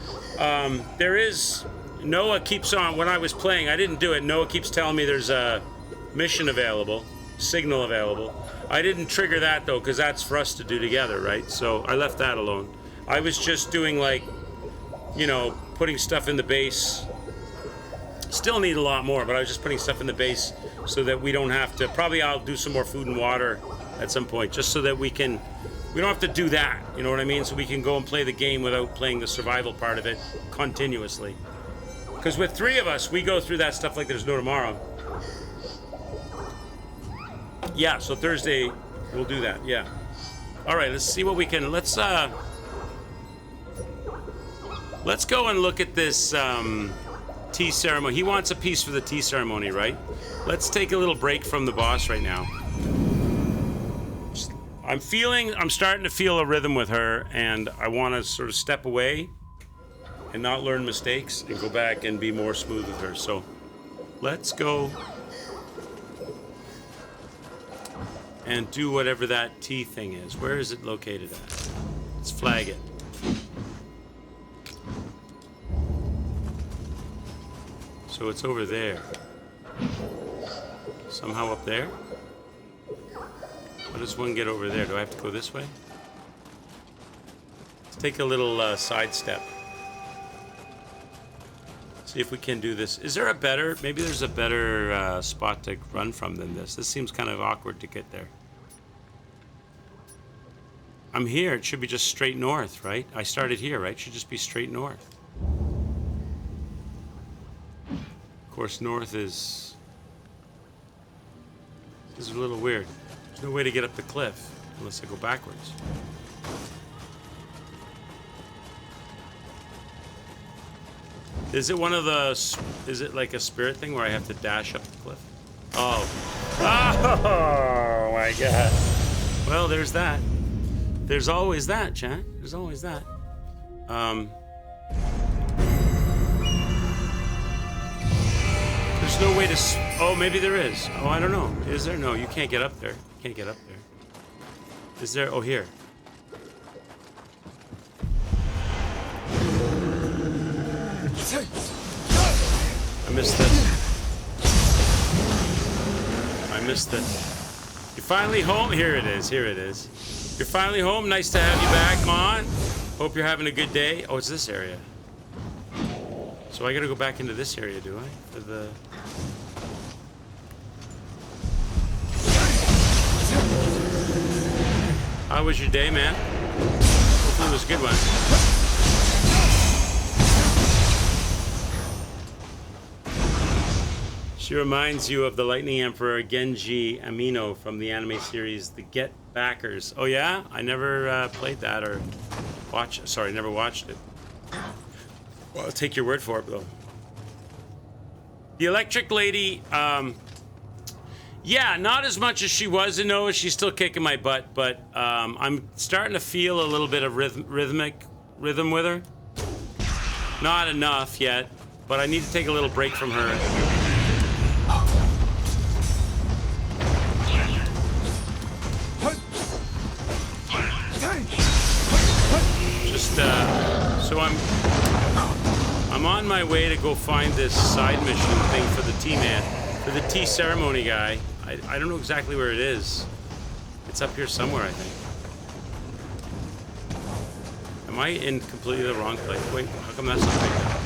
There is... Noah keeps on, when I was playing, I didn't do it. Noah keeps telling me there's a mission available, signal available. I didn't trigger that though, because that's for us to do together, right? So I left that alone. I was just doing like, you know, putting stuff in the base. Still need a lot more, but I was just putting stuff in the base so that we don't have to, probably I'll do some more food and water at some point, just so that we don't have to do that, you know what I mean? So we can go and play the game without playing the survival part of it continuously. Because with three of us, we go through that stuff like there's no tomorrow. Yeah, so Thursday, we'll do that, yeah. All right, let's see what we can, let's go and look at this tea ceremony. He wants a piece for the tea ceremony, right? Let's take a little break from the boss right now. I'm starting to feel a rhythm with her, and I want to sort of step away and not learn mistakes and go back and be more smooth with her. So let's go and do whatever that tea thing is. Where is it located at? Let's flag it. So it's over there. Somehow up there? How does one get over there? Do I have to go this way? Let's take a little sidestep. See if we can do this. Is there a better, maybe there's a better spot to run from than this. This seems kind of awkward to get there. I'm here. It should be just straight north, right? I started here, right? It should just be straight north. Of course, north is... This is a little weird. There's no way to get up the cliff unless I go backwards. Is it one of the... Is it like a spirit thing where I have to dash up the cliff? Oh. Oh my god. Well, there's that. There's always that, chat. There's always that. There's no way to... Oh, maybe there is. Oh, I don't know. Is there? No, you can't get up there. You can't get up there. Is there? Oh, here. I missed this. I missed this. You're finally home? Here it is. Here it is. You're finally home. Nice to have you back. Come on. Hope you're having a good day. Oh, it's this area. So I gotta go back into this area, do I? For the... How was your day, man? Hopefully it was a good one. She reminds you of the Lightning Emperor Genji Amino from the anime series The Get Backers. Oh yeah? I never played that or watched. Sorry, never watched it. Well, I'll take your word for it, though. The Electric Lady, yeah, not as much as she was in Nioh. She's still kicking my butt, but I'm starting to feel a little bit of rhythm with her. Not enough yet, but I need to take a little break from her. Just so I'm I'm on my way to go find this side mission thing for the tea man, for the tea ceremony guy. I don't know exactly where it is. It's up here somewhere, I think. Am I in completely the wrong place? Wait, how come that's not picked up?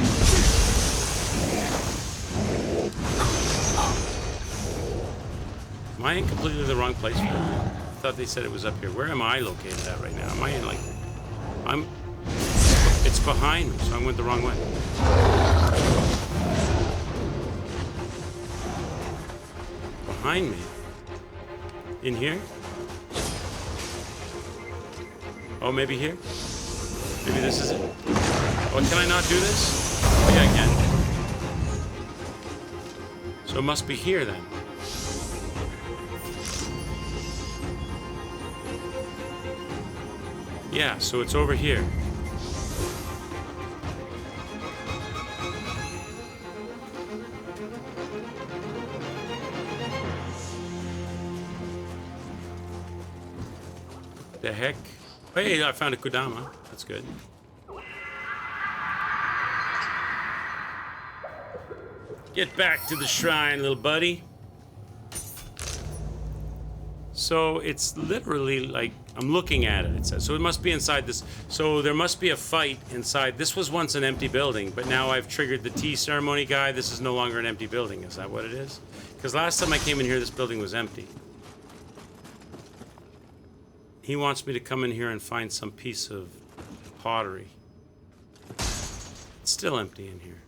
Am I in completely the wrong place? I thought they said it was up here. Where am I located at right now? Am I in like... It's behind me, so I went the wrong way. Behind me? In here? Oh, maybe here? Maybe this is it. Oh, can I not do this? Oh, yeah, I can. So it must be here then. Yeah, so it's over here. The heck? Hey, I found a Kodama. That's good. Get back to the shrine, little buddy. So it's literally like, I'm looking at it, it says. So it must be inside this. So there must be a fight inside. This was once an empty building, but now I've triggered the tea ceremony guy. This is no longer an empty building. Is that what it is? Because last time I came in here, this building was empty. He wants me to come in here and find some piece of pottery. It's still empty in here.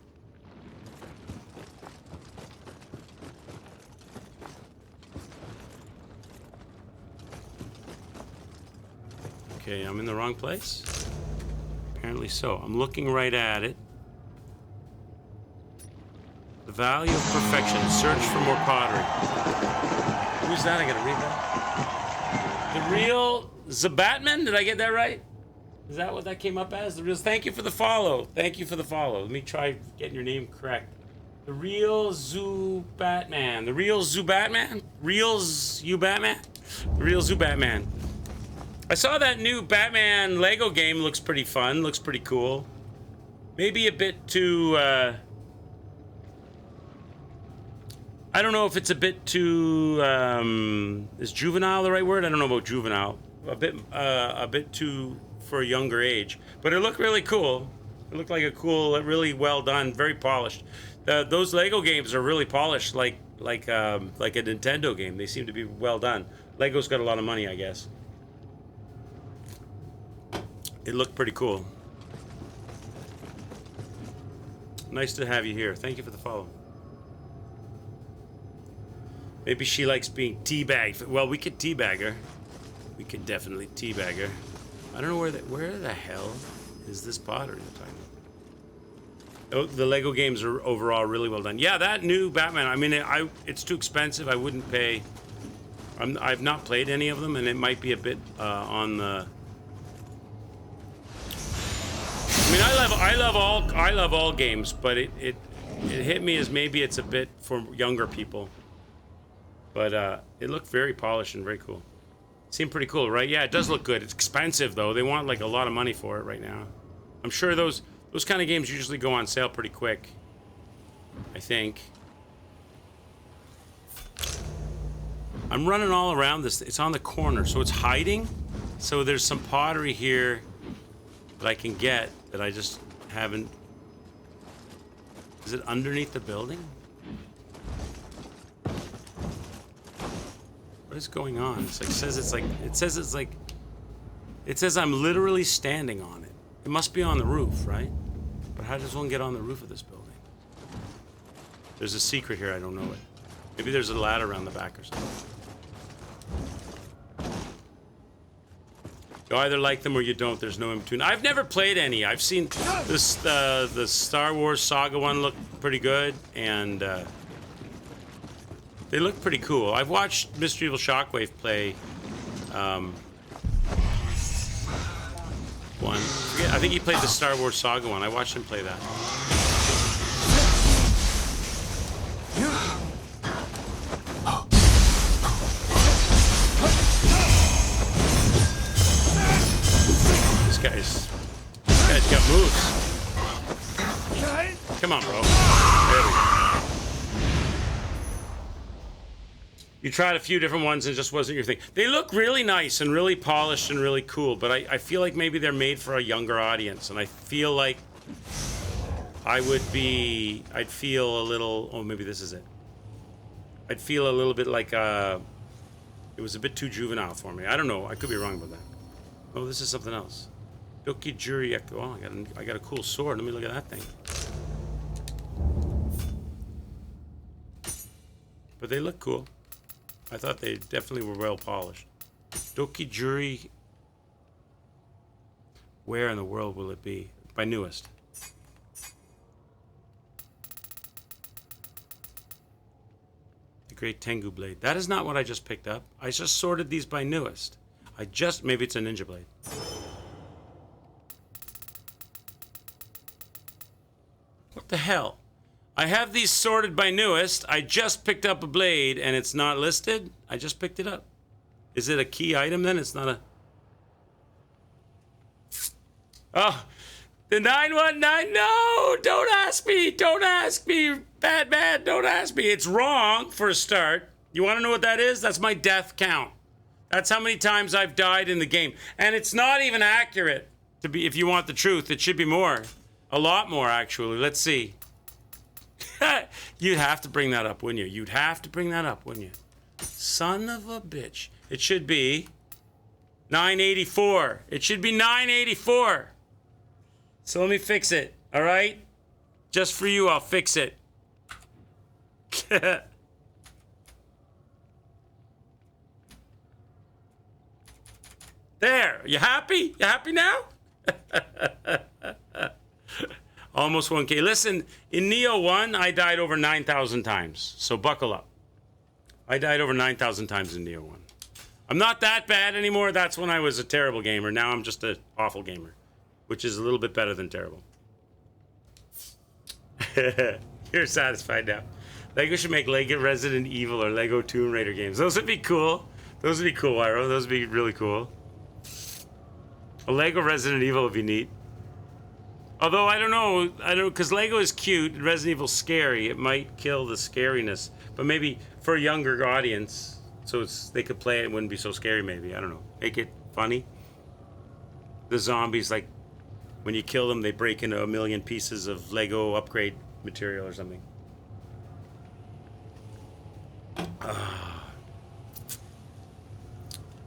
Okay, I'm in the wrong place? Apparently so. I'm looking right at it. The value of perfection. Search for more pottery. Who's that? I gotta read that. The real Zabatman? Did I get that right? Is that what that came up as? The real. Thank you for the follow. Thank you for the follow. Let me try getting your name correct. The real Zubatman. The real Zubatman? Real Zubatman? The real Zubatman. I saw that new Batman Lego game. Looks pretty fun. Looks pretty cool. Maybe a bit too, I don't know if it's a bit too, is juvenile the right word? I don't know about juvenile. A bit too for a younger age. But it looked really cool. It looked like a cool, really well done, very polished. Those Lego games are really polished, like a Nintendo game. They seem to be well done. Lego's got a lot of money, I guess. It looked pretty cool. Nice to have you here. Thank you for the follow. Maybe she likes being teabagged. Well, we could teabag her. We could definitely teabag her. I don't know where the hell is this pottery you're talking about? Oh, the Lego games are overall really well done. Yeah, that new Batman. I mean, it's too expensive. I wouldn't pay. I've not played any of them, and it might be a bit on the. I mean, I love all games, but it hit me as maybe it's a bit for younger people. But it looked very polished and very cool. Seemed pretty cool, right? Yeah, it does look good. It's expensive though. They want like a lot of money for it right now. I'm sure those kind of games usually go on sale pretty quick. I think. I'm running all around this. It's on the corner, so it's hiding. So there's some pottery here that I can get that I just haven't. Is it underneath the building? What is going on? It's like, it says I'm literally standing on it. It must be on the roof, right? But how does one get on the roof of this building? There's a secret here, I don't know it. Maybe there's a ladder around the back or something. You either like them or you don't. There's no in between. I've never played any. I've seen this the Star Wars Saga one look pretty good, and they look pretty cool. I've watched Mr. Evil Shockwave play one. I think he played the Star Wars Saga one. I watched him play that. This guy's got moves. You tried a few different ones and it just wasn't your thing. They look really nice and really polished and really cool, but I feel like maybe they're made for a younger audience, and I feel like I'd feel a little, oh, maybe this is it. I'd feel a little bit like it was a bit too juvenile for me. I don't know. I could be wrong about that. Oh, this is something else. Doki Juri Echo. Oh, I got a cool sword. Let me look at that thing. But they look cool. I thought they definitely were well polished. Doki Juri. Where in the world will it be? By Newest. The Great Tengu Blade. That is not what I just picked up. I just sorted these by Newest. Maybe it's a ninja blade. What the hell? I have these sorted by Newest. I just picked up a blade and it's not listed. I just picked it up. Is it a key item then? It's not a... Oh, the 919. No, don't ask me. Don't ask me. Bad. Don't ask me. It's wrong for a start. You want to know what that is? That's my death count. That's how many times I've died in the game. And it's not even accurate. If you want the truth, it should be more. A lot more, actually. Let's see. You'd have to bring that up, wouldn't you? You'd have to bring that up, wouldn't you? Son of a bitch. It should be 984. It should be 984. So let me fix it, all right? Just for you, I'll fix it. There. You happy? You happy now? Almost 1K. Listen, in Nioh 1, I died over 9,000 times. So buckle up. I died over 9,000 times in Nioh 1. I'm not that bad anymore. That's when I was a terrible gamer. Now I'm just an awful gamer, which is a little bit better than terrible. You're satisfied now. Lego should make Lego Resident Evil or Lego Tomb Raider games. Those would be cool. Those would be cool, Wyro. Those would be really cool. A Lego Resident Evil would be neat. Although I don't know, because Lego is cute and Resident Evil's scary. It might kill the scariness, but maybe for a younger audience, so they could play it and wouldn't be so scary. Maybe, I don't know. Make it funny. The zombies, like when you kill them, they break into a million pieces of Lego upgrade material or something.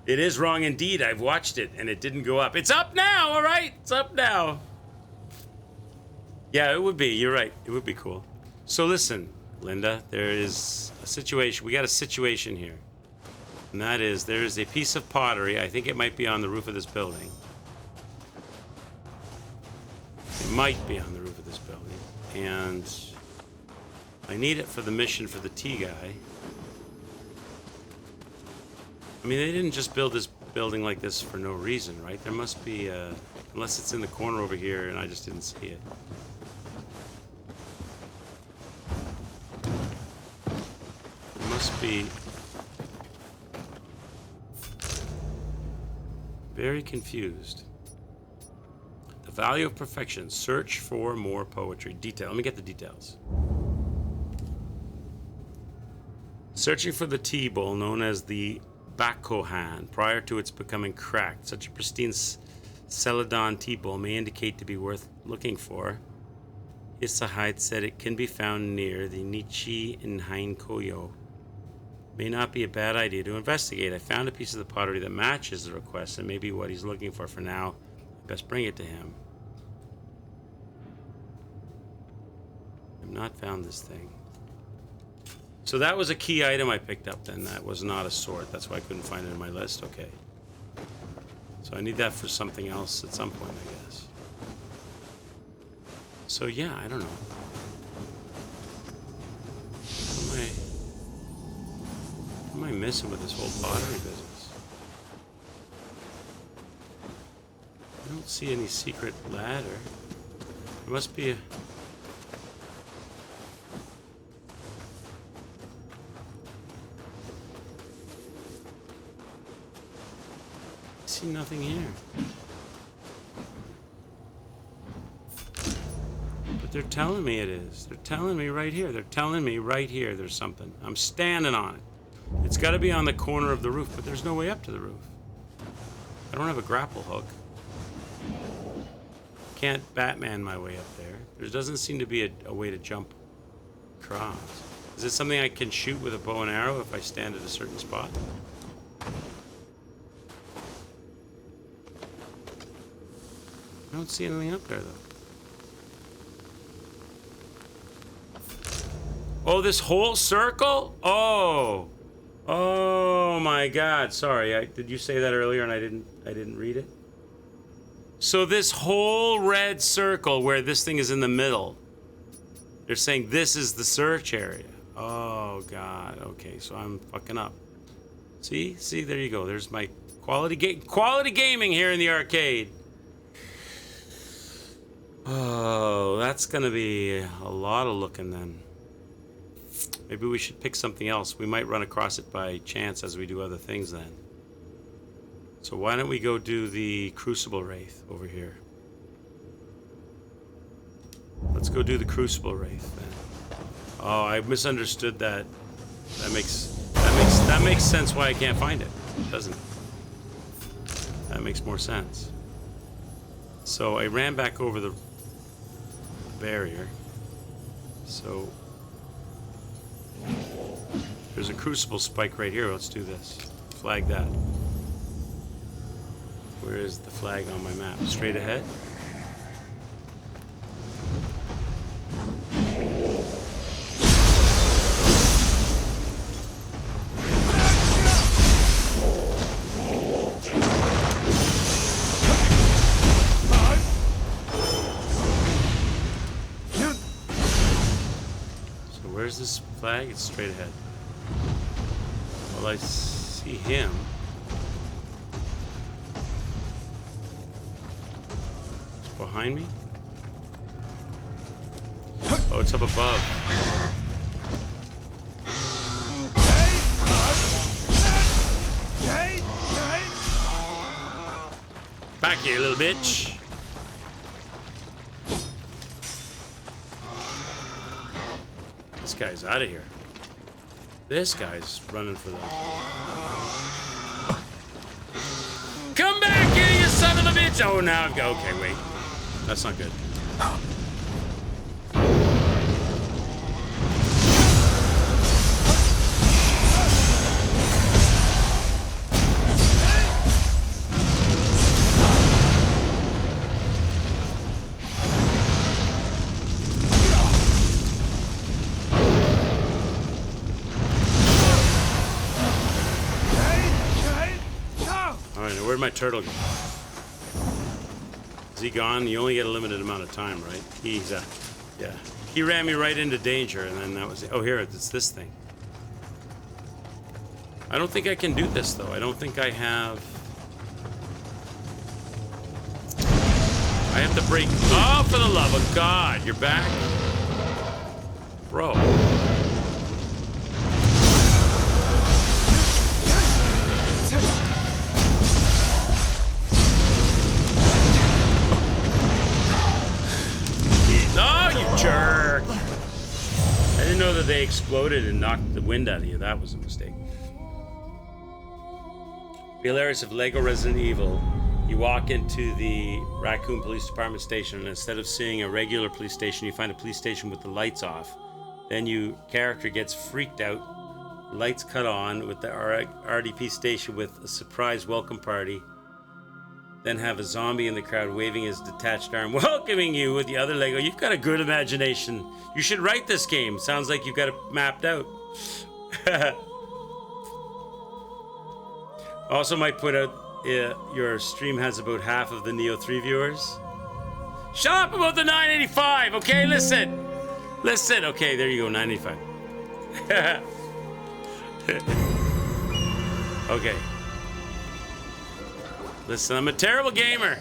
It is wrong indeed. I've watched it and it didn't go up. It's up now. All right, it's up now. Yeah, it would be. You're right. It would be cool. So listen, Linda, there is a situation. We got a situation here. And that is, there is a piece of pottery. I think it might be on the roof of this building. It might be on the roof of this building. And I need it for the mission for the tea guy. I mean, they didn't just build this building like this for no reason, right? There must be, unless it's in the corner over here and I just didn't see it. Must be very confused. The value of perfection. Search for more poetry. Detail. Let me get the details. Searching for the tea bowl known as the Bakohan prior to its becoming cracked. Such a pristine Celadon tea bowl may indicate to be worth looking for. Isahide said it can be found near the Nichi in Hainkoyo. May not be a bad idea to investigate. I found a piece of the pottery that matches the request and maybe what he's looking for now. I best bring it to him. I've not found this thing. So that was a key item I picked up then. That was not a sword. That's why I couldn't find it in my list. Okay. So I need that for something else at some point, I guess. So yeah, I don't know. What am I missing with this whole pottery business? I don't see any secret ladder. There must be a... I see nothing here. But they're telling me it is. They're telling me right here. They're telling me right here there's something. I'm standing on it. It's got to be on the corner of the roof, but there's no way up to the roof. I don't have a grapple hook. Can't Batman my way up there. There doesn't seem to be a way to jump across. Is it something I can shoot with a bow and arrow if I stand at a certain spot? I don't see anything up there, though. Oh, this whole circle? Oh. Oh my God. Sorry. Did you say that earlier and I didn't read it? So this whole red circle where this thing is in the middle, they're saying this is the search area. Oh God. Okay, so I'm fucking up. See, there you go. There's my quality gaming here in the arcade. Oh, that's gonna be a lot of looking then. Maybe we should pick something else. We might run across it by chance as we do other things then. So why don't we go do the Crucible Wraith over here? Let's go do the Crucible Wraith then. Oh, I misunderstood that. That makes sense why I can't find it, doesn't it? That makes more sense. So I ran back over the barrier. So there's a crucible spike right here. Let's do this. Flag that. Where is the flag on my map? Straight ahead? So where's this flag? It's straight ahead. Well, I see him. It's behind me? Oh, it's up above. Back here, little bitch. This guy's out of here. This guy's running for the... Come back here, you son of a bitch! Oh, now I've got... Okay, wait. That's not good. Where'd my turtle go? Is he gone? You only get a limited amount of time, right? He's yeah. He ran me right into danger, and then that was it. Oh, here, it's this thing. I don't think I can do this, though. I don't think I have... I have to break... Oh, for the love of God! You're back? Bro. Jerk! I didn't know that they exploded and knocked the wind out of you. That was a mistake. The hilarious of Lego Resident Evil. You walk into the Raccoon Police Department station, and instead of seeing a regular police station, you find a police station with the lights off. Then your character gets freaked out. Lights cut on with the RDP station with a surprise welcome party. Then have a zombie in the crowd waving his detached arm, welcoming you with the other Lego. You've got a good imagination. You should write this game. Sounds like you've got it mapped out. Also might put out your stream has about half of the Nioh 3 viewers. Shut up about the 985, okay? Listen. Listen. Okay, there you go, 985. Okay. Listen, I'm a terrible gamer.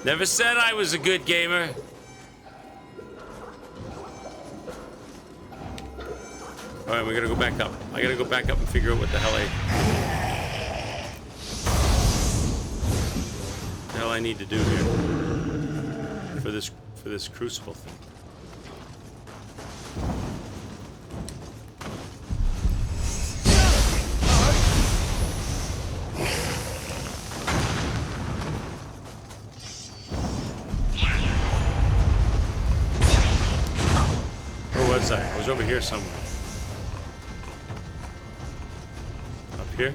Never said I was a good gamer. All right, we gotta go back up. I gotta go back up and figure out what the hell I need to do here for this crucible thing. was I? I was over here somewhere. Up here?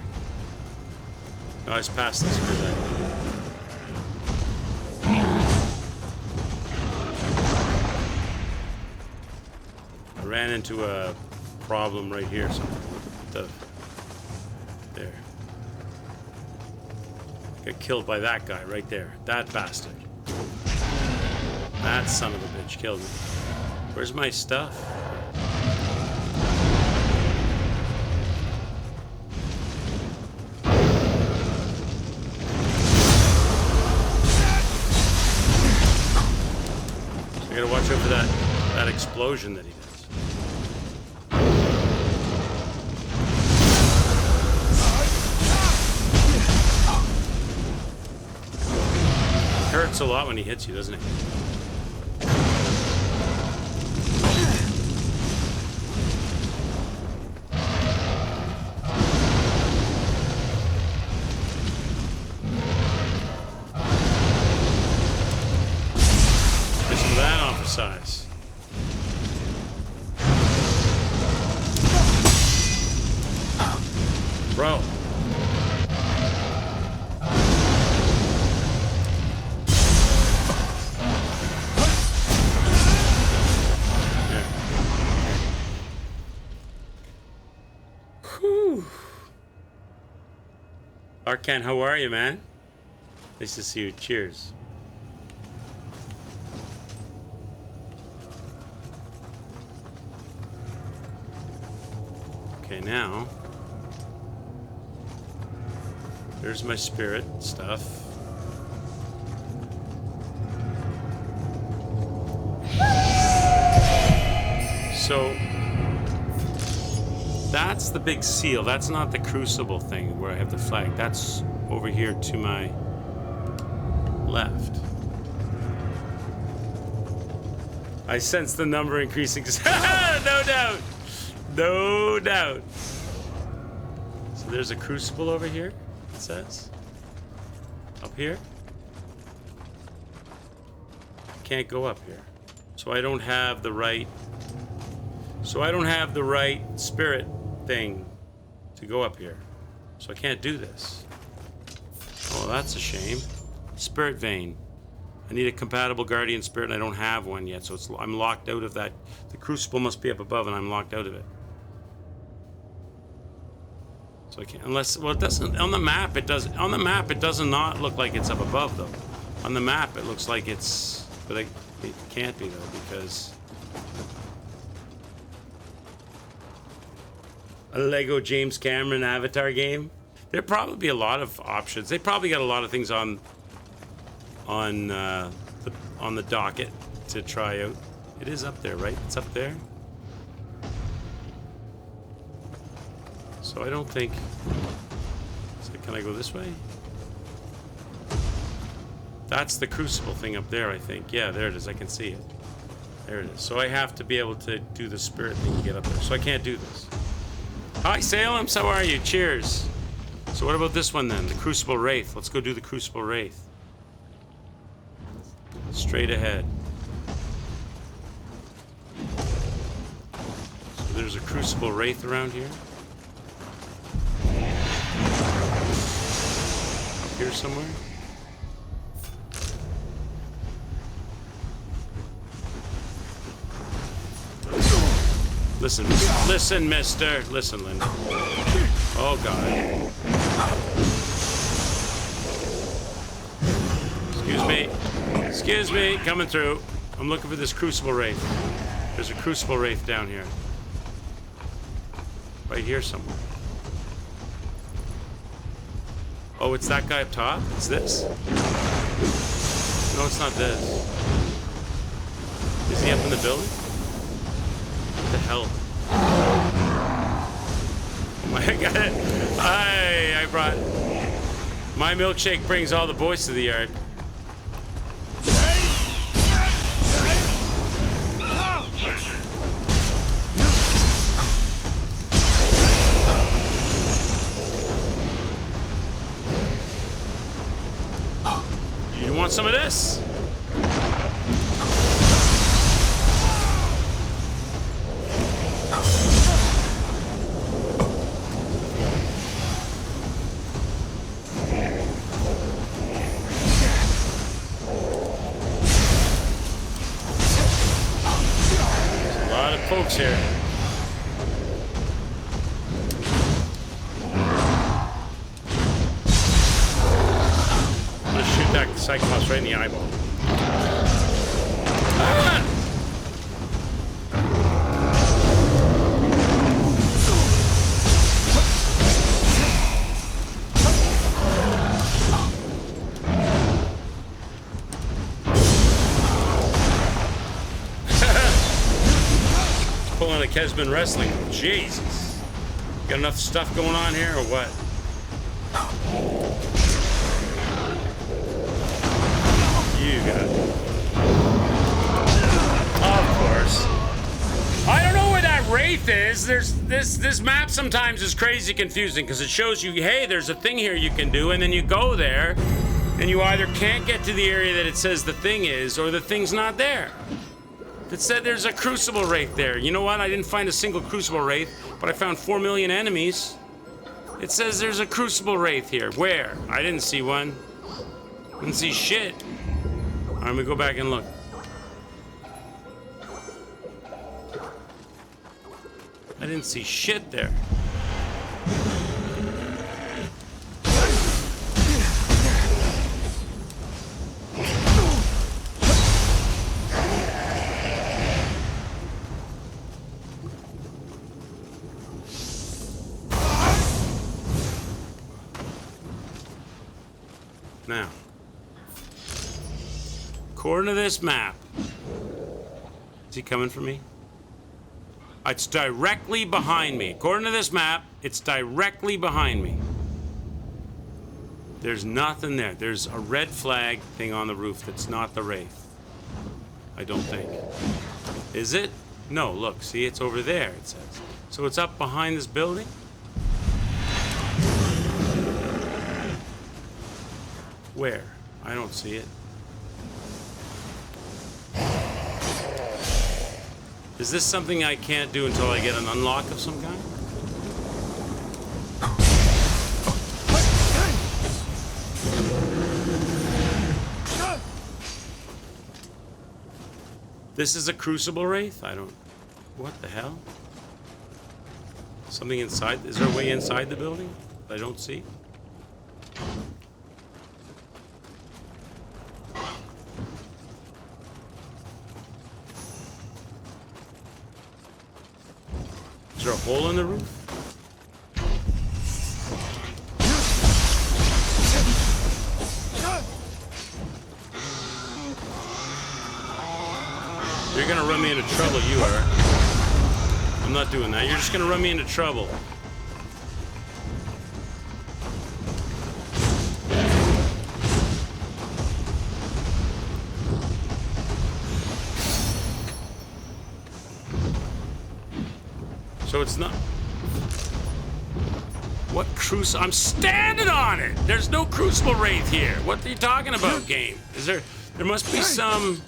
No, I was past this. Where was I? I ran into a problem right here somewhere. There. Got killed by that guy right there. That bastard. That son of a bitch killed me. Where's my stuff? So I gotta watch out for that explosion that he does. Hurts a lot when he hits you, doesn't it? Listen to that off the size. Bro. Arkan, how are you, man? Nice to see you. Cheers. Okay, now there's my spirit stuff. So that's the big seal. That's not the crucible thing where I have the flag. That's over here to my left. I sense the number increasing. No doubt. No doubt. So there's a crucible over here, it says. Up here. I can't go up here. So I don't have the right... So I don't have the right spirit thing to go up here. So I can't do this. Oh, that's a shame. Spirit vein. I need a compatible guardian spirit and I don't have one yet, so I'm locked out of that. The crucible must be up above and I'm locked out of it. So I can't, unless, well, it doesn't, on the map it does, on the map it does not look like it's up above though. On the map it looks like it's, but it can't be though because a Lego James Cameron Avatar game. There'd probably be a lot of options. They probably got a lot of things on the docket to try out. It is up there, right? It's up there. So I don't think. So can I go this way? That's the crucible thing up there, I think. Yeah, there it is. I can see it. There it is. So I have to be able to do the spirit thing to get up there. So I can't do this. Hi, Salem. How are you? Cheers. So what about this one then? The Crucible Wraith. Let's go do the Crucible Wraith. Straight ahead. So there's a Crucible Wraith around here. Up here somewhere. Listen, listen, mister. Listen, Linda. Oh, God. Excuse me. Excuse me. Coming through. I'm looking for this Crucible Wraith. There's a Crucible Wraith down here. Right here somewhere. Oh, it's that guy up top? It's this? No, it's not this. Is he up in the building? What the hell? Oh my God. I brought... My milkshake brings all the boys to the yard. You want some of this? lot of folks here. I'm gonna shoot that Cyclops right in the eyeball. Ah! Pulling a Kesman wrestling. Jesus. Got enough stuff going on here or what? You got it. Of course. I don't know where that Wraith is. There's this map sometimes is crazy confusing because it shows you, hey, there's a thing here you can do, and then you go there and you either can't get to the area that it says the thing is, or the thing's not there. It said there's a Crucible Wraith there. You know what? I didn't find a single Crucible Wraith, but I found 4 million enemies. It says there's a Crucible Wraith here. Where? I didn't see one. Didn't see shit. All right, let me go back and look. I didn't see shit there. Now, according to this map, is he coming for me? It's directly behind me. According to this map, it's directly behind me. There's nothing there. There's a red flag thing on the roof that's not the Wraith. I don't think. Is it? No, look, see, it's over there, it says. So it's up behind this building? Where? I don't see it. Is this something I can't do until I get an unlock of some kind? This is a Crucible Wraith? I don't... What the hell? Something inside? Is there a way inside the building that I don't see? Is there a hole in the roof? You're gonna run me into trouble, you are. I'm not doing that. You're just gonna run me into trouble. So it's not... What Crucible... I'm standing on it! There's no Crucible Wraith here. What are you talking about, game? Is there... There must be some...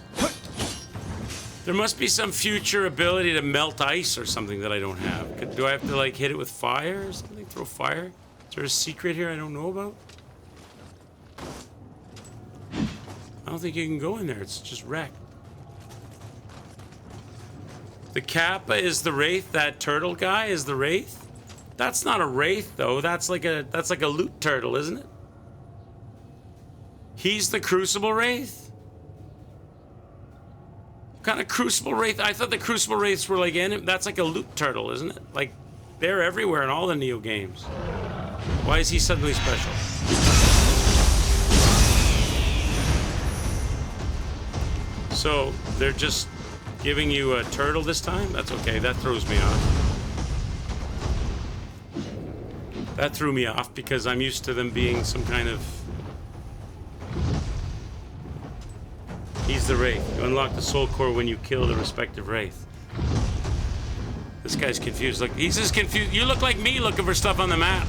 There must be some future ability to melt ice or something that I don't have. Do I have to, like, hit it with fire or something? Throw fire? Is there a secret here I don't know about? I don't think you can go in there. It's just wrecked. The Kappa is the Wraith. That turtle guy is the Wraith. That's not a Wraith though. That's like a loot turtle, isn't it? He's the Crucible Wraith. What kind of Crucible Wraith? I thought the Crucible Wraiths were like that's like a loot turtle, isn't it? Like they're everywhere in all the Nioh games. Why is he suddenly special? So they're just giving you a turtle this time? That's okay. That throws me off. That threw me off because I'm used to them being some kind of... He's the Wraith. You unlock the soul core when you kill the respective Wraith. This guy's confused. Look, he's just confused. You look like me looking for stuff on the map.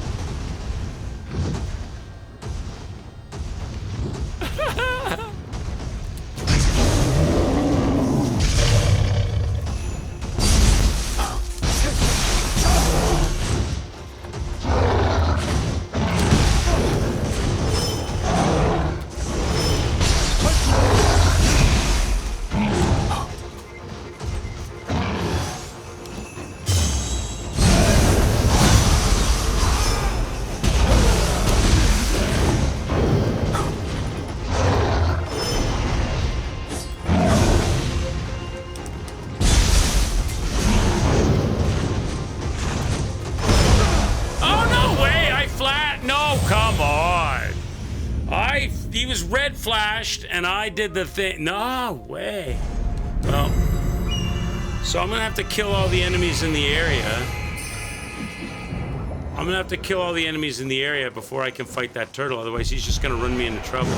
he was red flashed, and I did the thing. No way. Well, so I'm gonna have to kill all the enemies in the area. I'm gonna have to kill all the enemies in the area before I can fight that turtle. Otherwise, he's just gonna run me into trouble.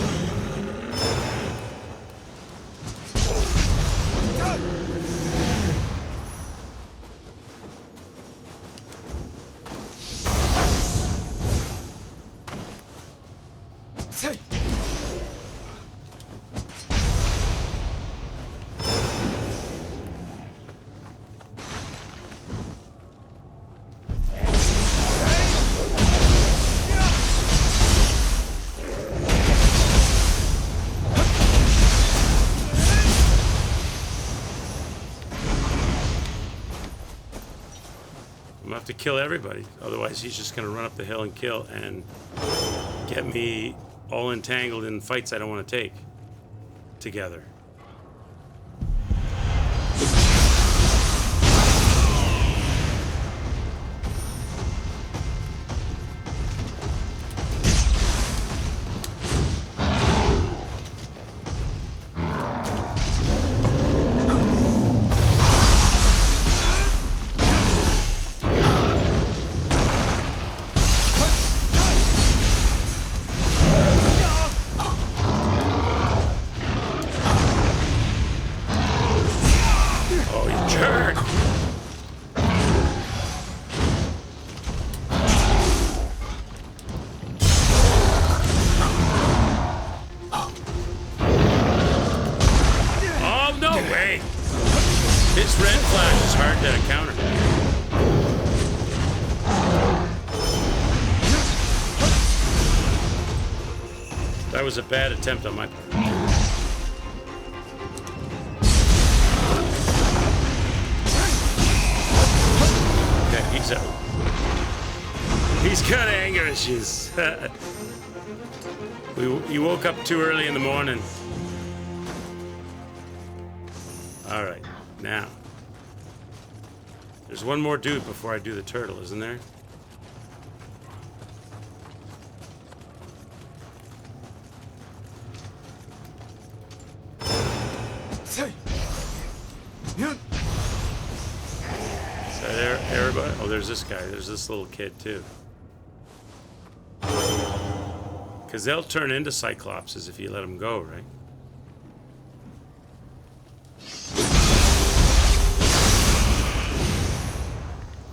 To kill everybody, otherwise he's just gonna run up the hill and kill and get me all entangled in fights I don't want to take together. That was a bad attempt on my part. Okay, he's out. He's got anger issues. He woke up too early in the morning. All right, now. There's one more dude before I do the turtle, isn't there? Is that everybody? Oh, there's this guy. There's this little kid, too. Because they'll turn into Cyclopses if you let them go, right?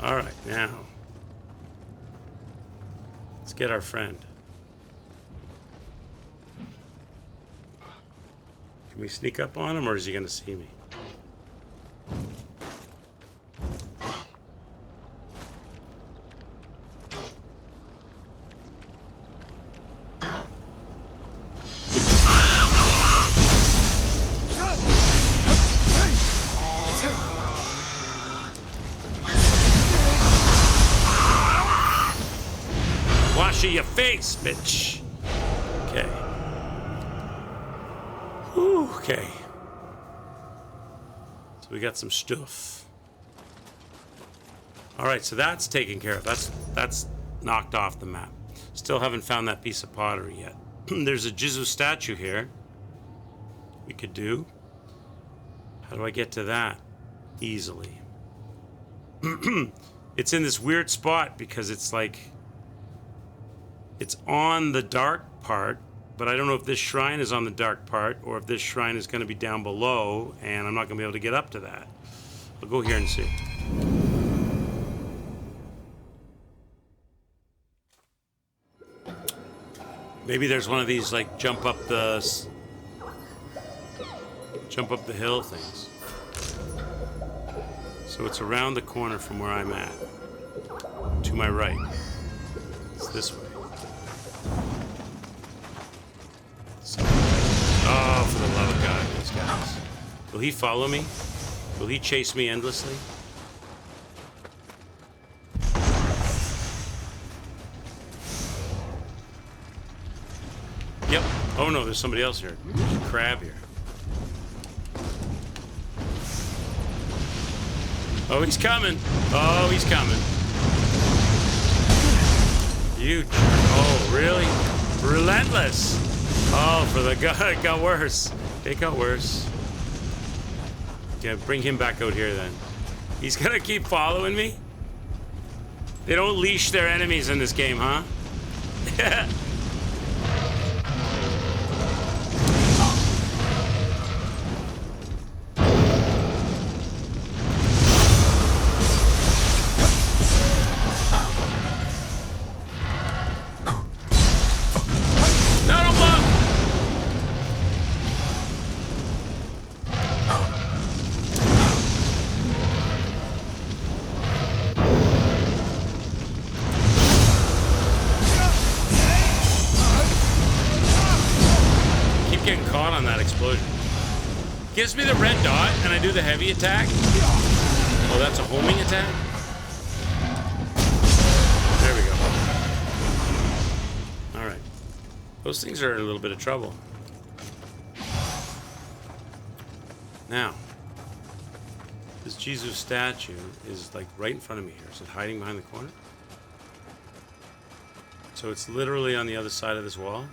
All right, now. Let's get our friend. Can we sneak up on him, or is he going to see me? Wash your face, bitch. Okay. Whew, okay. So we got some stuff. All right, so that's taken care of. That's knocked off the map. Still haven't found that piece of pottery yet. There's a Jizu statue here. We could do. How do I get to that? Easily. It's in this weird spot because it's like... It's on the dark part, but I don't know if this shrine is on the dark part or if this shrine is going to be down below, and I'm not going to be able to get up to that. I'll go here and see. Maybe there's one of these, like, jump up the hill things. So it's around the corner from where I'm at. To my right. It's this way. Oh, for the love of God, these guys. Will he follow me? Will he chase me endlessly? Yep. Oh no, there's somebody else here. There's a crab here. Oh, he's coming. Oh, he's coming. You jerk. Oh, really? Relentless. Oh, for the guy, it got worse. It got worse. Yeah, bring him back out here then. He's gonna keep following me? They don't leash their enemies in this game, huh? Gives me the red dot and I do the heavy attack. Oh, that's a homing attack? There we go. Alright. Those things are in a little bit of trouble. Now, this Jesus statue is like right in front of me here. Is it hiding behind the corner? So it's literally on the other side of this wall.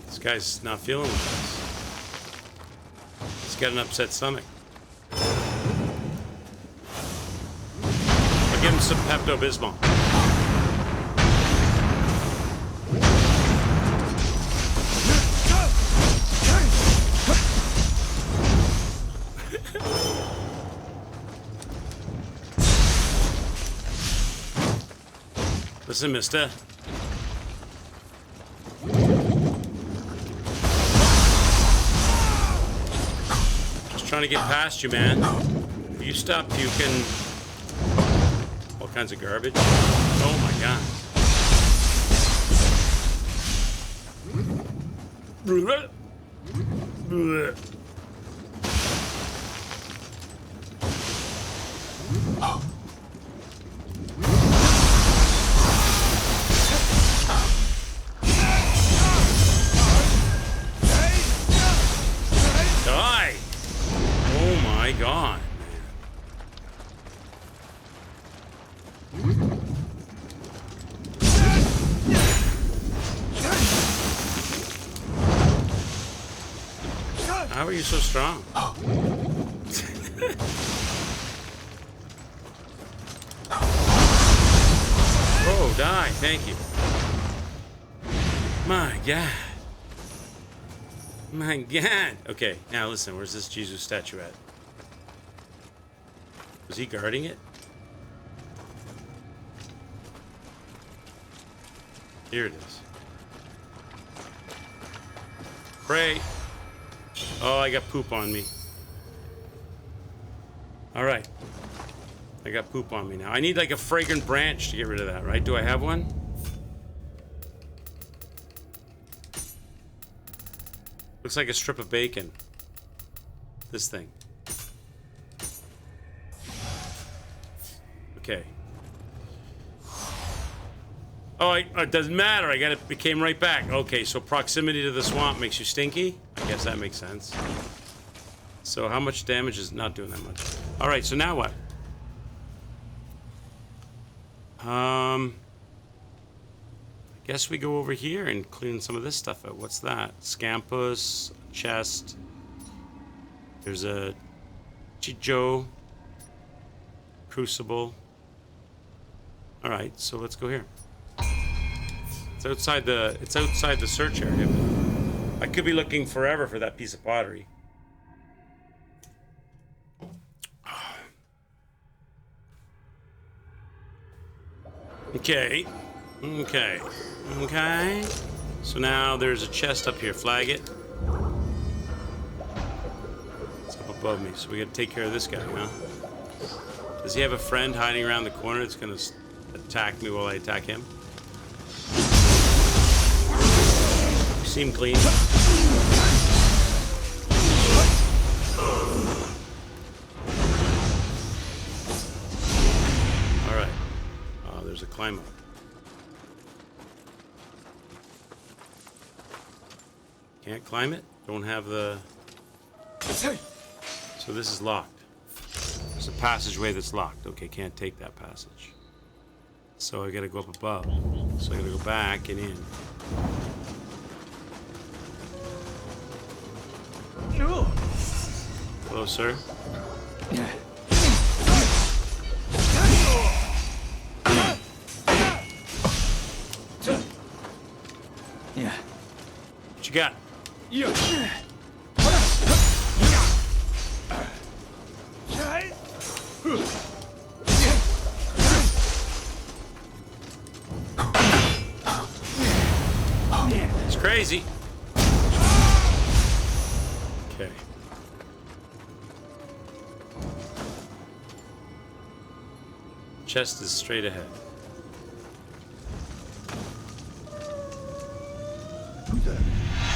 This guy's not feeling with us. He's got an upset stomach. I'll give him some Pepto-Bismol. Listen, mister. Trying to get past you, man. Will you stop puking all kinds of garbage? Oh my god. Die! Oh my god, man. How are you so strong? Oh, die. Thank you. My god. My god. Okay, now listen, where's this Jesus statue at? Was he guarding it? Here it is. Pray. Oh, I got poop on me. Alright. I got poop on me now. I need like a fragrant branch to get rid of that, right? Do I have one? Looks like a strip of bacon. This thing. Okay. Oh, it doesn't matter. I got it came right back. Okay, so proximity to the swamp makes you stinky? I guess that makes sense. So how much damage is not doing that much? Alright, so now what? I guess we go over here and clean some of this stuff out. What's that? Scampus, chest. There's a Chijo crucible. All right, so let's go here. It's outside the search area. I could be looking forever for that piece of pottery. Okay. Okay. Okay. So now there's a chest up here. Flag it. It's up above me, so we gotta take care of this guy, huh? Does he have a friend hiding around the corner that's gonna attack me while I attack him? You seem clean. Alright. Oh, there's a climb up. Can't climb it? Don't have the... So this is locked. There's a passageway that's locked. Okay, can't take that passage. So I gotta go up above. So I gotta go back and in. Hello, sir. Yeah. What you got? It's crazy. Okay. Chest is straight ahead.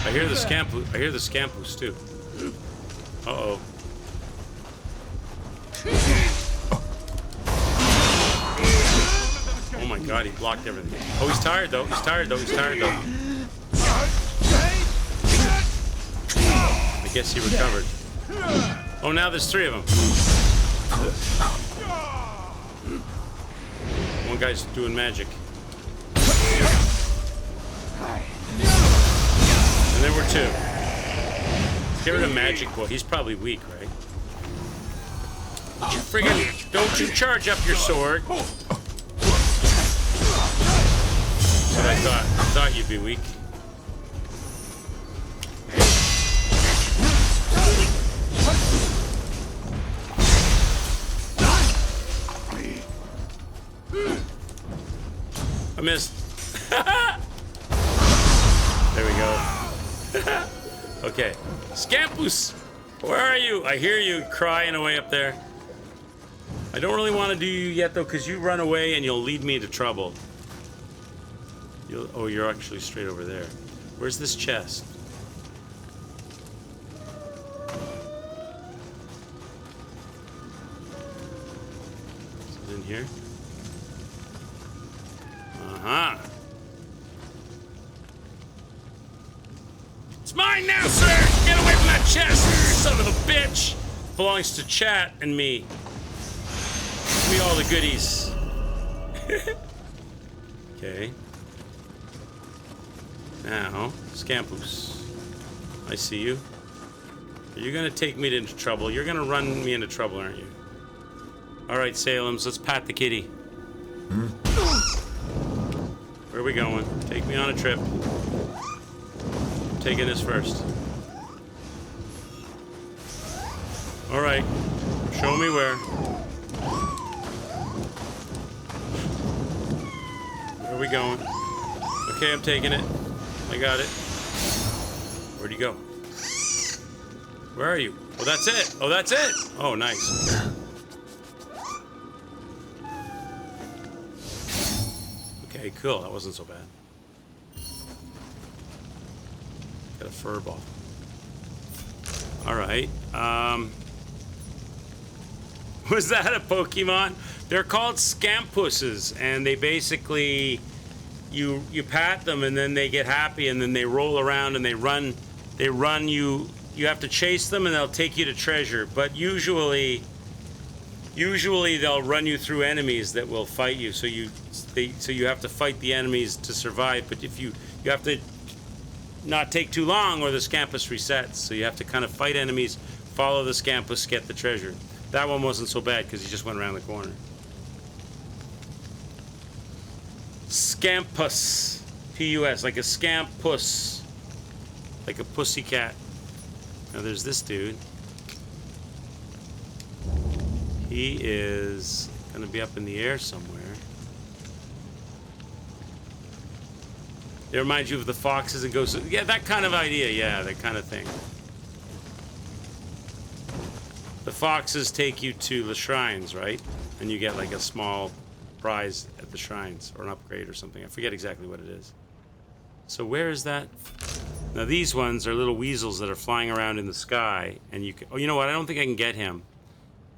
I hear the scampus too. Uh-oh. Oh my god, he blocked everything. Oh, he's tired though. He's tired though. I guess he recovered. Oh, now there's 3 of them. One guy's doing magic. And there were 2. Get rid of Magic Boy. He's probably weak, right? Don't you charge up your sword. That's what I thought. I thought you'd be weak. I missed. There we go. Okay. Scampus! Where are you? I hear you crying away up there. I don't really want to do you yet, though, because you run away and you'll lead me to trouble. Oh, you're actually straight over there. Where's this chest? Is it in here? Uh-huh. It's mine now, sir! Get away from that chest, son of a bitch! Belongs to Chat and me. Give me all the goodies. Okay. Now, Scampus. I see you. You're gonna take me into trouble. You're gonna run me into trouble, aren't you? Alright, Salem's, let's pat the kitty. Where are we going? Take me on a trip. I'm taking this first. Alright. Show me where. Where are we going? Okay, I'm taking it. I got it. Where'd you go? Where are you? Oh, that's it. Oh, that's it. Oh, nice. Okay, cool. That wasn't so bad. Got a fur ball. All right. Was that a Pokemon? They're called Scampuses, and they basically you pat them, and then they get happy, and then they roll around and they run. You have to chase them, and they'll take you to treasure. But usually they'll run you through enemies that will fight you. So you have to fight the enemies to survive. But if you have to not take too long, or the Scampus resets. So you have to kind of fight enemies, follow the Scampus, get the treasure. That one wasn't so bad because he just went around the corner. Scampus. P-U-S. Like a scampus. Like a pussycat. Now there's this dude. He is going to be up in the air somewhere. It reminds you of the foxes and ghosts. Yeah, that kind of idea. Yeah, that kind of thing. The foxes take you to the shrines, right? And you get like a small prize at the shrines, or an upgrade or something. I forget exactly what it is. So where is that? Now these ones are little weasels that are flying around in the sky, and you can, oh, you know what? I don't think I can get him.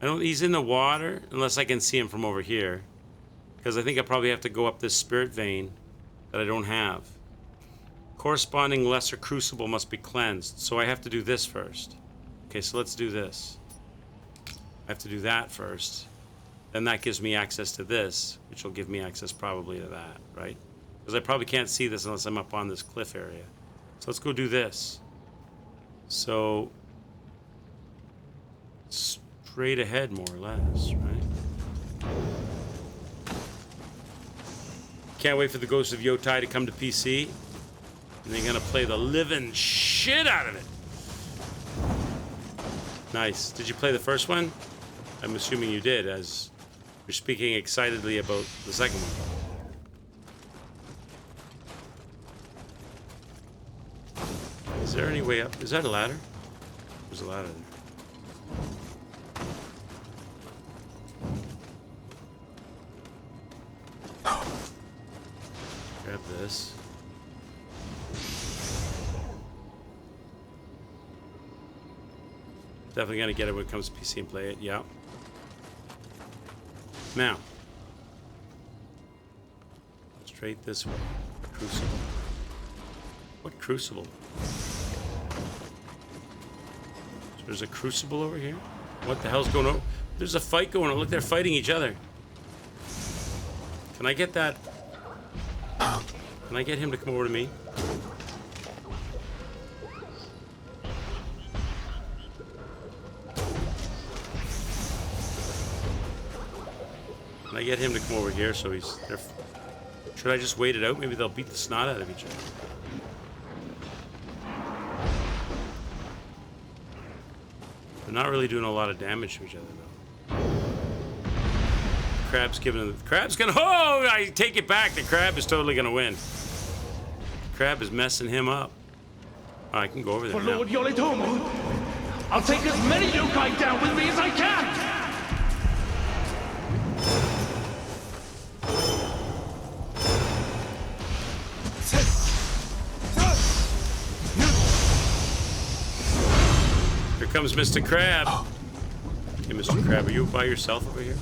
He's in the water unless I can see him from over here, because I think I probably have to go up this spirit vein that I don't have. Corresponding lesser crucible must be cleansed. So I have to do this first. Okay, so let's do this. I have to do that first. Then that gives me access to this, which will give me access probably to that, right? Because I probably can't see this unless I'm up on this cliff area. So let's go do this. So straight ahead, more or less, right? Can't wait for the Ghost of Yotai to come to PC. And they're gonna play the living shit out of it. Nice. Did you play the first one? I'm assuming you did, as you're speaking excitedly about the second one. Is there any way up? Is that a ladder? There's a ladder there. Grab this. Definitely gonna get it when it comes to PC and play it, yeah. Now, straight this way. Crucible. What crucible? There's a crucible over here? What the hell's going on? There's a fight going on. Look, they're fighting each other. Can I get that? Can I get him to come over to me? Can I get him to come over here so he's there? Should I just wait it out? Maybe they'll beat the snot out of each other. They're not really doing a lot of damage to each other, though. Crab's giving him... Crab's gonna... Oh! I take it back. The crab is totally gonna win. The crab is messing him up. Oh, I can go over there For now. Lord Yoritomo, I'll take as many yokai down with me as I can! Here comes Mr. Crab. Hey, Mr. Crab, are you by yourself over here?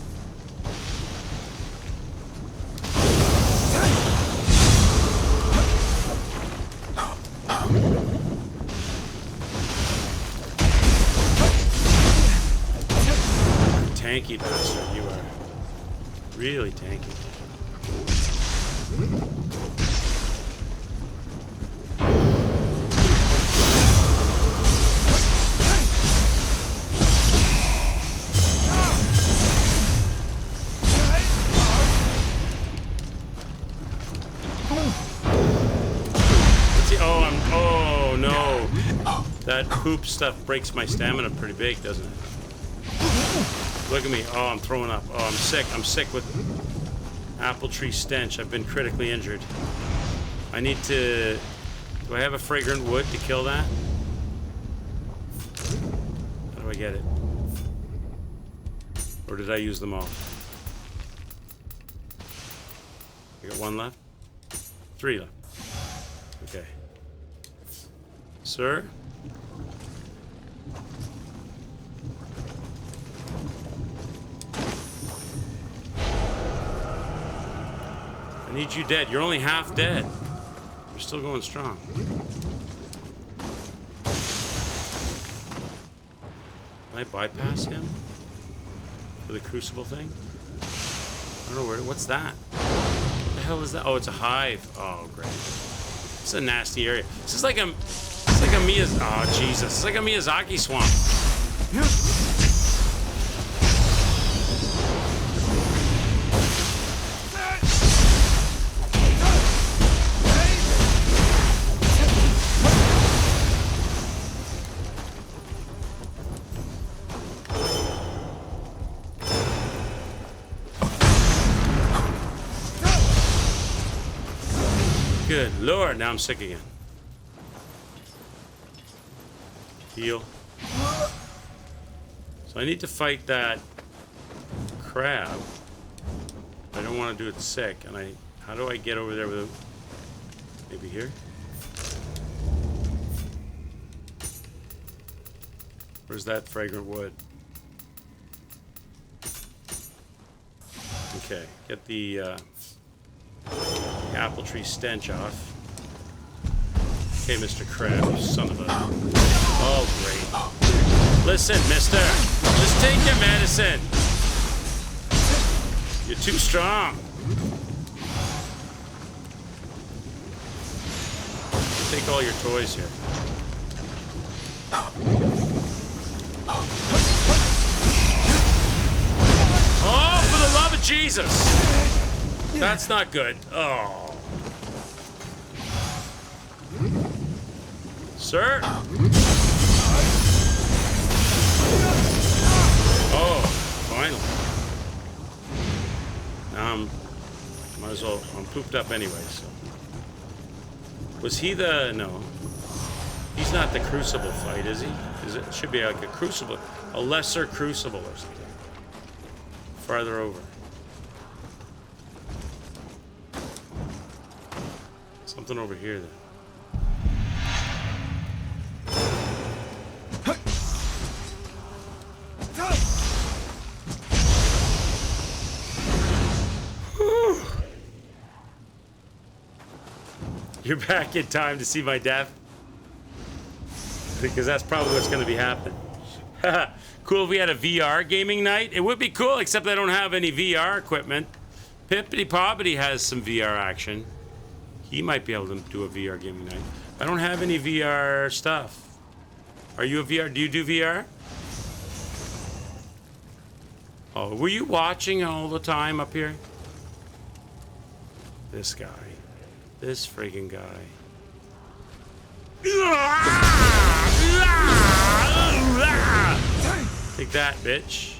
Tanky bastard, you are. Really tanky. Oh no. That poop stuff breaks my stamina pretty big, doesn't it? Look at me. Oh, I'm throwing up. Oh, I'm sick. I'm sick with apple tree stench. I've been critically injured. I need to... Do I have a fragrant wood to kill that? How do I get it? Or did I use them all? I got one left? 3 left. Okay. Sir? I need you dead. You're only half dead. You're still going strong. Can I bypass him? For the crucible thing? I don't know where... What's that? What the hell is that? Oh, it's a hive. Oh, great. It's a nasty area. This is like a... It's like a Miyazaki... Oh, Jesus. It's like a Miyazaki swamp. Good Lord, now I'm sick again. Heal. So I need to fight that crab. I don't want to do it sick, and how do I get over there without... Maybe here? Where's that fragrant wood? Okay, get the apple tree stench off. Okay, Mr. Crab, son of a... Oh, great. Listen, mister. Just take your medicine. You're too strong. Take all your toys here. Oh, for the love of Jesus! That's not good. Oh. Sir? Oh, finally. Now might as well, I'm pooped up anyway, so. Was he the, no. He's not the Crucible fight, is he? It should be like a Crucible, a lesser Crucible or something. Farther over. Something over here then. You're back in time to see my death? Because that's probably what's going to be happening. Cool if we had a VR gaming night. It would be cool, except I don't have any VR equipment. Pippity Poppity has some VR action. He might be able to do a VR gaming night. I don't have any VR stuff. Are you a VR? Do you do VR? Oh, were you watching all the time up here? This guy. This friggin' guy. Take that, bitch.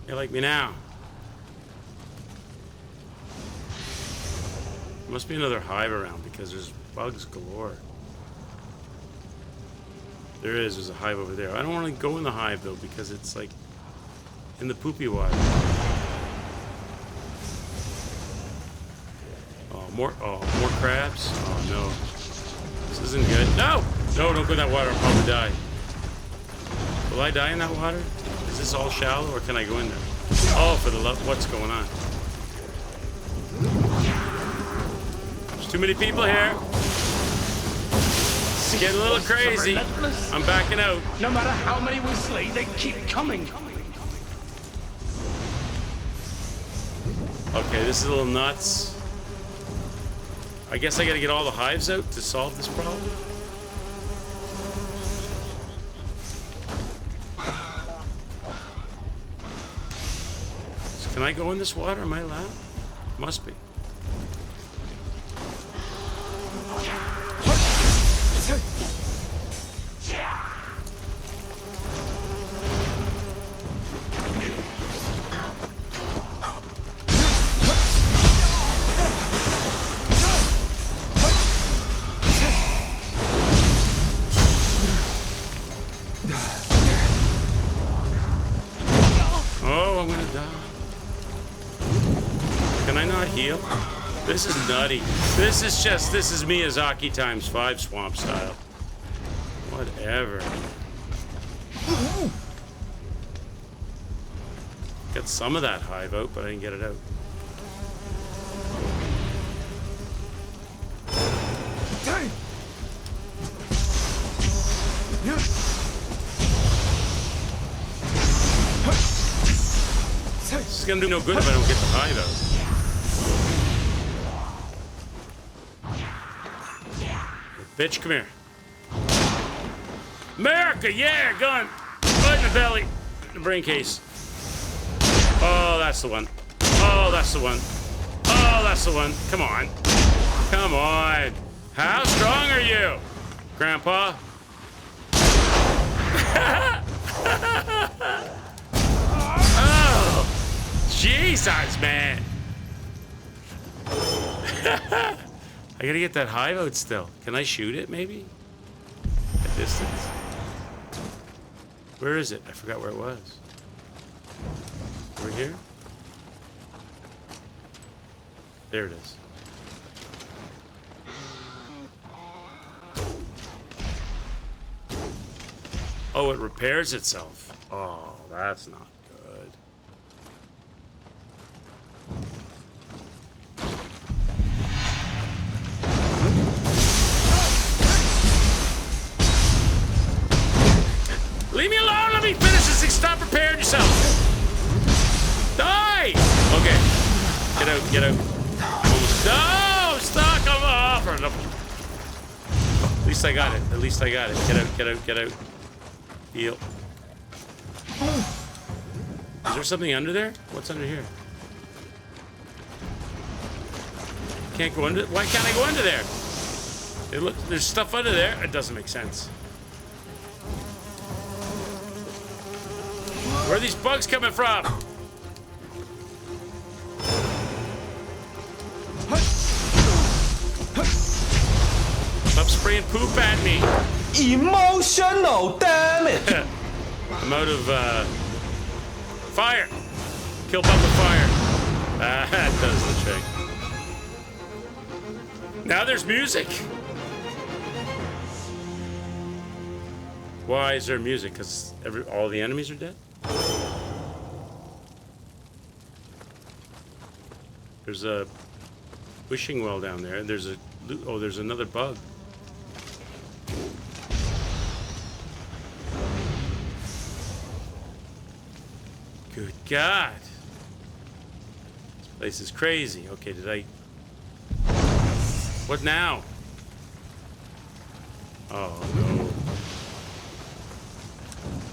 You like me now? There must be another hive around because there's bugs galore. There's a hive over there. I don't want to go in the hive though because it's like in the poopy water. More crabs? Oh no. This isn't good. No! No, don't go in that water, I'll probably die. Will I die in that water? Is this all shallow or can I go in there? Oh, for the love, what's going on? There's too many people here. It's getting a little crazy. I'm backing out. No matter how many we slay, they keep coming. Okay, this is a little nuts. I guess I gotta get all the hives out to solve this problem. So can I go in this water? Am I allowed? Must be. This is nutty. This is Miyazaki times 5 swamp style. Whatever. Got some of that hive out, but I didn't get it out. This is gonna do no good if I don't get the hive out. Bitch, come here. America, yeah, gun. Right in the belly. The brain case. Oh, that's the one. Oh, that's the one. Oh, that's the one. Come on. Come on. How strong are you, Grandpa? Oh, Jesus, man. I gotta get that hive out still. Can I shoot it, maybe? At distance? Where is it? I forgot where it was. Over here? There it is. Oh, it repairs itself. Oh, that's not good. stop repairing yourself. Die! Okay. Get out, get out. Almost. No! I'm stuck! I'm off! At least I got it. At least I got it. Get out, get out, get out. Heal. Is there something under there? What's under here? Can't go under. Why can't I go under there? There's stuff under there. It doesn't make sense. Where are these bugs coming from? Stop spraying poop at me. Emotional damage. I'm out of fire. Kill bug with fire. That does the trick. Now there's music. Why is there music? Because all the enemies are dead? There's a wishing well down there. There's there's another bug. Good God. This place is crazy. Okay, what now? Oh, no.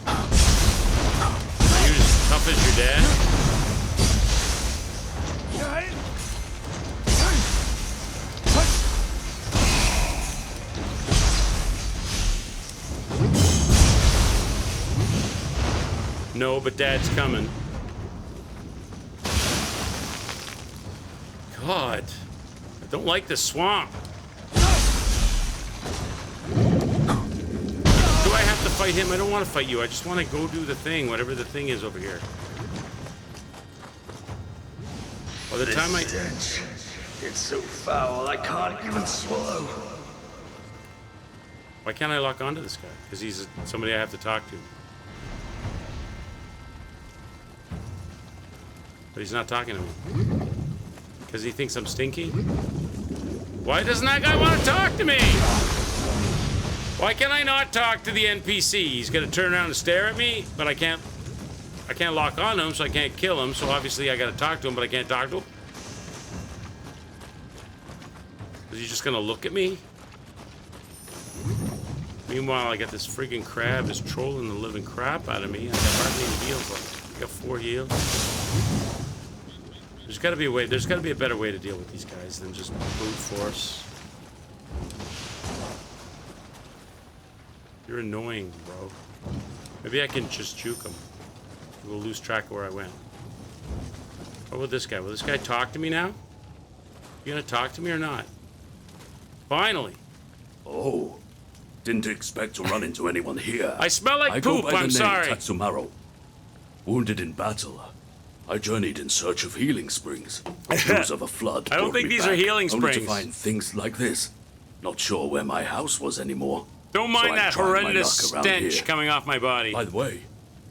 Are you as tough as your dad? No, but Dad's coming. God. I don't like the swamp. Do I have to fight him? I don't want to fight you. I just want to go do the thing, whatever the thing is over here. By the time stench. It's so foul, I can't even swallow. Why can't I lock onto this guy? Because he's somebody I have to talk to. But he's not talking to me. Because he thinks I'm stinky? Why doesn't that guy want to talk to me? Why can I not talk to the NPC? He's gonna turn around and stare at me, but I can't lock on him, so I can't kill him, so obviously I gotta talk to him, but I can't talk to him. Is he just gonna look at me? Meanwhile, I got this freaking crab is trolling the living crap out of me. I got hardly any heals left. I got 4 heals. There's gotta be a way, there's gotta be a better way to deal with these guys than just brute force. You're annoying, bro. Maybe I can just juke him. We'll lose track of where I went. What about this guy? Will this guy talk to me now? You gonna talk to me or not? Finally. Oh, didn't expect to run into anyone here. I smell like poop, I'm sorry. Tatsumaro. Wounded in battle, I journeyed in search of healing springs. News of a flood. I don't think these are healing only springs. to find things like this. Not sure where my house was anymore. Don't mind so that horrendous stench coming off my body. By the way,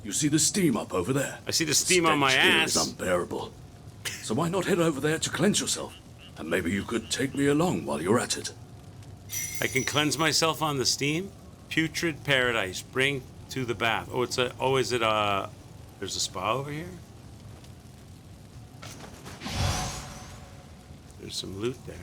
you see the steam up over there? I see the steam on my ass. Is unbearable. So why not head over there to cleanse yourself? And maybe you could take me along while you're at it. I can cleanse myself on the steam? Putrid paradise. Bring to the bath. Oh, is it there's a spa over here? There's some loot there.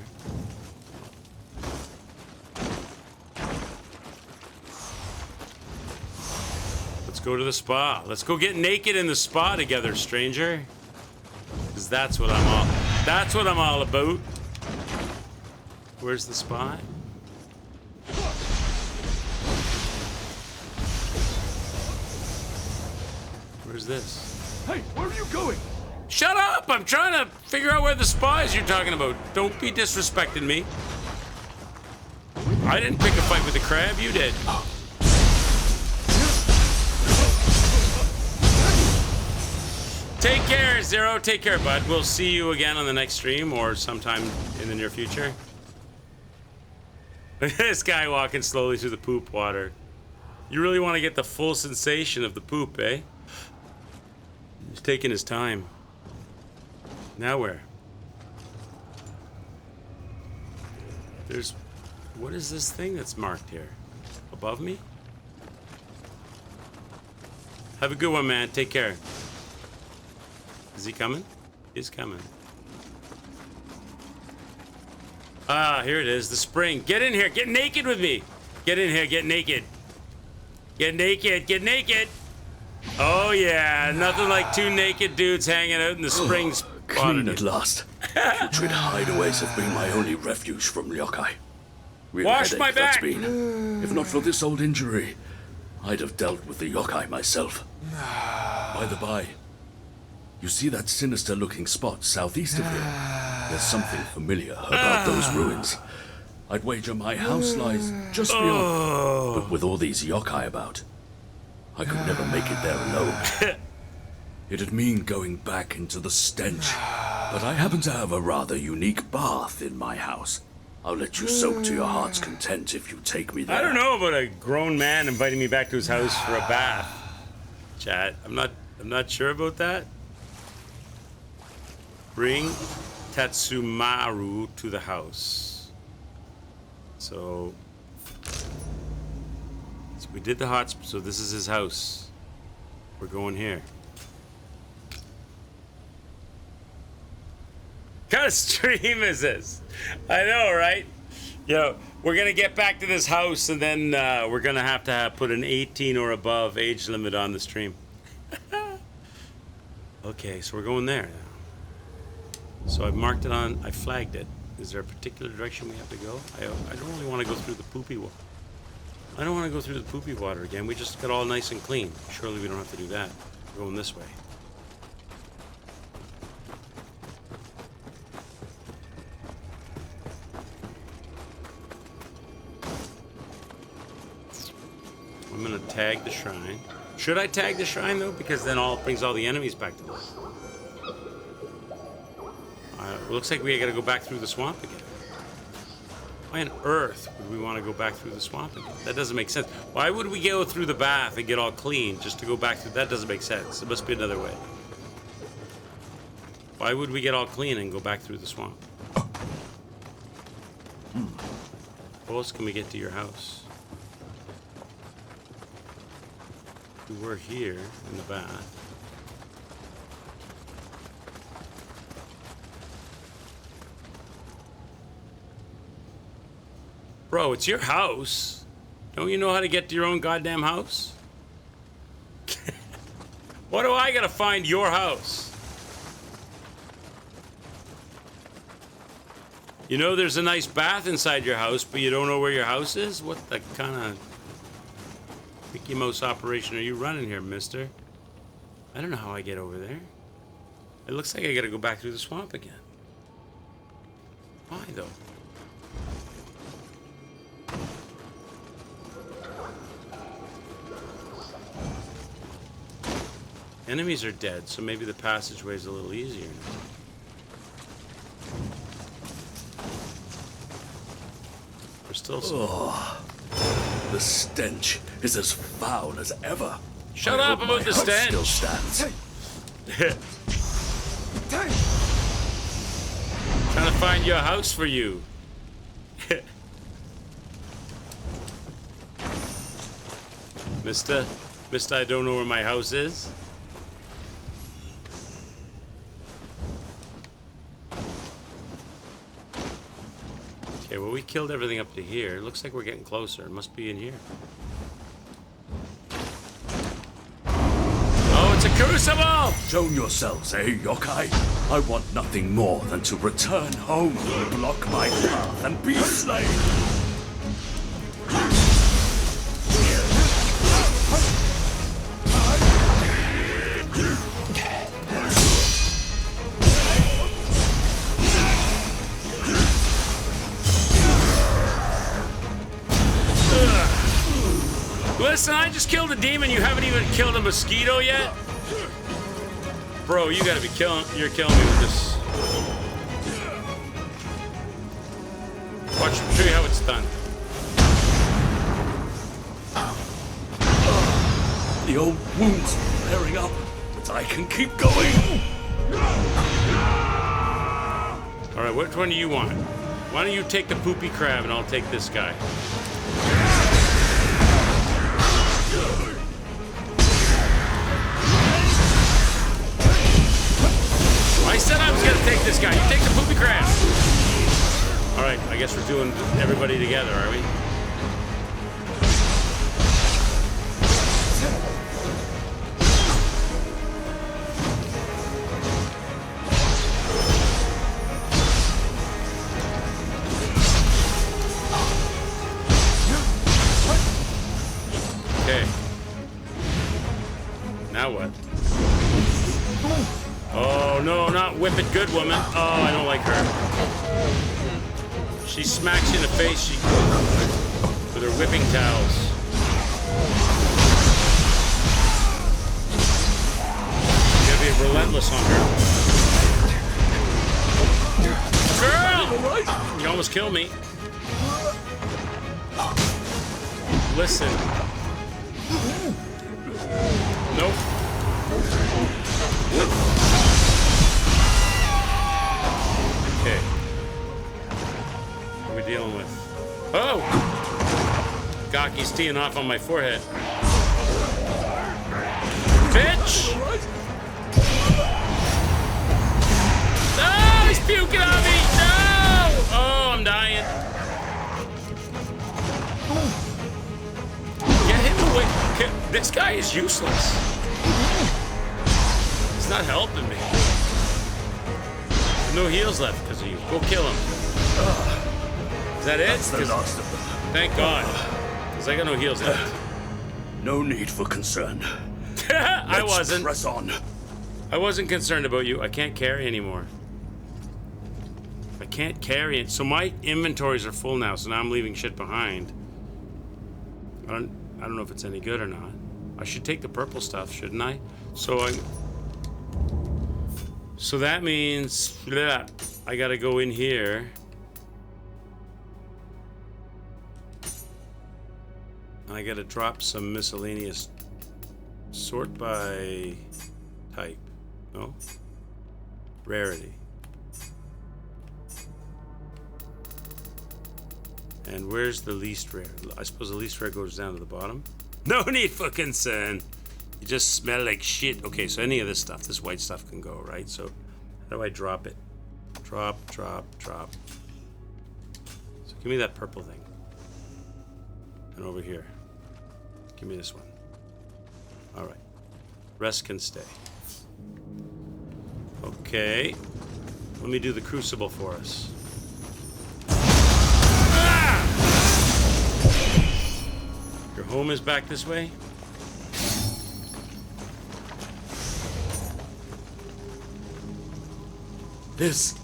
Let's go to the spa. Let's go get naked in the spa together, stranger. Because that's what I'm all about. Where's the spa? Where's this? Hey, where are you going? Shut up! I'm trying to figure out where the spa is you're talking about. Don't be disrespecting me. I didn't pick a fight with the crab, you did. Take care, Zero. Take care, bud. We'll see you again on the next stream or sometime in the near future. This guy walking slowly through the poop water. You really want to get the full sensation of the poop, eh? He's taking his time. Now where? What is this thing that's marked here? Above me? Have a good one, man. Take care. Is he coming? He's coming. Ah, here it is. The spring. Get in here. Get naked with me. Get in here. Get naked. Get naked. Get naked. Oh, yeah. Nothing like two naked dudes hanging out in the springs. Clean at last. Putrid hideaways have been my only refuge from yokai. Real Wash my headache that's back. been. If not for this old injury, I'd have dealt with the yokai myself. By the by, you see that sinister-looking spot southeast of here? There's something familiar about those ruins. I'd wager my house lies just beyond. But with all these yokai about, I could never make it there alone. It'd mean going back into the stench. But I happen to have a rather unique bath in my house. I'll let you soak to your heart's content if you take me there. I don't know about a grown man inviting me back to his house for a bath. Chat. I'm not sure about that. Bring Tatsumaru to the house. So we did the hot so this is his house. We're going here. What kind of stream is this? I know, right? Yo, we're gonna get back to this house, and then we're gonna have to put an 18 or above age limit on the stream. Okay, so we're going there now. So I've marked it on. I flagged it. Is there a particular direction we have to go? I don't really want to go through the poopy water. I don't want to go through the poopy water again. We just got all nice and clean. Surely we don't have to do that. We're going this way. I'm gonna tag the shrine. Should I tag the shrine though? Because then it brings all the enemies back to us. It looks like we gotta go back through the swamp again. Why on earth would we want to go back through the swamp again? That doesn't make sense. Why would we go through the bath and get all clean just to go back through? That doesn't make sense. There must be another way. Why would we get all clean and go back through the swamp? How else can we get to your house? We're here in the bath. Bro, it's your house. Don't you know how to get to your own goddamn house? What do I gotta find your house? You know there's a nice bath inside your house, but you don't know where your house is? What the kind of Mickey Mouse operation are you running here, mister? I don't know how I get over there. It looks like I gotta go back through the swamp again. Why, though? Enemies are dead, so maybe the passageway is a little easier now. We're still... The stench is as foul as ever. Shut up about the stench! Still stands. Trying to find your house for you. Mister, I don't know where my house is. Okay, well, we killed everything up to here. It looks like we're getting closer. It must be in here. Oh, it's a crucible! Shown yourselves, eh, yokai? I want nothing more than to return home, block my path, and be slain. Listen, I just killed a demon. You haven't even killed a mosquito yet? Bro, you gotta be you're killing me with this. Watch, I'll show you how it's done. The old wounds are flaring up, but I can keep going. All right, which one do you want? Why don't you take the poopy crab and I'll take this guy. We're doing everybody together, are we? Okay. Now what? Oh no, not whip it good woman. Oh, I don't like her. She smacks you in the face with her whipping towels. You gotta be relentless on her. Girl! You almost killed me. Listen. Nope. Okay. What are we dealing with? Oh! Gaki's teeing off on my forehead. Bitch! No! He's puking on me! No! Oh, I'm dying. Get him away. This guy is useless. He's not helping me. No heals left because of you. Go kill him. Is that it? That's the last of them. Thank God. Because I got no heals left. No need for concern. I wasn't. Press on. I wasn't concerned about you. I can't carry anymore. I can't carry it. So my inventories are full now, so now I'm leaving shit behind. I don't know if it's any good or not. I should take the purple stuff, shouldn't I? So that means I gotta go in here. And I gotta drop some miscellaneous. Sort by type. No? Rarity. And where's the least rare? I suppose the least rare goes down to the bottom. No need for concern. You just smell like shit. Okay, so any of this stuff, this white stuff can go, right? So how do I drop it? Drop, drop, drop. So give me that purple thing. And over here. Give me this one. All right. Rest can stay. Okay. Let me do the crucible for us. Ah! Your home is back this way? This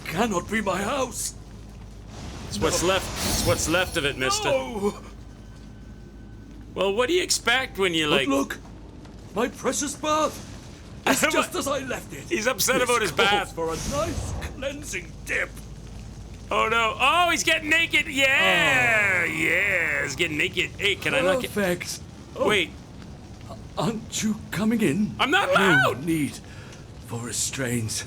cannot be my house. It's what's left. It's what's left of it, mister. No. Well, what do you expect when you like... Look, my precious bath. It's just as I left it. He's upset about his calls bath. for a nice cleansing dip. Oh no. Oh, he's getting naked. Yeah. Yeah, he's getting naked. Hey, can I not get... Perfect. Oh, Wait. aren't you coming in? I'm not No loud. need for restraints.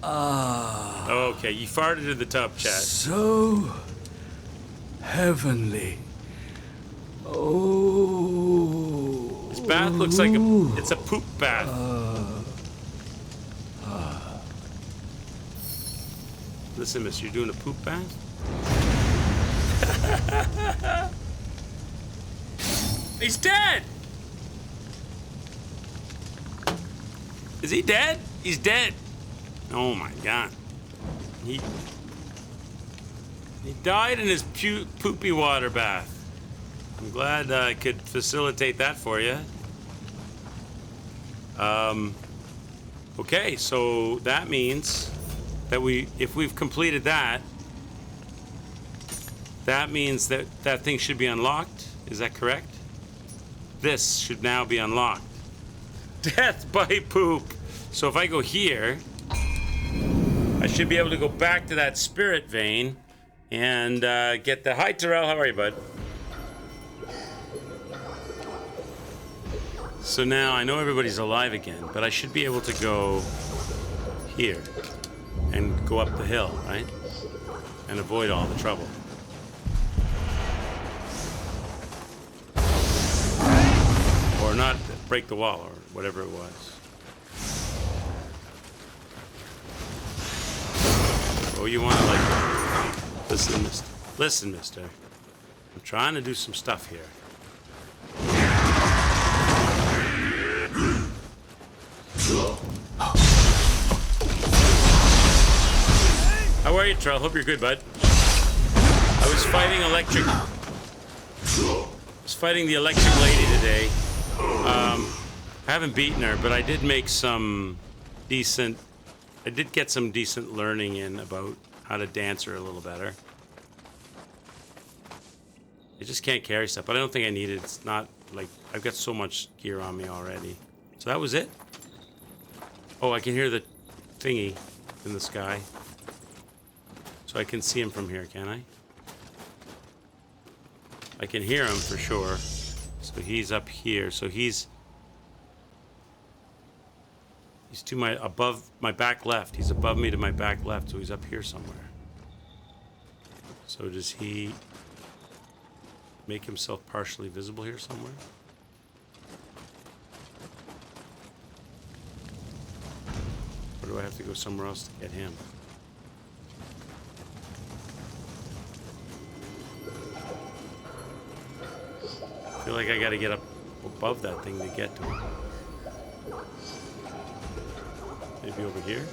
Ah. Okay, you farted in the tub, chat. So heavenly. Oh. This bath looks like it's a poop bath. Listen, miss, you're doing a poop bath? He's dead! Is he dead? He's dead. Oh my God. He died in his poopy water bath. I'm glad I could facilitate that for you. Okay, so that means that if we've completed that, that means that that thing should be unlocked. Is that correct? This should now be unlocked. Death by poop. So if I go here, I should be able to go back to that spirit vein and get the... Hi, Terrell. How are you, bud? So now I know everybody's alive again, but I should be able to go here and go up the hill, right? And avoid all the trouble. Or not break the wall or whatever it was. Oh, you want to like... Listen, mister. Listen, mister. I'm trying to do some stuff here. How are you, Trell? Hope you're good, bud. I was fighting the electric lady today. I haven't beaten her, but I did make some decent... I did get some decent learning in about how to dance her a little better. I just can't carry stuff, but I don't think I need it. It's not like... I've got so much gear on me already. So that was it? Oh, I can hear the thingy in the sky. So I can see him from here, can I? I can hear him for sure. So he's up here. So he's to my above my back left. He's above me to my back left. So he's up here somewhere. So does he make himself partially visible here somewhere? Or do I have to go somewhere else to get him? I feel like I gotta get up above that thing to get to him. Maybe over here?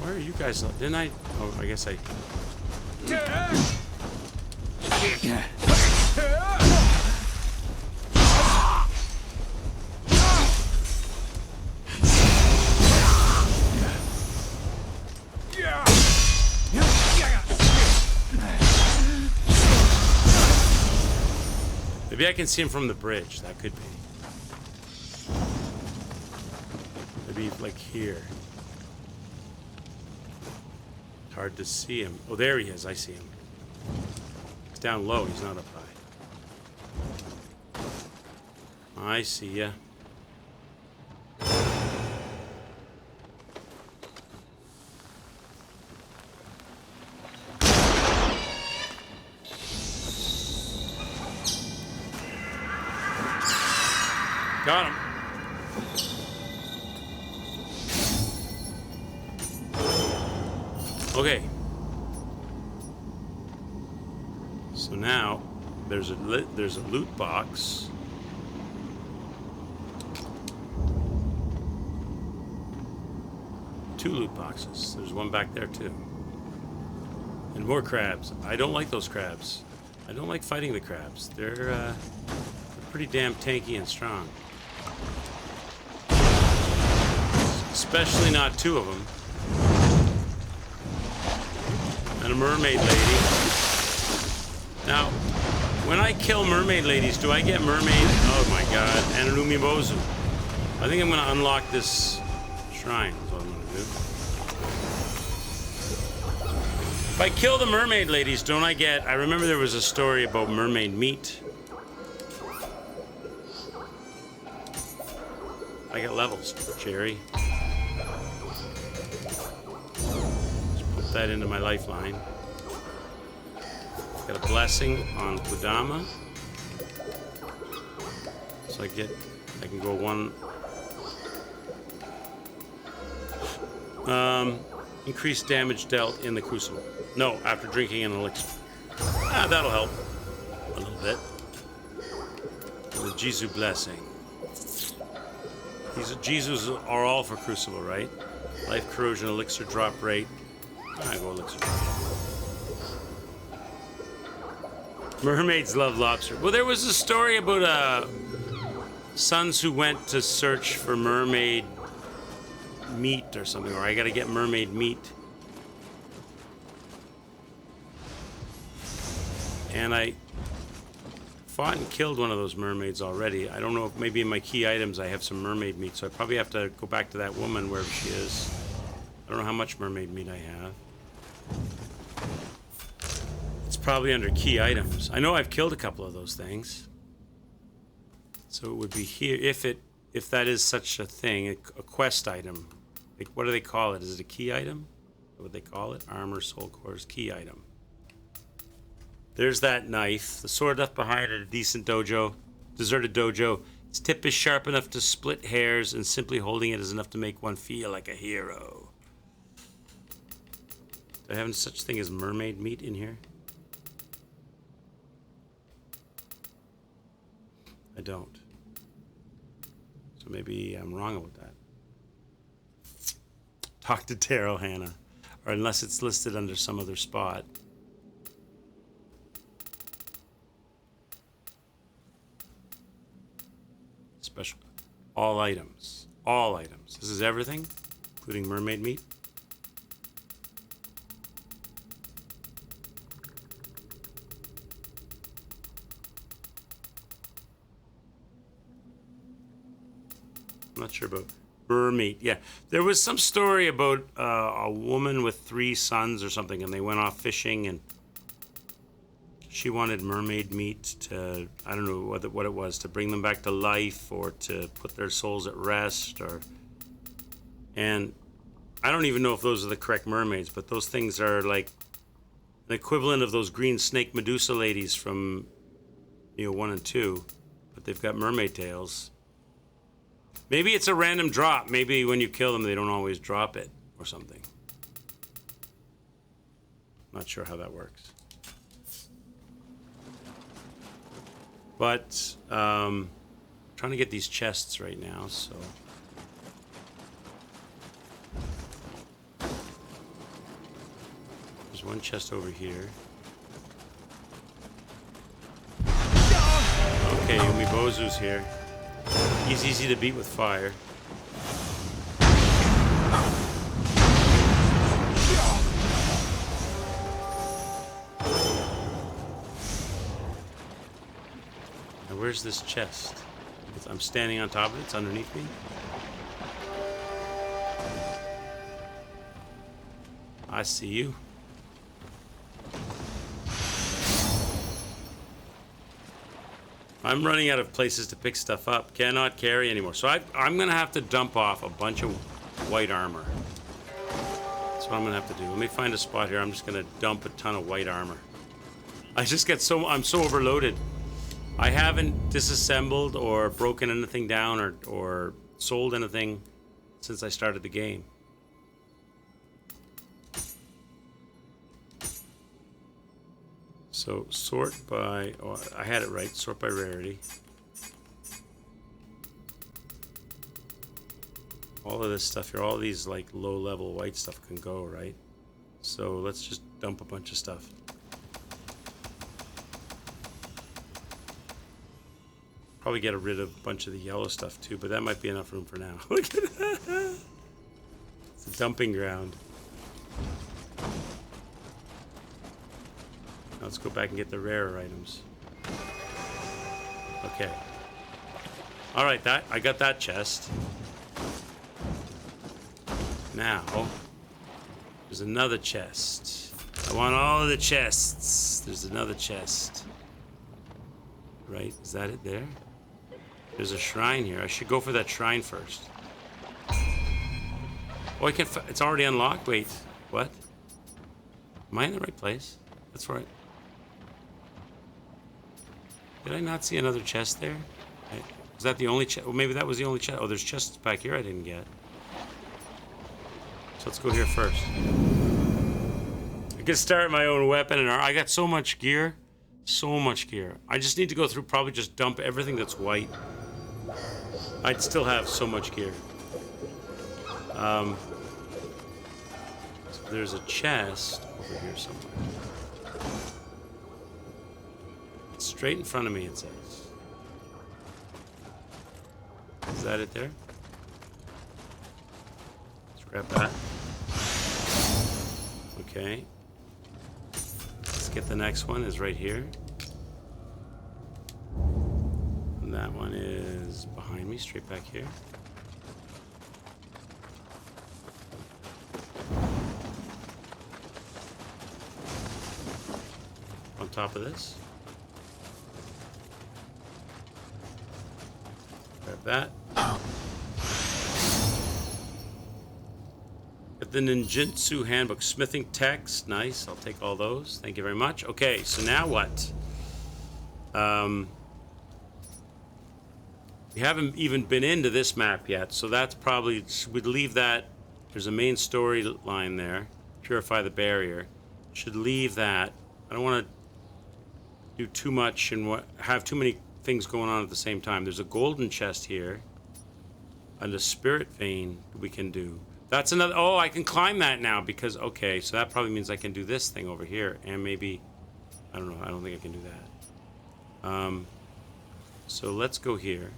Where are you guys? Didn't I? Oh, I guess I... Maybe I can see him from the bridge. That could be. Maybe like here. Hard to see him. Oh, there he is. I see him. He's down low. He's not up high. I see ya. Got him. Okay. So now there's a loot box. Two loot boxes. There's one back there too. And more crabs. I don't like those crabs. I don't like fighting the crabs. They're pretty damn tanky and strong. Especially not two of them. And a mermaid lady. Now, when I kill mermaid ladies, do I get mermaid? Oh my god. And an umebozu. I think I'm going to unlock this shrine. That's what I'm going to do. If I kill the mermaid ladies, don't I get... I remember there was a story about mermaid meat. I get levels, Jerry. Let's put that into my lifeline. Got a blessing on Kodama. So I can go one. Increased damage dealt in the crucible. No, after drinking an elixir. Ah, that'll help. A little bit. The Jizu blessing. These Jesus are all for crucible, right? Life corrosion, elixir drop rate. I go elixir drop rate. Mermaids love lobster. Well, there was a story about sons who went to search for mermaid meat or something, or I gotta get mermaid meat. And I fought and killed one of those mermaids already. I don't know if maybe in my key items I have some mermaid meat, so I probably have to go back to that woman wherever she is. I don't know how much mermaid meat I have. It's probably under key items. I know I've killed a couple of those things. So it would be here, if that is such a thing, a quest item. Like, what do they call it? Is it a key item? What do they call it? Armor, soul cores, key item. There's that knife. The sword left behind at a decent dojo, deserted dojo. Its tip is sharp enough to split hairs, and simply holding it is enough to make one feel like a hero. Do I have such thing as mermaid meat in here? I don't. So maybe I'm wrong about that. Talk to Daryl, Hannah. Or unless it's listed under some other spot. Special. All items. All items. This is everything, including mermaid meat. I'm not sure about meat. Yeah, there was some story about a woman with 3 sons or something, and they went off fishing, and she wanted mermaid meat to, I don't know what it was, to bring them back to life or to put their souls at rest, and I don't even know if those are the correct mermaids, but those things are like an equivalent of those green snake Medusa ladies from Nioh 1 and 2, but they've got mermaid tails. Maybe it's a random drop. Maybe when you kill them, they don't always drop it or something. Not sure how that works. But trying to get these chests right now, so. There's one chest over here. Okay, Umibozu's here. He's easy to beat with fire. Now where's this chest? I'm standing on top of it. It's underneath me. I see you. I'm running out of places to pick stuff up. Cannot carry anymore. So I'm going to have to dump off a bunch of white armor. That's what I'm going to have to do. Let me find a spot here. I'm just going to dump a ton of white armor. I just get I'm so overloaded. I haven't disassembled or broken anything down or sold anything since I started the game. So sort by, oh, I had it right, sort by rarity. All of this stuff here, all these like low level white stuff can go, right? So let's just dump a bunch of stuff. Probably get rid of a bunch of the yellow stuff too, but that might be enough room for now. Look at that. It's a dumping ground. Let's go back and get the rarer items. Okay. All right, I got that chest. Now, there's another chest. I want all of the chests. There's another chest. Right, is that it there? There's a shrine here. I should go for that shrine first. Oh, I can't, it's already unlocked? Wait, what? Am I in the right place? That's right. Did I not see another chest there? Was that the only chest? Well, maybe that was the only chest. Oh, there's chests back here I didn't get. So let's go here first. I can start my own weapon, and I got so much gear. So much gear. I just need to go through, probably just dump everything that's white. I'd still have so much gear. So there's a chest over here somewhere. It's straight in front of me, it says. Is that it there? Let's grab that. Okay. Let's get the next one, is right here. And that one is behind me, straight back here. On top of this. Grab that. Got the ninjutsu handbook, smithing text. Nice. I'll take all those. Thank you very much. Okay, so now what? We haven't even been into this map yet, so that's probably, we'd leave that. There's a main storyline there. Purify the barrier. Should leave that. I don't want to do too much and have too many things going on at the same time. There's a golden chest here and a spirit vein we can do. That's another. Oh, I can climb that now because, okay, so that probably means I can do this thing over here and maybe, I don't know, I don't think I can do that. So let's go here.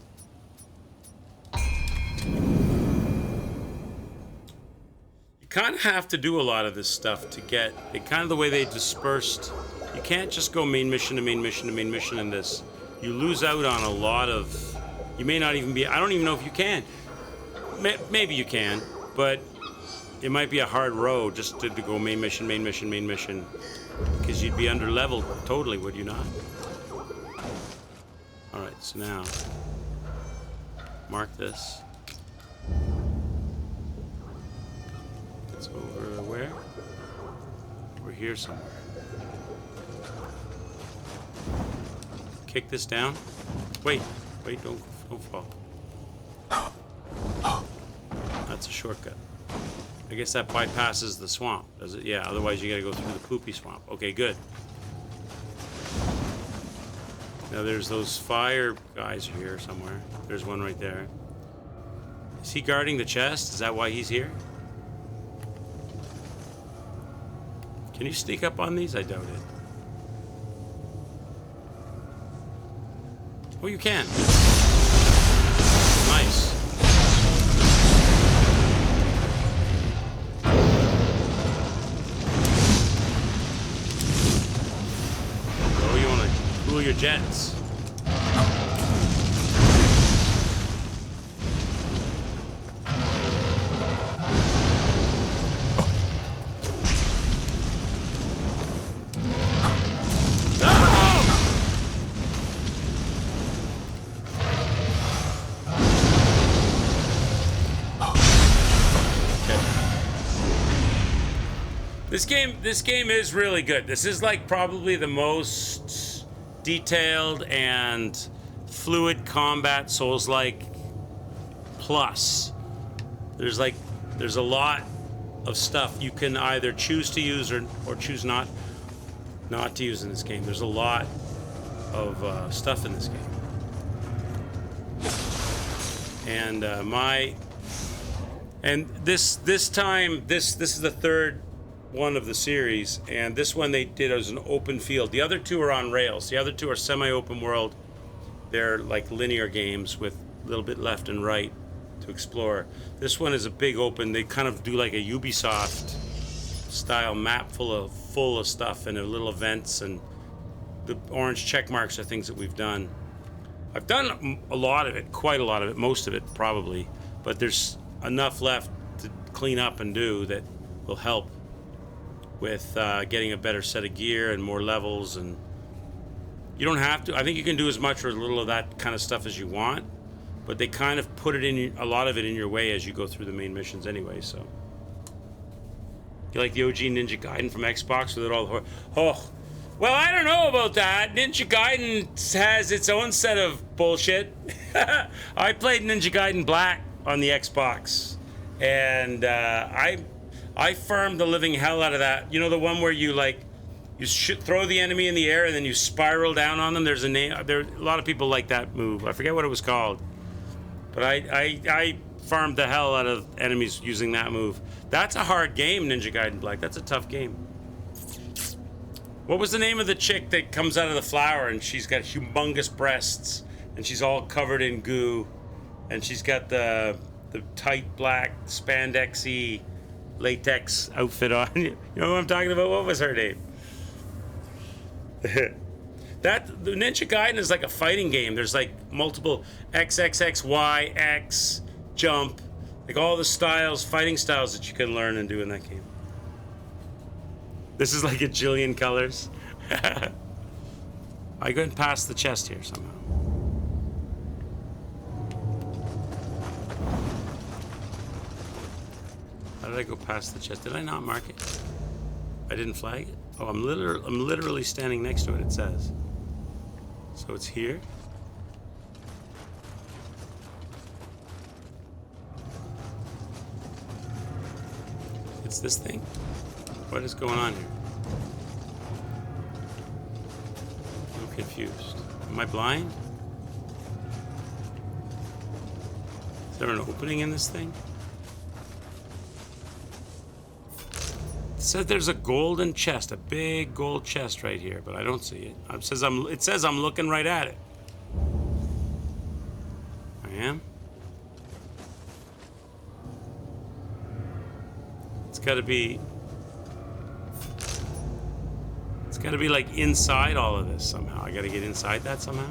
You kind of have to do a lot of this stuff to get it, kind of the way they dispersed. You can't just go main mission to main mission to main mission in this. You lose out on a lot of, you may not even be, I don't even know if you can. Maybe you can, but it might be a hard road just to go main mission, main mission, main mission, because you'd be under leveled totally, would you not? All right, so now mark this. It's over where? We're here somewhere. Kick this down. Wait, don't fall. That's a shortcut. I guess that bypasses the swamp, does it? Yeah, otherwise you gotta go through the poopy swamp. Okay, good. Now there's those fire guys here somewhere. There's one right there. Is he guarding the chest? Is that why he's here? Can you sneak up on these? I doubt it. Oh, you can. Nice. Oh, you want to cool your jets. This game is really good. This is like probably the most detailed and fluid combat Souls-like plus. There's a lot of stuff you can either choose to use or choose not to use in this game. There's a lot of stuff in this game. And this time this is the third one of the series, and this one they did as an open field. The other two are on rails. The other two are semi-open world. They're like linear games with a little bit left and right to explore. This one is a big open. They kind of do like a Ubisoft style map full of stuff and little events, and the orange check marks are things that we've done. I've done a lot of it, quite a lot of it, most of it probably, but there's enough left to clean up and do that will help with getting a better set of gear and more levels. And you don't have to, I think you can do as much or as little of that kind of stuff as you want, but they kind of put it in, a lot of it in your way as you go through the main missions anyway. So you like the OG Ninja Gaiden from Xbox with it all the well, I don't know about that. Ninja Gaiden has its own set of bullshit. I played Ninja Gaiden Black on the Xbox, and I farmed the living hell out of that. You know, the one where you throw the enemy in the air and then you spiral down on them. There's a name. There a lot of people like that move. I forget what it was called, but I farmed the hell out of enemies using that move. That's a hard game, Ninja Gaiden Black. That's a tough game. What was the name of the chick that comes out of the flower and she's got humongous breasts and she's all covered in goo and she's got the tight black spandexy latex outfit on? You know what I'm talking about? What was her name? The Ninja Gaiden is like a fighting game. There's like multiple XXXY, X, jump, like all the styles, fighting styles that you can learn and do in that game. This is like a jillion colors. I go and pass the chest here somehow. How did I go past the chest? Did I not mark it? I didn't flag it? Oh, I'm literally standing next to it, it says. So it's here. It's this thing. What is going on here? I'm confused. Am I blind? Is there an opening in this thing? It says there's a golden chest, a big gold chest right here, but I don't see it. It says I'm looking right at it. I am? It's gotta be like inside all of this somehow. I gotta get inside that somehow?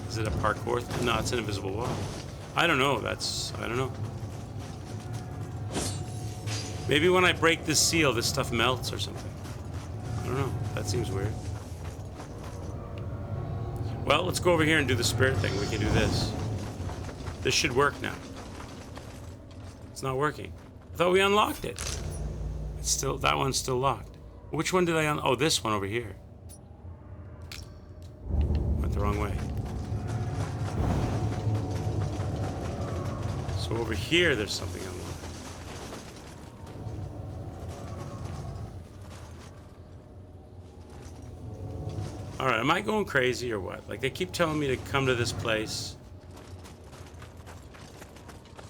Is it a parkour thing? No, it's an invisible wall. I don't know, I don't know. Maybe when I break this seal, this stuff melts or something. I don't know, that seems weird. Well, let's go over here and do the spirit thing. We can do this. This should work now. It's not working. I thought we unlocked it. It's still, that one's still locked. Which one did I oh, this one over here. Went the wrong way. So over here, there's something unlocked. All right, am I going crazy or what? Like, they keep telling me to come to this place.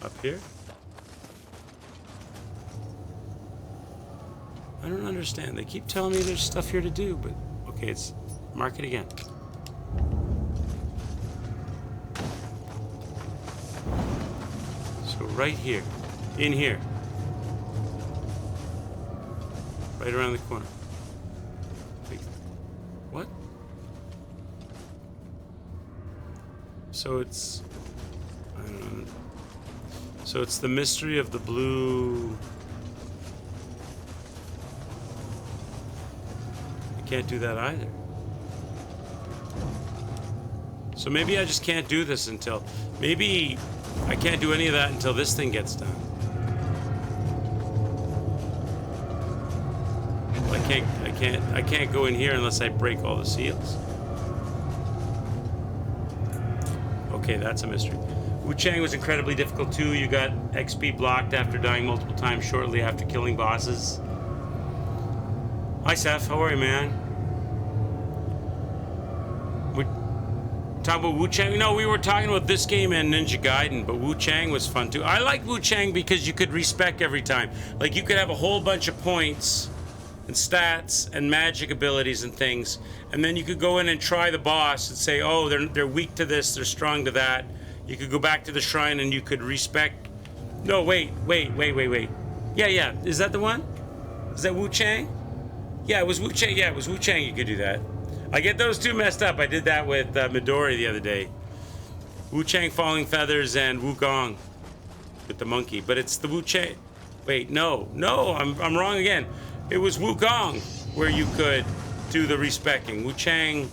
Up here? I don't understand. They keep telling me there's stuff here to do, but... Okay, it's... Mark it again. So right here. In here. Right around the corner. What? So it's... I don't know. So it's the mystery of the blue... I can't do that either. So maybe I just can't do this until... Maybe I can't do any of that until this thing gets done. I can't go in here unless I break all the seals. Okay, that's a mystery. Wu Chang was incredibly difficult too. You got XP blocked after dying multiple times shortly after killing bosses. Hi Seth, how are you, man? We talk about Wu Chang? No, we were talking about this game and Ninja Gaiden, but Wu Chang was fun too. I like Wu Chang because you could respec every time. Like you could have a whole bunch of points and stats and magic abilities and things, and then you could go in and try the boss and say, oh, they're weak to this, they're strong to that. You could go back to the shrine and you could respec. No, wait. Yeah, is that the one? Is that Wu Chang? Yeah, it was Wu Chang. Yeah, it was Wu Chang. You could do that. I get those two messed up. I did that with Midori the other day. Wu Chang, Falling Feathers, and Wu Gong with the monkey. But it's the Wu Chang. Wait, no, I'm wrong again. It was Wu Gong where you could do the respecking. Wu Chang,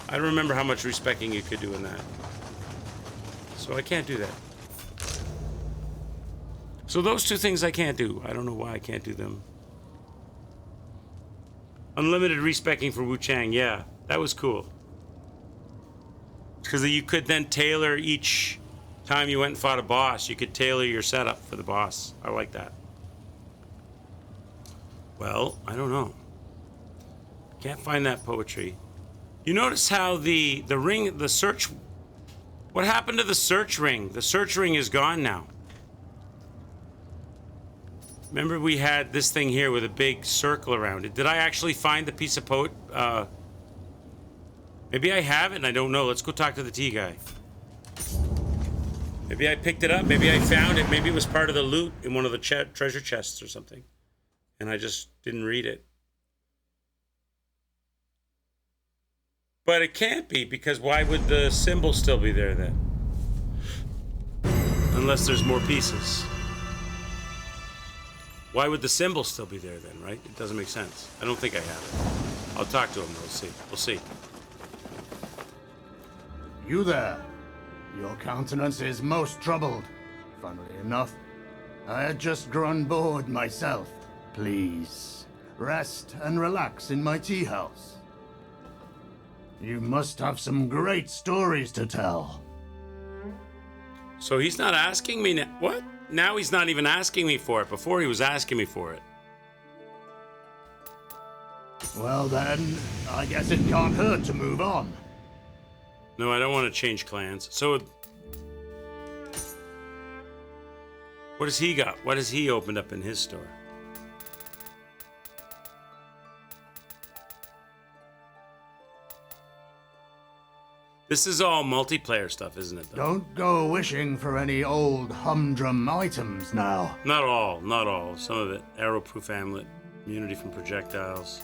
I don't remember how much respecking you could do in that. So I can't do that. So those two things I can't do. I don't know why I can't do them. Unlimited respecking for Wu Chang, yeah, that was cool. Because you could then tailor each time you went and fought a boss, you could tailor your setup for the boss. I like that. Well, I don't know. Can't find that poetry. You notice how the ring, the search... What happened to the search ring? The search ring is gone now. Remember we had this thing here with a big circle around it. Did I actually find the piece of poet? Maybe I have it and I don't know. Let's go talk to the tea guy. Maybe I picked it up. Maybe I found it. Maybe it was part of the loot in one of the treasure chests or something. And I just didn't read it. But it can't be, because why would the symbol still be there then? Unless there's more pieces. Why would the symbol still be there then, right? It doesn't make sense. I don't think I have it. I'll talk to him, we'll see. We'll see. You there? Your countenance is most troubled. Funnily enough, I had just grown bored myself. Please, rest and relax in my tea house. You must have some great stories to tell. So he's not asking me now. What? Now he's not even asking me for it. Before he was asking me for it. Well then, I guess it can't hurt to move on. No, I don't want to change clans. So, what has he got? What has he opened up in his store? This is all multiplayer stuff, isn't it? Though? Don't go wishing for any old humdrum items now. Not all, not all. Some of it. Arrow-proof amulet, immunity from projectiles.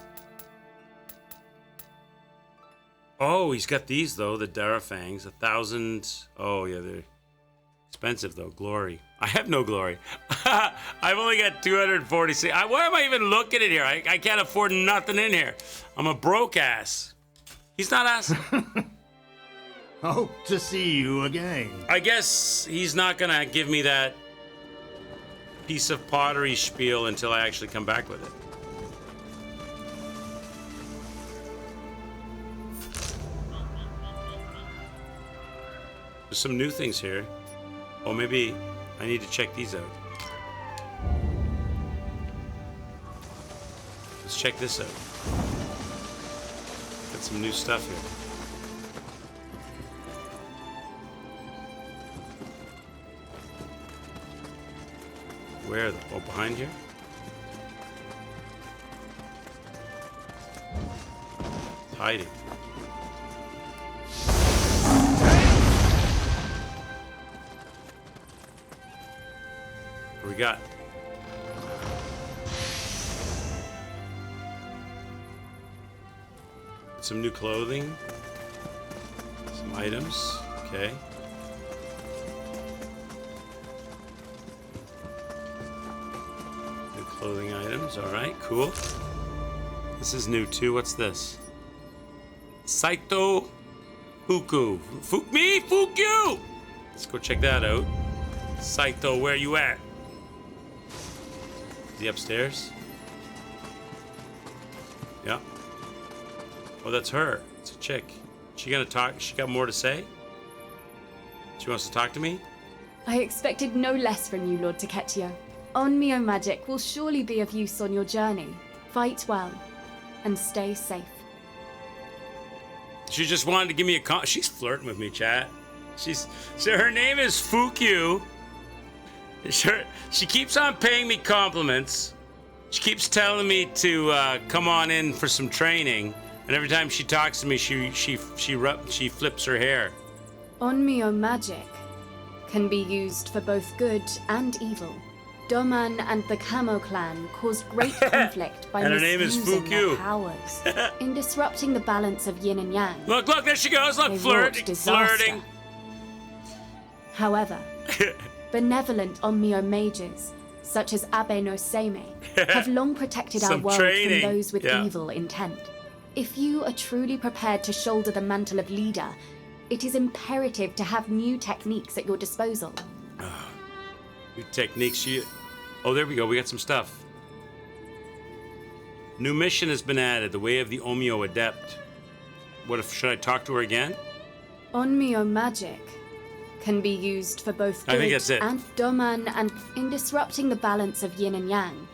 Oh, he's got these though, the Darafangs, 1,000. Oh yeah, they're expensive though. Glory. I have no glory. I've only got 246. Why am I even looking at here? I can't afford nothing in here. I'm a broke ass. He's not asking. Hope to see you again. I guess he's not gonna give me that piece of pottery spiel until I actually come back with it. There's some new things here. Oh, maybe I need to check these out. Let's check this out. Got some new stuff here. Where? Oh, behind here? It's hiding. What we got? Some new clothing. Some items. Okay. New clothing items. All right, cool. This is new too. What's this? Saito Fuku. Me? Fukyu! Let's go check that out. Saito, where you at? Is he upstairs? Yeah. Oh, that's her. It's a chick. She gonna talk? She got more to say? She wants to talk to me? I expected no less from you, Lord Taketio. Nioh magic will surely be of use on your journey. Fight well, and stay safe. She just wanted to give me a she's flirting with me, chat. So her name is Fukyu. She keeps on paying me compliments. She keeps telling me to come on in for some training, and every time she talks to me, she flips her hair. Nioh magic can be used for both good and evil. Doman and the Camo clan caused great conflict by and her name is misusing their Fukyu. powers in disrupting the balance of yin and yang. Look, there she goes. Look, They wrought flirting. disaster. However, benevolent Nioh mages, such as Abe no Seimei, have long protected our Some world training. from those with Yeah. evil intent. If you are truly prepared to shoulder the mantle of leader, it is imperative to have new techniques at your disposal. New techniques. Oh, there we go. We got some stuff. New mission has been added. The way of the Omio Adept. What if? Should I talk to her again? Nioh magic can be used for both I think good that's it. and Doman and in disrupting the balance of yin and yang.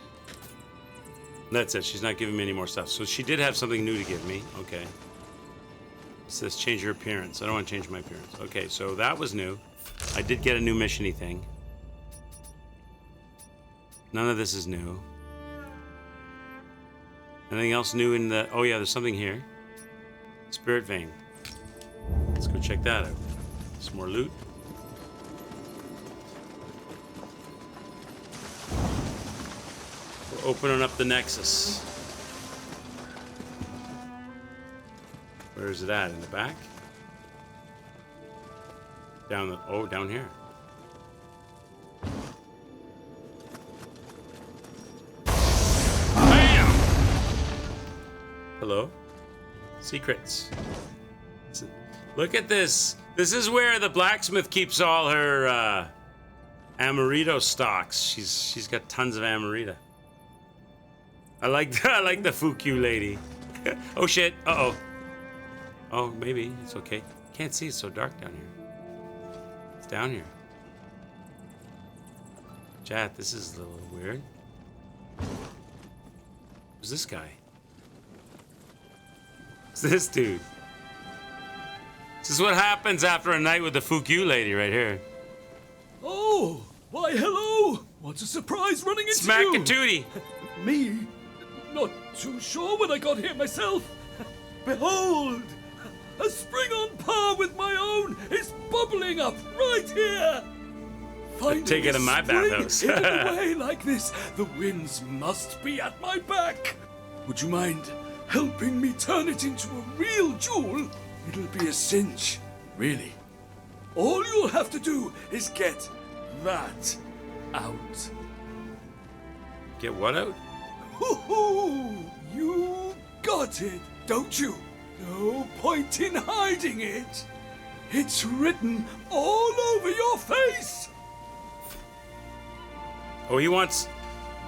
That's it. She's not giving me any more stuff. So she did have something new to give me. Okay. It says change your appearance. I don't want to change my appearance. Okay, so that was new. I did get a new mission-y thing. None of this is new. Anything else new in the... Oh yeah, there's something here. Spirit Vein. Let's go check that out. Some more loot. We're opening up the Nexus. Where is it at? In the back? Down here. Bam! Hello? Secrets. Look at this. This is where the blacksmith keeps all her Amaretto stalks. She's got tons of Amarita. I like the Fukyu lady. Oh shit. Uh-oh. Oh, maybe. It's okay. Can't see, it's so dark down here. It's down here. Chat, this is a little weird. Who's this guy? Who's this dude? This is what happens after a night with the Fukyu lady right here. Oh, why hello! What a surprise running into you! Smack-a-tootie! Me? Not too sure when I got here myself. Behold! A spring on par with my own is bubbling up right here! Finding Take it in my bathhouse. in a way like this, the winds must be at my back. Would you mind helping me turn it into a real jewel? It'll be a cinch, really. All you'll have to do is get that out. Get what out? Hoo-hoo! You got it, don't you? No point in hiding it. It's written all over your face. Oh, he wants...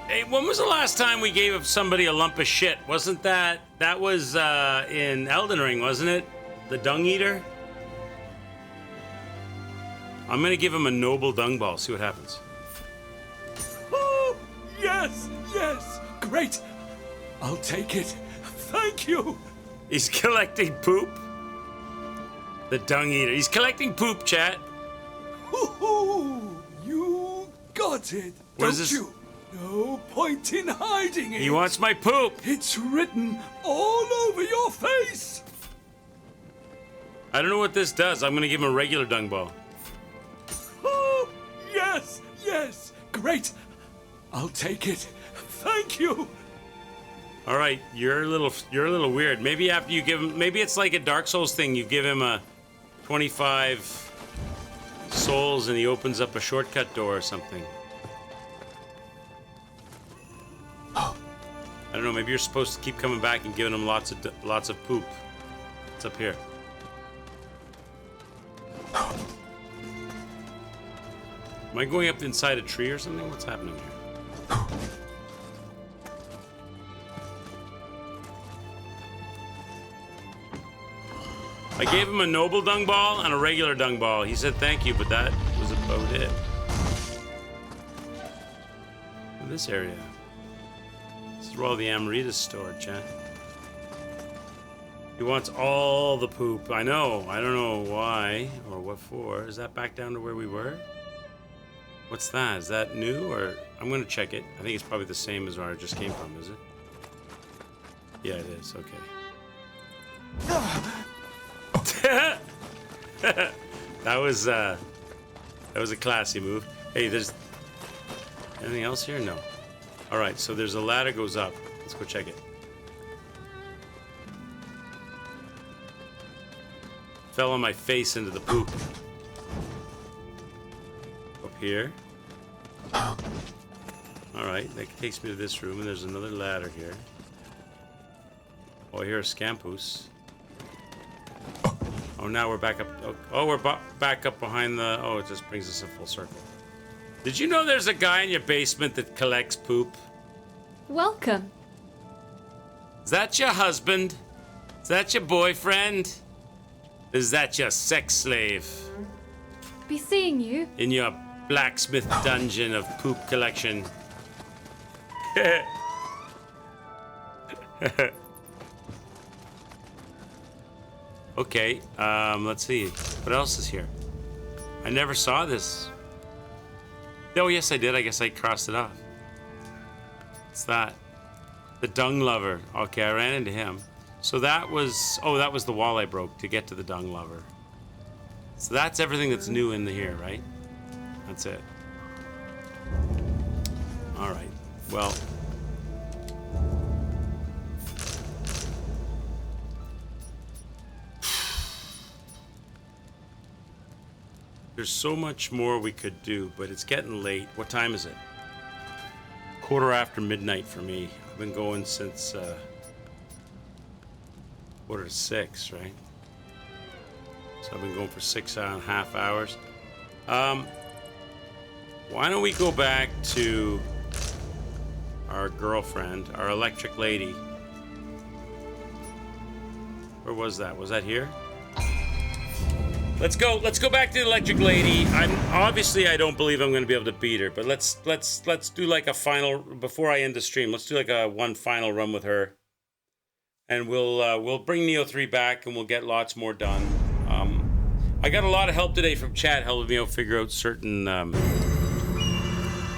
Hey, when was the last time we gave somebody a lump of shit? Wasn't that... That was in Elden Ring, wasn't it? The Dung Eater? I'm gonna give him a noble dung ball, see what happens. Oh, yes, yes, great. I'll take it. Thank you. He's collecting poop. The Dung Eater. He's collecting poop, chat. Hoo-hoo! You got it, What is don't this? you? No point in hiding it. He wants my poop. It's written all over your face. I don't know what this does. I'm gonna give him a regular dung ball. Oh, yes, yes, great. I'll take it. Thank you. All right, you're a little weird. Maybe after you give him, maybe it's like a Dark Souls thing. You give him a 25 souls and he opens up a shortcut door or something. I don't know. Maybe you're supposed to keep coming back and giving him lots of poop. It's up here. Am I going up inside a tree or something? What's happening here? I gave him a noble dung ball and a regular dung ball. He said thank you, but that was about it. In this area. This is where all the Amaritas stored, chat. He wants all the poop. I know. I don't know why or what for. Is that back down to where we were? What's that? Is that new or... I'm going to check it. I think it's probably the same as where I just came from, is it? Yeah, it is. Okay. That was a classy move. Hey, there's anything else here? No. All right, so there's a ladder goes up. Let's go check it. Fell on my face into the poop. Up here. All right, that takes me to this room, and there's another ladder here. Oh, I hear a Scampus. Oh, now we're back up. Oh, we're back up behind the... Oh, it just brings us a full circle. Did you know there's a guy in your basement that collects poop? Welcome. Is that your husband? Is that your boyfriend? Is that your sex slave? Be seeing you. In your blacksmith dungeon of poop collection. Okay, let's see. What else is here? I never saw this. Oh, yes, I did. I guess I crossed it off. What's that? The dung lover. Okay, I ran into him. So that was... Oh, that was the wall I broke to get to the dung lover. So that's everything that's new in here, right? That's it. All right. Well... There's so much more we could do, but it's getting late. What time is it? midnight for me. I've been going since 5:45, right? So I've been going for 6.5 hours. Why Why don't we go back to our girlfriend, our electric lady? Where was that? Was that here? Let's go back to the electric lady. I don't believe I'm going to be able to beat her, but let's do like a final before I end the stream. Let's do like a one final run with her, and we'll bring Nioh 3 back, and we'll get lots more done. I got a lot of help today from chat, helping me figure out certain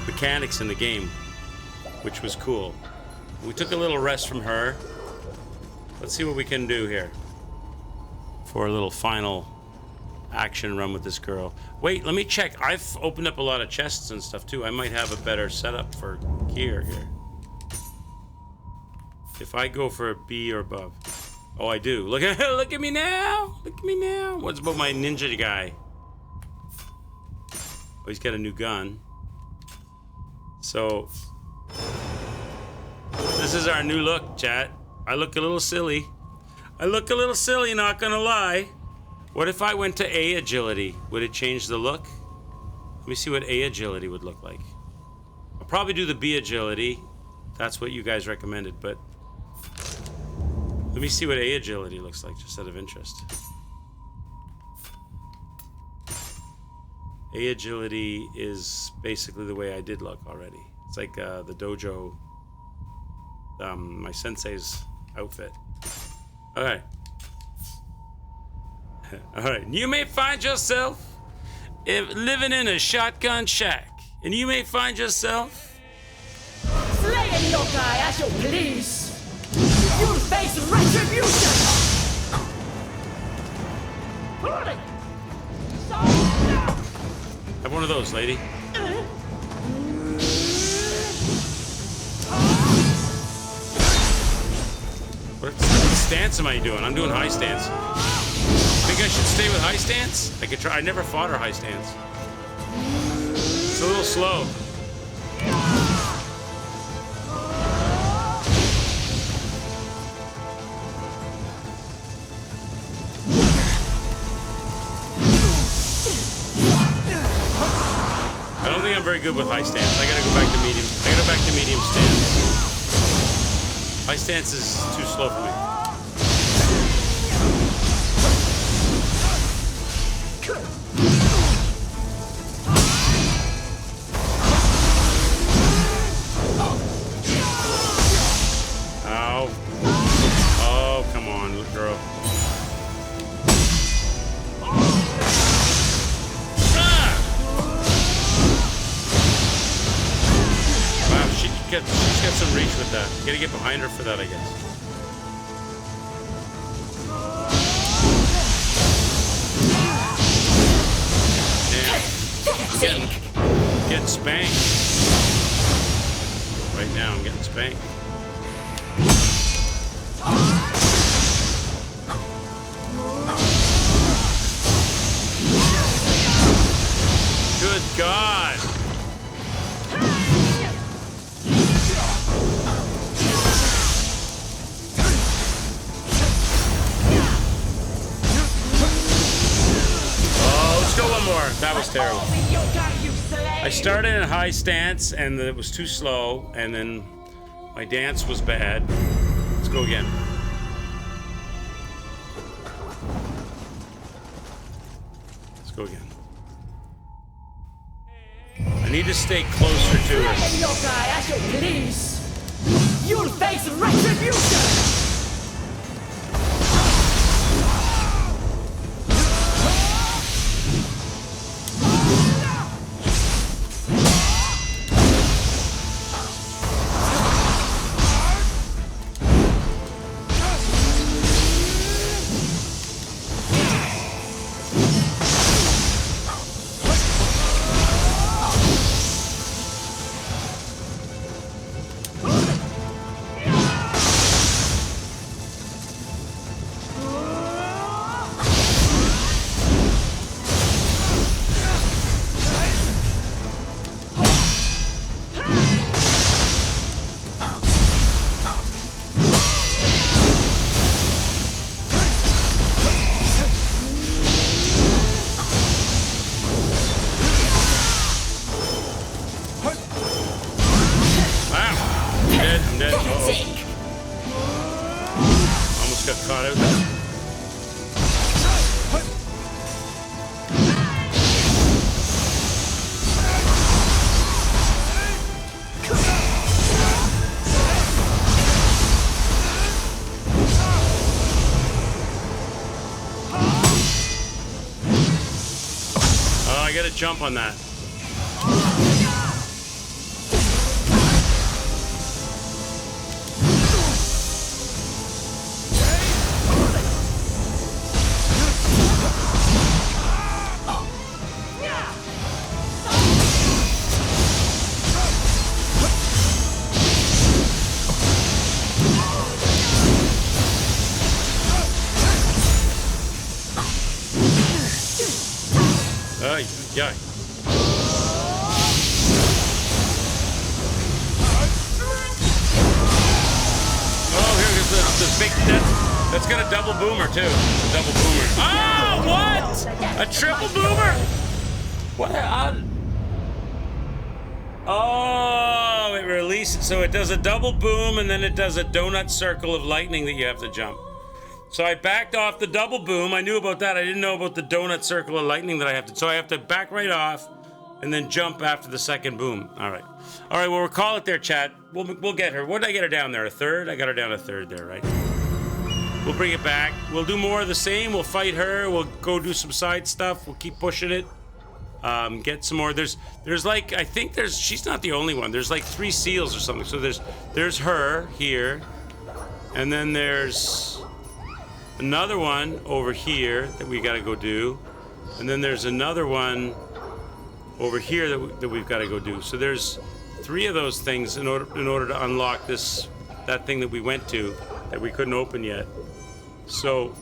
mechanics in the game, which was cool. We took a little rest from her. Let's see what we can do here for a little final action run with this girl. Wait, let me check. I've opened up a lot of chests and stuff too. I might have a better setup for gear here. If I go for a B or above. Oh, I do. Look at me now. Look at me now. What's about my ninja guy? Oh, he's got a new gun. So this is our new look, chat. I look a little silly. Not gonna lie. What if I went to A agility? Would it change the look? Let me see what A agility would look like. I'll probably do the B agility. That's what you guys recommended, but let me see what A agility looks like, just out of interest. A agility is basically the way I did look already. It's like the dojo, my sensei's outfit. All right. All right. You may find yourself living in a shotgun shack, and you may find yourself slaying yokai as you please. You'll face retribution. Have one of those, lady. What stance am I doing? I'm doing high stance. Think I should stay with high stance? I could try. I never fought her high stance. It's a little slow. I don't think I'm very good with high stance. I gotta go back to medium. I gotta go back to medium stance. High stance is too slow for me. Ow. Oh, come on, girl. Wow, she's got some reach with that. You gotta get behind her for that, I guess. Damn. Getting spanked. Right now, I'm getting spanked. Good God. Go one more. That was terrible. I started in high stance and it was too slow, and then my dance was bad. Let's go again. Let's go again. I need to stay closer to her. You'll face retribution. caught out there. Oh, I gotta jump on that. Ay, ay. Oh, here goes the big. That's got a double boomer too. A double boomer. Oh, what? A triple boomer? What? Oh, it releases. So it does a double boom and then it does a donut circle of lightning that you have to jump. So I backed off the double boom. I knew about that. I didn't know about the donut circle of lightning that I have to. So I have to back right off and then jump after the second boom. All right. All right, well, we'll call it there, chat. We'll get her. What did I get her down there? A third? I got her down a third there, right? We'll bring it back. We'll do more of the same. We'll fight her. We'll go do some side stuff. We'll keep pushing it. Get some more. There's like, I think she's not the only one. There's like 3 seals or something. So there's her here. And then there's another one over here that we got to go do, and then there's another one over here that we've got to go do. So there's 3 of those things in order to unlock that thing that we went to that we couldn't open yet. So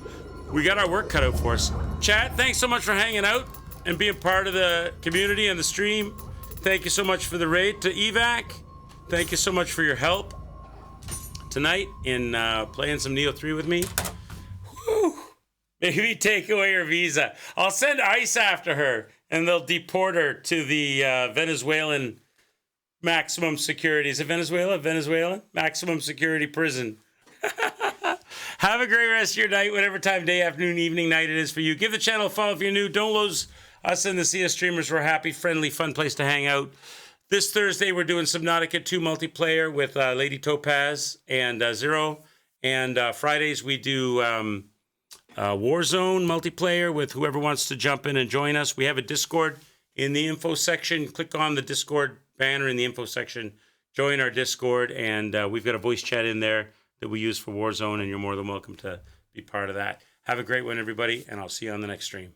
we got our work cut out for us. Chat, thanks so much for hanging out and being part of the community and the stream. Thank you so much for the raid to Evac. Thank you so much for your help tonight in playing some Nioh 3 with me. Whew. Maybe take away her visa. I'll send ICE after her, and they'll deport her to the Venezuelan maximum security. Is it Venezuela? Venezuela? Maximum security prison. Have a great rest of your night, whatever time, day, afternoon, evening, night it is for you. Give the channel a follow if you're new. Don't lose us and the CS streamers. We're happy, friendly, fun place to hang out. This Thursday, we're doing Subnautica 2 multiplayer with Lady Topaz and Zero. And Fridays, we do Warzone multiplayer with whoever wants to jump in and join us. We have a Discord in the info section. Click on the Discord banner in the info section. Join our Discord, and we've got a voice chat in there that we use for Warzone, and you're more than welcome to be part of that. Have a great one, everybody, and I'll see you on the next stream.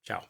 Ciao.